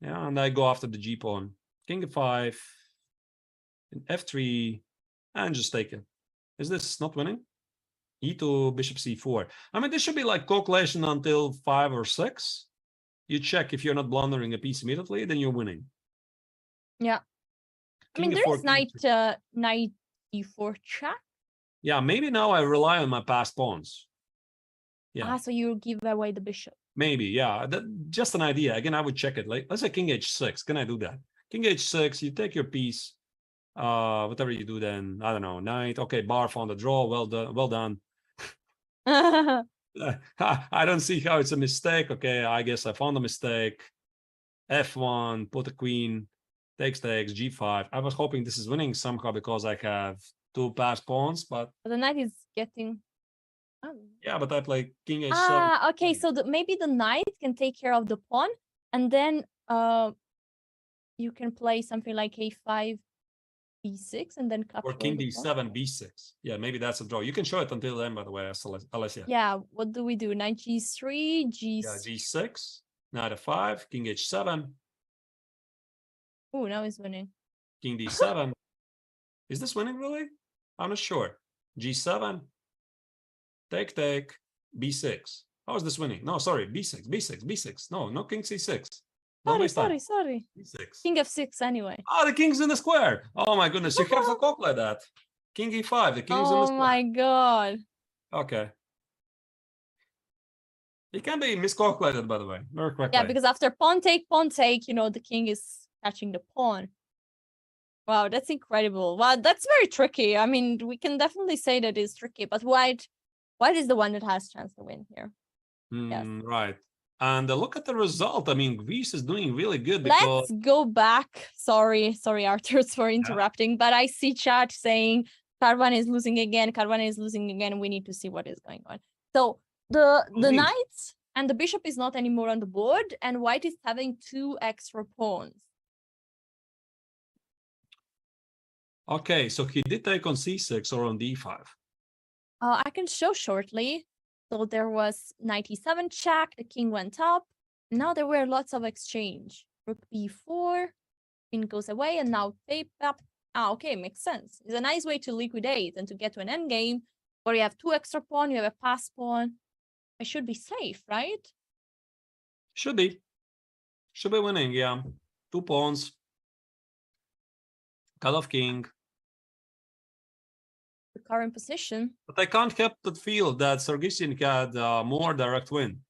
Yeah, and I go after the g pawn, king e5, and f3, and just take it. Is this not winning? e2, bishop c4. I mean, this should be like calculation until 5 or 6. You check if you're not blundering a piece immediately, then you're winning. Yeah. I mean, there's knight e4 check. Yeah, maybe now I rely on my passed pawns. Yeah. So you give away the bishop. Maybe, yeah. Just an idea. Again, I would check it. Like, let's say king h6. Can I do that? King h6, you take your piece. Whatever you do then, I don't know, knight. Okay, bar found a draw. Well done. I don't see how it's a mistake. Okay, I guess I found a mistake. f1, put a queen, takes, g5. I was hoping this is winning somehow because I have 2 passed pawns, but the knight is getting. Yeah, but I play king h7. Okay, so maybe the knight can take care of the pawn, and then you can play something like a5, b6, and then capture. Or king d7, b6. Yeah, maybe that's a draw. You can show it until then, by the way, Alessia. Yeah, what do we do? Knight g3, g6, knight f5, king h7. Oh, now he's winning. King d7. Is this winning, really? I'm not sure. g7. Take, b6. How is this winning? No, sorry, b6. No, king c6. Don't waste time. Sorry. E6. King f6 anyway. Ah, the king's in the square. Oh my goodness, you have to cock like that. King e5, the king's in the Oh square. my god. Okay. It can be miscalculated, by the way. Very correct. Yeah, because after pawn take, the king is catching the pawn. Wow, that's incredible. Wow, that's very tricky. I mean, we can definitely say that it's tricky, but white is the one that has chance to win here. Yes. Right. And look at the result. I mean, Greece is doing really good because Let's go back. Sorry, Arthur, for interrupting, but I see chat saying Caruana is losing again. We need to see what is going on. So the knight and the bishop is not anymore on the board, and white is having 2 extra pawns. okay, so he did take on c6 or on d5. I can show shortly. So there was knight e7 check, the king went up. Now there were lots of exchange. Rook b4, queen goes away, and now tape up. Ah, okay, makes sense. It's a nice way to liquidate and to get to an endgame where you have 2 extra pawn, you have a pass pawn. I should be safe, right? Should be. Should be winning, yeah. 2 pawns. Cut off king. The current position. But I can't help but feel that Sargassian had more direct win.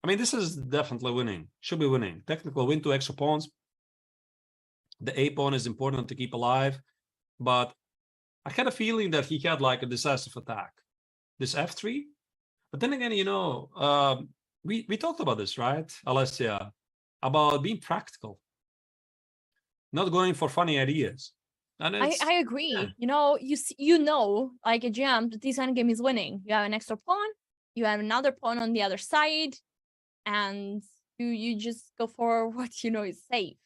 I mean, this is definitely winning. Should be winning. Technical win, 2 extra pawns. The A pawn is important to keep alive. But I had a feeling that he had like a decisive attack. This f3. But then again, we talked about this, right, Alessia? About being practical. Not going for funny ideas. And I agree. Yeah. Like a GM, that this endgame is winning. You have an extra pawn, you have another pawn on the other side, and you just go for what is safe.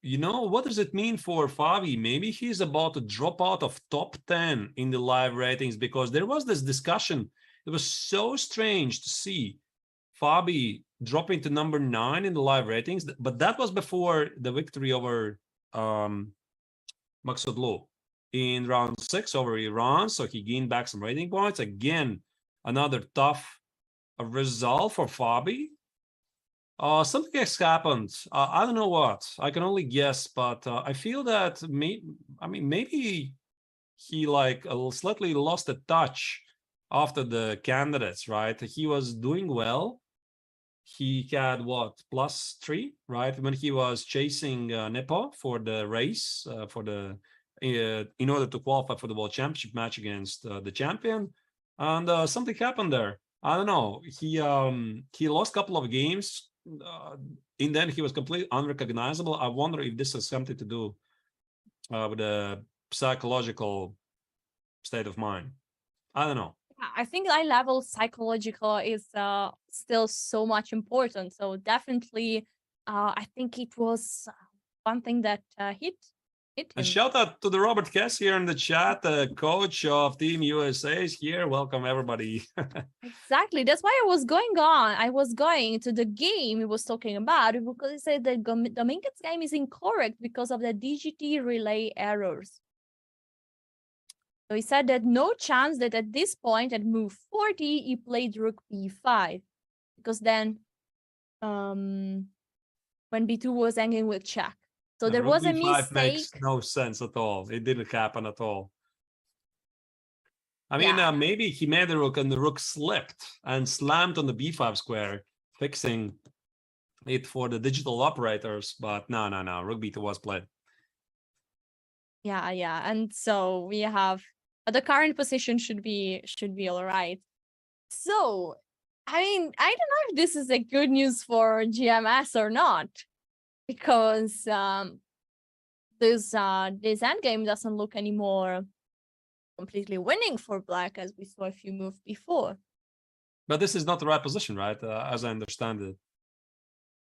What does it mean for Fabi? Maybe he's about to drop out of top 10 in the live ratings, because there was this discussion. It was so strange to see Fabi dropping to number 9 in the live ratings, but that was before the victory over Maksudlu in round 6 over Iran. So he gained back some rating points. Again, another tough result for Fabi. Something has happened. I don't know what. I can only guess, but I feel that maybe he slightly lost the touch after the candidates, right? He was doing well. He had what, +3, right? When he was chasing Nepo for the race, in order to qualify for the World Championship match against the champion. And something happened there. I don't know. He lost a couple of games. In the end, he was completely unrecognizable. I wonder if this has something to do with the psychological state of mind. I don't know. I think high level psychological is still so much important. So definitely, I think it was one thing that hit him. And shout out to the Robert Kess here in the chat, the coach of Team USA is here. Welcome everybody. Exactly. That's why I was going to the game he was talking about, because he said that Dominguez's game is incorrect because of the DGT relay errors. So he said that no chance that at this point at move 40 he played rook b5, because then when b2 was hanging with check. So there was a mistake. Makes no sense at all. It didn't happen at all. I mean, maybe he made the rook and the rook slipped and slammed on the b5 square, fixing it for the digital operators. But no. Rook b2 was played. Yeah. And so we have the current position should be all right. So, I mean, I don't know if this is a good news for GMS or not, because this endgame doesn't look anymore completely winning for black, as we saw a few moves before. But this is not the right position, right? As I understand it.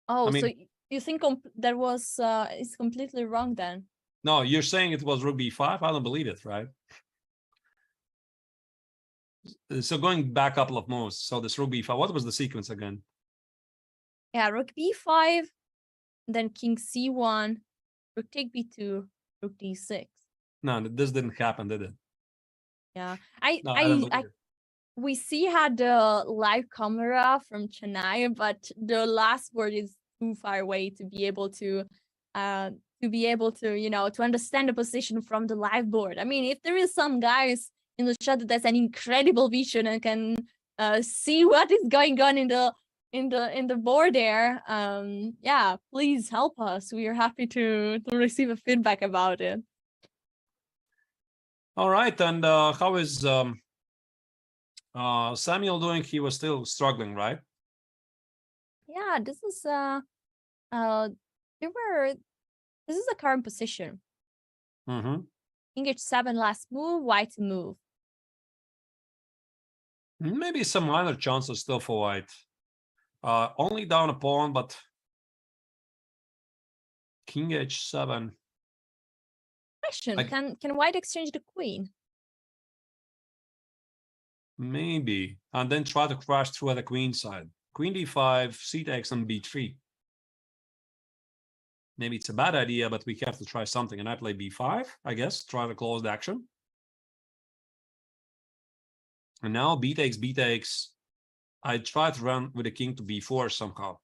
Oh, so you think that was it's completely wrong then? No, you're saying it was rook b5. I don't believe it, right? So going back a couple of moves. So this rook b5, what was the sequence again? Yeah, rook b5, then king c1, rook take b2, rook d6. No, this didn't happen, did it? Yeah, we see had the live camera from Chennai, but the last word is too far away to be able to to understand the position from the live board. I mean, if there is some guys in the chat that has an incredible vision and can see what is going on in the board there, yeah, please help us. We are happy to receive a feedback about it. All right, and how is Samuel doing? He was still struggling, right? Yeah, this is this is the current position. Mm-hmm. King h7 last move, white to move. Maybe some minor chances still for white. Only down a pawn, but King h7. Question: Can white exchange the queen? Maybe, and then try to crash through at the queen side. Queen d5, c takes, and b3. Maybe it's a bad idea, but we have to try something. And I play b5, I guess. Try to close the action. And now b takes. I try to run with the king to b4 somehow.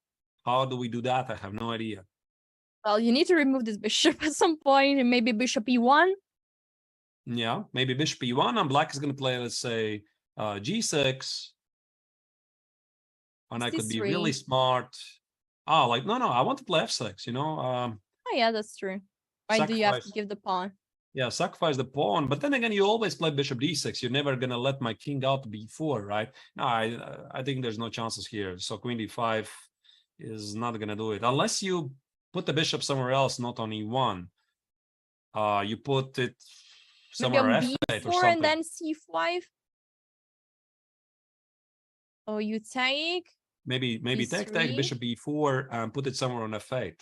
How do we do that? I have no idea. Well, you need to remove this bishop at some point, and maybe bishop e1. Yeah, maybe bishop e1, and black is going to play, let's say, g6. And I could be really smart. Oh, like, no, I want to play f6, you know. Oh, yeah, that's true. Why do you have to give the pawn? Yeah, sacrifice the pawn. But then again, you always play bishop d6. You're never going to let my king out to b4, right? No, I think there's no chances here. So queen d5 is not going to do it. Unless you put the bishop somewhere else, not on e1. You put it somewhere maybe on f8 b4 or something. and then c5. Oh, you take. Maybe take bishop b4 and put it somewhere on f8.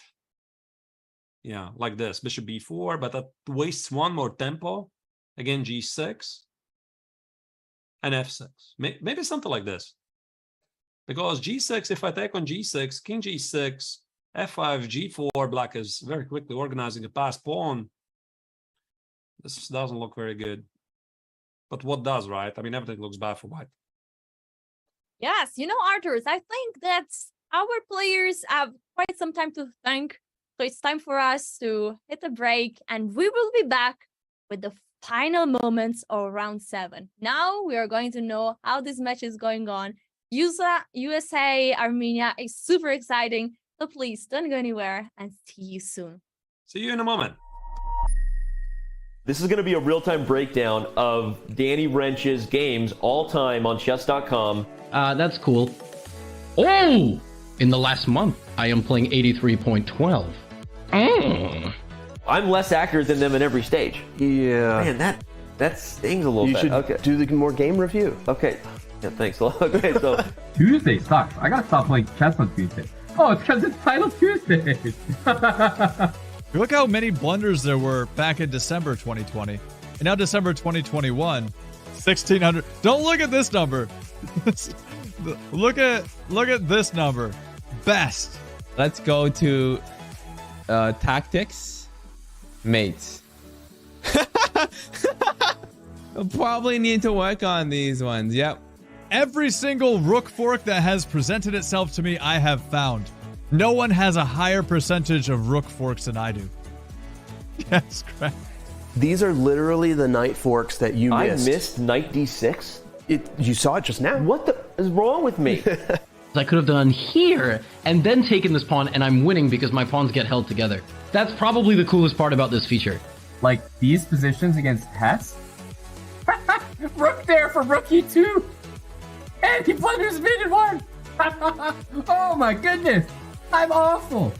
Yeah, like this, bishop b4, but that wastes one more tempo. Again, g6 and f6. Maybe something like this. Because g6, if I take on g6, king g6, f5, g4, black is very quickly organizing a passed pawn. This doesn't look very good. But what does, right? I mean, everything looks bad for white. Yes, Arthurs, I think that our players have quite some time to think. So it's time for us to hit a break, and we will be back with the final moments of round 7. Now we are going to know how this match is going on. USA, Armenia is super exciting. So please don't go anywhere, and see you soon. See you in a moment. This is going to be a real-time breakdown of Danny Wrench's games all time on chess.com. That's cool. Oh! In the last month, I am playing 83.12. I'm less accurate than them in every stage. Yeah. Man, that stings a little you bit. should Okay. do the more game review. Okay. Yeah, thanks a lot. Okay, so Tuesday sucks. I gotta stop playing chess on Tuesday. Oh, it's because it's Title Tuesday. Look how many blunders there were back in December 2020. And now December 2021, 1,600. Don't look at this number. Look at this number. Best. Let's go to tactics. Mates. I'll probably need to work on these ones. Yep. Every single rook fork that has presented itself to me, I have found. No one has a higher percentage of rook forks than I do. Yes, correct. These are literally the knight forks that you missed. I missed knight d6? You saw it just now. What the is wrong with me? I could have done here and then taken this pawn, and I'm winning because my pawns get held together. That's probably the coolest part about this feature. Like these positions against Hess. Rook there for rook e2. And he blunders mid in one. Oh my goodness. I'm awful.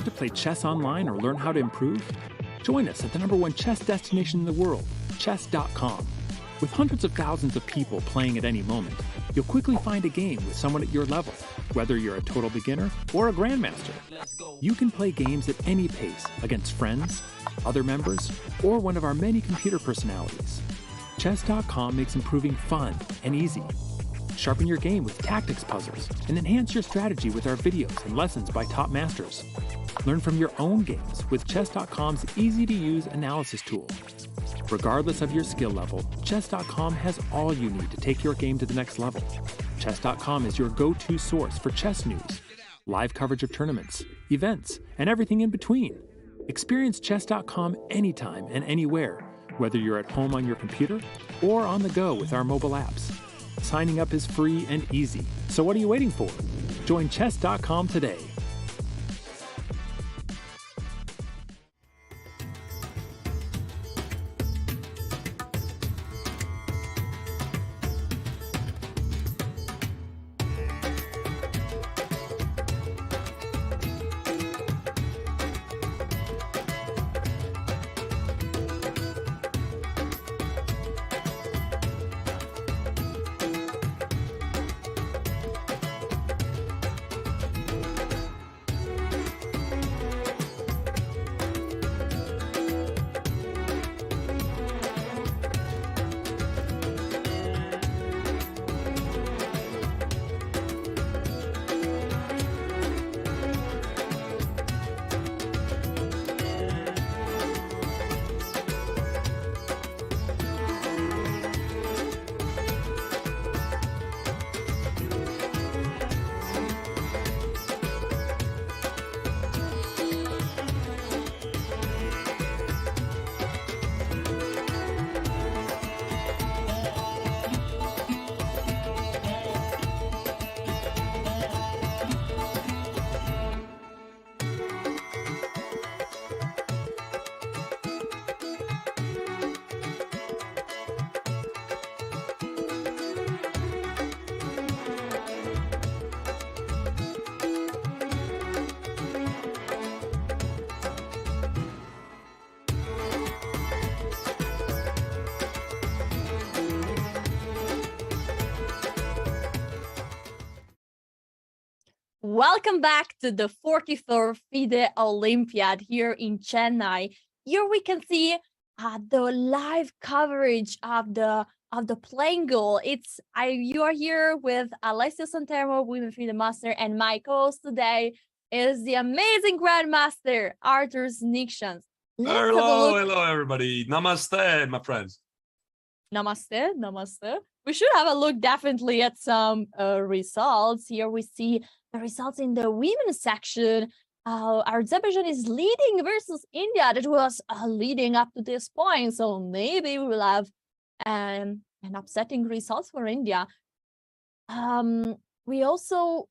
Want to play chess online or learn how to improve? Join us at the #1 chess destination in the world, chess.com. With hundreds of thousands of people playing at any moment, you'll quickly find a game with someone at your level, whether you're a total beginner or a grandmaster. You can play games at any pace against friends, other members, or one of our many computer personalities. Chess.com makes improving fun and easy. Sharpen your game with tactics puzzles and enhance your strategy with our videos and lessons by top masters. Learn from your own games with Chess.com's easy-to-use analysis tool. Regardless of your skill level, Chess.com has all you need to take your game to the next level. Chess.com is your go-to source for chess news, live coverage of tournaments, events, and everything in between. Experience Chess.com anytime and anywhere, whether you're at home on your computer or on the go with our mobile apps. Signing up is free and easy, so what are you waiting for? Join Chess.com today. Welcome back to the 44th Vidit Olympiad here in Chennai. Here we can see the live coverage of the playing goal. You are here with Alessio Santermo, Women FIDE Master, and my co-host today is the amazing Grandmaster Arthur Snikshans. Hello everybody. Namaste, my friends. Namaste. We should have a look definitely at some results. Here we see the results in the women's section. Azerbaijan is leading versus India. That was leading up to this point. So maybe we will have an upsetting results for India. We also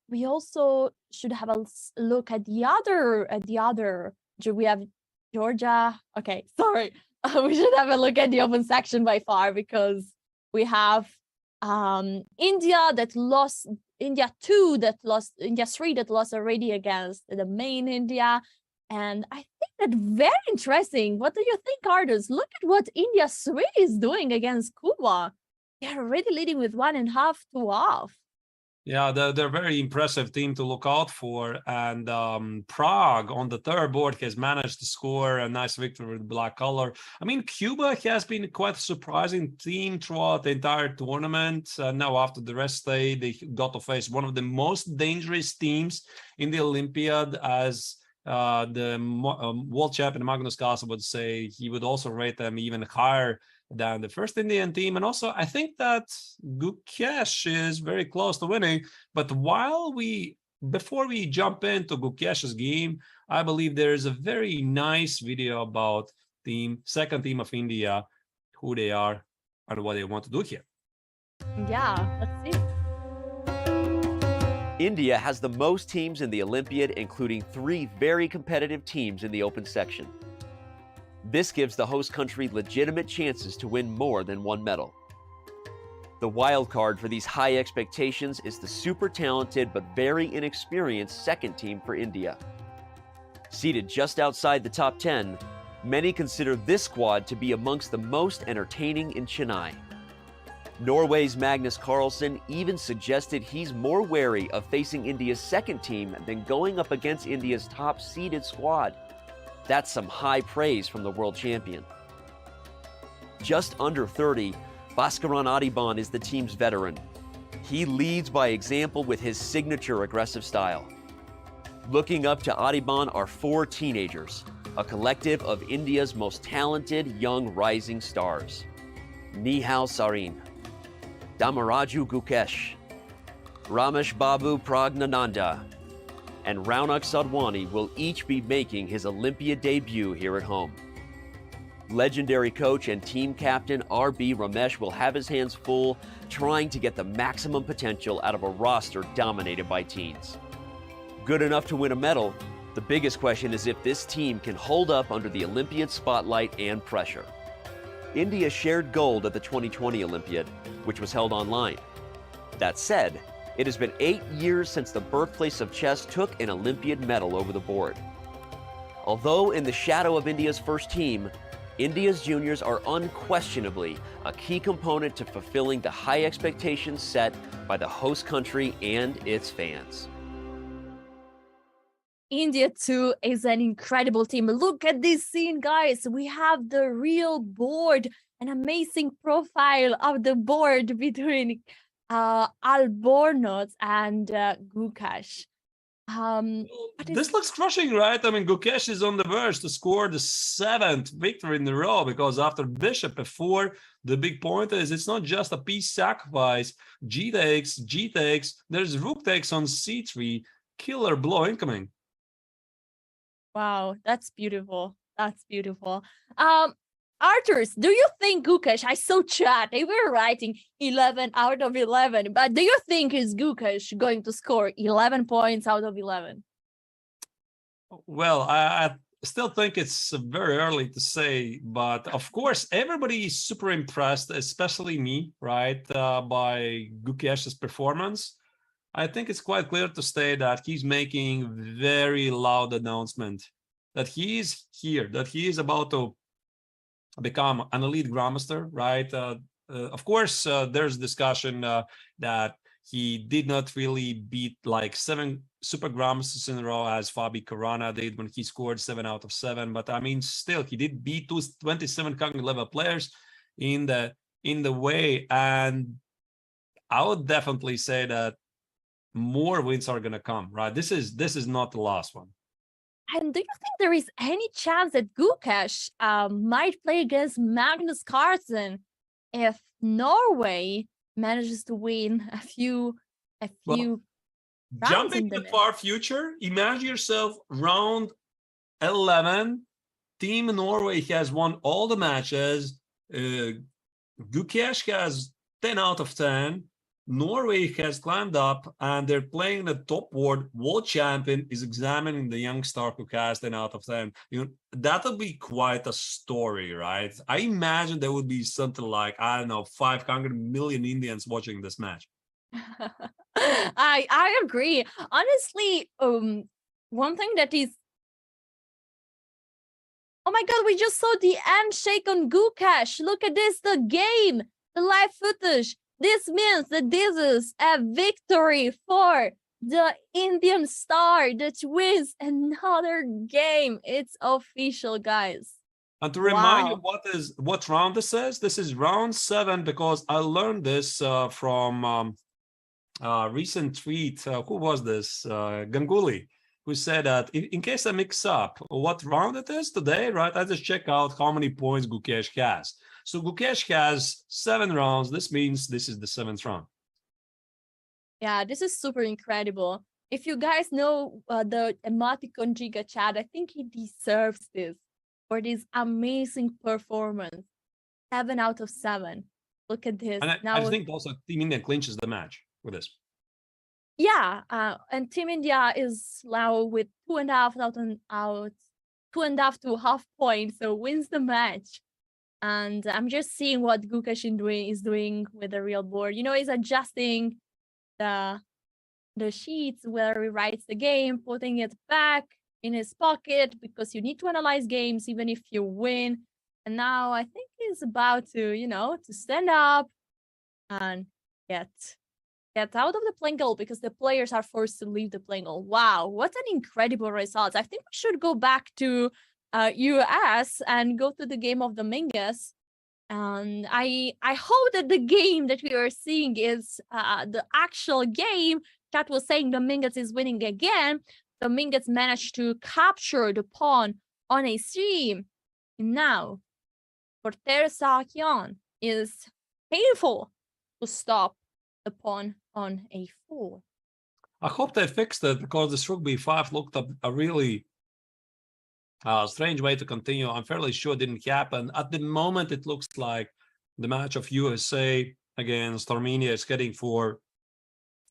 should have a look at the other. We have Georgia. Okay, sorry. We should have a look at the open section by far, because we have India that lost, India 2 that lost, India 3 that lost already against the main India. And I think that very interesting. What do you think, Arthurs? Look at what India 3 is doing against Cuba. They're already leading with 1.5 to off. Yeah, they're a very impressive team to look out for. And Prague on the third board has managed to score a nice victory with black color. I mean, Cuba has been quite a surprising team throughout the entire tournament. Now, after the rest day, they got to face one of the most dangerous teams in the Olympiad, as the world champion Magnus Carlsen would say. He would also rate them even higher than the first Indian team. And also, I think that Gukesh is very close to winning. But before we jump into Gukesh's game, I believe there is a very nice video about second team of India, who they are and what they want to do here. Yeah, let's see. India has the most teams in the Olympiad, including 3 very competitive teams in the open section. This gives the host country legitimate chances to win more than one medal. The wild card for these high expectations is the super talented but very inexperienced second team for India. Seated just outside the top 10, many consider this squad to be amongst the most entertaining in Chennai. Norway's Magnus Carlsen even suggested he's more wary of facing India's second team than going up against India's top-seeded squad. That's some high praise from the world champion. Just under 30, Bhaskaran Adiban is the team's veteran. He leads by example with his signature aggressive style. Looking up to Adiban are 4 teenagers, a collective of India's most talented young rising stars. Nihal Sarin, Damaraju Gukesh, Ramesh Babu Pragnananda, and Raunak Sadwani will each be making his Olympiad debut here at home. Legendary coach and team captain R.B. Ramesh will have his hands full trying to get the maximum potential out of a roster dominated by teens. Good enough to win a medal, the biggest question is if this team can hold up under the Olympiad spotlight and pressure. India shared gold at the 2020 Olympiad, which was held online. That said, it has been 8 years since the birthplace of chess took an Olympiad medal over the board. Although in the shadow of India's first team, India's juniors are unquestionably a key component to fulfilling the high expectations set by the host country and its fans. India too is an incredible team. Look at this scene, guys. We have the real board, an amazing profile of the board between Albornoz and Gukesh. This looks crushing, right? I mean, Gukesh is on the verge to score the 7th victory in a row, because after Bishop F4, the big point is it's not just a piece sacrifice. G takes, there's Rook takes on C3, killer blow incoming. Wow, that's beautiful. That's beautiful. Arthurs, do you think Gukesh, I saw chat, they were writing 11 out of 11, but do you think is Gukesh going to score 11 points out of 11? Well, I still think it's very early to say, but of course, everybody is super impressed, especially me, right, by Gukesh's performance. I think it's quite clear to say that he's making very loud announcement that he is here, that he is about to become an elite grandmaster, right? Of course, there's discussion that he did not really beat like 7 super grandmasters in a row as Fabi Caruana did when he scored 7 out of 7. But I mean, still, he did beat 27 cognitive level players in the way, and I would definitely say that more wins are gonna come, right? This is not the last one. And do you think there is any chance that Gukesh might play against Magnus Carlsen if Norway manages to win a few rounds jumping in the to the far future, imagine yourself round 11, Team Norway has won all the matches. Gukesh has 10 out of 10. Norway has climbed up and they're playing the top world champion is examining the young star who has 10 out of 10. You know, that'll be quite a story, right? I imagine there would be something like, I don't know, 500 million Indians watching this match. I agree. Honestly, one thing that is, oh my God, we just saw the handshake on Gukesh. Look at this, the game, the live footage. This means that this is a victory for the Indian star that wins another game. It's official, guys. And to remind you what round this is round 7, because I learned this from a recent tweet. Who was this? Ganguly, who said that in case I mix up what round it is today, right? I just check out how many points Gukesh has. So Gukesh has 7 rounds. This means this is the 7th round. Yeah, this is super incredible. If you guys know the emoticon Giga Chat, I think he deserves this for this amazing performance. 7 out of 7. Look at this. And I think also Team India clinches the match with this. Yeah, and Team India is now with 2.5 to half points, so wins the match. And I'm just seeing what Gukesh is doing with the real board. You know, he's adjusting the sheets where he writes the game, putting it back. in his pocket because you need to analyze games even if you win. And now I think he's about to, to stand up and get out of the playing goal because the players are forced to leave the playing goal. Wow, what an incredible result. I think we should go back to US and go to the game of the Mingus. And I hope that the game that we are seeing is the actual game. Chat was saying the Mingus is winning again. The Mingus managed to capture the pawn on a3. Now, for Sargassian is painful to stop the pawn on a4. I hope they fixed it because this rook b5 looked a really strange way to continue. I'm fairly sure it didn't happen. At the moment, it looks like the match of USA against Armenia is heading for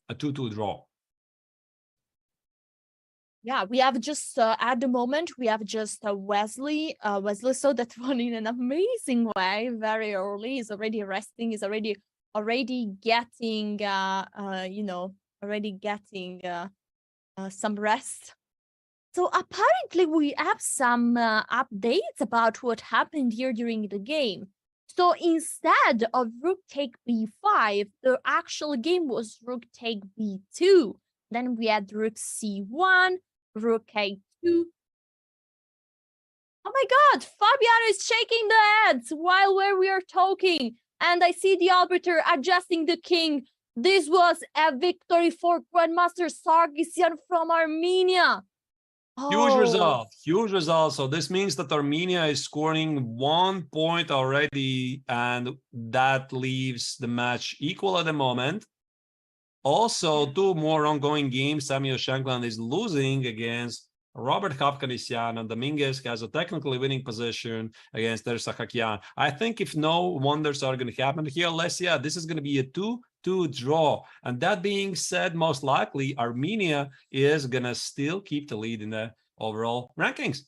a 2-2 draw. Yeah, we have just at the moment we have just Wesley. Wesley saw that one in an amazing way very early. He's already resting. He's already getting some rest. So apparently we have some updates about what happened here during the game. So instead of rook take b5, the actual game was rook take b2. Then we had rook c1, rook a2. Oh my God, Fabiano is shaking the heads while we are talking. And I see the arbiter adjusting the king. This was a victory for Grandmaster Sargassian from Armenia. Huge result. So this means that Armenia is scoring 1 point already, and that leaves the match equal at the moment. Also, 2 more ongoing games. Samuel Shankland is losing against Robert Hovhannisyan, and Dominguez has a technically winning position against Sargassian. I think if no wonders are going to happen here, Alessia, this is going to be a 2-2 draw. And that being said, most likely Armenia is going to still keep the lead in the overall rankings.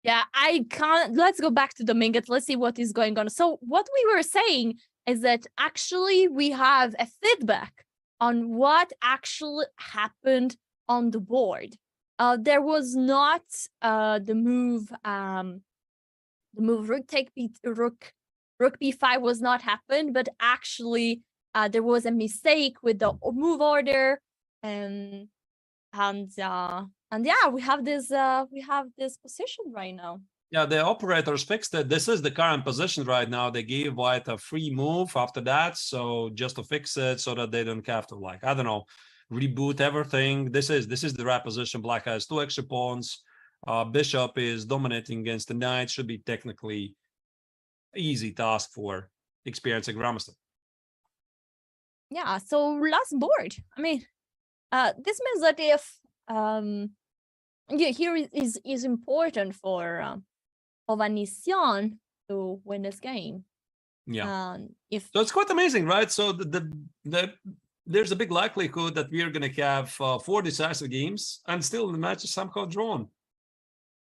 Yeah, I can't. Let's go back to Dominguez. Let's see what is going on. So what we were saying is that actually we have a feedback on what actually happened on the board. There was not the move rook b5 was not happened, but actually there was a mistake with the move order, and yeah, we have this position right now. Yeah, the operators fixed it. This is the current position right now. They gave white a free move after that, so just to fix it so that they don't have to, like, I don't know, reboot everything. This is the right position. Black has 2 extra pawns. Bishop is dominating against the knight. Should be technically easy task for experienced grandmaster. Yeah, so last board. I mean, this means that if here is important for Hovhannisyan to win this game. Yeah. So it's quite amazing, right? So there's a big likelihood that we are going to have 4 decisive games and still the match is somehow drawn.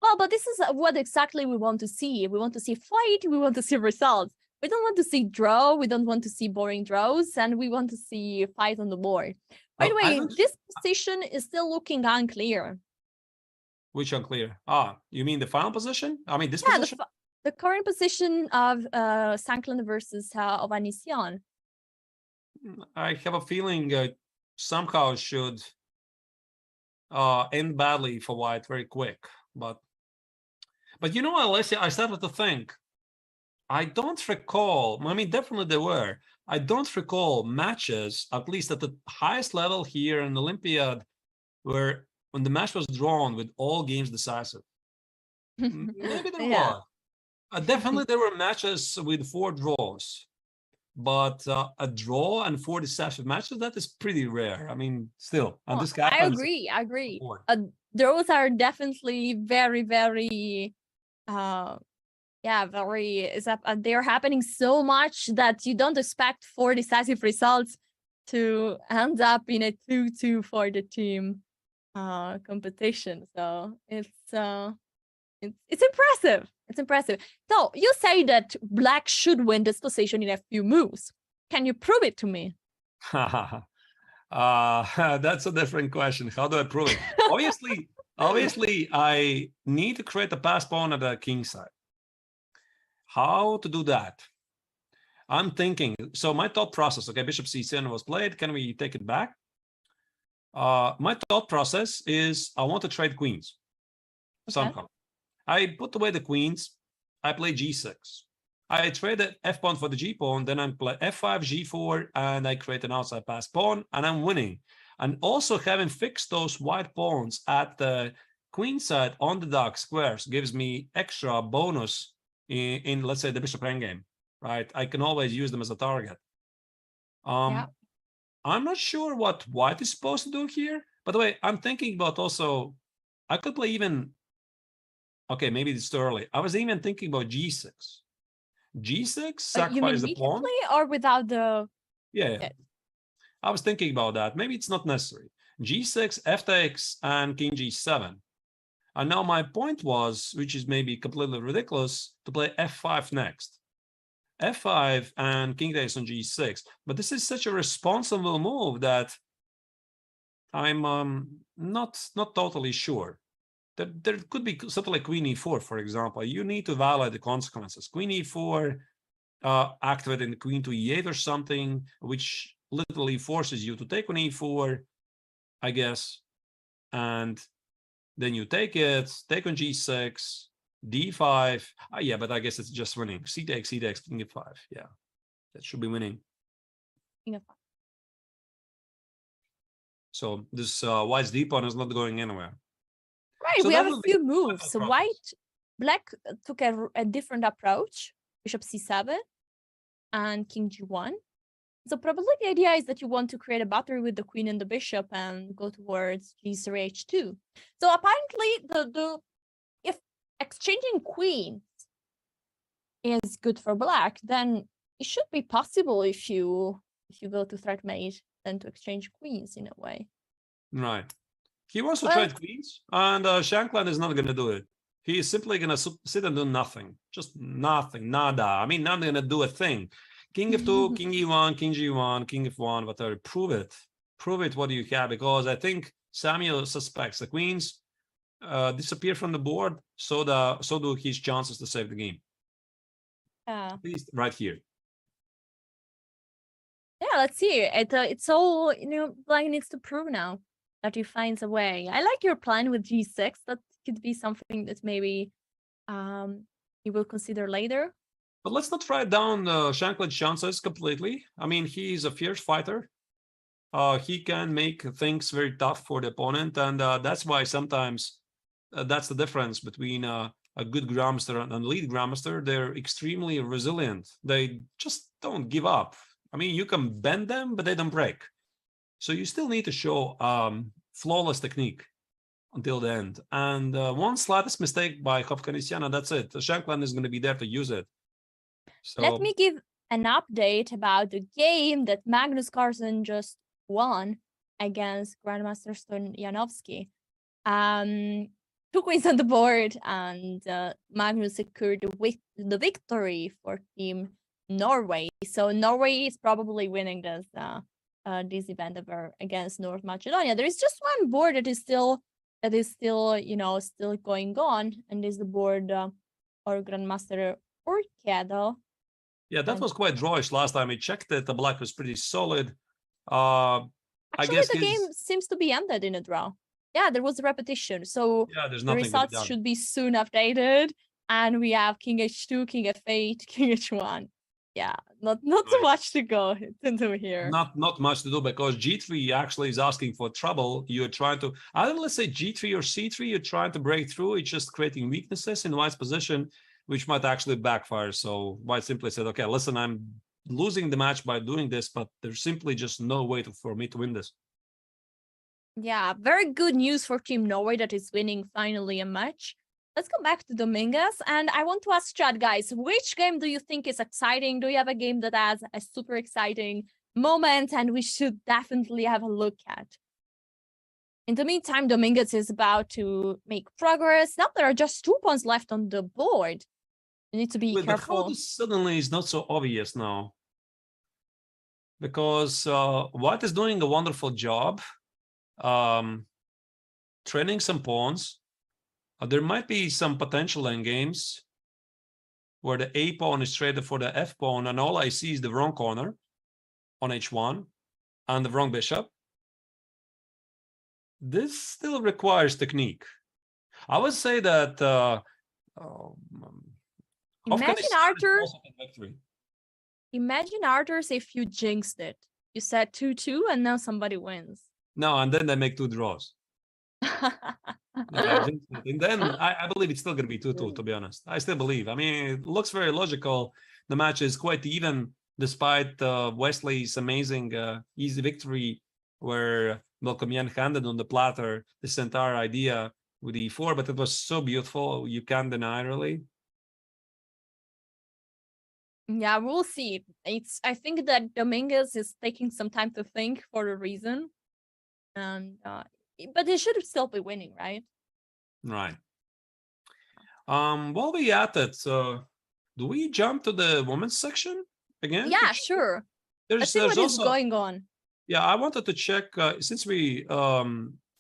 Well, but this is what exactly we want to see. We want to see fight. We want to see results. We don't want to see draw. We don't want to see boring draws, and we want to see fight on the board. By the way, this position is still looking unclear. Which unclear? You mean the final position? I mean this position? The current position of Shankland versus Hovhannisyan. I have a feeling somehow it should end badly for white very quick. But you know what, Alessia, I started to think, I don't recall, I mean, definitely there were. I don't recall matches, at least at the highest level here in Olympiad, where when the match was drawn with all games decisive. Maybe there was. Definitely there were matches with 4 draws. But a draw and 4 decisive matches, that is pretty rare. I mean, still. And this guy I agree. Draws are definitely very, very they're happening so much that you don't expect 4 decisive results to end up in a 2-2 for the team competition. So it's impressive. It's impressive. So you say that black should win this position in a few moves. Can you prove it to me? That's a different question. How do I prove it? Obviously, I need to create a pass pawn at the king side. How to do that? I'm thinking, so my thought process, okay, bishop c7 was played. Can we take it back? My thought process is I want to trade queens somehow. I put away the queens. I play g6. I trade the f pawn for the g pawn. Then I play f5, g4, and I create an outside pass pawn, and I'm winning. And also having fixed those white pawns at the queen side on the dark squares gives me extra bonus in let's say, the bishop endgame, right? I can always use them as a target. I'm not sure what white is supposed to do here. By the way, I'm thinking about also, I could play even, okay, maybe it's too early. I was even thinking about g6. G6, sacrifice the pawn. Or without the... Yeah. I was thinking about that. Maybe it's not necessary. G6, f takes, and king g7. And now my point was, which is maybe completely ridiculous, to play f5 next. f5 and king takes on g6. But this is such a responsible move that I'm not totally sure. There could be something like queen e4, for example. You need to evaluate the consequences. Queen e4, activating the queen to e8 or something, which literally forces you to take on e4, I guess, and then you take it, take on g6, d5. Yeah, but I guess it's just winning. C takes, king f5. Yeah, that should be winning. King f5. So this white's d pawn is not going anywhere. Right, so we have a few moves. So black took a different approach, bishop c7 and king g1. So probably the idea is that you want to create a battery with the queen and the bishop and go towards g3 h2. So apparently if exchanging queens is good for black, then it should be possible if you go to threat mate then to exchange queens in a way. Right. He wants to trade queens, and Shankland is not going to do it. He is simply going to sit and do nothing. Just nothing, nada. I mean, not going to do a thing. King f2, king e1, king g1, king f1, whatever. Prove it. Prove it what you have, because I think Samuel suspects the queens disappear from the board, so do his chances to save the game. At least right here. Yeah, let's see. It's all, black needs to prove now that he finds a way. I like your plan with g6. That could be something that maybe he will consider later. But let's not write down Shankland's chances completely. I mean, he's a fierce fighter. He can make things very tough for the opponent, and that's why sometimes that's the difference between a good grandmaster and an elite grandmaster. They're extremely resilient. They just don't give up. I mean, you can bend them, but they don't break. So you still need to show flawless technique until the end. And one slightest mistake by Hovhannissian, that's it. Shankland is going to be there to use it. So let me give an update about the game that Magnus Carlsen just won against Grandmaster Stoyanovsky. 2 queens on the board, and Magnus secured the victory for Team Norway. So Norway is probably winning this event against North Macedonia. There is just one board that is still still going on, and is the board or Grandmaster Orkedo. Yeah, that was quite drawish last time I checked it. The black was pretty solid. Actually, I guess the game seems to be ended in a draw. Yeah, there was a repetition. So yeah, there's the results should be soon updated. And we have king h2, king f8, king h1. Yeah, not too much to go into here. Not much to do, because g3 actually is asking for trouble. You're trying to, either let's say g3 or c3, you're trying to break through. It's just creating weaknesses in white's position, which might actually backfire. So white simply said, okay, listen, I'm losing the match by doing this, but there's simply just no way for me to win this. Yeah, very good news for Team Norway that is winning finally a match. Let's go back to Dominguez, and I want to ask chat, guys, which game do you think is exciting? Do you have a game that has a super exciting moment and we should definitely have a look at? In the meantime, Dominguez is about to make progress. Now there are just 2 pawns left on the board. You need to be careful. But how this suddenly is not so obvious now? Because White is doing a wonderful job. training some pawns. There might be some potential endgames where the A pawn is traded for the F pawn, and all I see is the wrong corner on H1 and the wrong bishop. This still requires technique. I would say that imagine Arthur's if you jinxed it. You said 2-2 and now somebody wins. No, and then they make 2 draws. And then I believe it's still going to be 2-2, to be honest. I still believe. I mean, it looks very logical. The match is quite even, despite Wesley's amazing easy victory, where Melkomian handed on the platter this entire idea with E4, but it was so beautiful. You can't deny, really. Yeah, we'll see. I think that Dominguez is taking some time to think for a reason, and but he should still be winning, right? Right. While we at it, do we jump to the women's section again? Yeah, sure. Let's see what is going on. Yeah, I wanted to check since we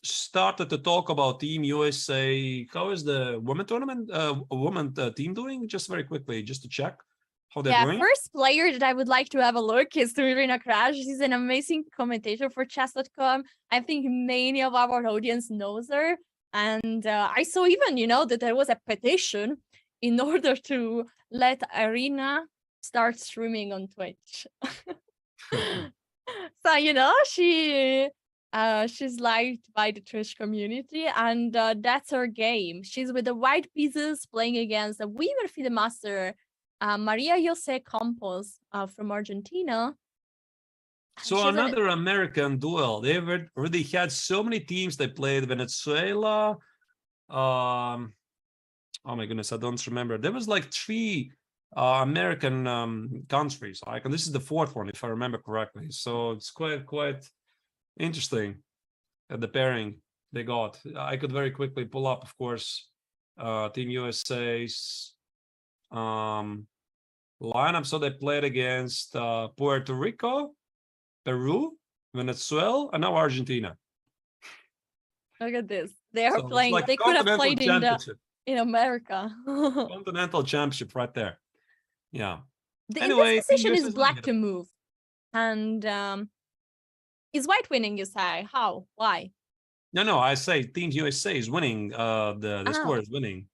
started to talk about Team USA. How is the women tournament, women team doing? Just very quickly, just to check how they're doing. First player that I would like to have a look is Irina Crash. She's an amazing commentator for chess.com. I think many of our audience knows her. And I saw even, that there was a petition in order to let Irina start streaming on Twitch. So, she's liked by the Twitch community, and that's her game. She's with the white pieces playing against a women FIDE master, Maria Jose Campos from Argentina. So another American duel. They've already had so many teams. They played Venezuela. Oh my goodness, I don't remember. There was like 3 American countries. And this is the 4th one, if I remember correctly. So it's quite interesting the pairing they got. I could very quickly pull up, of course, Team USA's lineup. So they played against Puerto Rico, Peru, Venezuela, and now Argentina. Look at this. They are playing. Like they could have played in America. Continental championship right there. Yeah. Anyway, this position is black to move. And is white winning, you say? How? Why? No, I say Team USA is winning. The score is winning.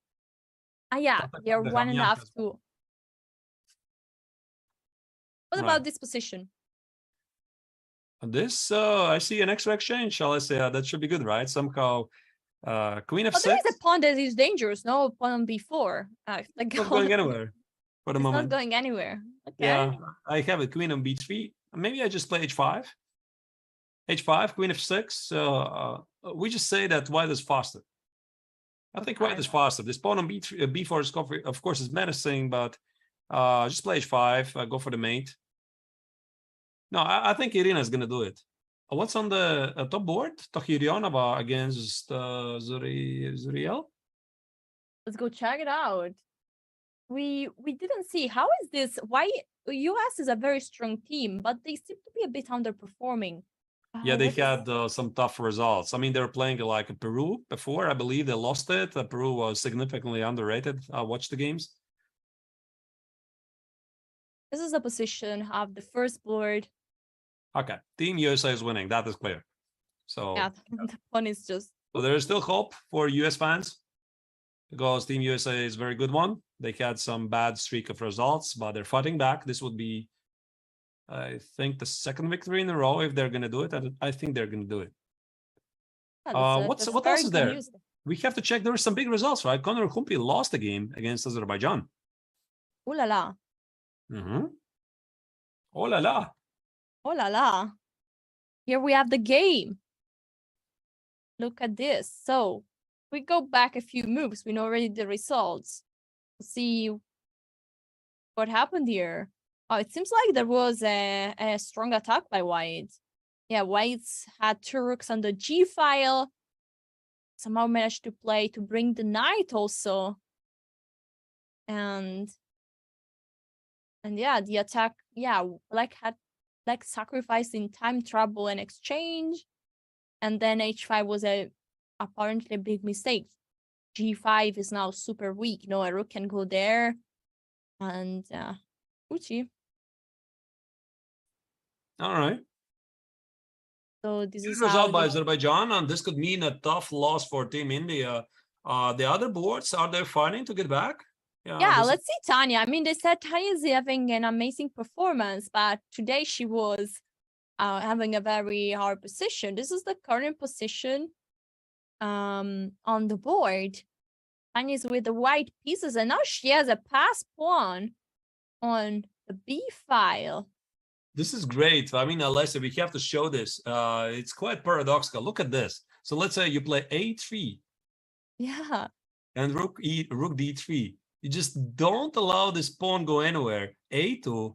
Yeah, they're 1.5-2. What about this position? This, I see an extra exchange. Shall I say that should be good, right? Somehow, Queen of 6. There is a pawn that is dangerous. No, pawn on B4. Not going anywhere for the moment. Not going anywhere. Okay. Yeah, I have it. Queen on B3. Maybe I just play H5. H5, Queen of 6. We just say that white is faster. I think white is faster. This pawn on B4 is, of course, is menacing, but just play H5. Go for the mate. No, I think Irina is going to do it. What's on the top board? Tokhirionova against Zuriel? Let's go check it out. We didn't see. How is this? Why US is a very strong team, but they seem to be a bit underperforming. Yeah, they had some tough results. I mean, they were playing like Peru before. I believe they lost it. Peru was significantly underrated. I watched the games. This is a position of the first board. Okay, Team USA is winning. That is clear. So yeah, the pawn is just. So there is still hope for US fans because Team USA is a very good one. They had some bad streak of results, but they're fighting back. This would be, I think, the 2nd victory in a row if they're going to do it. And I think they're going to do it. What else is there? We have to check. There were some big results, right? Conor Humpy lost the game against Azerbaijan. Ooh la la. Mm-hmm. Oh la la. Oh la la. Here we have the game. Look at this. So we go back a few moves. We know already the results. Let's see what happened here. Oh, it seems like there was a strong attack by white. Yeah, white's had 2 rooks on the G file. Somehow managed to play to bring the knight also. And yeah, the attack, yeah, black had sacrificing time, trouble, and exchange. And then H5 was a apparently a big mistake. G5 is now super weak. No, a rook can go there. And Uchi. All right. So this Good is result by Azerbaijan, and this could mean a tough loss for Team India. The other boards, are they fighting to get back? Yeah, let's see Tanya. I mean, they said Tanya is having an amazing performance, but today she was having a very hard position. This is the current position on the board. Tanya is with the white pieces, and now she has a pass pawn on the B file. This is great. I mean, Alessia, we have to show this. It's quite paradoxical. Look at this. So let's say you play A3. Yeah. And rook D3. You just don't allow this pawn go anywhere. A2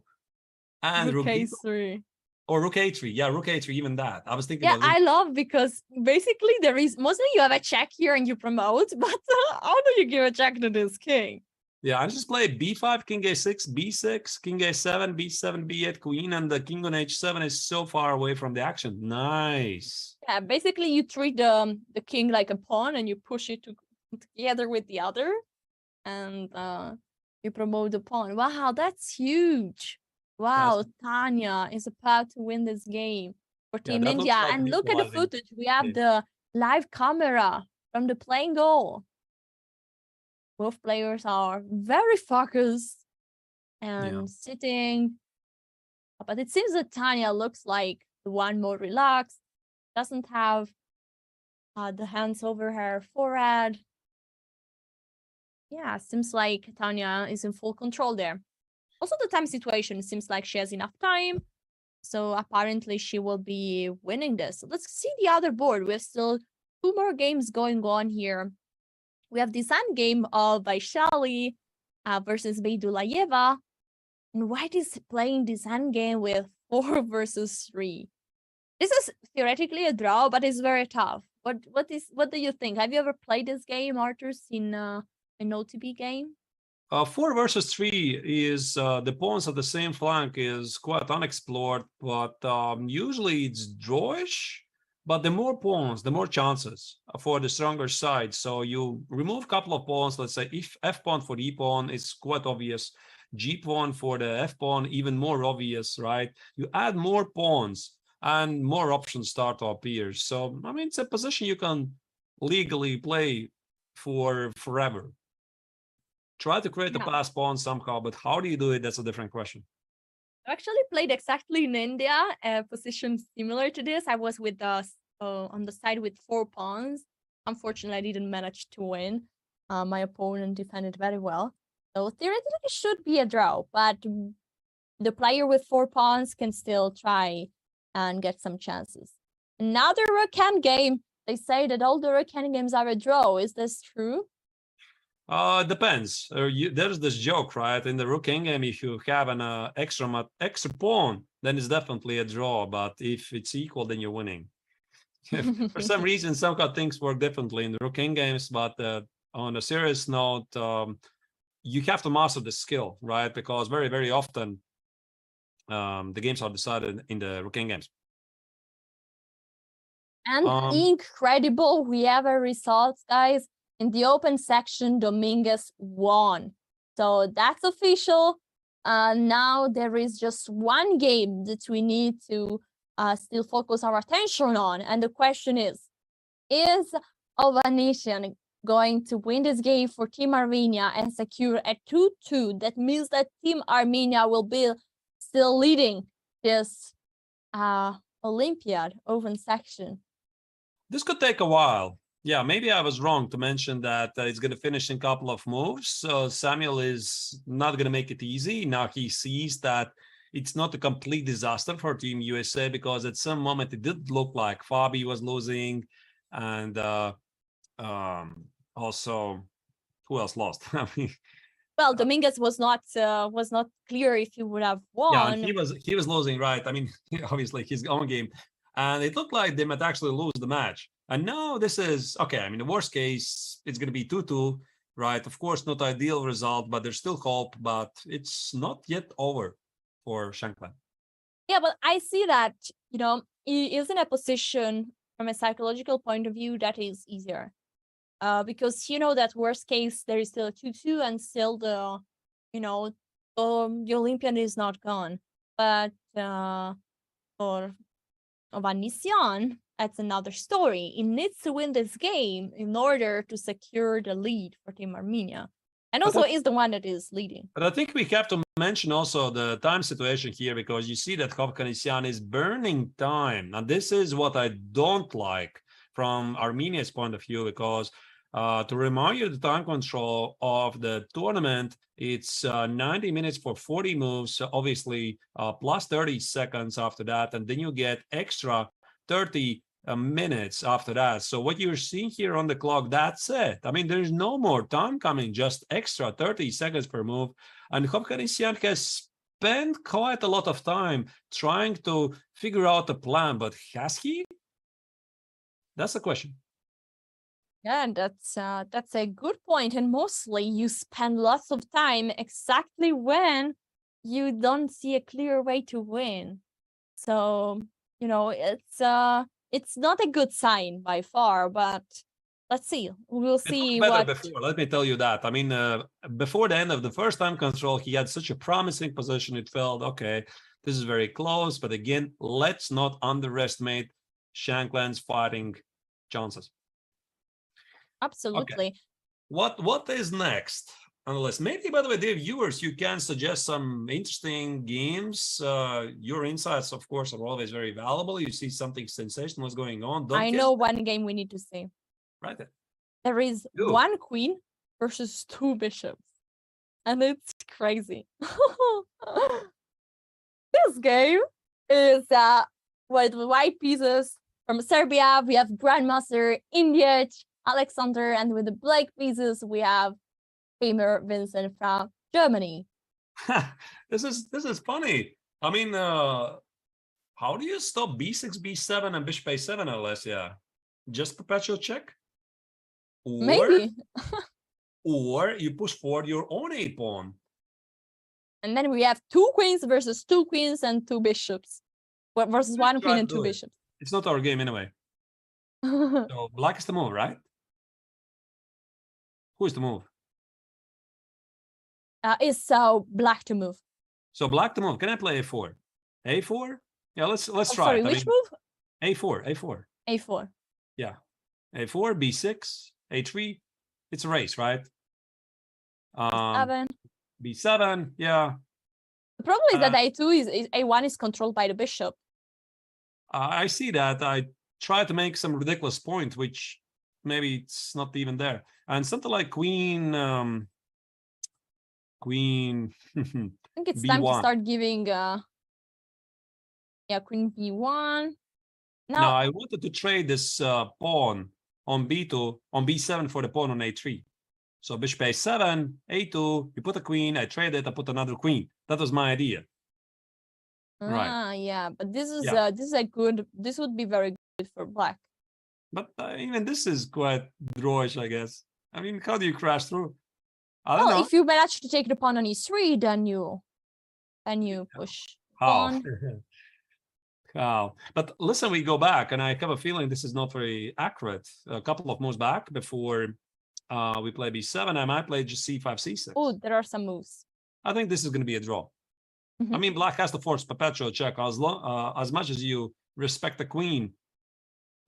and rook A3. Or rook A3. Yeah, rook A3, even that. I was thinking Yeah, about I love because basically there is mostly you have a check here and you promote, but how do you give a check to this king? Yeah, I just play B5, king A6, B6, king A7, B7, B8, queen, and the king on H7 is so far away from the action. Nice. Yeah, basically you treat the king like a pawn and you push it together with the other, and you promote the pawn. Wow, that's huge. Wow, Tanya is about to win this game for Team India. Like, and look at the footage. We have the live camera from the playing goal. Both players are very focused and sitting. But it seems that Tanya looks like the one more relaxed, doesn't have the hands over her forehead. Yeah, seems like Tanya is in full control there. Also, the time situation seems like she has enough time. So apparently she will be winning this. So let's see the other board. We have still 2 more games going on here. We have this end game of Vashal Lee versus Baidu Layeva. And White is playing this end game with 4 versus 3. This is theoretically a draw, but it's very tough. What do you think? Have you ever played this game, Arthur, in an OTB game? 4 versus 3 is the pawns at the same flank is quite unexplored, but usually it's drawish. But the more pawns, the more chances for the stronger side. So you remove a couple of pawns. Let's say if F pawn for E pawn is quite obvious, G pawn for the F pawn even more obvious, right? You add more pawns and more options start to appear. So I mean, it's a position you can legally play for forever. Try to create a pass pawn somehow, but how do you do it? That's a different question. I actually played exactly in India, a position similar to this. I was with on the side with 4 pawns. Unfortunately, I didn't manage to win. My opponent defended very well. So theoretically, it should be a draw, but the player with 4 pawns can still try and get some chances. Another Rook-Hand game. They say that all the Rook-Hand games are a draw. Is this true? Depends. There's this joke, right? In the rook game, if you have an extra pawn, then it's definitely a draw. But if it's equal, then you're winning. For some reason, somehow things work differently in the rook games. But on a serious note, you have to master the skill, right? Because very, very often the games are decided in the rook games. And incredible, we have a result, guys. In the open section, Dominguez won. So that's official. Now there is just one game that we need to still focus our attention on. And the question is Ovanesian going to win this game for Team Armenia and secure a 2-2? That means that Team Armenia will be still leading this Olympiad open section. This could take a while. Yeah, maybe I was wrong to mention that it's going to finish in a couple of moves. So Samuel is not going to make it easy. Now he sees that it's not a complete disaster for Team USA, because at some moment it did look like Fabi was losing, and also who else lost? I mean, well, Dominguez was not clear if he would have won. Yeah, he was losing, right? I mean, obviously his own game, and it looked like they might actually lose the match. And now this is okay. I mean, the worst case, it's going to be 2-2, right? Of course, not ideal result, but there's still hope. But it's not yet over for Shankland. Yeah, but I see that, he is in a position from a psychological point of view, that is easier. Because you know that worst case there is still a 2-2 and still the the Olympian is not gone. But for Ovanesian, that's another story. It needs to win this game in order to secure the lead for Team Armenia. And also is the one that is leading. But I think we have to mention also the time situation here, because you see that Hovhannisyan is burning time. And this is what I don't like from Armenia's point of view, because to remind you, the time control of the tournament, it's 90 minutes for 40 moves, obviously plus 30 seconds after that. And then you get extra 30 minutes after that. So what you're seeing here on the clock, that's it. I mean, there's no more time coming, just extra 30 seconds per move. And Hovhannisyan has spent quite a lot of time trying to figure out a plan, but has he? That's the question. Yeah, and that's a good point. And mostly you spend lots of time exactly when you don't see a clear way to win. So, it's not a good sign by far, but let's see. We'll see what. Before, let me tell you that. I mean, before the end of the first time control, he had such a promising position. It felt, okay, this is very close. But again, let's not underestimate Shankland's fighting chances. Absolutely. Okay. What is next? Unless maybe, by the way, dear viewers, you can suggest some interesting games. Your insights, of course, are always very valuable. You see something sensational is going on. I know one game we need to see. Right there. There is one queen versus 2 bishops. And it's crazy. This game is with white pieces from Serbia. We have Grandmaster Indic, Alexander, and with the black pieces, we have Famer Vincent from Germany. This is funny. I mean, how do you stop b6, b7, and bishop a7, Alessia? Just perpetual check? Maybe. Or you push forward your own a pawn. And then we have 2 queens versus 2 queens and 2 bishops. Versus 1 queen and 2 bishops. It's not our game anyway. So black is the move, right? Who is the move? It's black to move. So black to move. Can I play a4? A4? Yeah, let's try. Sorry, which move? A4. A4. Yeah. A4, B6, A3. It's a race, right? B7. B7, yeah. The problem is that A2 is A1 is controlled by the bishop. I see that. I try to make some ridiculous point, which maybe it's not even there. And something like queen. Queen. I think it's B1. time to start giving. Queen B1. No, I wanted to trade this pawn on B2, on B7 for the pawn on A3. So bishop A7, A2, you put a queen, I trade it, I put another queen. That was my idea. Right. Yeah, but this would be very good for black. But even this is quite drawish, I guess. I mean, how do you crash through? Well, if you manage to take the pawn on E3, then you push pawn. How? But listen, we go back, and I have a feeling this is not very accurate. A couple of moves back before we play B7, I might play just C5, C6. Oh, there are some moves. I think this is going to be a draw. Mm-hmm. I mean, black has to force perpetual check. As much as you respect the queen,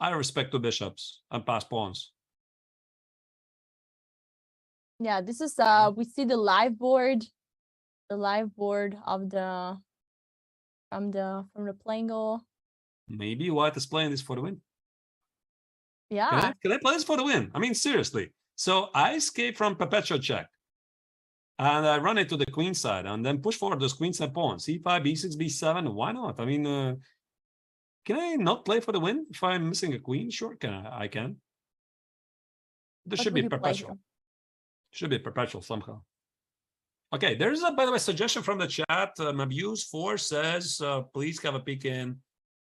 I respect 2 bishops and pass pawns. Yeah, this is we see the live board of the from the playing goal. Maybe white is playing this for the win. Yeah. Can I play this for the win? I mean, seriously. So I escape from perpetual check. And I run it to the queen side and then push forward those queens and pawns. C5, B6, B7. Why not? I mean, can I not play for the win if I'm missing a queen? Sure, I can. This should be perpetual. Should be perpetual somehow. Okay, there's by the way, suggestion from the chat. Mabuse4 says, please have a peek in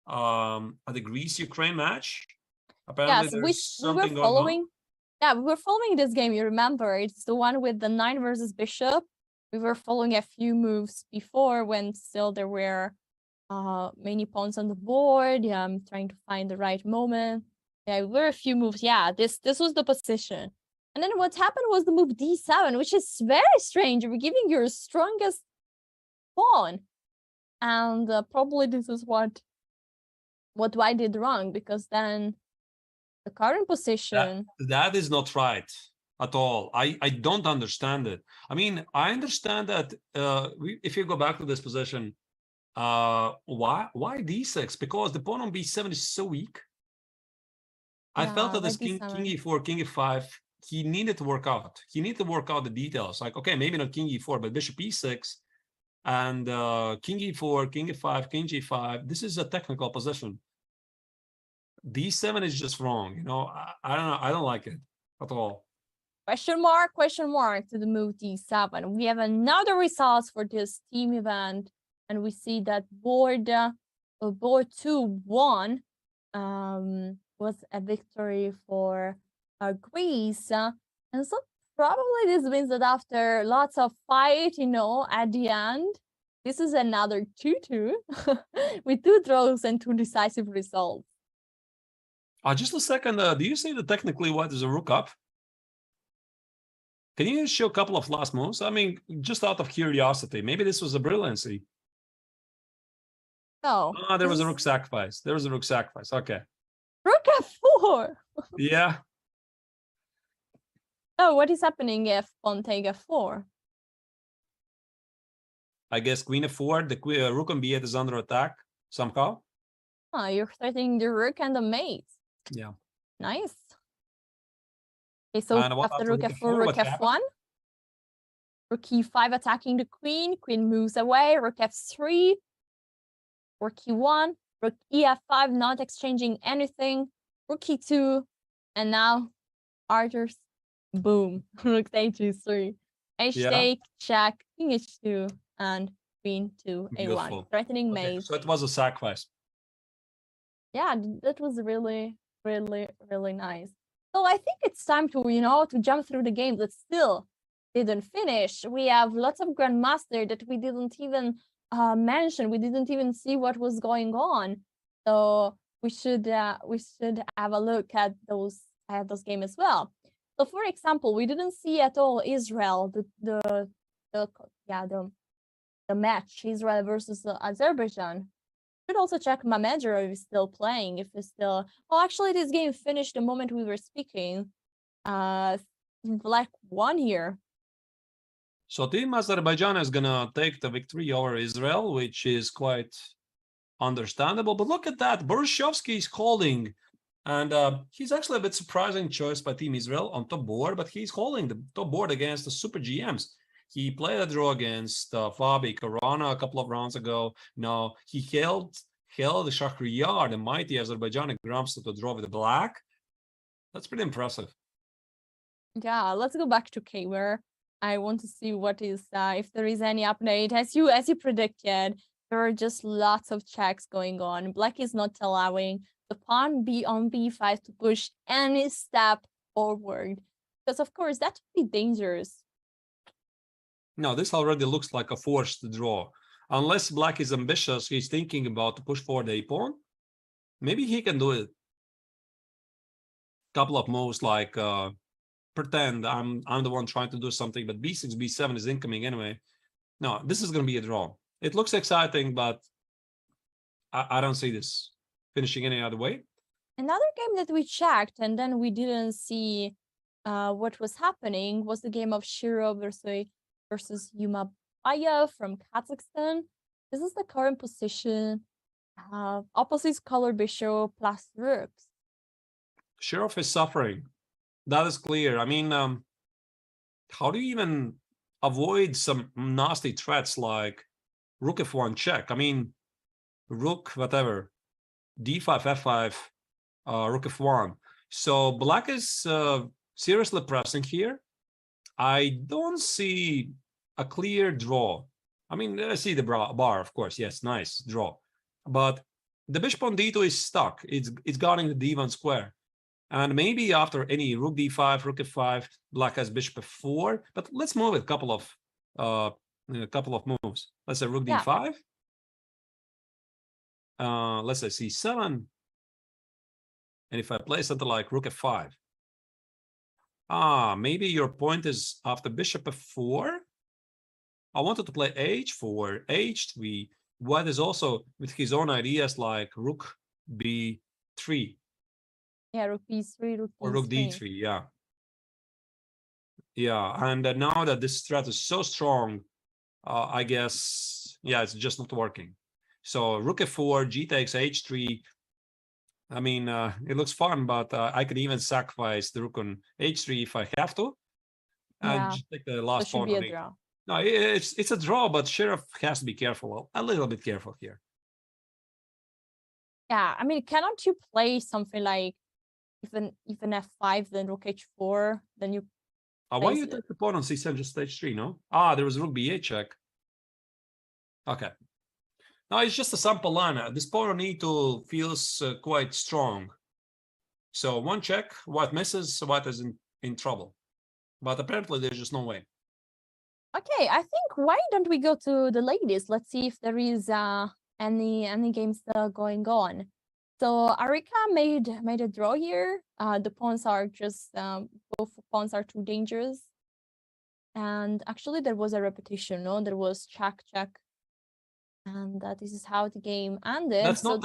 the Greece-Ukraine match. Apparently, yes, we were following. Yeah, we were following this game. You remember, it's the one with the 9 versus bishop. We were following a few moves before when still there were many pawns on the board. Yeah, I'm trying to find the right moment. Yeah, very few moves. Yeah, this was the position. And then what happened was the move d7, which is very strange. You're giving your strongest pawn. And probably this is what White did wrong, because then the current position... That is not right at all. I don't understand it. I mean, I understand that if you go back to this position, why d6? Because the pawn on b7 is so weak. I felt that this king e4, king e5, he needed to work out. He needed to work out the details. Like, okay, maybe not king e4, but bishop e6 and king e4, king e5, king g5. This is a technical position. D7 is just wrong. You know, I don't know. I don't like it at all. Question mark to the move d7. We have another results for this team event, and we see that board 2-1 was a victory for Greece. And so probably this means that after lots of fight, you know, at the end, this is another 2-2 with 2 draws and 2 decisive results. Just a second. Do you say that technically White is a rook up? Can you show a couple of last moves? I mean, just out of curiosity, maybe this was a brilliancy. No. Oh, there was a rook sacrifice. There was a rook sacrifice. Okay. Rook f4. Yeah. Oh, what is happening if pawn take f4? I guess queen f4. The rook on b8 is under attack somehow. Oh, you're threatening the rook and the mate. Yeah. Nice. Okay, so after rook f4, rook f1. Rook e5 attacking the queen. Queen moves away. Rook f3. Rook e1. Rook ef5 not exchanging anything. Rook e2. And now Arthur's boom. Rook h3. H-take, check, king h2, and queen to a1. Threatening mate. So it was a sacrifice. Yeah, that was really, really, really nice. So I think it's time to, you know, to jump through the games that still didn't finish. We have lots of Grandmaster that we didn't even mention. We didn't even see what was going on. So we should have a look at those games as well. So for example, we didn't see at all Israel, the match, Israel versus Azerbaijan. Should also check Mamedra if he's still playing, if he's still... Well, actually, this game finished the moment we were speaking. Black won here. So Team Azerbaijan is gonna take the victory over Israel, which is quite understandable. But look at that, Borushovsky is holding, and he's actually a bit surprising choice by Team Israel on top board, but he's holding the top board against the super GMs. He played a draw against Fabi Caruana a couple of rounds ago. No, he held the Shahryar, the mighty Azerbaijani grandmaster, to draw with the black. That's pretty impressive. Yeah, let's go back to K-Ware. I want to see what is if there is any update. As you predicted, there are just lots of checks going on. Black is not allowing the pawn on b5 to push any step forward, because of course that would be dangerous. No, this already looks like a forced draw. Unless Black is ambitious, he's thinking about to push forward a pawn. Maybe he can do it. Couple of moves like pretend I'm the one trying to do something, but b6, b7 is incoming anyway. No, this is going to be a draw. It looks exciting, but I don't see this finishing any other way. Another game that we checked and then we didn't see what was happening was the game of Shiro versus Yumabaya from Kazakhstan. This is the current position. Opposite color bishop plus rooks. Shirov is suffering. That is clear. I mean, how do you even avoid some nasty threats like rook f1 check? I mean, rook whatever, d5, f5, rook f1. So Black is seriously pressing here. I don't see a clear draw. I mean, I see the bar, of course. Yes, nice draw. But the bishop on d2 is stuck. It's guarding the d1 square. And maybe after any rook d5, rook f5, Black has bishop f4. But let's move it a couple of moves. Let's say rook d5. Let's say c7. And if I play something like rook f5, maybe your point is after bishop f4. I wanted to play h4, h3. White is also with his own ideas like rook b3. Yeah, rook b3, rook or rook d3. d3. Yeah. Yeah, and now that this threat is so strong, I guess, yeah, it's just not working. So rook f4, g takes h3. I mean, it looks fun, but I could even sacrifice the rook on h3 if I have to, and just take the last pawn. Should be a draw. No, it's a draw, but Sheriff has to be careful, a little bit careful here. Yeah, I mean, cannot you play something like even f5, then rook h4, then you? Why you take the pawn on c7, just h3? No. There was rook b8 check. Okay. Now it's just a sample line. This pawn on e2 feels quite strong. So one check, white misses, white is in trouble. But apparently there's just no way. Okay, I think why don't we go to the ladies? Let's see if there is any games going on. So Arika made a draw here. The pawns are just both pawns are too dangerous. And actually there was a repetition, no? There was check, and this is how the game ended. That's not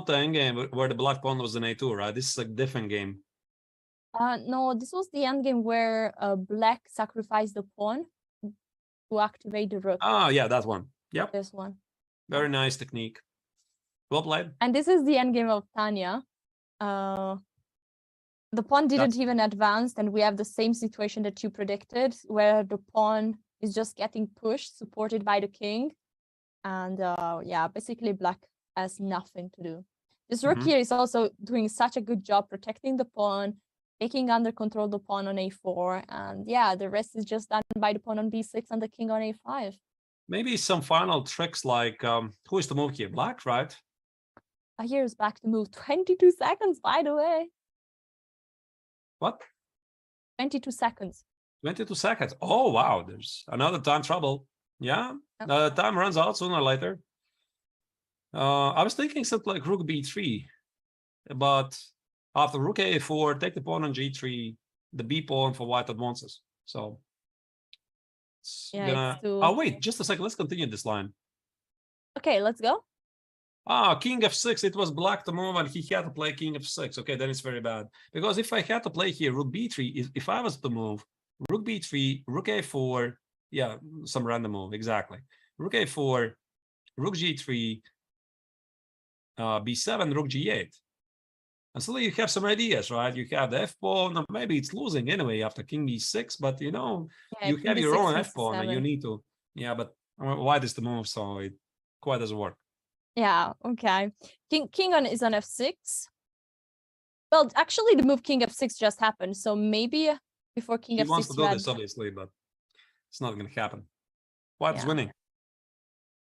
the end game where the black pawn was in a2, right? This is a different game. No, this was the end game where black sacrificed the pawn to activate the rook. Yeah, that one. Yep. This one. Very nice technique. Well played. And this is the end game of Tanya. The pawn didn't even advance, and we have the same situation that you predicted, where the pawn is just getting pushed, supported by the king. And yeah, basically black has nothing to do. This rook here is also doing such a good job protecting the pawn, taking under control the pawn on a4, and yeah, the rest is just done by the pawn on b6 and the king on a5. Maybe some final tricks like who is the move here? Black, right? Here's back to move. 22 seconds, by the way. What? 22 seconds. 22 seconds. Oh, wow. There's another time trouble. Yeah. Time runs out sooner or later. I was thinking something like rook b3. But after rook a4, take the pawn on g3, the b pawn for white advances. So it's gonna... Oh, wait, just a second. Let's continue this line. Okay, let's go. King f6. It was black to move and he had to play king f6. Okay, then it's very bad. Because if I had to play here rook b3, if I was to move rook b3, rook a4, yeah, some random move, exactly. Rook a4, rook g3, b7, rook g8. And so you have some ideas, right? You have the f-pawn, maybe it's losing anyway after king b6, but you know, you have your own f-pawn and you need to, yeah, but white is the move, so it quite doesn't work. Yeah, okay. King is on f6. Well, actually the move king f6 just happened, so maybe before king f6 he wants to do this, obviously, but it's not going to happen. White is winning.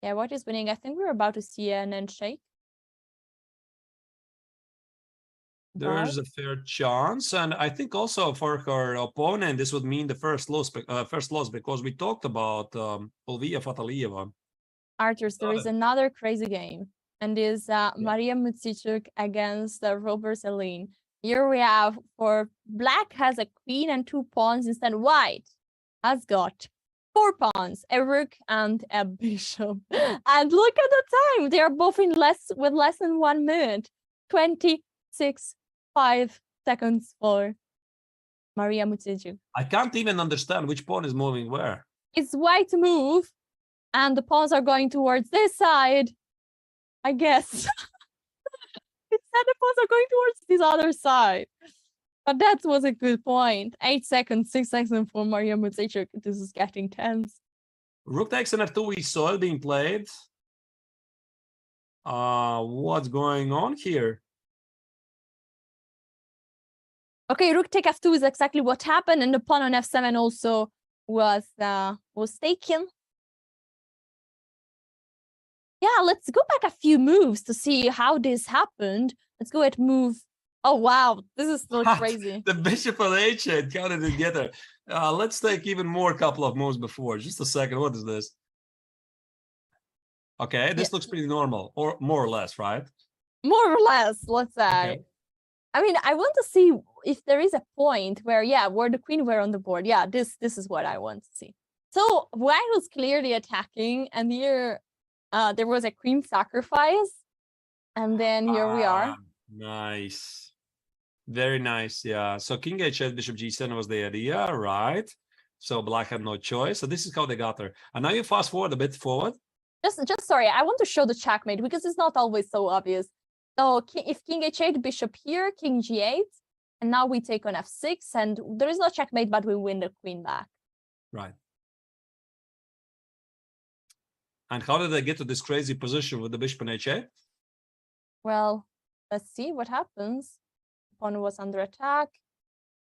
Yeah, white is winning. I think we're about to see an handshake. There's a fair chance, and I think also for her opponent, this would mean the first loss because we talked about Olvia Fatalieva. Arthurs, there is another crazy game, and is Maria Mutsichuk against Robert Celine. Here we have, for black has a queen and 2 pawns, instead white has got 4 pawns, a rook and a bishop. And look at the time; they are both in less than 1 minute. 26.5 seconds for Maria Mutsichuk. I can't even understand which pawn is moving where. It's white move. And the pawns are going towards this side, I guess. It said the pawns are going towards this other side. But that was a good point. 8 seconds, 6 seconds for Maria Mutsichuk. This is getting tense. Rook takes an f2, we saw it being played. What's going on here? Okay, rook take f2 is exactly what happened, and the pawn on f7 also was taken. Yeah, let's go back a few moves to see how this happened. Let's go at move. Oh, wow. This is so crazy. The bishop on h8 counted together. Let's take even more couple of moves before. Just a second. What is this? Okay, this looks pretty normal, or more or less, right? More or less, let's say. Okay. I mean, I want to see if there is a point where, where the queen were on the board. Yeah, this is what I want to see. So white was clearly attacking, and here there was a queen sacrifice, and then here we are. Nice. Very nice, yeah. So king h8, bishop g7 was the idea, right? So black had no choice. So this is how they got there. And now you fast forward a bit forward. Just sorry, I want to show the checkmate because it's not always so obvious. So if king h8, bishop here, king g8, and now we take on f6, and there is no checkmate, but we win the queen back. Right. And how did they get to this crazy position with the bishop on h8? Well, let's see what happens. Pawn was under attack,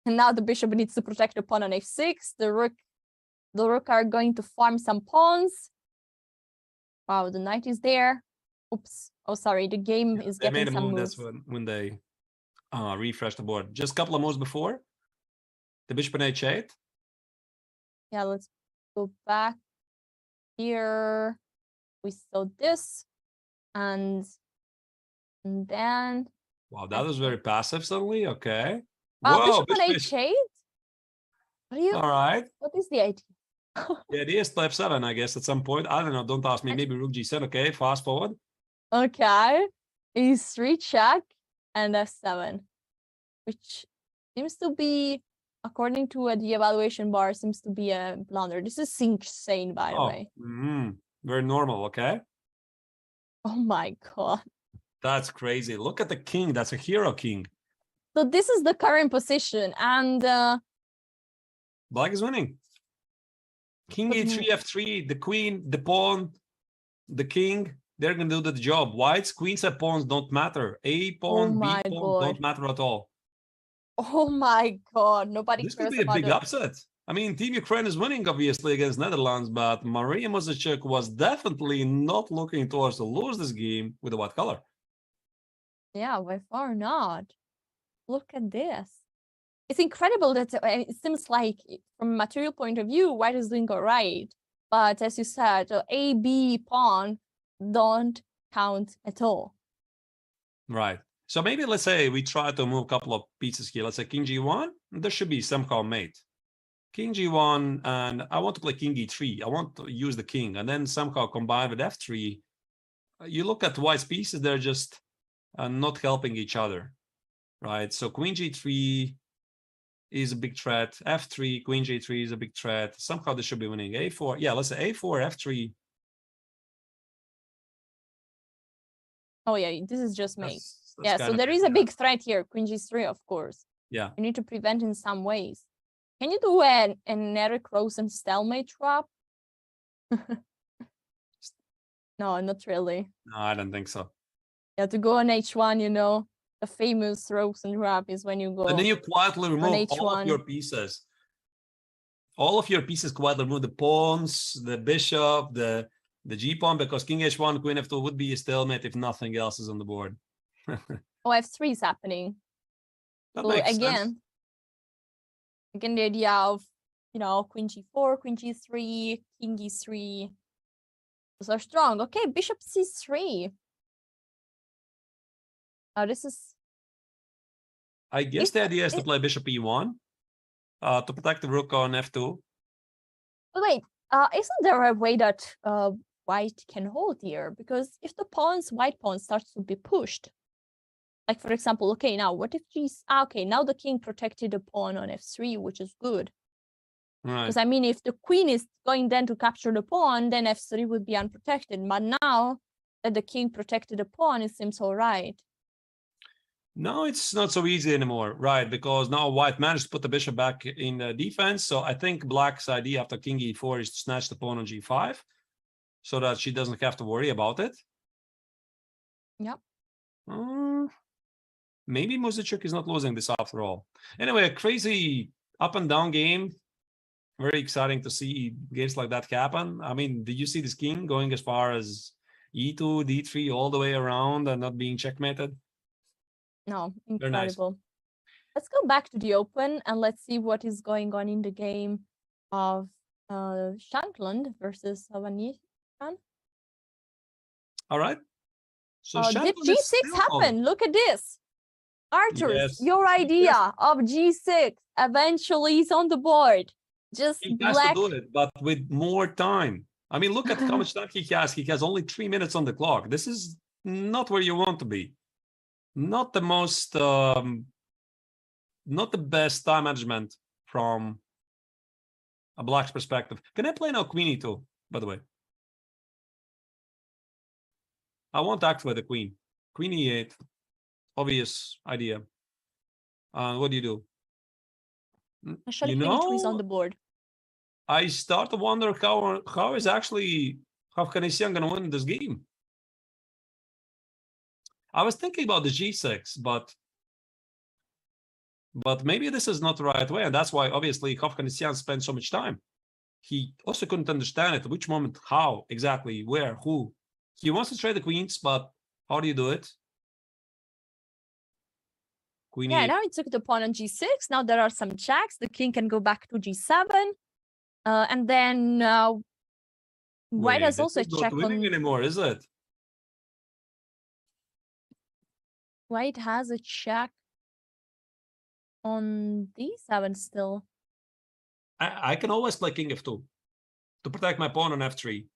and now the bishop needs to protect the pawn on f6. The rook are going to farm some pawns. Wow, the knight is there. Oops. Oh, sorry. The game is getting some moves. That's when they refreshed the board. Just a couple of moves before. The bishop on h8. Yeah, let's go back here. We saw this, and then. Wow, that was very passive suddenly. Okay. Whoa, bishop on h8. What are you? All right. What is the idea? The idea is to f7, I guess, at some point. I don't know. Don't ask me. Maybe rook g7. Okay, fast forward. Okay, e3 check and f7, which seems to be, according to the evaluation bar, seems to be a blunder. This is insane, by the way. Very normal. Okay. Oh my god, that's crazy. Look at the king. That's a hero king. So this is the current position, and black is winning. King e3, f3, the queen, the pawn, the king. They're going to do the job. Whites, queens, and pawns don't matter. A pawn, B pawn don't matter at all. Oh my god, nobody this cares could be a about big it. upset. I mean, Team Ukraine is winning, obviously, against Netherlands, but Maria Mozachuk was definitely not looking towards to lose this game with the white color. Yeah, by far not. Look at this. It's incredible that it seems like, from a material point of view, white is doing all right. But as you said, A, B pawn don't count at all. Right. So maybe let's say we try to move a couple of pieces here. Let's say king g1. There should be somehow mate. King g1, and I want to play king e3. I want to use the king, and then somehow combine with f3. You look at white's pieces; they're just not helping each other, right? So queen g3 is a big threat. f3, queen g3 is a big threat. Somehow they should be winning. a4, yeah. Let's say a4, f3. Oh yeah, this is just mate. Yeah, so there is a big threat here. Queen g3, of course. Yeah. You need to prevent in some ways. Can you do an Eric Rosen stalemate trap? No, not really. No, I don't think so. Yeah, to go on h1, you know, the famous Rosen trap is when you go. And then you quietly remove all of your pieces. All of your pieces quietly remove the pawns, the bishop, the g pawn, because king h1, queen f2 would be a stalemate if nothing else is on the board. Oh, f3 is happening. That so makes again, sense. Again, the idea of, you know, queen g4, queen g3, king e3. Those are strong. Okay, bishop c3. This is. I guess the idea is to play bishop e1 to protect the rook on f2. But wait, isn't there a way that white can hold here? Because if the white pawn starts to be pushed, like for example, okay, now what if okay, now the king protected the pawn on f3, which is good. Right. Because I mean, if the queen is going then to capture the pawn, then f3 would be unprotected. But now that the king protected the pawn, it seems all right. No, it's not so easy anymore, right? Because now white managed to put the bishop back in defense. So I think black's idea after king e4 is to snatch the pawn on g5 so that she doesn't have to worry about it. Yep. Maybe Mozachuk is not losing this after all. Anyway, a crazy up and down game. Very exciting to see games like that happen. I mean, did you see this king going as far as e2, d3, all the way around and not being checkmated? No, incredible. Nice. Let's go back to the open and let's see what is going on in the game of Shankland versus Anish. All right. So did g6 happen? Look at this. Arthur, Yes. your idea of G6 eventually is on the board. Just He has black. to do it, but with more time. I mean, look at how much time he has. He has only 3 minutes on the clock. This is not where you want to be. Not the most, not the best time management from a black's perspective. Can I play now Queen E2, by the way? I want to activate the Queen. Queen E8, obvious idea. What do you do? Actually, Queen E2 is on the board. I start to wonder how is actually Afghanistan going to win this game. I was thinking about the G6, but maybe this is not the right way, and that's why obviously Afghanistan spent so much time. He also couldn't understand it. Which moment, how exactly, where, who. He wants to trade the queens, but how do you do it? Queen Yeah, E8. now he took the pawn on G6. Now there are some checks. The king can go back to G7. And then White has also a This is check not winning on... anymore, is it? White has a check on D7 still. I can always play King F2 to protect my pawn on F3.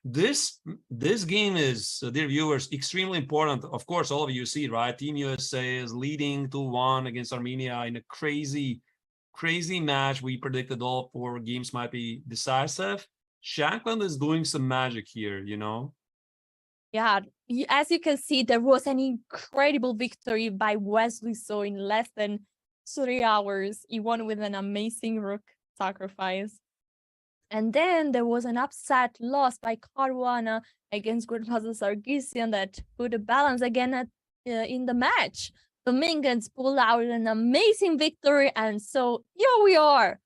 This game is, dear viewers, extremely important. Of course, all of you see, right? Team USA is leading 2-1 against Armenia in a crazy match. We predicted all 4 games might be decisive. Shankland is doing some magic here, you know? Yeah, as you can see, there was an incredible victory by Wesley. So in less than 3 hours, he won with an amazing rook sacrifice. And then there was an upset loss by Caruana against Grandmaster Sargassian that put a balance again in the match. The Mingans pulled out an amazing victory, and so here we are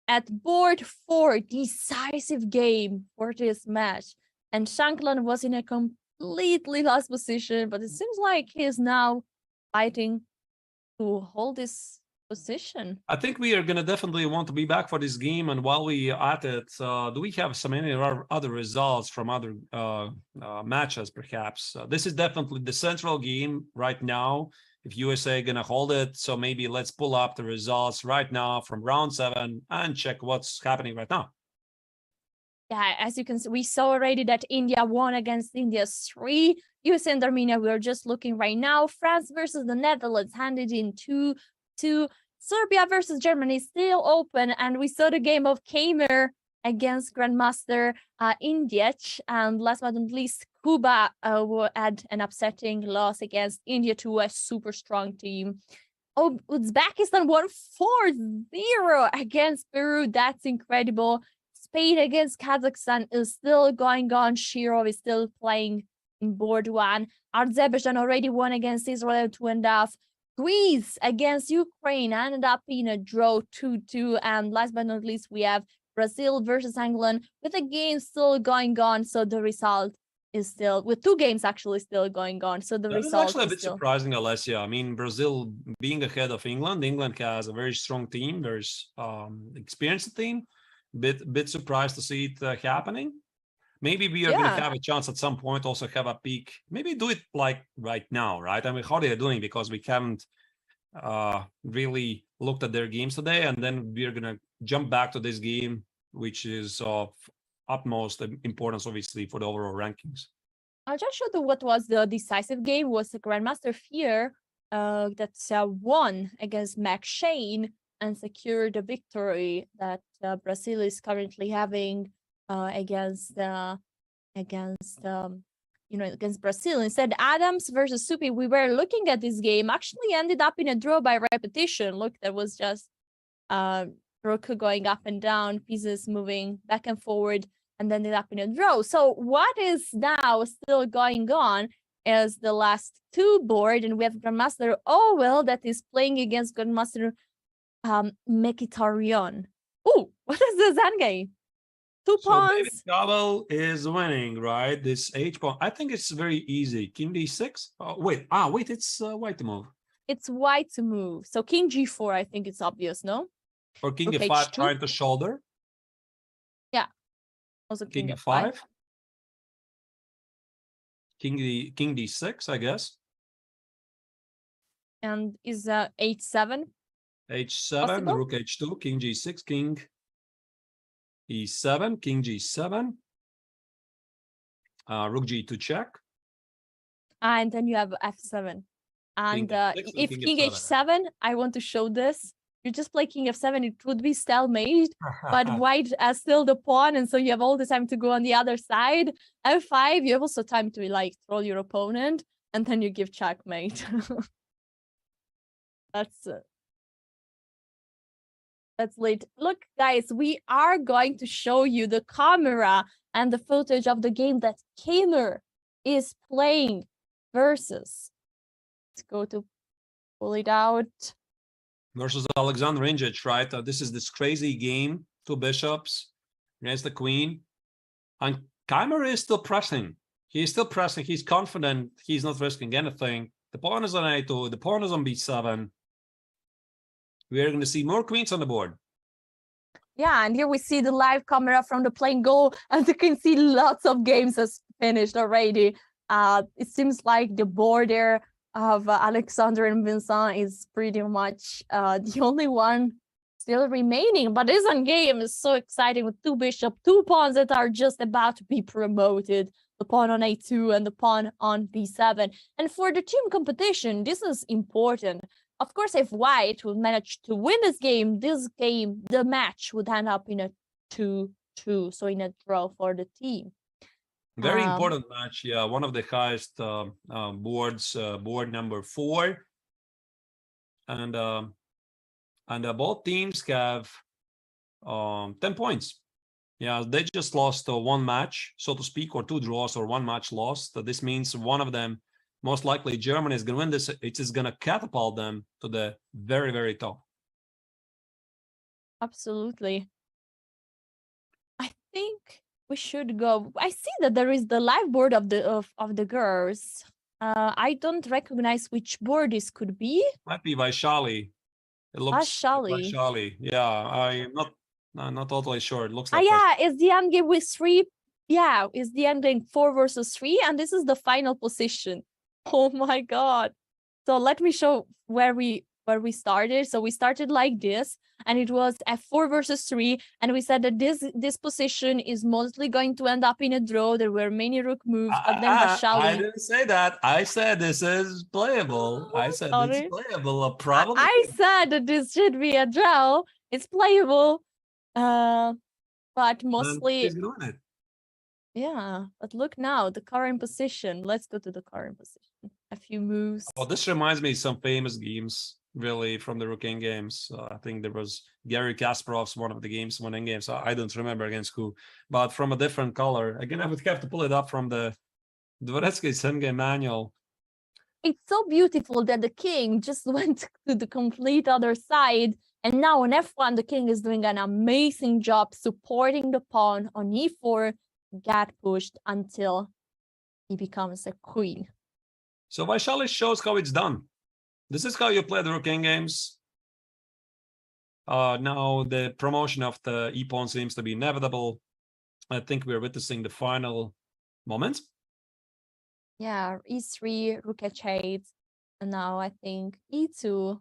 at board 4, decisive game for this match. And Shankland was in a completely lost position, but it seems like he's now fighting to hold this position. I think we are going to definitely want to be back for this game. And while we are at it, do we have some any other results from other matches, perhaps? This is definitely the central game right now. If USA going to hold it, so maybe let's pull up the results right now from round 7 and check what's happening right now. Yeah, as you can see, we saw already that India won against India 3. USA and Armenia, we're just looking right now. France versus the Netherlands handed in 2-2. Serbia versus Germany still open, and we saw the game of Kamer against Grandmaster Indiec. And last but not least, Cuba had an upsetting loss against India to a super strong team. Oh, Uzbekistan won 4-0 against Peru. That's incredible. Spain against Kazakhstan is still going on. Shirov is still playing in board 1. Azerbaijan already won against Israel 2-0. Greece against Ukraine ended up in a draw 2-2. And last but not least, we have Brazil versus England with the game still going on. So the result is still, with 2 games actually still going on. So the result is actually a bit still surprising, Alessia. I mean, Brazil being ahead of England. England has a very strong team, very experienced team. Bit surprised to see it happening. Maybe we are going to have a chance at some point, also have a peak. Maybe do it like right now, right? I mean, how they are doing, because we haven't really looked at their games today. And then we're going to jump back to this game, which is of utmost importance, obviously, for the overall rankings. I'll just show you what was the decisive game. Was the Grandmaster Fear that won against Max Shane and secured the victory that Brazil is currently having against Brazil. Instead, Adams versus Supi, we were looking at this game, actually ended up in a draw by repetition. Look, there was just rook going up and down, pieces moving back and forward, and then ended up in a draw. So what is now still going on is the last 2 board, and we have Grandmaster Owell that is playing against Grandmaster Mkhitaryan. Oh, what is the Zen game? 2 pawns. So Owell is winning, right? This H pawn. I think it's very easy. King D6. Oh, wait, it's white to move. It's white to move. So King G4, I think it's obvious, no? Or King Rook F5 H2. trying to shoulder. Yeah. Also King King F5. F5. King D6, I guess. And is h7 H7, possible? rook H2, king G6, king E7, king G7, rook G2 check. And then you have f7. And King F6 and if king king F7. h7, I want to show this. You just play king f7, it would be stalemate, but white has still the pawn, and so you have all the time to go on the other side. f5, you have also time to like troll your opponent, and then you give checkmate. That's late. Look, guys, we are going to show you the camera and the footage of the game that Kamer is playing versus. Let's go to pull it out. Versus Alexander Ingic, right? This is this crazy game, 2 bishops against the queen. And Kamer is still pressing. He's still pressing. He's confident. He's not risking anything. The pawn is on a2. The pawn is on b7. We are going to see more queens on the board. Yeah, and here we see the live camera from the playing goal, and you can see lots of games has finished already. It seems like the border of Alexander and Vincent is pretty much the only one still remaining. But this game is so exciting with 2 bishops, 2 pawns that are just about to be promoted. The pawn on a2 and the pawn on b7. And for the team competition, this is important. Of course, if white would manage to win this game, the match would end up in a 2-2, so in a draw for the team. Very important match. Yeah, one of the highest boards, board number 4. And both teams have 10 points. Yeah, they just lost 1 match, so to speak, or 2 draws or 1 match lost. This means one of them, most likely Germany, is going to win this. It is going to catapult them to the very, very top. Absolutely. I think we should go. I see that there is the live board of the girls. I don't recognize which board this could be. Might be Vashal Lee. It looks Vashal Lee. Vashal Lee. Yeah, I'm not totally sure. It looks like yeah, it's the end game with 3. Yeah, it's the end game 4 versus 3, and this is the final position. Oh my god. So let me show where we started. So we started like this, and it was f4 versus 3, and we said that this position is mostly going to end up in a draw. There were many rook moves, but then Vashal Lee. I didn't say that. I said this is playable. I said it's playable. Probably. I said that this should be a draw. It's playable. But mostly. He's doing it. Yeah, but look now, the current position. Let's go to the current position. A few moves. Oh, this reminds me of some famous games, really, from the Rook games. I think there was Garry Kasparov's one of the games, one in games. I don't remember against who, but from a different color. Again, I would have to pull it up from the Dvoretsky's endgame manual. It's so beautiful that the king just went to the complete other side. And now on f1, the king is doing an amazing job supporting the pawn on e4, get pushed until he becomes a queen. So Vashal Lee shows how it's done. This is how you play the Rook games. Now the promotion of the e-pawn seems to be inevitable. I think we're witnessing the final moment. Yeah, e3, rook h8, and now I think e2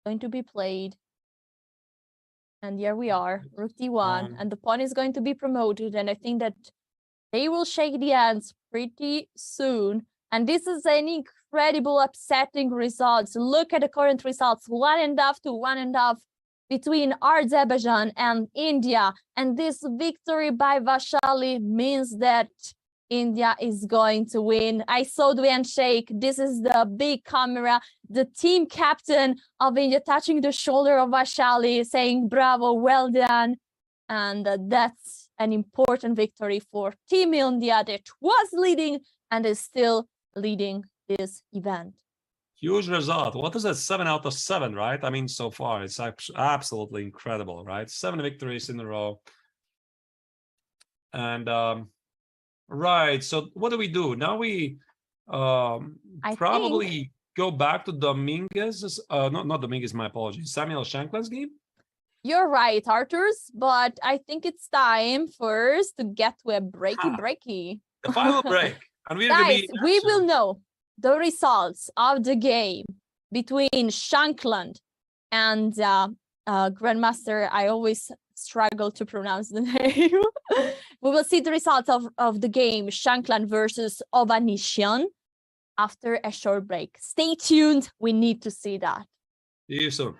going to be played. And here we are, rook d1, and the pawn is going to be promoted, and I think that they will shake the hands pretty soon. And this is an incredible upsetting results. Look at the current results, 1.5 to 1.5 between Azerbaijan and India. And this victory by Vashal Lee means that India is going to win. I saw the handshake. This is the big camera. The team captain of India touching the shoulder of Vashal Lee, saying, bravo, well done. And that's an important victory for Team India that was leading and is still leading this event. Huge result. What is that? 7 out of 7, right? I mean, so far, it's absolutely incredible, right? 7 victories in a row. And right, so what do we do now? We probably go back to Dominguez. Not Dominguez, my apologies. Samuel Shankland's game. You're right, Arthurs, but I think it's time first to get to a breaky. The final break. And we're guys, we will know the results of the game between Shankland and Grandmaster. I always struggle to pronounce the name. We will see the results of the game, Shankland versus Ovanisyan, after a short break. Stay tuned. We need to see that. See you soon.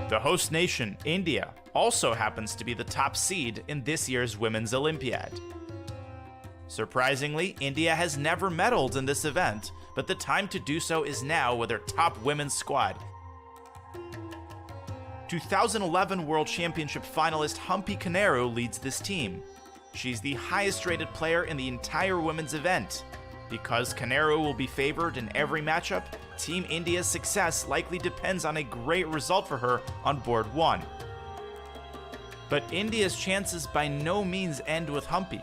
The host nation, India, also happens to be the top seed in this year's Women's Olympiad. Surprisingly, India has never medaled in this event, but the time to do so is now with their top women's squad. 2011 World Championship finalist Humpy Koneru leads this team. She's the highest rated player in the entire women's event. Because Koneru will be favored in every matchup, Team India's success likely depends on a great result for her on board 1. But India's chances by no means end with Humpy.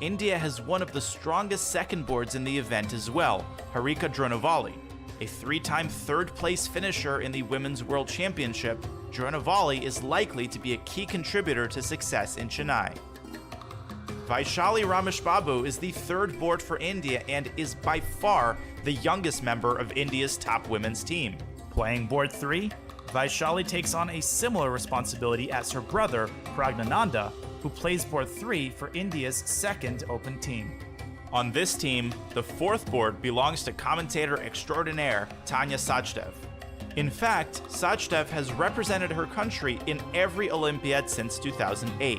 India has one of the strongest second boards in the event as well, Harika Dronavalli. A 3-time third-place finisher in the Women's World Championship, Dronavalli is likely to be a key contributor to success in Chennai. Vashal Lee is the third board for India and is by far the youngest member of India's top women's team. Playing board 3, Vaishali takes on a similar responsibility as her brother, Pragnananda, who plays board 3 for India's second open team. On this team, the fourth board belongs to commentator extraordinaire Tanya Sajdev. In fact, Sajdev has represented her country in every Olympiad since 2008.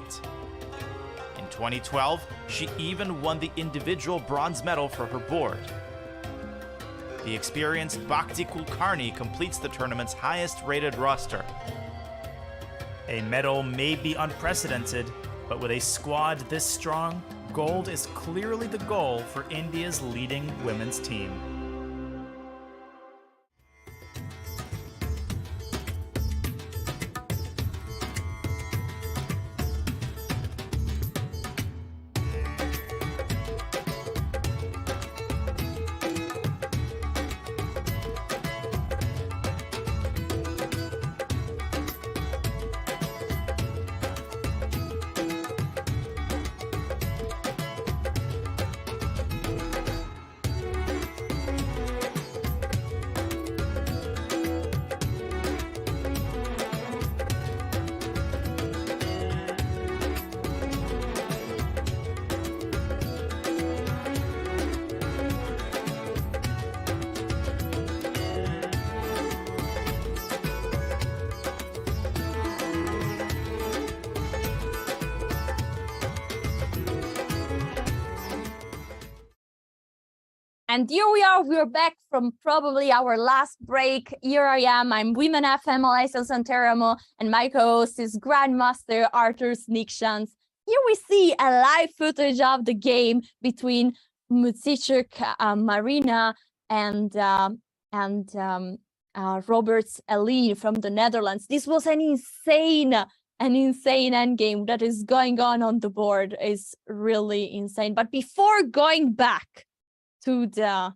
In 2012, she even won the individual bronze medal for her board. The experienced Bhakti Kulkarni completes the tournament's highest-rated roster. A medal may be unprecedented, but with a squad this strong, gold is clearly the goal for India's leading women's team. And here we are, we're back from probably our last break. Here I am, I'm Women FM, Alessia Santeramo, and my co-host is Grandmaster Arthur Snikshans. Here we see a live footage of the game between Muzichuk Marina and Roberts Lee from the Netherlands. This was an insane endgame that is going on the board. Is really insane. But before going back to the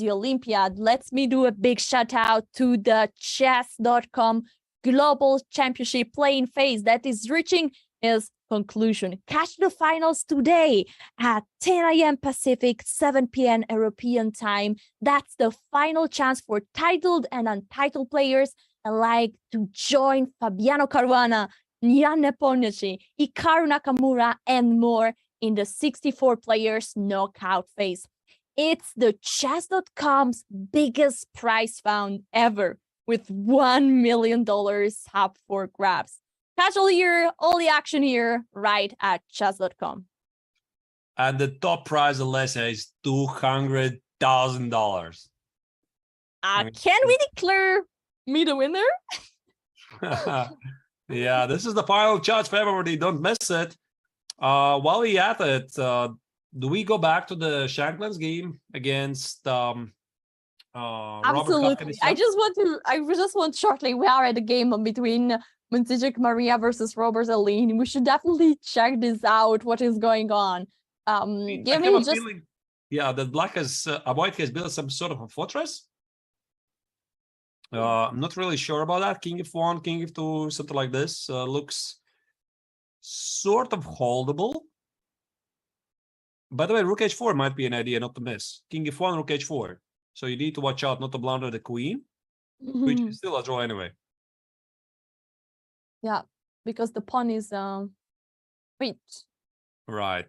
Olympiad, let me do a big shout out to the chess.com global championship playing phase that is reaching its conclusion. Catch the finals today at 10 a.m. Pacific, 7 p.m. European time. That's the final chance for titled and untitled players alike to join Fabiano Caruana, Nyan Nepomniachtchi, Hikaru Nakamura, and more in the 64 players knockout phase. It's the chess.com's biggest prize fund ever, with $1 million up for grabs. Catch all the action here right at chess.com. And the top prize, Alessia, is $200,000. Can we declare me the winner? Yeah, this is the final charge for everybody. Don't miss it. While we're at it, do we go back to the Shankland's game against Absolutely. I just want shortly, we are at the game between Muzichuk Maria versus Robert Lee. We should definitely check this out, what is going on. Give me just... feeling, that white has built some sort of a fortress. I'm not really sure about that. King f1, king f2, something like this. Looks sort of holdable. By the way, rook h4 might be an idea not to miss. King f1, rook h4. So you need to watch out not to blunder the queen, which is still a draw anyway. Yeah, because the pawn is wait. Right.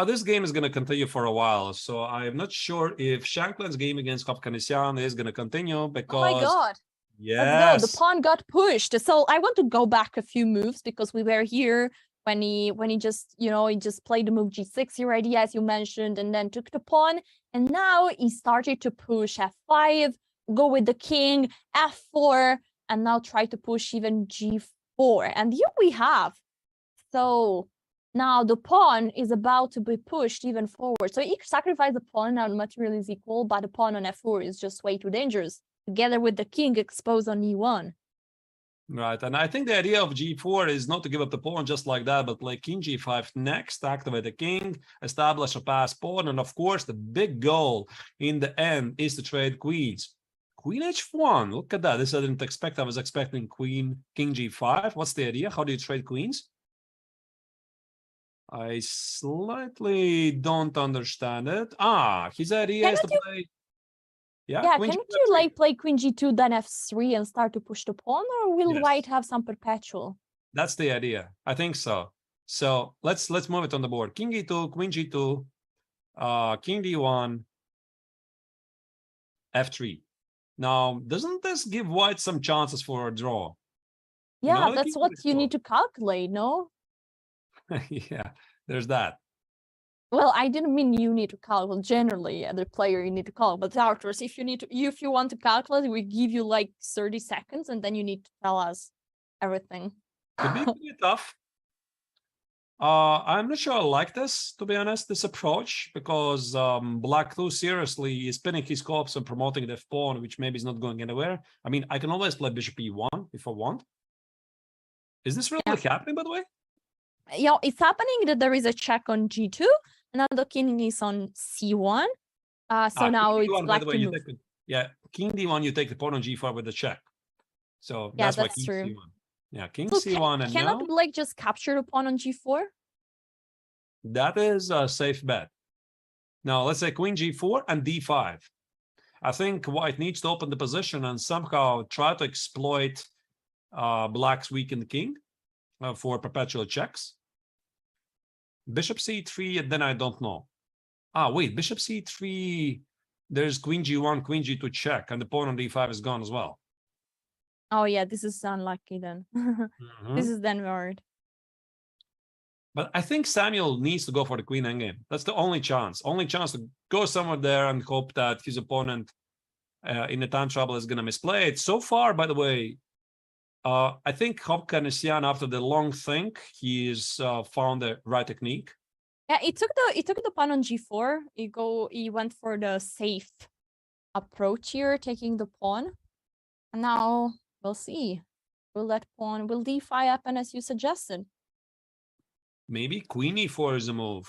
This game is going to continue for a while, so I'm not sure if Shankland's game against Hovhannissian is going to continue because... Oh my god. Yes. The pawn got pushed. So I want to go back a few moves because we were here when he just, he just played the move g6 here already, as you mentioned, and then took the pawn. And now he started to push f5, go with the king, f4, and now try to push even g4. And here we have. So now the pawn is about to be pushed even forward. So he sacrificed the pawn, now the material is equal, but the pawn on f4 is just way too dangerous, together with the king exposed on e1. Right, and I think the idea of g4 is not to give up the pawn just like that, but play king g5 next, activate the king, establish a passed pawn, and of course the big goal in the end is to trade queens. Queen h1, look at that. This I didn't expect. I was expecting king g5. What's the idea? How do you trade queens? I slightly don't understand it. His idea is to play... Yeah, can you play queen g2, then f3 and start to push the pawn, or will white have some perpetual? That's the idea. I think so. So let's move it on the board. King e2, queen g2, king d1, f3. Now, doesn't this give white some chances for a draw? Yeah, that's what you need to calculate, no? Yeah, there's that. Well, I didn't mean you need to calculate. Generally, the player you need to calculate. But Arthurs, if you want to calculate, we give you like 30 seconds, and then you need to tell us everything. Could be pretty tough. I'm not sure I like this, to be honest, this approach, because Black too seriously is pinning his corpse and promoting the f-pawn, which maybe is not going anywhere. I mean, I can always play bishop e1 if I want. Is this really happening, by the way? Yeah, it's happening that there is a check on g2, and now the king is on c1. So now king it's d1, black by the way, to you move. take king d1, you take the pawn on g4 with the check. So Yeah, that's why that's king true. c1. Yeah, king So c1, and cannot now Black just capture the pawn on g4? that is a safe bet. Now let's say queen g4 and d5. I think white needs to open the position and somehow try to exploit Black's weakened king for perpetual checks. Bishop c3, and then I don't know. Wait, bishop c3, there's queen g1, queen g2 check, and the pawn on d5 is gone as well. Oh yeah, this is unlucky then. This is then weird. But I think Samuel needs to go for the queen endgame. That's the only chance. Only chance to go somewhere there and hope that his opponent in the time trouble is going to misplay it. So far, by the way, I think Anish, after the long think, he's found the right technique. Yeah, he took the pawn on g4. He went for the safe approach here, taking the pawn. And now we'll see. Will d5 happen as you suggested? Maybe queen e4 is a move.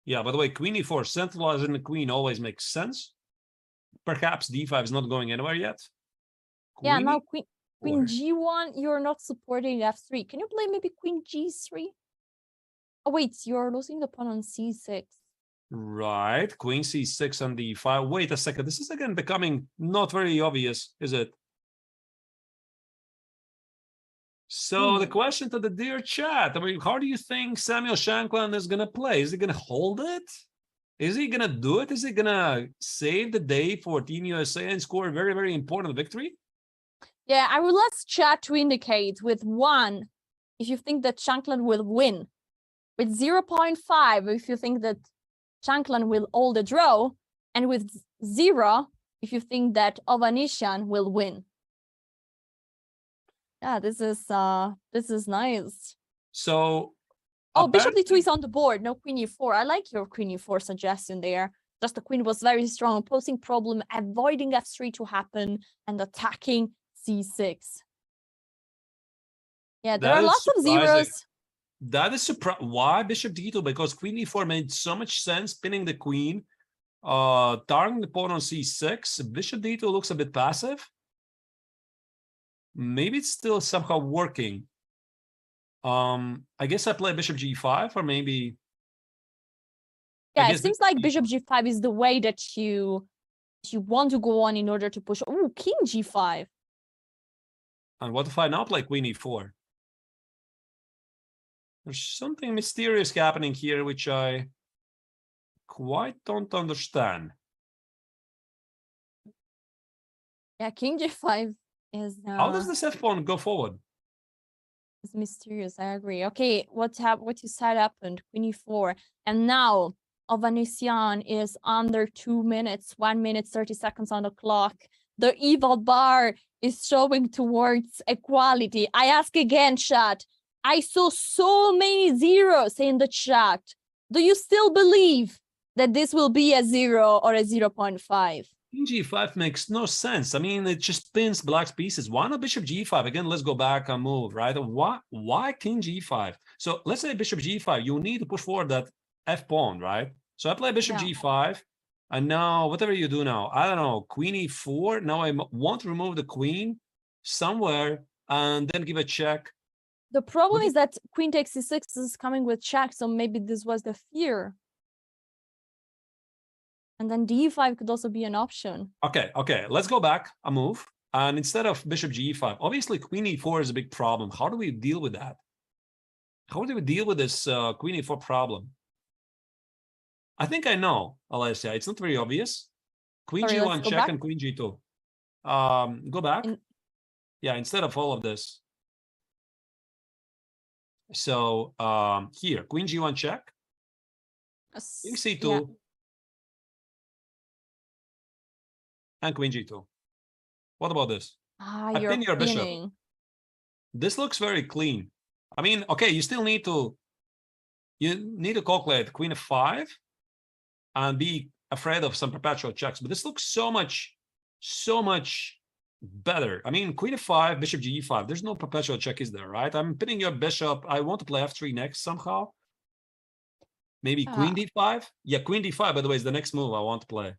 Yeah, by the way, queen e4, centralizing the queen always makes sense. Perhaps d5 is not going anywhere yet. Yeah, now queen g1, you're not supporting f3. Can you play maybe queen g3? Oh wait, you're losing the pawn on c6. Right, queen c6 and d5. Wait a second, this is again becoming not very obvious, is it? So the question to the dear chat, I mean, how do you think Samuel Shankland is going to play? Is he going to hold it? Is he going to do it? Is he going to save the day for Team USA and score a very, very important victory? Yeah, I would like chat to indicate with 1 if you think that Shankland will win, with 0.5 if you think that Shankland will hold the draw, and with 0 if you think that Ovanesyan will win. Yeah, this is nice. So, bishop d2 is on the board. No queen e4. I like your queen e4 suggestion there. Just the queen was very strong, posing problem, avoiding f3 to happen, and attacking c6. Yeah, there are lots of zeros. That is surprising. Why bishop d2? Because queen e4 made so much sense, pinning the queen, targeting the pawn on c6. Bishop d2 looks a bit passive. Maybe it's still somehow working. I guess I play bishop g5, or maybe. Yeah, it seems like bishop g5 is the way that you want to go on in order to push. Oh, king g5. And what if I now play queen e4? There's something mysterious happening here, which I quite don't understand. Yeah, king g5 is. How does this f-pawn go forward? It's mysterious. I agree. Okay, what you said happened. Queen e4, and now Ovanesyan is under 2 minutes. 1 minute 30 seconds on the clock. The evil bar is showing towards equality. I ask again, chat. I saw so many zeros in the chat. Do you still believe that this will be a 0 or a 0.5? King g5 makes no sense. I mean, it just pins Black's pieces. Why not bishop g5? Again, let's go back and move, right? Why king g5? So let's say bishop g5. You need to push forward that f-pawn, right? So I play bishop g5. And now, whatever you do now, I don't know, queen e4. Now I want to remove the queen somewhere and then give a check. The problem is that queen takes c6 is coming with check, so maybe this was the fear. And then d5 could also be an option. Okay, let's go back a move. And instead of bishop g5, obviously queen e4 is a big problem. How do we deal with that? How do we deal with this queen e4 problem? I think I know, Alessia. It's not very obvious. Queen g1 check back. And queen g2. Go back. Yeah, instead of all of this. So here, queen g1 check. King c2. Yeah. And queen g2. What about this? I pin your bishop. This looks very clean. I mean, okay, you still need to you need to calculate queen f5 and be afraid of some perpetual checks. But this looks so much better. I mean, queen f5, bishop g5. There's no perpetual check, is there, right? I'm pinning your bishop. I want to play f3 next somehow. Maybe queen d5. Yeah, queen d5, by the way, is the next move I want to play.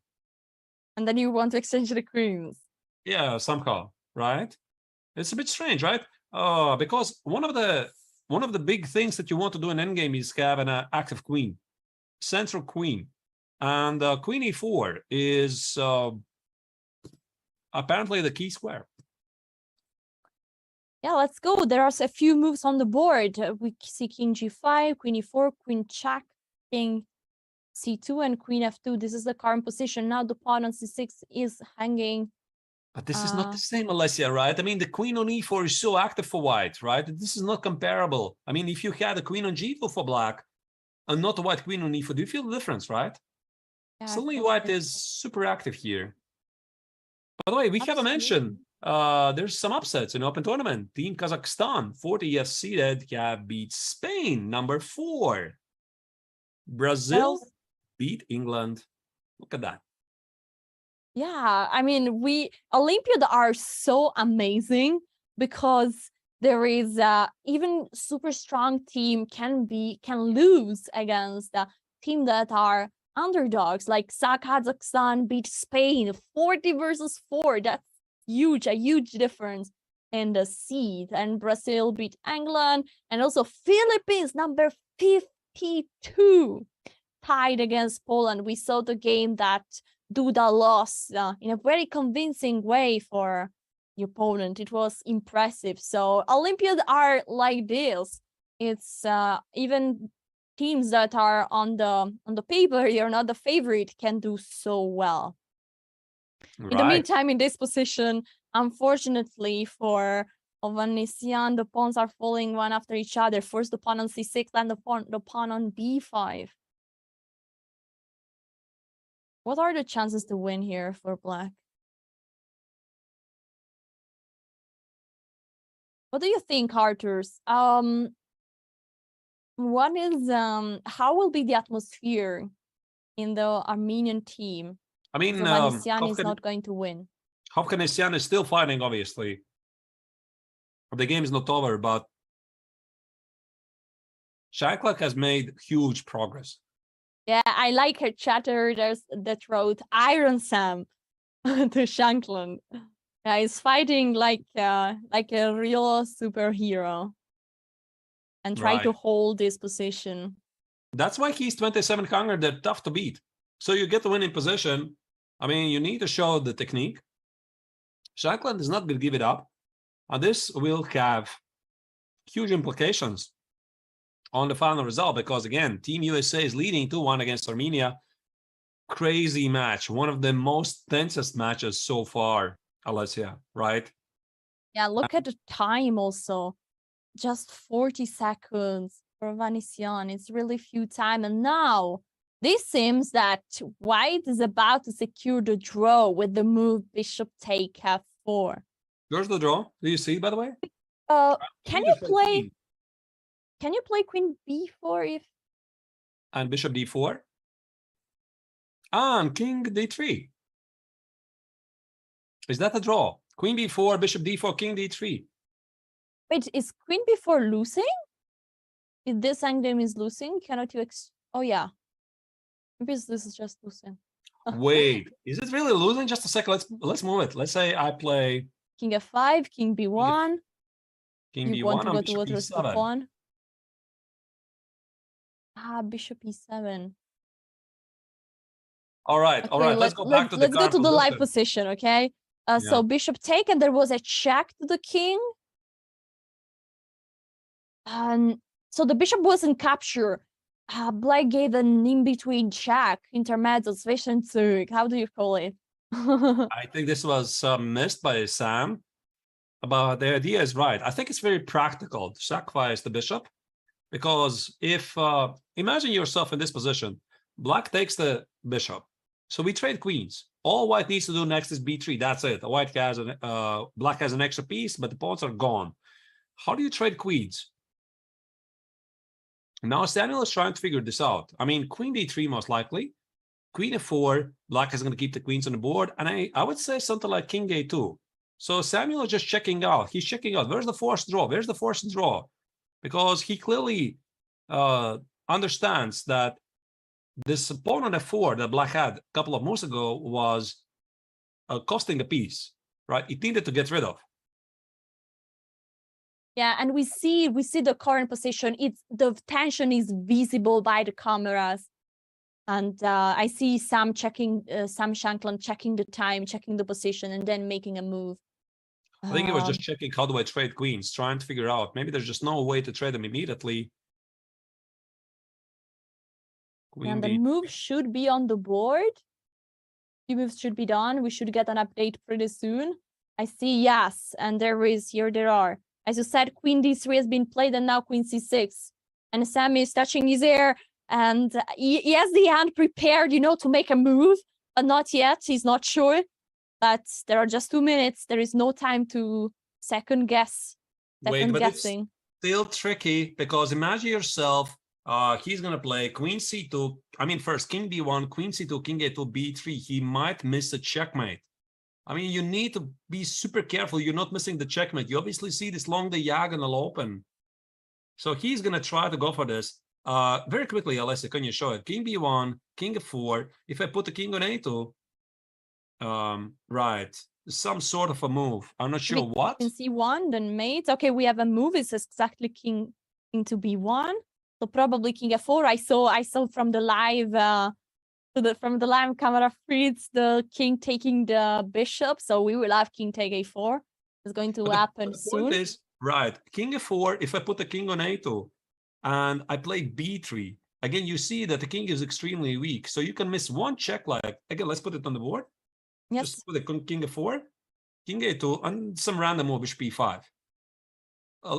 And then you want to exchange the queens. Yeah, somehow, right? It's a bit strange, right? Because one of the big things that you want to do in endgame is have an active queen, central queen, and queen e4 is apparently the key square. Yeah, let's go. There are a few moves on the board. We see king g5, queen e4, queen check, king c2, and queen f2. This is the current position. Now the pawn on c6 is hanging. But this is not the same, Alessia, right? I mean, the queen on e4 is so active for white, right? This is not comparable. I mean, if you had a queen on g4 for black and not a white queen on e4, do you feel the difference, right? Yeah, suddenly white is super active here. By the way, we haven't mentioned there's some upsets in open tournament. Team Kazakhstan, 40th seeded, have beat Spain, number 4. Brazil beat England. Look at that. Yeah, I mean, Olympiad are so amazing because there is even super strong team can lose against a team that are underdogs. Like Kazakhstan beat Spain 40 versus 4. That's huge, a huge difference in the seed. And Brazil beat England, and also Philippines number 52 tied against Poland. We saw the game that Duda lost in a very convincing way for the opponent. It was impressive. So Olympiad are like this. It's even teams that are on the paper, you're not the favorite, can do so well. Right. In the meantime, in this position, unfortunately for Ovanesian, the pawns are falling one after each other. First the pawn on c6, then the pawn on b5. What are the chances to win here for black? What do you think, Arturs? One is how will be the atmosphere in the Armenian team? I mean, Ovanesian is not going to win. Ovanesian is still fighting, obviously. The game is not over, but Shaklak has made huge progress. Yeah, I like her chatter. There's that wrote Iron Sam to Shankland. Yeah, he's fighting like a real superhero and try to hold this position. That's why he's 2700. They're tough to beat. So you get the winning position. I mean, you need to show the technique. Shankland is not going to give it up. And this will have huge implications on the final result, because again, Team USA is leading 2-1 against Armenia. Crazy match, one of the most tensest matches so far, Alessia, right? Yeah, look at the time also. Just 40 seconds for Ovanesian. It's really few time. And now this seems that white is about to secure the draw with the move bishop take f4. Where's the draw? Do you see, by the way? Can you play queen b4 if... And bishop d4? And king d3. Is that a draw? Queen b4, bishop d4, king d3. Wait, is queen b4 losing? If this endgame is losing, cannot you oh yeah. Maybe this is just losing. Wait, is it really losing? Just a second, let's move it. Let's say I play king f5, king b1. King you b1 want to go and bishop towards the e7. pawn. Bishop e7. All right, let's go back to the let's go to the live position, okay? So bishop take, and there was a check to the king. And so the bishop wasn't captured. Black gave an in-between check, intermezzo, Zwischenzug. How do you call it? I think this was missed by Sam, but the idea is right. I think it's very practical to sacrifice the bishop, because if imagine yourself in this position, black takes the bishop, so we trade queens. All white needs to do next is b3. That's it. White has black has an extra piece, but the pawns are gone. How do you trade queens? Now Samuel is trying to figure this out. I mean, queen d3 most likely. Queen f4, black is going to keep the queens on the board. And I would say something like king a2. So Samuel is just checking out. He's checking out. Where's the forced draw? Where's the forced draw? Because he clearly understands that this pawn on f4 that black had a couple of moves ago was costing a piece, right? It needed to get rid of. Yeah, and we see the current position. The tension is visible by the cameras. And I see Sam Shankland checking the time, checking the position, and then making a move. I think he was just checking, how do I trade queens, trying to figure out. Maybe there's just no way to trade them immediately. And the move should be on the board. Few moves should be done. We should get an update pretty soon. I see, yes, and there are. As you said, queen d3 has been played, and now queen c6. And Sam is touching his hair, and he has the hand prepared, to make a move, but not yet. He's not sure. But there are just 2 minutes. There is no time to second guessing. It's still tricky, because imagine yourself, he's going to play queen c2. I mean, first, king d1, queen c2, king a2, b3. He might miss a checkmate. I mean, you need to be super careful. You're not missing the checkmate. You obviously see this long diagonal open. So he's going to try to go for this. Very quickly, Alessia, can you show it? King b1, king f4. If I put the king on a2, right, some sort of a move. I'm not sure what. King c1, then mate. Okay, we have a move. It's exactly king into b1. So probably king f4. I saw from the live from the live camera feeds the king taking the bishop. So we will have king take a4. It's going to happen soon. Point is, right, king f4. If I put the king on a2 and I play b3, again, you see that the king is extremely weak. So you can miss one check. Like, again, let's put it on the board. Yes. Just put the king f4, king a2, and some random move, bishop b5.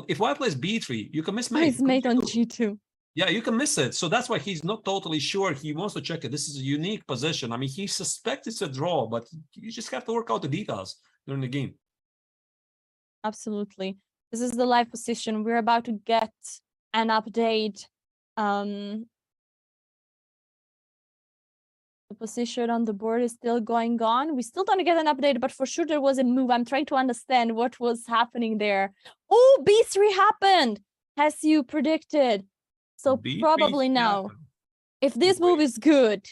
If white plays b3, you can miss mate. Nice mate on g2. Yeah, you can miss it. So that's why he's not totally sure. He wants to check it. This is a unique position. I mean, he suspects it's a draw, but you just have to work out the details during the game. Absolutely. This is the live position. We're about to get an update. The position on the board is still going on. We still don't get an update, but for sure there was a move. I'm trying to understand what was happening there. Oh, b3 happened, as you predicted. So B3 probably now, if this move is good,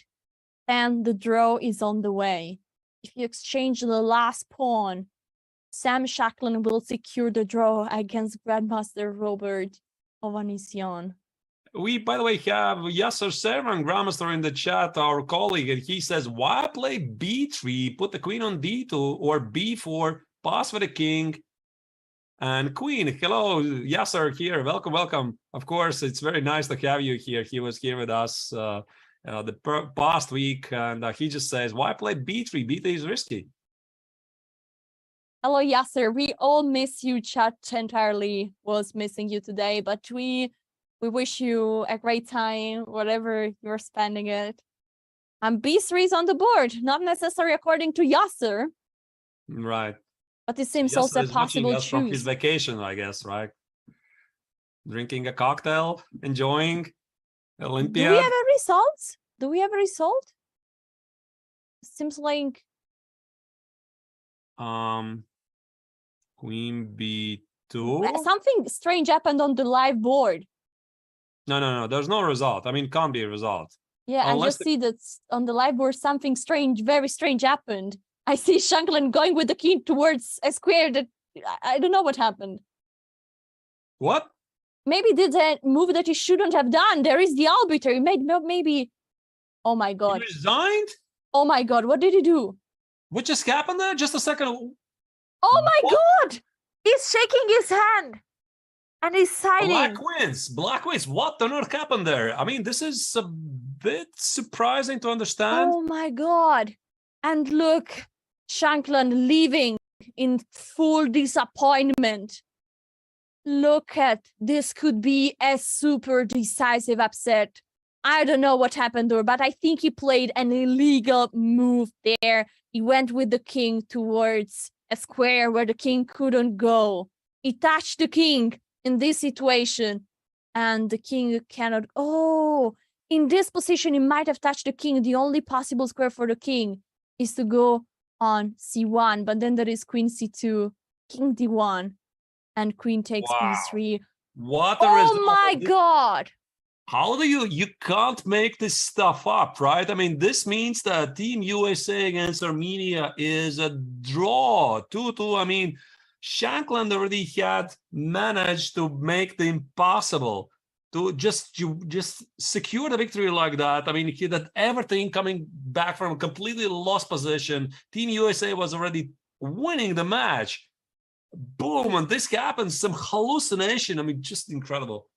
then the draw is on the way. If you exchange the last pawn, Sam Shankland will secure the draw against Grandmaster Robert Ovanesyan. We, by the way, have Yasser Servan, Grandmaster, in the chat, our colleague, and he says, why play b3, put the queen on d2, or b4, pass for the king, and queen. Hello, Yasser here. Welcome, welcome. Of course, it's very nice to have you here. He was here with us the past week, and he just says, why play b3? b3 is risky. Hello, Yasser. We all miss you. Chat entirely was missing you today, but we wish you a great time, whatever you're spending it. And b3 is on the board, not necessary according to Yasser. Right. But it seems also a possible choice. From his vacation, I guess, right? Drinking a cocktail, enjoying Olympiad. Do we have a result? Do we have a result? Seems like Queen b2. Something strange happened on the live board. No. There's no result. I mean, can't be a result. Yeah, I just see that on the live board something strange, very strange happened. I see Shankland going with the king towards a square that I don't know what happened. What? Maybe did a move that he shouldn't have done. There is the arbiter. He made maybe. Oh my God. He resigned? Oh my God. What did he do? What just happened there? Just a second. Oh my God. He's shaking his hand. And he's signing. Black wins. What on earth happened there? I mean, this is a bit surprising to understand. Oh my God. And look, Shankland leaving in full disappointment. Look at this, could be a super decisive upset. I don't know what happened there, but I think he played an illegal move there. He went with the king towards a square where the king couldn't go. He touched the king in this situation. and the king cannot. Oh, in this position, he might have touched the king. The only possible square for the king is to go on c1, but then there is queen c2, king d1, and queen takes b3. What a Oh result. my God. How do you can't make this stuff up, right? I mean, this means that Team USA against Armenia is a draw, 2-2. I mean, Shankland already had managed to make the impossible, to just secure the victory like that. I mean, he had everything coming back from a completely lost position. Team USA was already winning the match. Boom, and this happens, some hallucination. I mean, just incredible.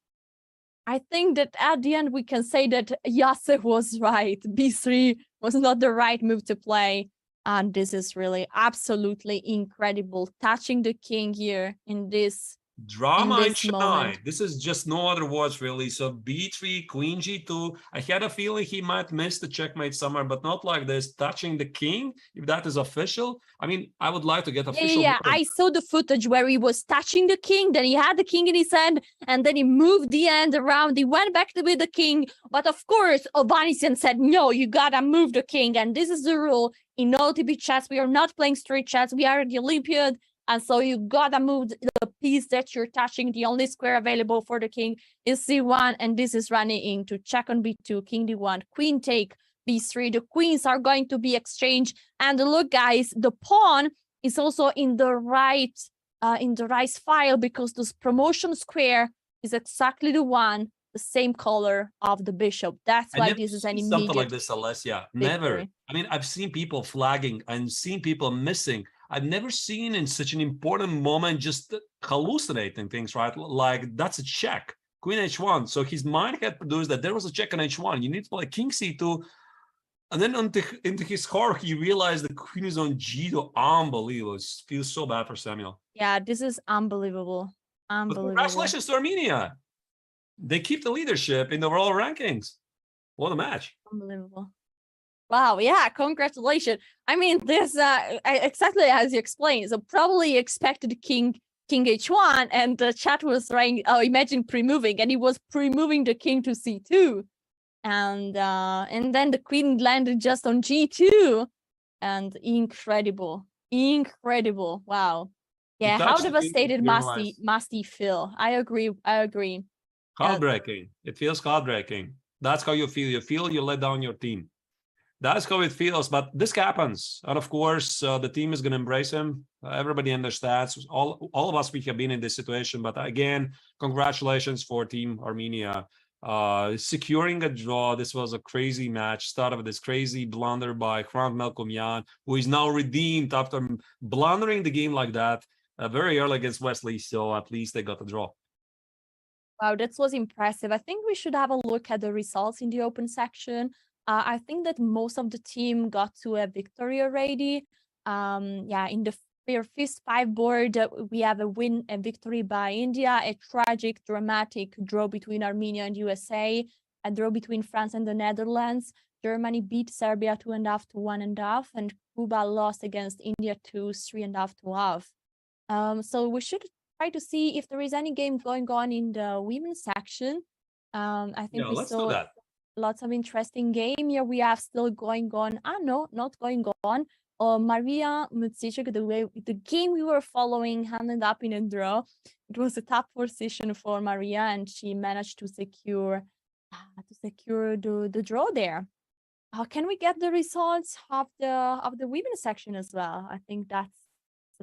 I think that at the end we can say that Yase was right. B3 was not the right move to play. And this is really absolutely incredible. Touching the king here in this drama in Chennai. Moment. This is just no other words, really. So b3, queen g2. I had a feeling he might miss the checkmate somewhere, but not like this. Touching the king, if that is official. I mean, I would like to get official. Yeah, I saw the footage where he was touching the king, then he had the king in his hand, and then he moved the hand around. He went back with the king. But of course, Ovanisian said, no, you gotta move the king. And this is the rule. In OTP chess, we are not playing street chess. We are at the Olympiad. And so you gotta move the piece that you're touching. The only square available for the king is c1, and this is running into check on b2, king d1, queen take b3. The queens are going to be exchanged. And look, guys, the pawn is also in the right file, because this promotion square is exactly the one, the same color of the bishop. That's why this is an immediate something like this, Alessia. Never. I mean, I've seen people flagging and seen people missing. I've never seen in such an important moment just hallucinating things, right? Like, that's a check. Queen h1. So his mind had produced that there was a check on h1. You need to play king c2. And then into his heart, he realized the queen is on g2. Unbelievable. It feels so bad for Samuel. Yeah, this is unbelievable. Unbelievable. But congratulations to Armenia. They keep the leadership in the world rankings. What a match. Unbelievable. Wow, yeah, congratulations. I mean, this exactly as you explained. So probably expected king h1, and the chat was writing, oh, imagine pre-moving, and he was pre-moving the king to c2. And then the queen landed just on g2. And incredible. Wow. Yeah, how devastated must he feel? I agree. Heartbreaking. It feels heartbreaking. That's how you feel. You feel you let down your team. That's how it feels, but this happens. And of course, the team is going to embrace him. Everybody understands. All of us, we have been in this situation. But again, congratulations for Team Armenia. Securing a draw. This was a crazy match. Started with this crazy blunder by Hrant Melkomyan, who is now redeemed after blundering the game like that very early against Wesley. So at least they got the draw. Wow, that was impressive. I think we should have a look at the results in the open section. I think that most of the team got to a victory already. Yeah, in the first 5 board, we have a victory by India, a tragic, dramatic draw between Armenia and USA, a draw between France and the Netherlands. Germany beat Serbia 2.5 to 1.5, and Cuba lost against India 3.5 to 0.5. So we should try to see if there is any game going on in the women's section. I think we saw that. Lots of interesting game here. We have still going on. No, not going on. Maria Mutsichuk, the game we were following ended up in a draw. It was a top position for Maria, and she managed to secure the draw there. Can we get the results of the women's section as well? I think that's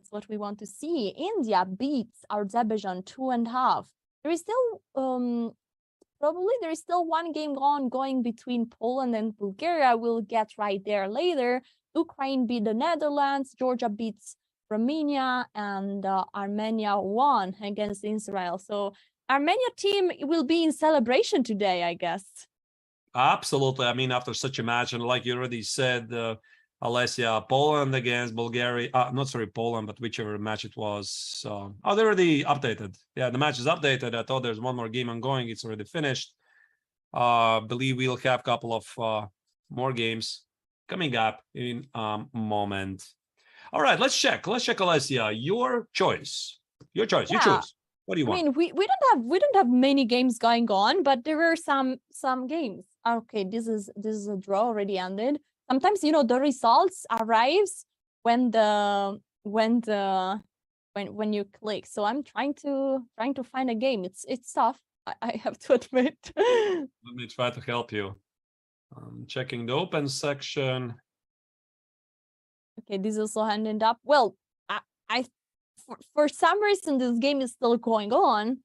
what we want to see. India beats Azerbaijan 2.5. There is still probably there is still one game going between Poland and Bulgaria. We'll get right there later. Ukraine beat the Netherlands. Georgia beats Armenia, and Armenia won against Israel. So Armenia team will be in celebration today, I guess. Absolutely. I mean, after such a match, and like you already said, Alessia, Poland against Bulgaria. Not sorry, Poland, but whichever match it was. They're already updated. Yeah, the match is updated. I thought there's one more game ongoing. It's already finished. Believe we'll have a couple of more games coming up in a moment. All right, let's check. Alessia, your choice. You choose. What do you want? I mean, we don't have many games going on, but there were some games. Okay, this is a draw already ended. Sometimes the results arrives when you click. So I'm trying to find a game. It's tough. I have to admit. Let me try to help you. Checking the open section. Okay, this also ended up. Well, for some reason this game is still going on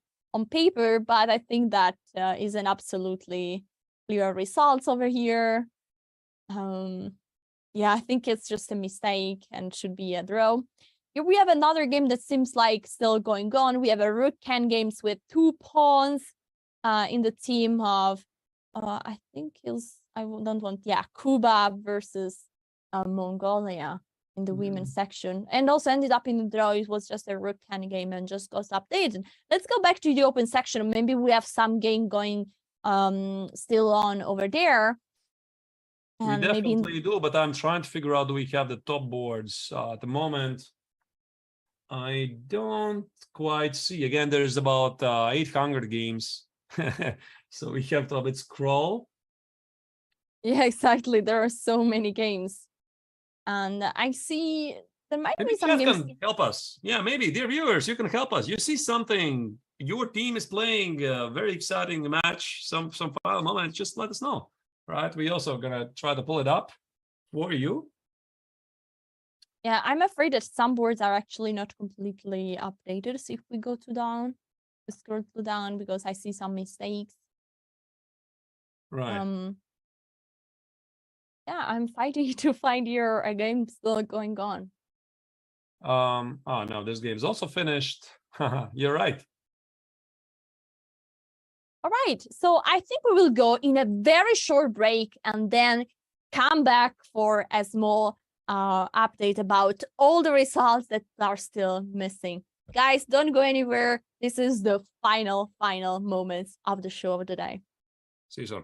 paper, but I think that is an absolutely clear results over here. Yeah, I think it's just a mistake and should be a draw. Here we have another game that seems like still going on. We have a rook can games with 2 pawns in the team of I think Cuba versus Mongolia in the women's section, and also ended up in the draw. It was just a rook can game and just got updated. Let's go back to the open section. Maybe we have some game going still on over there. And we definitely maybe do, but I'm trying to figure out, do we have the top boards at the moment? I don't quite see. Again, there's about 800 games. So we have to a bit scroll. Yeah, exactly. There are so many games. And I see there might Maybe be some Chess games. can help us. Yeah, maybe, dear viewers, you can help us. You see something, your team is playing a very exciting match, some final moment, just let us know. Right? We also gonna try to pull it up for you. Yeah, I'm afraid that some boards are actually not completely updated. So if we go to scroll to down, because I see some mistakes. Right. Yeah, I'm fighting to find here a game still going on. Oh no, this game is also finished. You're right. All right, so I think we will go in a very short break and then come back for a small update about all the results that are still missing. Guys, don't go anywhere. This is the final moments of the show of the day. See you soon.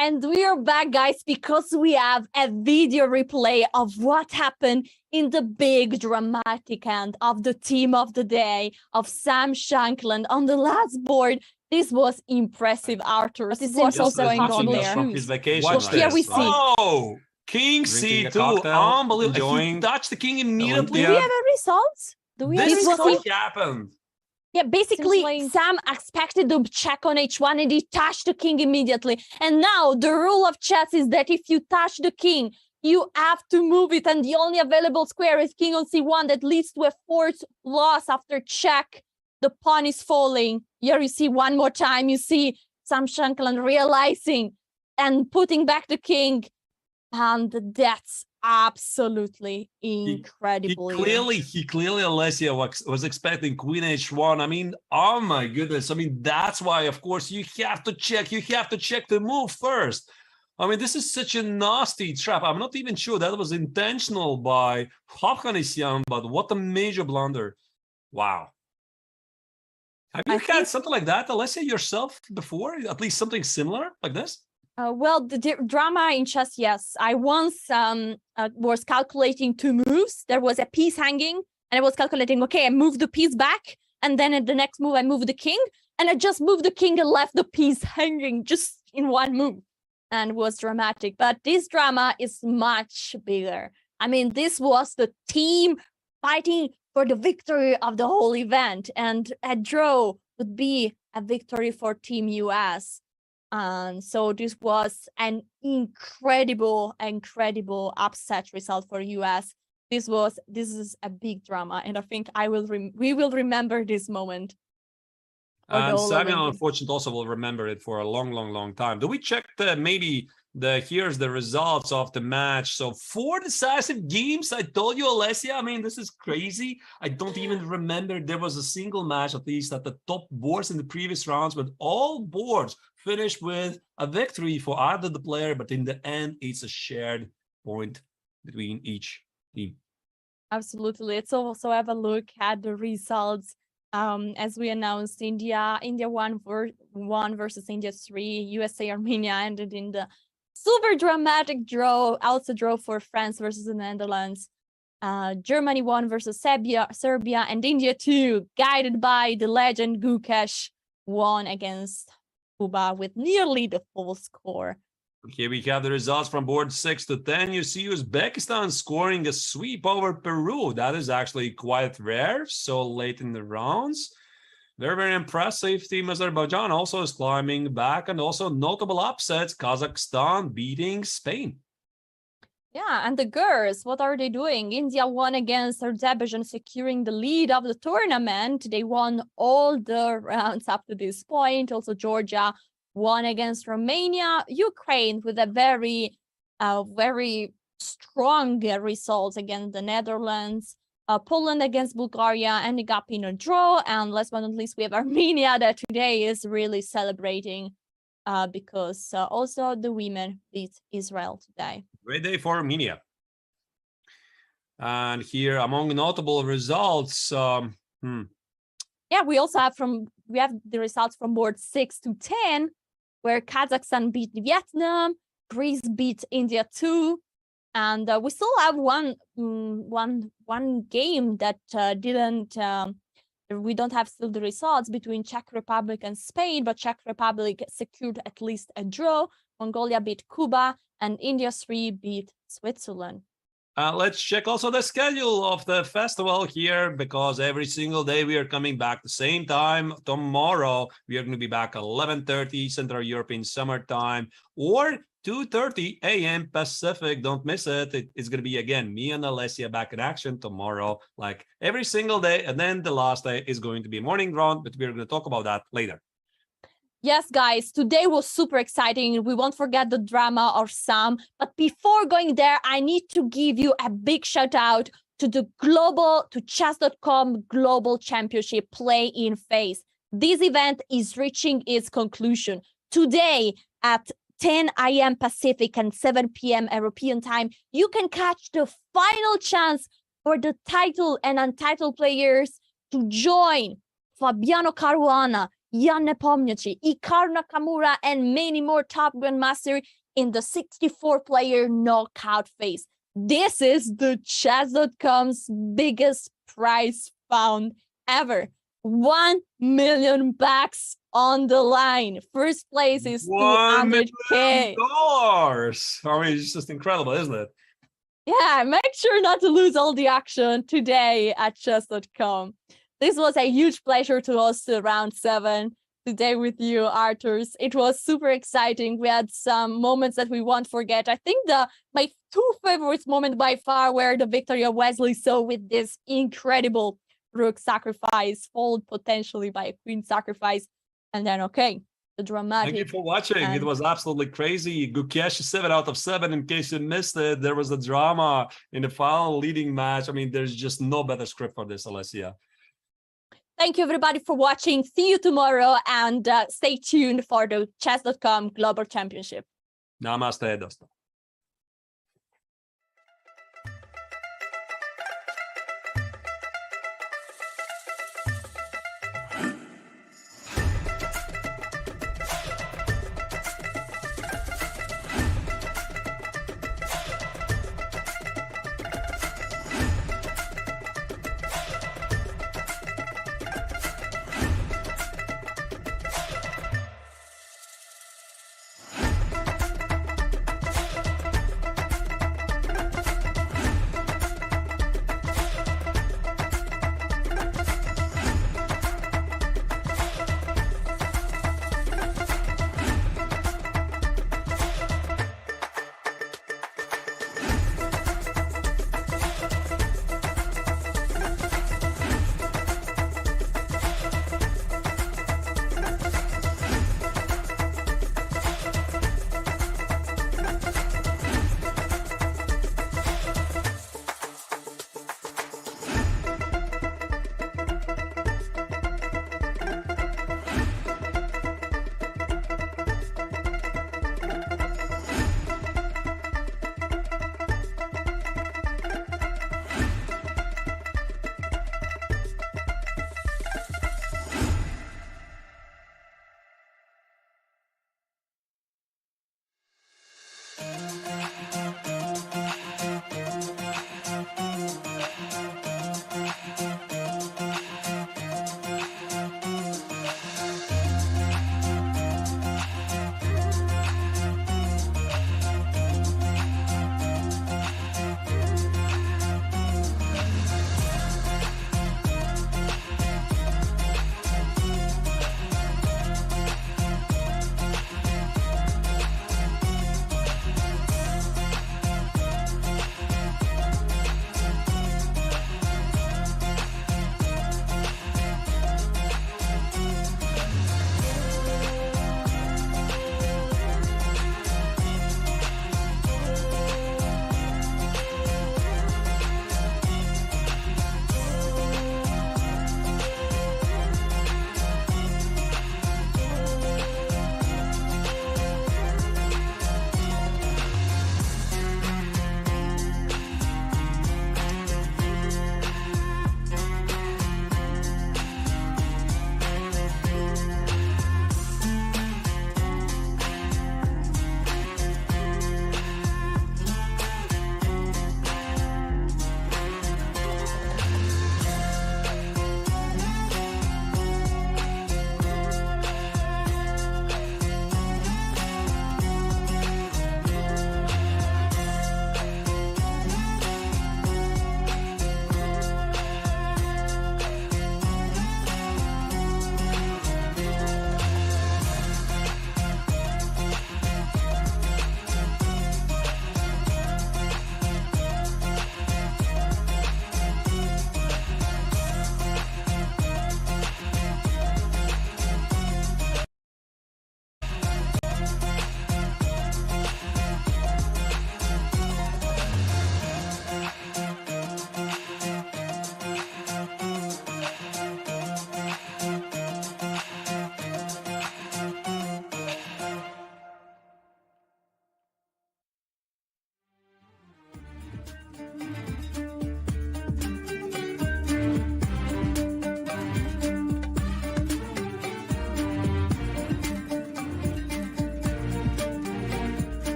And we are back, guys, because we have a video replay of what happened in the big dramatic end of the team of the day of Sam Shankland on the last board. This was impressive, Arthur. This was also going on there. His vacation. Well, here we see. Oh, King C2, unbelievable. He touched the king immediately. Do we have a result? This is what happened. Yeah, basically, Sam expected the check on h1 and he touched the king immediately. And now the rule of chess is that if you touch the king, you have to move it. And the only available square is king on c1 that leads to a fourth loss after check. The pawn is falling. Here you see one more time, you see Sam Shankland realizing and putting back the king. And that's absolutely incredible. He clearly, Alessia was expecting queen h1. I mean, oh my goodness. I mean, that's why, of course, you have to check. You have to check the move first. I mean, this is such a nasty trap. I'm not even sure that was intentional by Hovhannisyan, but what a major blunder. Wow. Have you had something like that, Alessia, yourself before? At least something similar like this? Well, the drama in chess, yes. I once was calculating two moves. There was a piece hanging, and I was calculating, okay, I moved the piece back, and then at the next move, I moved the king, and I just moved the king and left the piece hanging just in one move, and it was dramatic. But this drama is much bigger. I mean, this was the team fighting for the victory of the whole event, and a draw would be a victory for Team US. And so this was an incredible upset result for US. This is a big drama, and I think we will remember this moment. And Samuel, unfortunately, also will remember it for a long time. Do we check here's the results of the match? So 4 decisive games. I told you, Alessia. I mean, this is crazy. I don't even remember there was a single match, at least at the top boards in the previous rounds, but all boards finished with a victory for either the player, but in the end, it's a shared point between each team. Absolutely. Let's also have a look at the results. As we announced, India won versus India 3. USA Armenia ended in the super dramatic draw, also draw for France versus the Netherlands. Germany won versus Serbia, and India 2, guided by the legend Gukesh, won against Cuba with nearly the full score. Here we have the results from board 6 to 10. You see Uzbekistan scoring a sweep over Peru. That is actually quite rare so late in the rounds. Very impressive. Team Azerbaijan also is climbing back, and also notable upsets. Kazakhstan beating Spain. Yeah, and the girls, what are they doing? India won against Azerbaijan, securing the lead of the tournament. They won all the rounds up to this point. Also, Georgia won against Romania. Ukraine with a very strong results against the Netherlands. Poland against Bulgaria ending up in a draw. And last but not least, we have Armenia that today is really celebrating because also the women beat Israel today. Great day for Armenia. And here, among notable results, yeah, we also have the results from board 6 to 10, where Kazakhstan beat Vietnam, Greece beat India 2, and we still have one game that we don't have still the results between Czech Republic and Spain, but Czech Republic secured at least a draw. Mongolia beat Cuba, and India 3 beat Switzerland. Let's check also the schedule of the festival here, because every single day we are coming back the same time. Tomorrow, we are going to be back 11:30 Central European Summer Time or 2:30 a.m. Pacific. Don't miss it. It's going to be, again, me and Alessia back in action tomorrow, like every single day. And then the last day is going to be morning round, but we're going to talk about that later. Yes, guys, today was super exciting. We won't forget the drama of Sam. But before going there, I need to give you a big shout out to chess.com Global Championship play-in phase. This event is reaching its conclusion. Today at 10 a.m. Pacific and 7 p.m. European time, you can catch the final chance for the title and untitled players to join Fabiano Caruana, Jan Nepomniachtchi, Hikaru Nakamura, and many more top grandmasters in the 64-player knockout phase. This is the Chess.com's biggest prize found ever. $1 million on the line. First place is $1 $200K. million. I mean, it's just incredible, isn't it? Yeah, make sure not to lose all the action today at chess.com. This was a huge pleasure to host the round 7 today with you, Arthur. It was super exciting. We had some moments that we won't forget. I think my 2 favorite moments by far were the victory of Wesley So with this incredible rook sacrifice, followed potentially by a queen sacrifice, and then the dramatic. Thank you for watching. It was absolutely crazy. Gukesh 7 out of 7. In case you missed it, there was a drama in the final leading match. I mean, there's just no better script for this, Alessia. Thank you, everybody, for watching. See you tomorrow, and stay tuned for the Chess.com Global Championship. Namaste, Dosta.